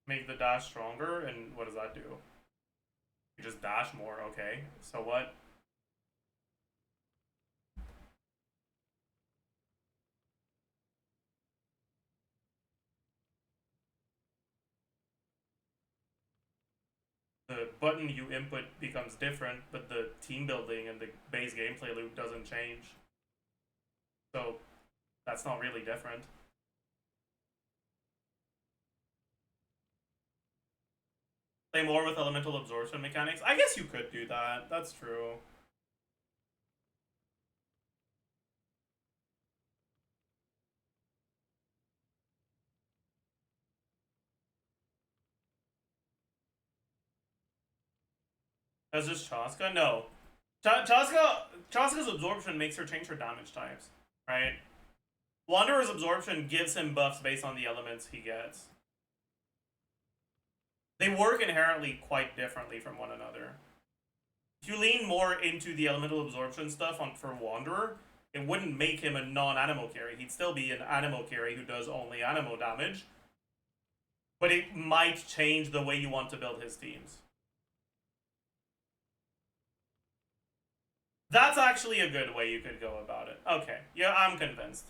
Make the dash stronger, and what does that do? You just dash more, okay. So what? The button you input becomes different, but the team building and the base gameplay loop doesn't change. So that's not really different. Play more with elemental absorption mechanics. I guess you could do that. That's true. That's just Chaska? No. Chaska's absorption makes her change her damage types, right? Wanderer's absorption gives him buffs based on the elements he gets. They work inherently quite differently from one another. If you lean more into the elemental absorption stuff for Wanderer, it wouldn't make him a non-Animo carry. He'd still be an Animo carry who does only Animo damage. But it might change the way you want to build his teams. That's actually a good way you could go about it. Okay, yeah, I'm convinced.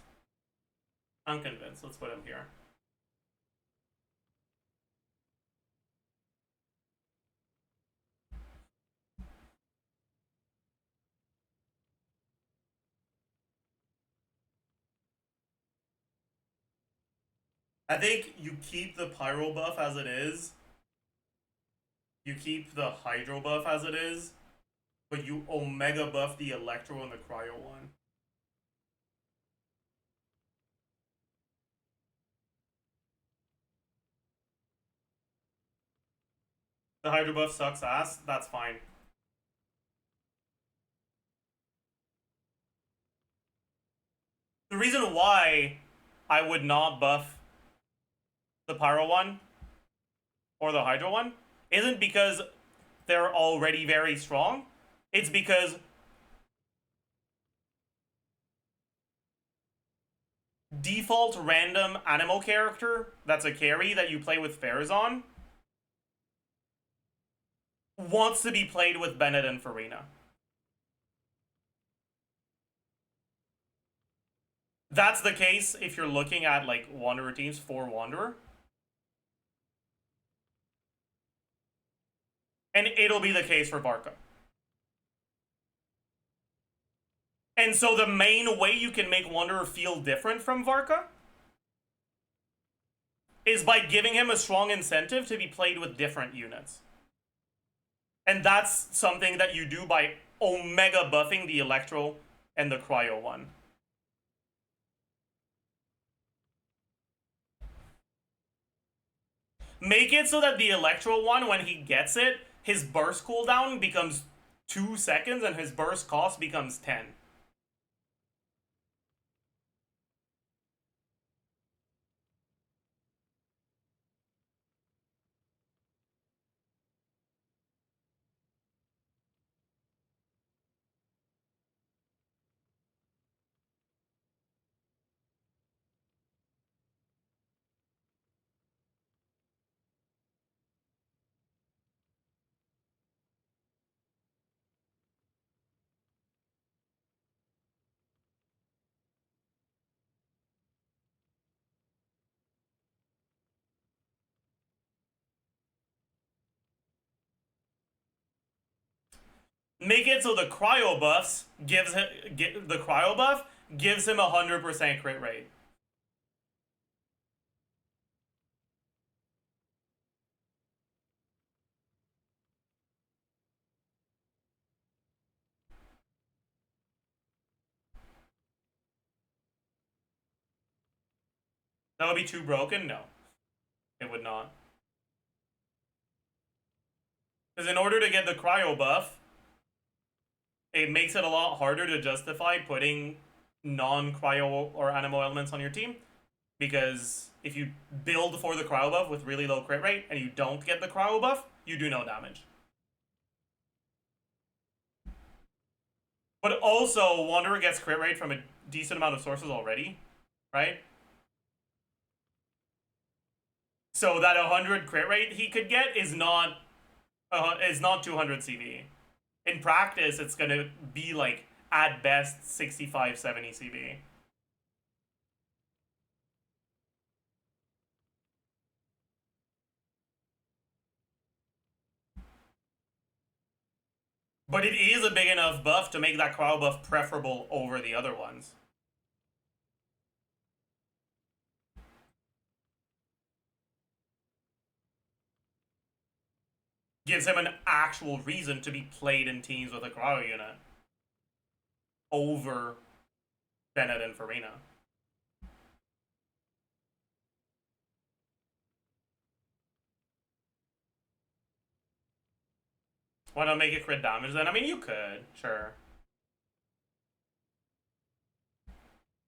I'm convinced. Let's put him here. I think you keep the Pyro buff as it is. You keep the Hydro buff as it is. But you Omega buff the Electro and the Cryo one. The Hydro buff sucks ass. That's fine. The reason why I would not buff the Pyro one or the Hydro one isn't because they're already very strong. It's because default random animal character that's a carry that you play with Farazan wants to be played with Bennett and Farina. That's the case if you're looking at like Wanderer teams for Wanderer. And it'll be the case for Varka. And so the main way you can make Wanderer feel different from Varka is by giving him a strong incentive to be played with different units. And that's something that you do by Omega buffing the Electro and the Cryo one. Make it so that the Electro one, when he gets it, his burst cooldown becomes 2 seconds and his burst cost becomes 10. Make it so the cryo buffs gives him, the cryo buff gives him 100% crit rate. That would be too broken? No, it would not. Because in order to get the cryo buff, it makes it a lot harder to justify putting non-cryo or animal elements on your team. Because if you build for the cryo buff with really low crit rate and you don't get the cryo buff, you do no damage. But also, Wanderer gets crit rate from a decent amount of sources already, right? So that 100 crit rate he could get is not 200 CV. In practice, it's gonna be like at best 65, 70 CV. But it is a big enough buff to make that cryo buff preferable over the other ones. Gives him an actual reason to be played in teams with a cryo unit over Bennett and Farina. Why not make it crit damage then? I mean, you could, sure.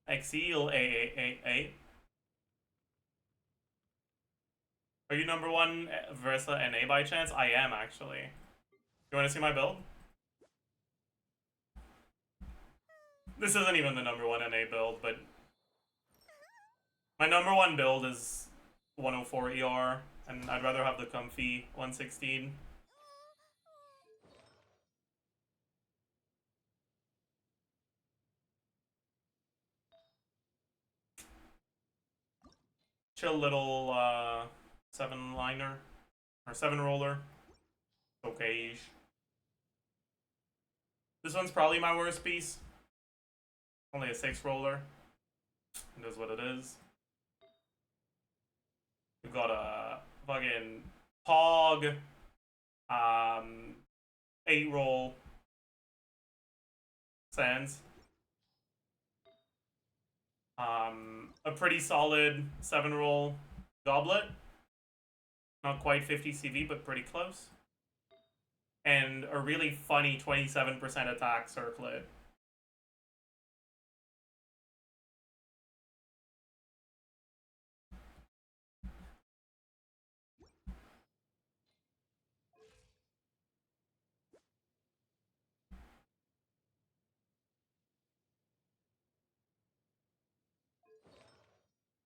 Exil A. Are you number one Versa NA by chance? I am, actually. You want to see my build? This isn't even the number one NA build, but my number one build is 104 ER, and I'd rather have the comfy 116. chill little 7-liner or 7-roller. Okay. This one's probably my worst piece. Only a 6-roller. It is what it is. We've got a fucking Pog, 8-roll Sands. A pretty solid 7-roll Goblet. Not quite 50 CV, but pretty close. And a really funny 27% attack Circlet.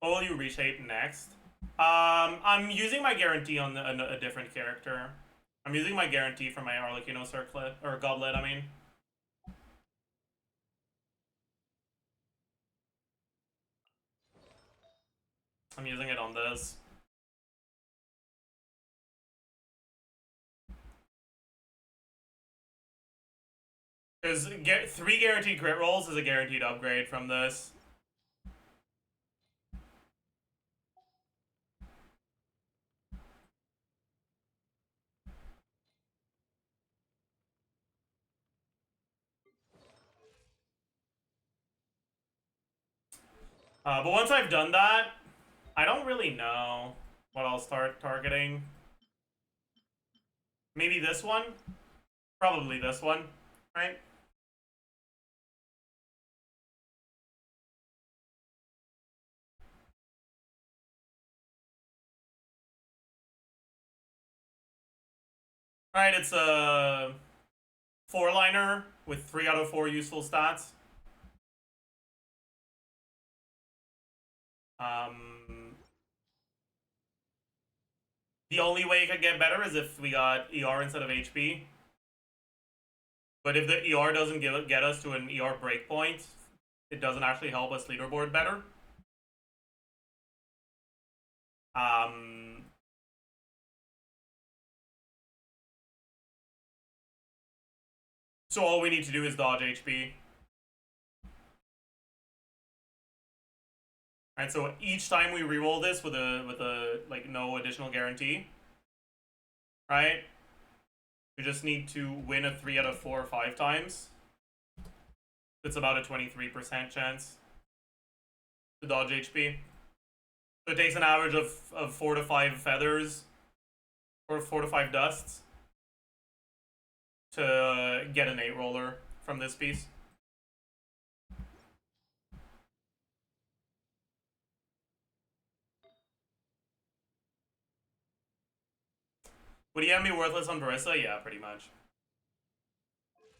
What will you reshape next? I'm using my guarantee on a different character. I'm using my guarantee for my Arlecchino Circlet, or Goblet, I mean. I'm using it on this. Because 3 guaranteed crit rolls is a guaranteed upgrade from this. But once I've done that, I don't really know what I'll start targeting. Maybe this one? Probably this one, right? Alright, it's a 4-liner with 3 out of 4 useful stats. The only way it could get better is if we got ER instead of HP. But if the ER doesn't get us to an ER breakpoint, it doesn't actually help us leaderboard better. So all we need to do is dodge HP. Alright, so each time we reroll this with a like no additional guarantee, right? We just need to win a 3 out of 4 or 5 times. It's about a 23% chance to dodge HP. So it takes an average of 4 to 5 feathers or 4 to 5 dusts to get an 8-roller from this piece. Would EM be worthless on Barissa? Yeah, pretty much.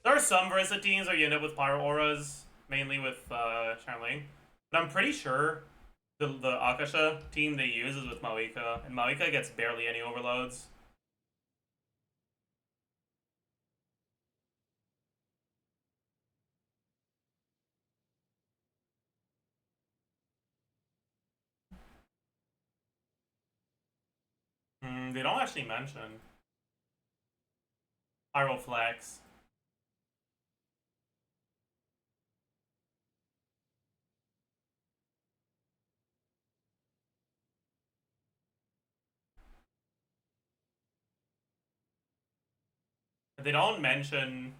There are some Barissa teams where you end up with Pyro Auras, mainly with Charling. But I'm pretty sure the Akasha team they use is with Maoika, and Maoika gets barely any overloads. They don't actually mention Pyroflex. They don't mention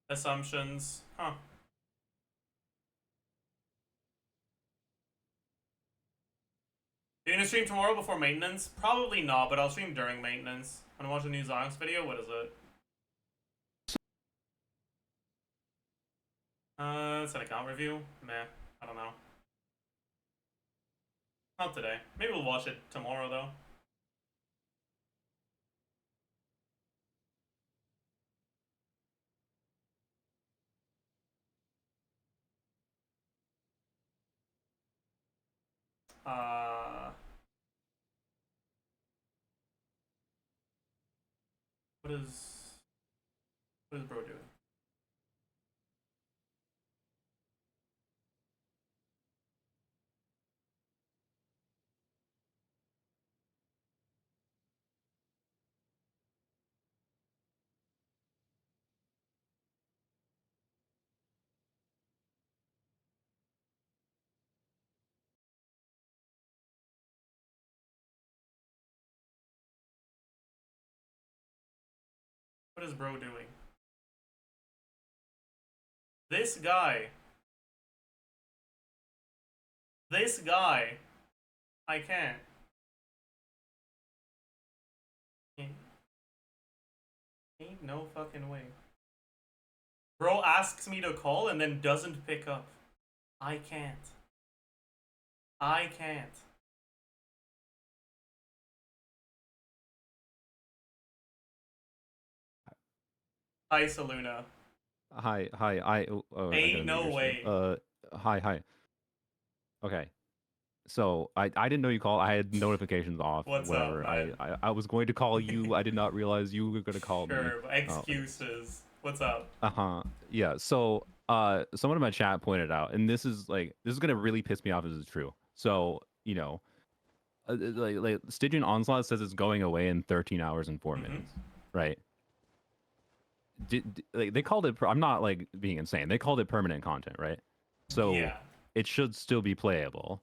assumptions. Huh. Are you gonna stream tomorrow before maintenance? Probably not, but I'll stream during maintenance. Wanna watch a new Zonx video? What is it? It's an account review? Meh. I don't know. Not today. Maybe we'll watch it tomorrow, though. What is bro doing? What is bro doing? This guy. This guy. I can't. Ain't no fucking way. Bro asks me to call and then doesn't pick up. I can't. I can't. Hi, Saluna. Hi. Ain't no way. Hi. Okay. So I didn't know you called. I had notifications off. What's whatever. up, man? I was going to call you. I did not realize you were going to call me. Sure, excuses. What's up? Yeah. So someone in my chat pointed out, and this is gonna really piss me off if it's true. So you know, like Stygian Onslaught says it's going away in 13 hours and 4 minutes, right? They called it. I'm not like being insane. They called it permanent content, right? So Yeah. it should still be playable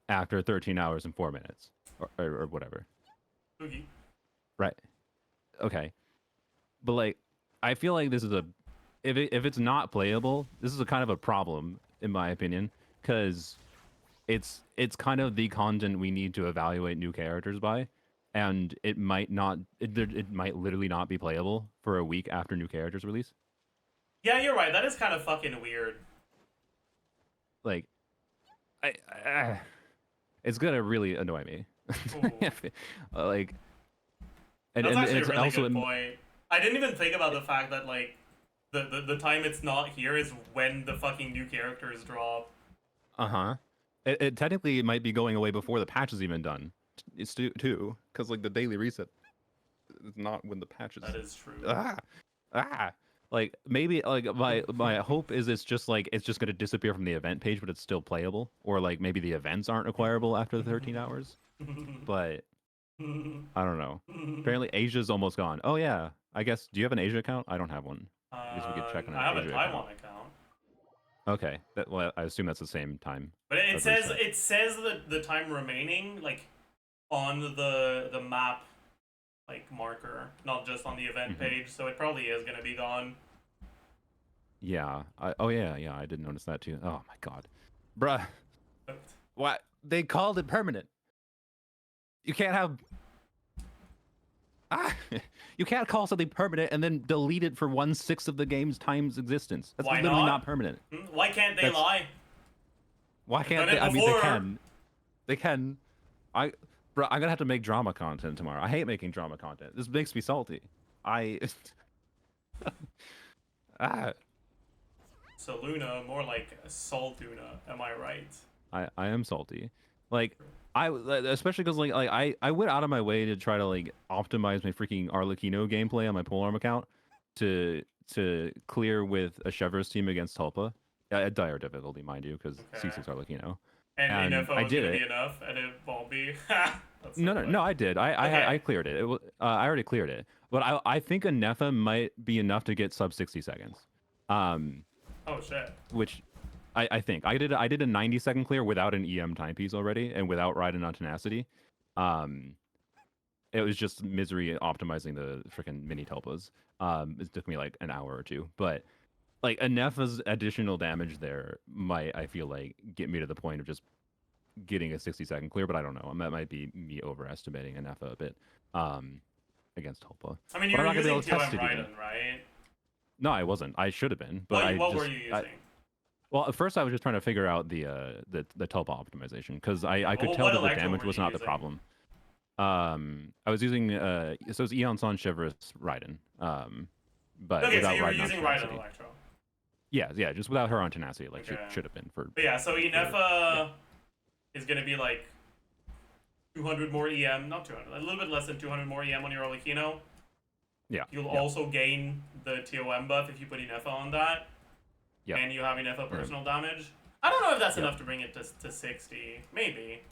after 13 hours and 4 minutes, or whatever. Oogie. Right. Okay. But like, I feel like this is if it's not playable, this is a kind of a problem in my opinion, because it's kind of the content we need to evaluate new characters by, and it might literally not be playable for a week after new characters release. Yeah, you're right. That is kind of fucking weird. Like, it's gonna really annoy me. Like, That's actually it's a really also good point. I didn't even think about the fact that like the time it's not here is when the fucking new characters drop. It technically might be going away before the patch is even done. It's too, because like the daily reset is not when the patch is. That is true. Like maybe like my hope is it's just gonna disappear from the event page, but it's still playable, or like maybe the events aren't acquirable after the 13 hours. But I don't know. Apparently Asia's almost gone. Oh yeah, I guess. Do you have an Asia account? I don't have one. I guess we could check on an I have Asia a Taiwan account. Okay, well I assume that's the same time. But it says the time remaining like on the map like marker, not just on the event page. So it probably is gonna be gone. Yeah. I did notice that too. Oh my god, bruh. What? They called it permanent. You can't have. You can't call something permanent and then delete it for 1/6 of the game's time's existence. That's Why literally not? not permanent. Why can't they lie? Why can't they? I mean, they can. They can. Bro, I'm gonna have to make drama content tomorrow. I hate making drama content. This makes me salty. So Luna, more like Saltuna. Am I right? I am salty. Like, especially because like I went out of my way to try to like optimize my freaking Arlecchino gameplay on my polearm account to clear with a Chevro's team against Tulpa at dire difficulty, mind you, because C6 Arlecchino. And if I was did gonna it. be enough, and it won't be. No, I did. I cleared it. I already cleared it. But I think a Nefa might be enough to get sub 60 seconds. Oh shit. Which I think I did a 90-second clear without an EM timepiece already and without riding on tenacity. It was just misery optimizing the freaking mini Tulpas. It took me like an hour or two, but like a Nefa's additional damage there might, I feel like, get me to the point of just getting a 60-second clear, but I don't know. That might be me overestimating a Nefa a bit against Tulpa. I mean, you were using TOM Raiden, right? No, I wasn't. I should have been, but what were you using? Well, at first I was just trying to figure out the Tulpa optimization, because I could tell that the damage was not the problem. I was using so it's Eon San Chevro's Raiden, but okay, without so you were Raiden using Raiden Electro. Yeah, just without her on tenacity, like should have been for. But yeah, so Inefa is gonna be like 200 more EM, not 200, a little bit less than 200 more EM on your Arlecchino. Yeah. You'll also gain the TOM buff if you put Inefa on that. Yeah. And you have Inefa personal damage. I don't know if that's enough to bring it to 60. Maybe.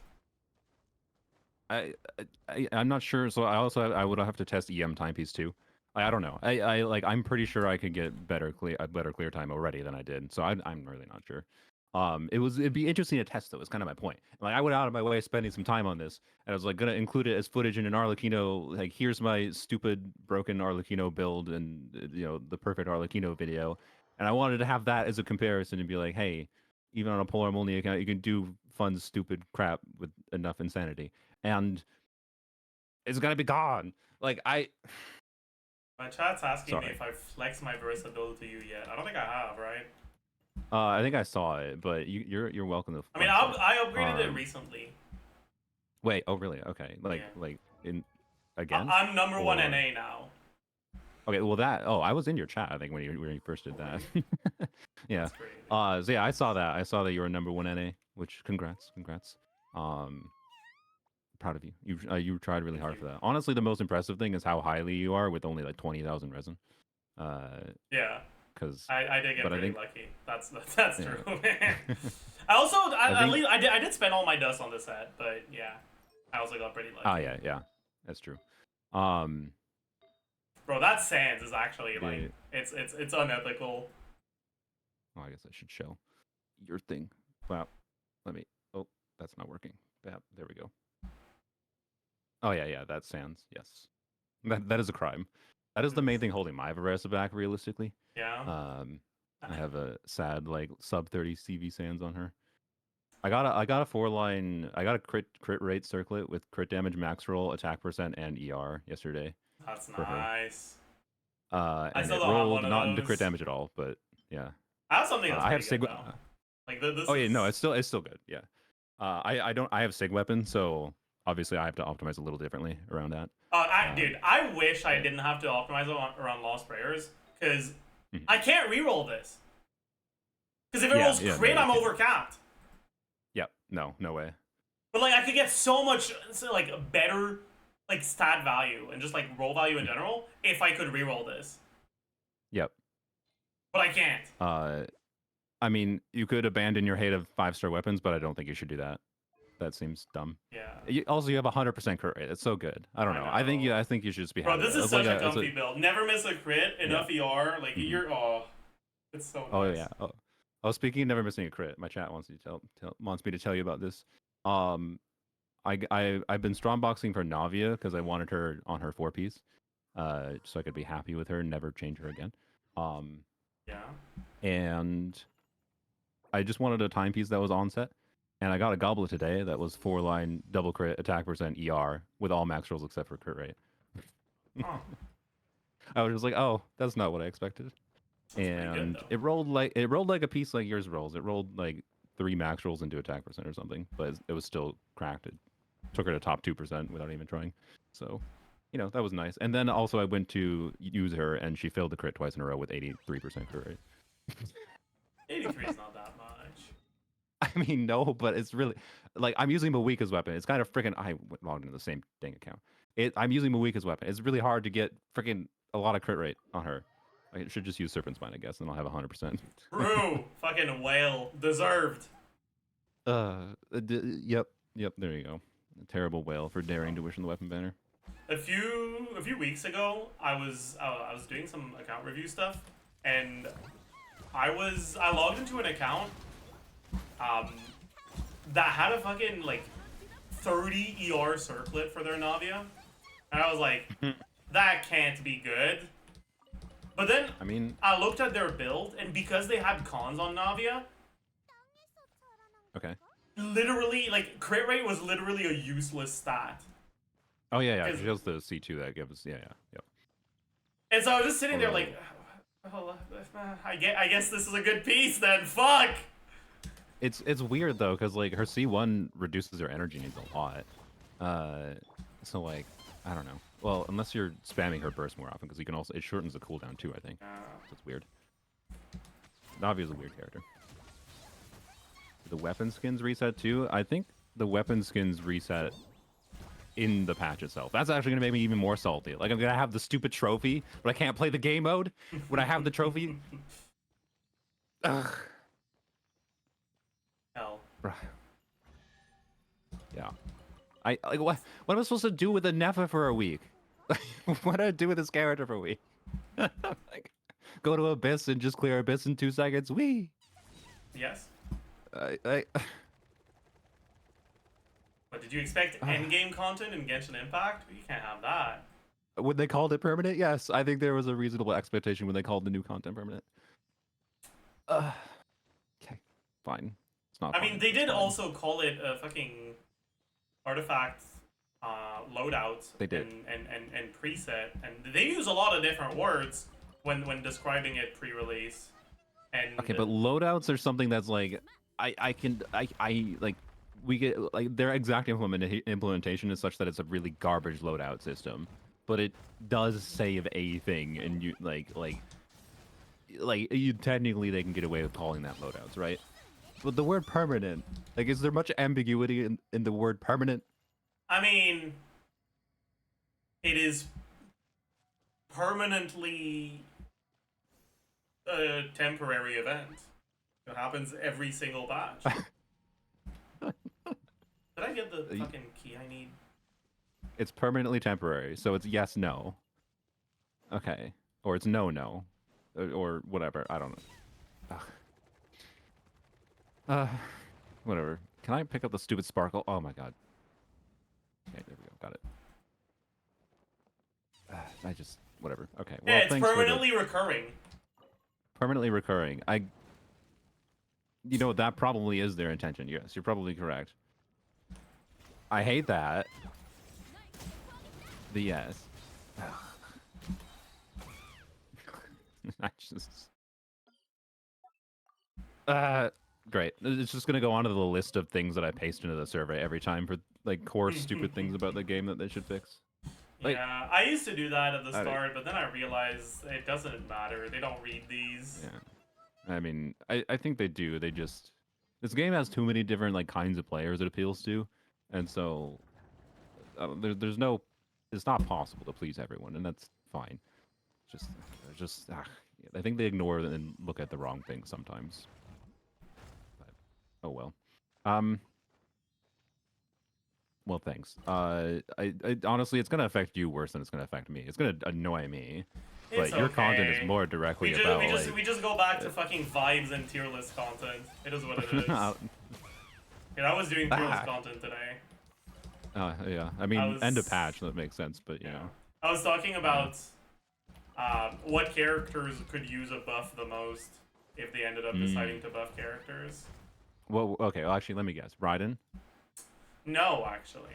I'm not sure. So I would have to test EM timepiece too. I don't know. I'm pretty sure I could get a better clear time already than I did. So I'm really not sure. It'd be interesting to test though. Is kind of my point. Like I went out of my way spending some time on this, and I was like gonna include it as footage in an Arlecchino. Like here's my stupid broken Arlecchino build, and the perfect Arlecchino video. And I wanted to have that as a comparison and be like, hey, even on a Polar Only account, you can do fun, stupid crap with enough insanity, and it's gonna be gone. Like I. My chat's asking Sorry. me if I flex my versatility to you yet. I don't think I have, right? I think I saw it, but you're welcome to. I mean, flex it. I upgraded it recently. Wait, oh really? Okay, Yeah. like in again. I'm number one Or- NA now. Okay, well I was in your chat I think when you first did that. Yeah. That's crazy. So yeah, I saw that. I saw that you were number one NA, which congrats. Proud of you. You tried really hard for that. Honestly, the most impressive thing is how highly you are with only like 20,000 resin. Yeah. Because I did get but I pretty think- lucky. That's Yeah. true. I also think- I did spend all my dust on this set, but yeah, I also got pretty lucky. Oh yeah, that's true. Bro, that Sans is actually like Yeah. it's unethical. Oh, I guess I should show your thing. Wow. Let me. Oh, that's not working. Yeah, there we go. Oh yeah, that's Sans. Yes, that is a crime. That is the main thing holding my Varesa back, realistically. Yeah. I have a sad like sub 30 CV Sans on her. I got a 4-line. I got a crit rate circlet with crit damage, max roll, attack percent, and ER yesterday. That's for her. nice. And still it don't have rolled one of not into those. crit damage at all, but yeah. I have something that's I have pretty good, Sig. though. Like this. Oh yeah, no, is- it's still good. Yeah. I have Sig weapon, so obviously I have to optimize a little differently around that. Dude, I wish I didn't have to optimize it around Lost Prayers, because Mhm. I can't reroll this. Because if it Yeah, rolls yeah, no, crit, you I'm can't. overcapped. Yep. No way. But like, I could get so much like better like stat value and just like roll value in general if I could reroll this. Yep. But I can't. I mean, you could abandon your hate of 5-star weapons, but I don't think you should do that. That seems dumb. Yeah. You have 100% crit rate. It's so good. I don't I know. know. I think you should just be Bro, happy. this with is it. It's such like a it's comfy build. Never miss a crit, enough ER. Like Mhm. you're it's so nice. Oh yeah. Oh, speaking of never missing a crit, my chat wants me to tell you about this. I've been strong boxing for Navia because I wanted her on her 4-piece, so I could be happy with her and never change her again. Yeah. And I just wanted a timepiece that was on set, and I got a goblet today that was 4-line double crit attack percent ER with all max rolls except for crit rate. Oh, I was just like, oh, that's not what I expected. that's pretty good, And though. it rolled like a piece like yours rolls. It rolled like 3 max rolls into attack percent or something, but it was still cracked. It took her to top 2% without even trying. So, that was nice. And then also I went to use her, and she failed the crit twice in a row with 83% crit rate. 83 is not that much. I mean, no, but it's really like I'm using Mawika's weapon. It's kind of freaking. I logged into the same dang account. I'm using Mawika's weapon. It's really hard to get freaking a lot of crit rate on her. I should just use Serpent's Spine, I guess, and I'll have 100%. True. Fucking whale. Deserved. Yep. There you go. A terrible whale for daring to wish in the weapon banner. A few weeks ago, I was doing some account review stuff, and I logged into an account that had a fucking like 30 ER circlet for their Navia, and I was like, that can't be good. But then I mean, I looked at their build, and because they had cons on Navia, okay. literally like crit rate was literally a useless stat. Oh yeah. Is- She has the C2 that gives. Yeah. Yep. And so I was just sitting there like, oh, I guess this is a good piece then. Fuck. It's weird though, because like her C1 reduces her energy needs a lot. So like, I don't know. Well, unless you're spamming her burst more often, because you can also, it shortens the cooldown too, I think. So it's weird. Navi is a weird character. The weapon skins reset too. I think the weapon skins reset in the patch itself. That's actually gonna make me even more salty. Like I'm gonna have the stupid trophy, but I can't play the game mode when I have the trophy. Ugh. Hell. Yeah. I like what am I supposed to do with a Nefa for a week? What do I do with this character for a week? Like, go to Abyss and just clear Abyss in 2 seconds? Wee. Yes. I But did you expect endgame content in Genshin Impact? You can't have that. when they called it permanent, yes, I think there was a reasonable expectation when they called the new content permanent. Okay, fine. It's not. I mean, fine, they it's did fine. also call it a fucking artifact loadout. They did. And preset, and they use a lot of different words when describing it pre-release. And Okay, but loadouts are something that's like, I like, we get like their exact implementation is such that it's a really garbage loadout system, but it does save a thing, and you like you technically they can get away with calling that loadouts, right? But the word permanent, like, is there much ambiguity in the word permanent? I mean, it is permanently a temporary event. It happens every single batch. Did I get the fucking key I need? It's permanently temporary, so it's yes, no. Okay, or it's no, no, or whatever. I don't know. Whatever. Can I pick up the stupid sparkle? Oh my god. Okay, there we go. Got it. I just whatever. Okay. Well, Yeah, it's thanks permanently recurring. permanently recurring. You know, that probably is their intention. Yes, you're probably correct. I hate that. The yes. I just. Great. It's just gonna go onto the list of things that I paste into the survey every time for like core stupid things about the game that they should fix. Like, Yeah, I used to do that at the I don't- start, but then I realized it doesn't matter. They don't read these. Yeah. I mean, I think they do. They just this game has too many different like kinds of players it appeals to, and so there's no. It's not possible to please everyone, and that's fine. Just I think they ignore and look at the wrong things sometimes. But, oh well. Well, thanks. I honestly, it's gonna affect you worse than it's gonna affect me. It's gonna annoy me, but It's your content is okay. more directly We just, about we just, like. we just go back to fucking vibes and tier list content. It is what it is. Yeah, I was doing tier list content today. Yeah. I mean, I was- end of patch, that makes sense, but you know. I was talking about what characters could use a buff the most if they ended up deciding to buff characters. Well, okay. Well, actually, let me guess. Raiden? No, actually.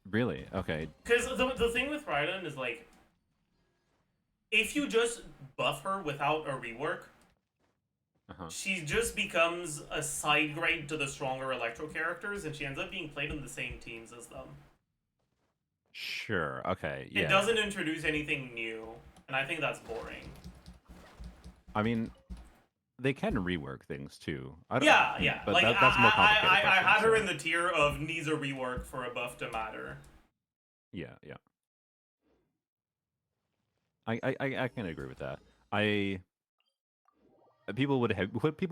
Really? Okay. Because the thing with Raiden is, like, if you just buff her without a rework, she just becomes a side grade to the stronger Electro characters, and she ends up being played on the same teams as them. Sure. Okay. Yeah. It doesn't introduce anything new, and I think that's boring. I mean, they can rework things too. Yeah. But Like, that's a more complicated. I question, had her so- in the tier of needs a rework for a buff to matter. Yeah. I can agree with that. People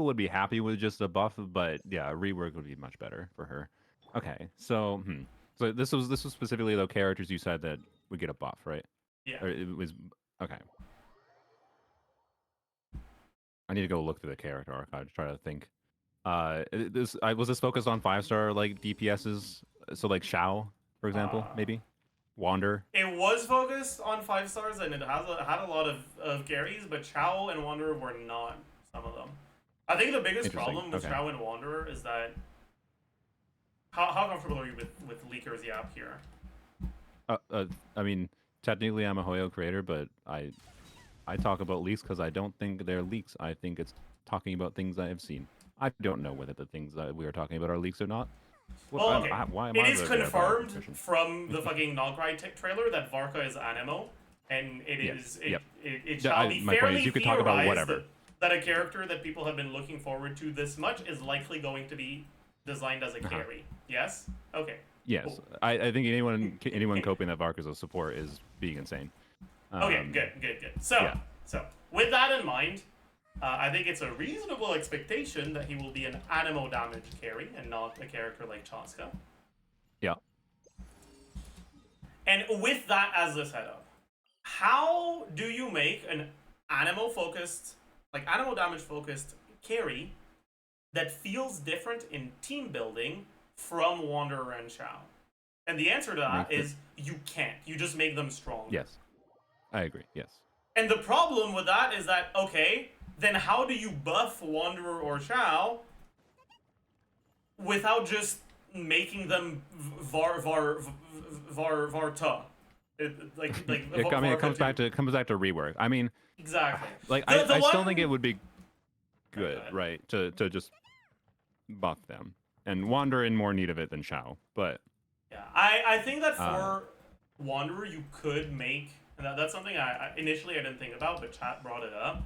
would be happy with just a buff, but yeah, a rework would be much better for her. Okay, so so this was specifically the characters you said that would get a buff, right? Yeah. Or it was okay. I need to go look through the character archive to try to think. Was this focused on 5-star like DPSs? So like Shao, for example, maybe Wander. It was focused on 5 stars, and it had a lot of carries, but Chao and Wanderer were not some of them. I think the biggest problem with Chao and Wanderer is that how comfortable are you with Leaker's Yap here? I mean, technically I'm a Hoyo creator, but I talk about leaks because I don't think they're leaks. I think it's talking about things I have seen. I don't know whether the things that we are talking about are leaks or not. Well, okay. It is confirmed from the fucking Nograi trailer that Varka is Anemo, and it shall be fairly you could talk about theorized whatever. that a character that people have been looking forward to this much is likely going to be designed as a carry. Yes? Okay. Yes. Cool. I think anyone coping that Vark as a support is being insane. Okay, good. So with that in mind, I think it's a reasonable expectation that he will be an Anemo damage carry and not a character like Chaska. Yeah. And with that as the setup, how do you make an Anemo focused, like Anemo damage focused carry that feels different in team building from Wanderer and Shao? And the answer to that is you can't. You just make them stronger. Yes, I agree. Yes. And the problem with that is that, okay, then how do you buff Wanderer or Shao without just making them Varta? It comes back to rework. I mean, exactly. Like I still think it would be good, right, to just buff them and Wander in more need of it than Shao. But yeah, I think that for Wanderer you could make, and that's something I initially I didn't think about, but chat brought it up.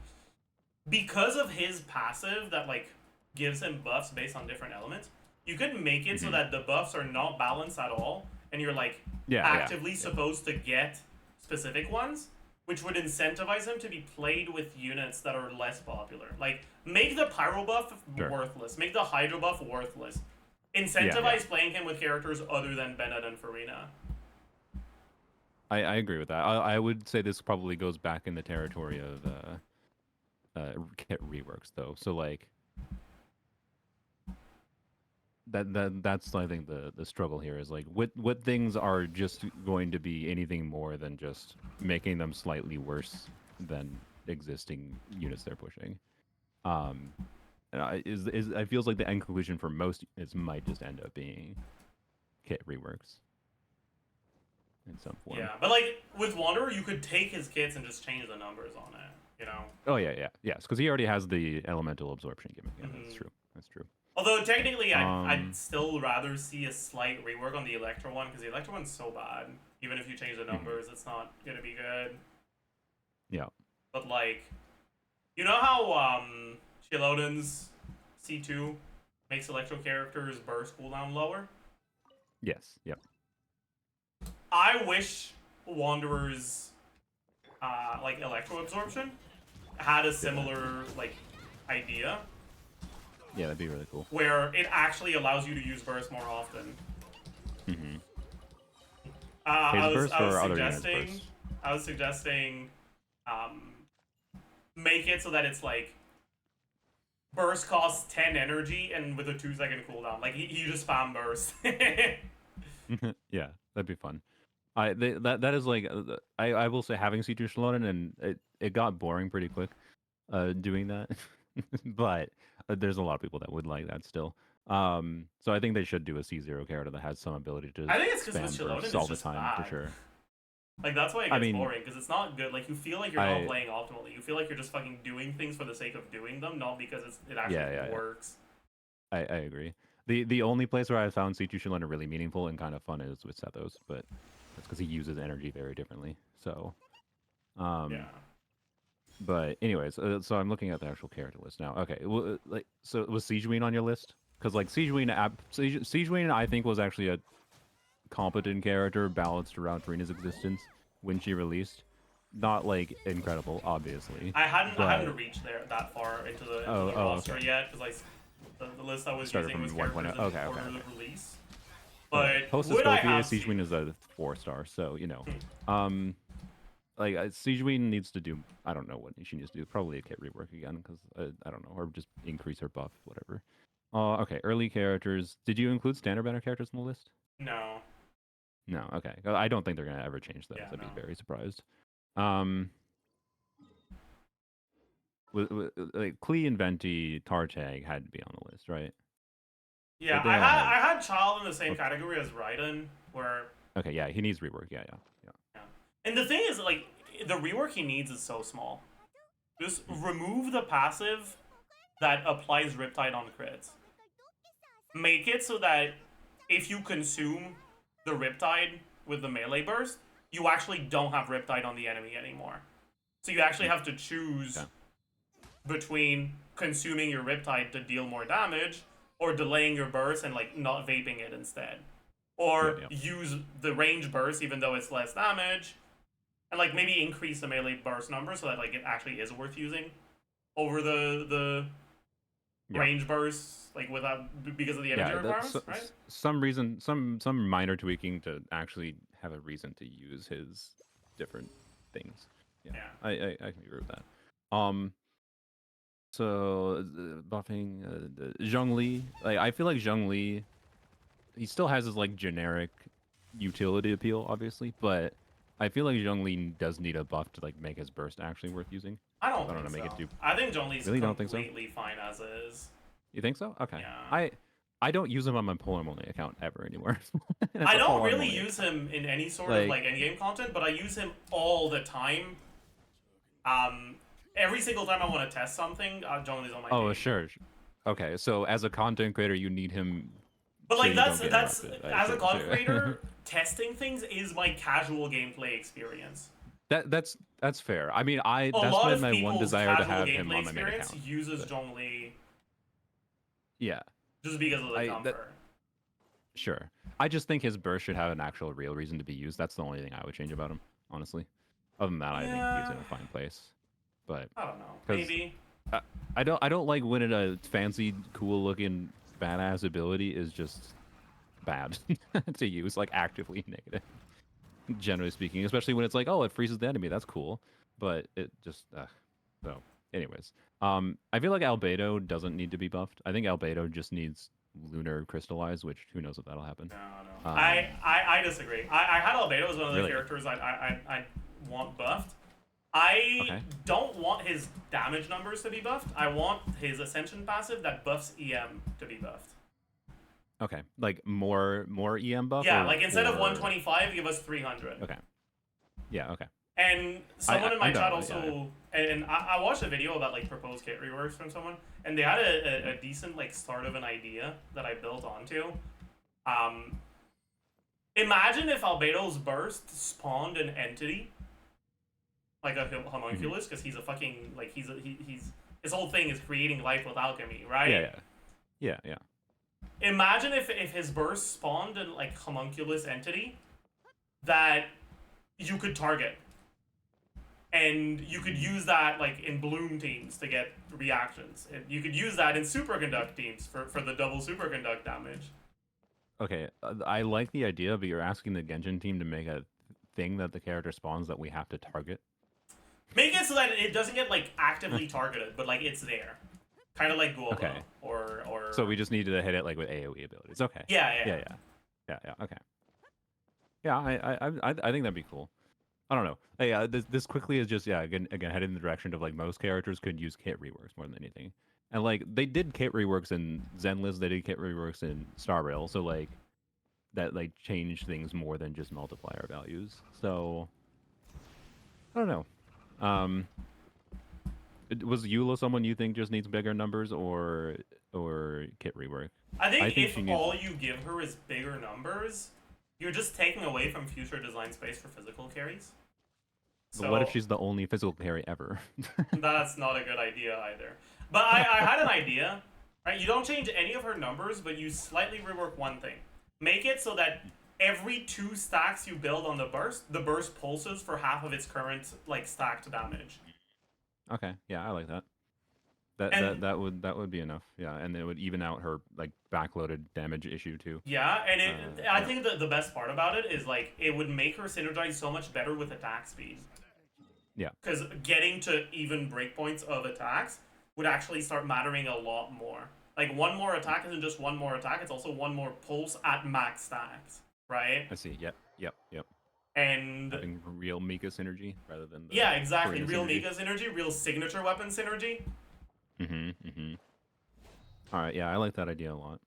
Because of his passive that like gives him buffs based on different elements, you could make it so that the buffs are not balanced at all, and you're like actively supposed to get specific ones, which would incentivize him to be played with units that are less popular. Like, make the Pyro buff worthless. Make the Hydro buff worthless. Incentivize playing him with characters other than Bennett and Farina. I agree with that. I would say this probably goes back in the territory of kit reworks, though. So, like, that's I think the struggle here is like what things are just going to be anything more than just making them slightly worse than existing units they're pushing. And I feels like the end conclusion for most units might just end up being kit reworks in some form. Yeah, but like with Wanderer, you could take his kits and just change the numbers on it. You know? Oh yes, because he already has the elemental absorption gimmick. Yeah, that's true. That's true. Although technically, I'd still rather see a slight rework on the Electro one, because the Electro one's so bad. Even if you change the numbers, it's not gonna be good. Yeah. But like, you know how Shelodan's C2 makes Electro characters burst cooldown lower? Yes. Yep. I wish Wanderer's like Electro absorption had a similar like idea. Yeah, that'd be really cool. Where it actually allows you to use burst more often. Mm-hmm. I was suggesting, make it so that it's like burst costs 10 energy and with a 2-second cooldown. Like you just spam burst. Yeah, that'd be fun. That is like I will say having C2 Shalonen, and it got boring pretty quick doing that. But there's a lot of people that would like that still. So I think they should do a C0 character that has some ability to I think it's because spam bursts all the time bad. for sure. Like that's why it gets boring, because it's not good. Like you feel like you're not playing optimally. You feel like you're just fucking doing things for the sake of doing them, not because it actually works. I agree. The only place where I found C2 Shalonen really meaningful and kind of fun is with Sethos, but that's because he uses energy very differently. So yeah. But anyways, so I'm looking at the actual character list now. Okay, well, like, so was Siegeween on your list? Because like Siegeween, I think was actually a competent character balanced around Farina's existence when she released. Not like incredible, obviously. I hadn't reached that far into the roster yet, because like the list I was started using was from 1.0. Okay. the release. But post Siegeween is a 4-star, so you know. Like Siegeween needs to do, I don't know what she needs to do. Probably a kit rework again, because I don't know, or just increase her buff, whatever. Okay, early characters. Did you include standard banner characters in the list? No. No. Okay, I don't think they're gonna ever change those. I'd be very surprised. Like Klee and Venti, Tartag had to be on the list, right? Yeah, I had Child in the same category as Raiden, where. Okay, yeah, he needs rework. Yeah. And the thing is, like, the rework he needs is so small. Just remove the passive that applies Riptide on crits. Make it so that if you consume the Riptide with the melee burst, you actually don't have Riptide on the enemy anymore. So you actually have to choose between consuming your Riptide to deal more damage or delaying your burst and, like, not vaping it instead. Or use the range burst even though it's less damage. And like maybe increase the melee burst number so that like it actually is worth using over the range burst, like without because of the energy requirements, right? Some minor tweaking to actually have a reason to use his different things. Yeah. I can agree with that. So buffing Zhongli, like I feel like Zhongli, he still has his like generic utility appeal, obviously, but I feel like Zhongli does need a buff to like make his burst actually worth using. I don't know, think make so. it do. I think Zhongli's Really don't think so? completely fine as is. You think so? Okay. Yeah. I don't use him on my Polar Money account ever anymore. I don't really use him in any sort of Like- in-game content, but I use him all the time. Every single time I want to test something, Zhongli's on my Oh, team. sure. Okay, so as a content creator, you need him. But so like you that's don't get that's interrupted. as a Sure, content sure. creator, testing things is my casual gameplay experience. That's fair. I mean, A that's lot been of my one people's desire to casual have him gameplay on my main experience account. uses but- Zhongli Yeah, just because of the that- comfort. sure. I just think his burst should have an actual real reason to be used. That's the only thing I would change about him, honestly. Other than that, I think he's in a fine place. But I don't know. 'cause- Maybe. I don't like when a fancy, cool looking, badass ability is just bad to use, like actively negative. Generally speaking, especially when it's like, oh, it freezes the enemy. That's cool, but it just so. Anyways, I feel like Albedo doesn't need to be buffed. I think Albedo just needs Lunar Crystallize, which who knows if that'll happen. No. I disagree. I had Albedo as one of the Really? characters I want buffed. I Okay. don't want his damage numbers to be buffed. I want his Ascension passive that buffs EM to be buffed. Okay, like more EM buff. Yeah, or- like instead of or- 125, give us 300. Okay. Yeah. Okay. And someone in my I'm chat down with it, also, and I watched a video about like proposed kit reworks from someone, and they had a decent like start of an idea that I built onto. Imagine if Albedo's burst spawned an entity, like a homunculus, because he's a fucking like he's his whole thing is creating life with alchemy, right? Yeah. Imagine if his burst spawned a like homunculus entity that you could target. And you could use that like in Bloom teams to get reactions. And you could use that in Superconduct teams for the double Superconduct damage. Okay, I like the idea, but you're asking the Genjin team to make a thing that the character spawns that we have to target. Make it so that it doesn't get like actively targeted, but like it's there. Kind of like Guoba Okay. or So we just need to hit it like with AoE abilities. Okay. yeah. Yeah. Okay. Yeah, I think that'd be cool. I don't know. Hey, this quickly is just again headed in the direction of like most characters could use kit reworks more than anything, and like they did kit reworks in Zenless, they did kit reworks in Star Rail, so like that like changed things more than just multiplier values. So I don't know. Was Eula someone you think just needs bigger numbers or kit rework? I think she if needs- all you give her is bigger numbers, you're just taking away from future design space for physical carries. But what if she's the only physical carry ever? That's not a good idea either. But I had an idea, right? You don't change any of her numbers, but you slightly rework one thing. Make it so that every 2 stacks you build on the burst pulses for half of its current like stacked damage. Okay, yeah, I like that. And- That would be enough. Yeah, and it would even out her like backloaded damage issue too. Yeah, and I yeah. think the best part about it is like it would make her synergize so much better with attack speed. Yeah. Because getting to even breakpoints of attacks would actually start mattering a lot more. Like one more attack isn't just one more attack; it's also one more pulse at max stacks, right? I see. Yep. And Having real Mika synergy rather than the yeah, exactly. Karina Real synergy. Mika synergy, real signature weapon synergy. All right, yeah, I like that idea a lot.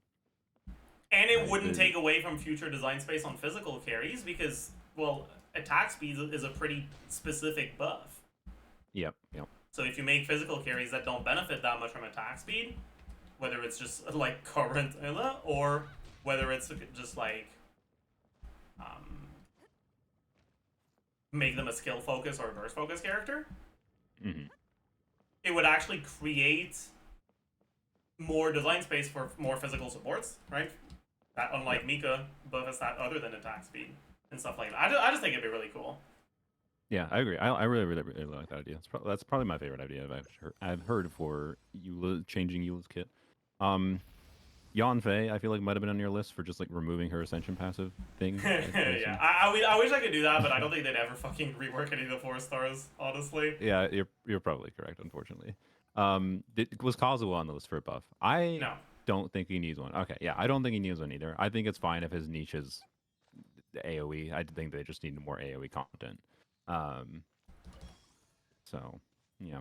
And it Right, wouldn't the- take away from future design space on physical carries because, well, attack speed is a pretty specific buff. Yep. So if you make physical carries that don't benefit that much from attack speed, whether it's just like current Illa or whether it's just like make them a skill focus or a burst focus character, it would actually create more design space for more physical supports, right? That unlike Mika, buff has that other than attack speed and stuff like that. I just think it'd be really cool. Yeah, I agree. I really like that idea. That's probably my favorite idea I've heard for Eula changing Eula's kit. Yanfei, I feel like might have been on your list for just like removing her ascension passive thing. Yeah, I wish I could do that, but I don't think they'd ever fucking rework any of the 4 stars, honestly. Yeah, you're probably correct, unfortunately. Was Kazuo on the list for a buff? I No. don't think he needs one. Okay, yeah, I don't think he needs one either. I think it's fine if his niche is AoE. I think they just need more AoE content. So, yeah.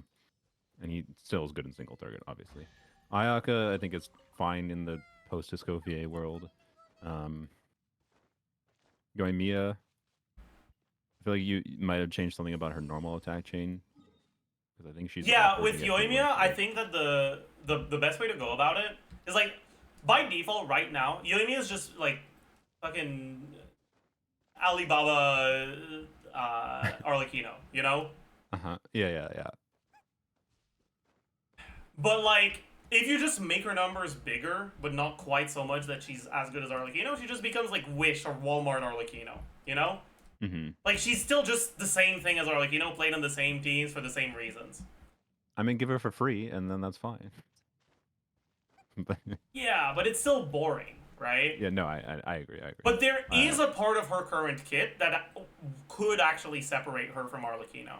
And he still is good in single target, obviously. Ayaka, I think, is fine in the post-Escoffier world. Yoimiya, I feel like you might have changed something about her normal attack chain. Because I think she's... Yeah, awkward to with get people Yoimiya, into I it. think that the best way to go about it is, like, by default right now, Yoimiya is just, like, fucking Alibaba Arlecchino, you know? Uh-huh. Yeah. But, like, if you just make her numbers bigger, but not quite so much that she's as good as Arlecchino, she just becomes, like, Wish or Walmart Arlecchino, you know? Mm-hmm. Like, she's still just the same thing as Arlecchino, played on the same teams for the same reasons. I mean, give her for free, and then that's fine. But Yeah, but it's still boring, right? yeah, no, I agree. I agree. But there is a part of her current kit that could actually separate her from Arlecchino.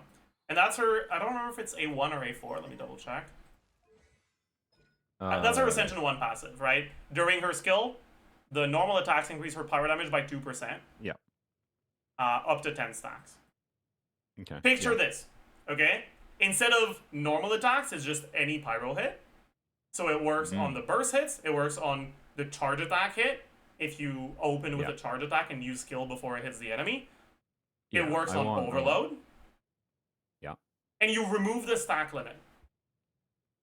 And that's her, I don't remember if it's A1 or A4, let me double check. That's her Ascension 1 passive, right? During her skill, the normal attacks increase her pyro damage by 2%. Yeah. Up to 10 stacks. Okay. Picture this, okay? Instead of normal attacks, it's just any pyro hit. So it works on the burst hits, it works on the charge attack hit, if you open with a charge attack and use skill before it hits the enemy. It works on overload. Yeah. And you remove the stack limit.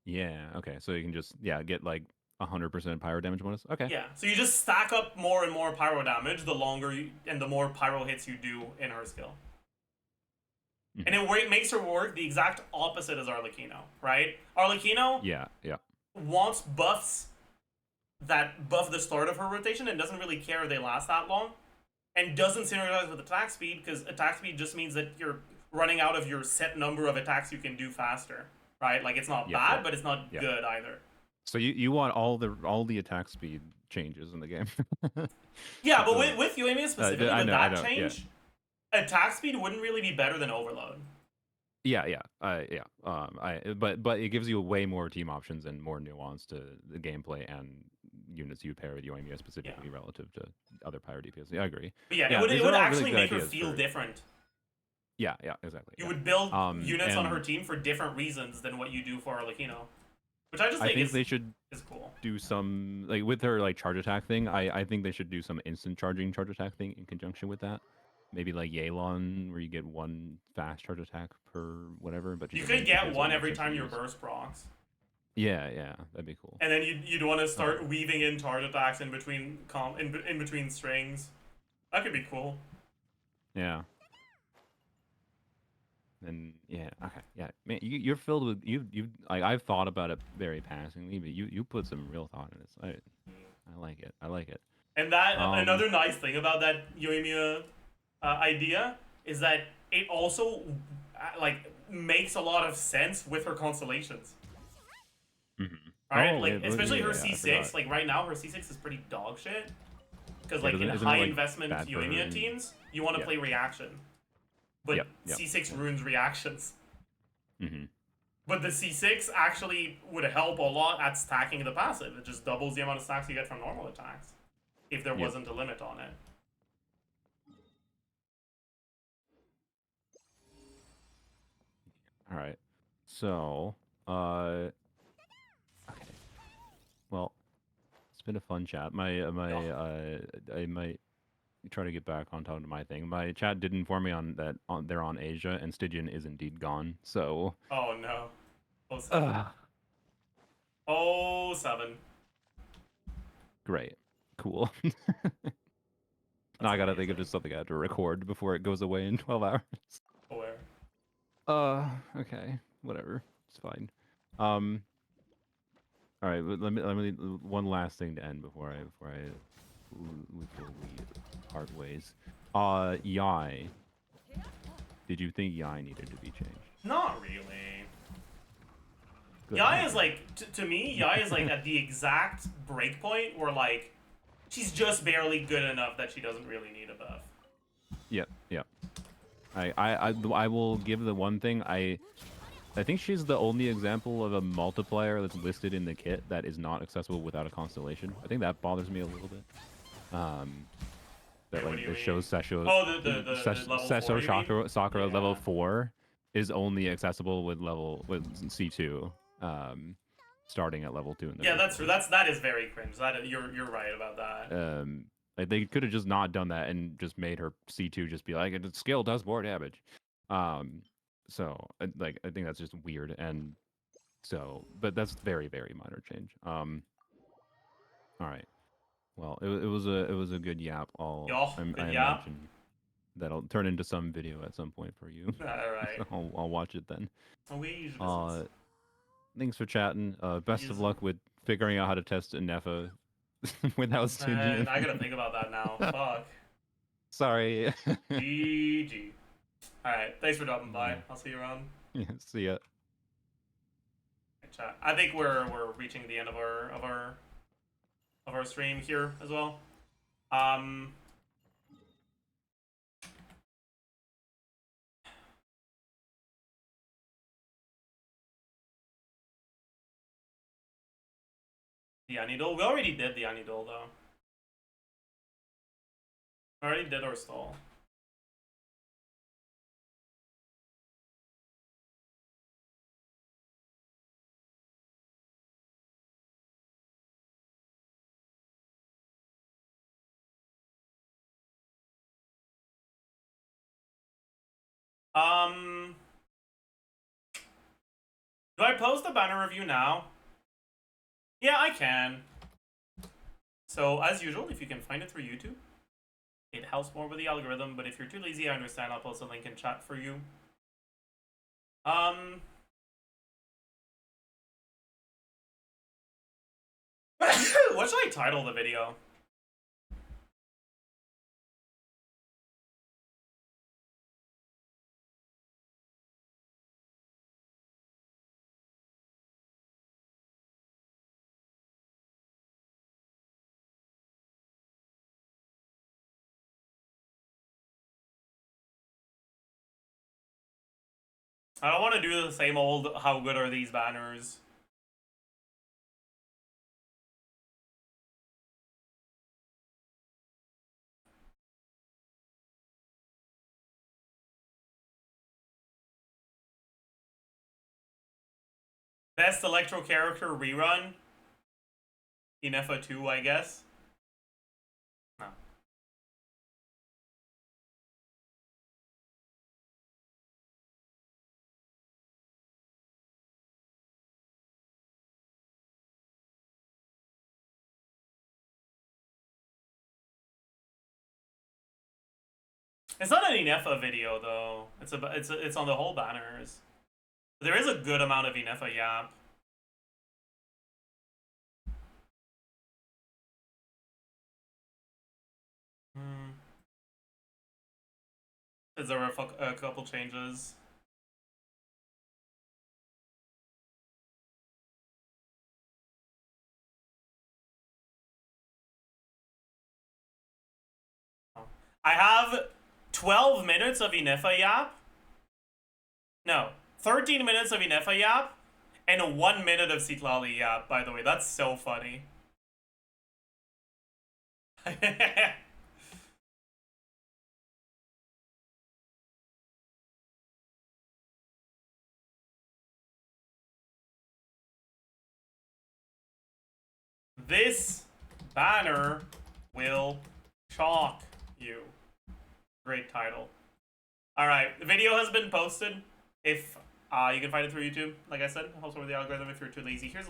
Yeah, okay. So you can just, get like 100% pyro damage bonus. Okay. Yeah, so you just stack up more and more pyro damage the longer and the more pyro hits you do in her skill. And it makes her work the exact opposite as Arlecchino, right? Arlecchino Yeah. wants buffs that buff the start of her rotation and doesn't really care if they last that long. And doesn't synergize with attack speed, because attack speed just means that you're running out of your set number of attacks you can do faster, right? Like, it's not bad, but it's not good either. So you want all the attack speed changes in the game. Yeah, but with Yoimiya specifically, I with know, that change, attack speed wouldn't really be better than overload. But it gives you way more team options and more nuance to the gameplay and units you pair with Yoimiya specifically relative to other Pyro DPS. Yeah, I agree. But it would these are all actually really make good her ideas feel for- different. Yeah, exactly. You would build units on and her team for different reasons than what you do for Arlecchino. Which I just think, they should is cool. do some, like, with her like charge attack thing. I think they should do some instant charging charge attack thing in conjunction with that. Maybe like Yelan, where you get one fast charge attack per whatever. But you could get one every time your burst procs. Yeah, that'd be cool. And then you'd want to start weaving in charge attacks in between in between strings. That could be cool. Yeah. And man, you're filled with you. Like, I've thought about it very passingly, but you put some real thought in this. I like it. And that another nice thing about that Yoimiya idea is that it also like makes a lot of sense with her constellations. Right, especially her C6. Like right now, her C6 is pretty dog shit. Because like in high investment Yoimiya teams, you want to play reaction. But C6 ruins reactions. But the C6 actually would help a lot at stacking the passive. It just doubles the amount of stacks you get from normal attacks. If there wasn't a limit on it. Alright. So, okay. Well, it's been a fun chat. I might try to get back on top of my thing. My chat did inform me they're on Asia, and Stygian is indeed gone. So. Oh no. 07. 07. Great. Cool. Now I gotta think of just something I have to record before it goes away in 12 hours. Aware. Okay. Whatever. It's fine. All right. Let me one last thing to end before we part ways. Yai. Did you think Yai needed to be changed? Not really. Good. Yai is like, to me, Yai is like at the exact break point where like, she's just barely good enough that she doesn't really need a buff. Yep. I will give the one thing. I think she's the only example of a multiplier that's listed in the kit that is not accessible without a constellation. I think that bothers me a little bit. That What like do you it shows Sesho, Oh, the level 4, you mean? Sakura Yeah. level 4 is only accessible with C2, starting at level 2 in the Yeah, visual. that is very cringe. You're right about that. Like they could have just not done that and just made her C2 just be like, its skill does more damage. So like I think that's just weird, and so but that's very very minor change. All right. Well, it was a good yap. Yo, I good yap. imagine that'll turn into some video at some point for you. All right. I'll watch it then. We business. Thanks for chatting. Best of luck with figuring out how to test Nefa without Stingy. Man, I gotta think about that now. Fuck. Sorry. GG. All right. Thanks for dropping by. I'll see you around. Yeah, see ya. Chat. I think we're reaching the end of our stream here as well. The Anidol. We already did the Anidol though. We already did our stall. Do I post the banner review now? Yeah, I can. So, as usual, if you can find it through YouTube, it helps more with the algorithm, but if you're too lazy, I understand. I'll post a link in chat for you. What should I title the video? I don't want to do the same old, how good are these banners? Best Electro character rerun? Inefa 2, I guess. No. It's not an Inefa video though. It's on the whole banners. There is a good amount of Inefa yap. Is there a couple changes? I have 12 minutes of Inefa yap. No, 13 minutes of Inefa yap and 1 minute of Citlali yap, by the way. That's so funny. This banner will shock you. Great title. Alright, the video has been posted. If you can find it through YouTube, like I said, helps with the algorithm if you're too lazy. Here's a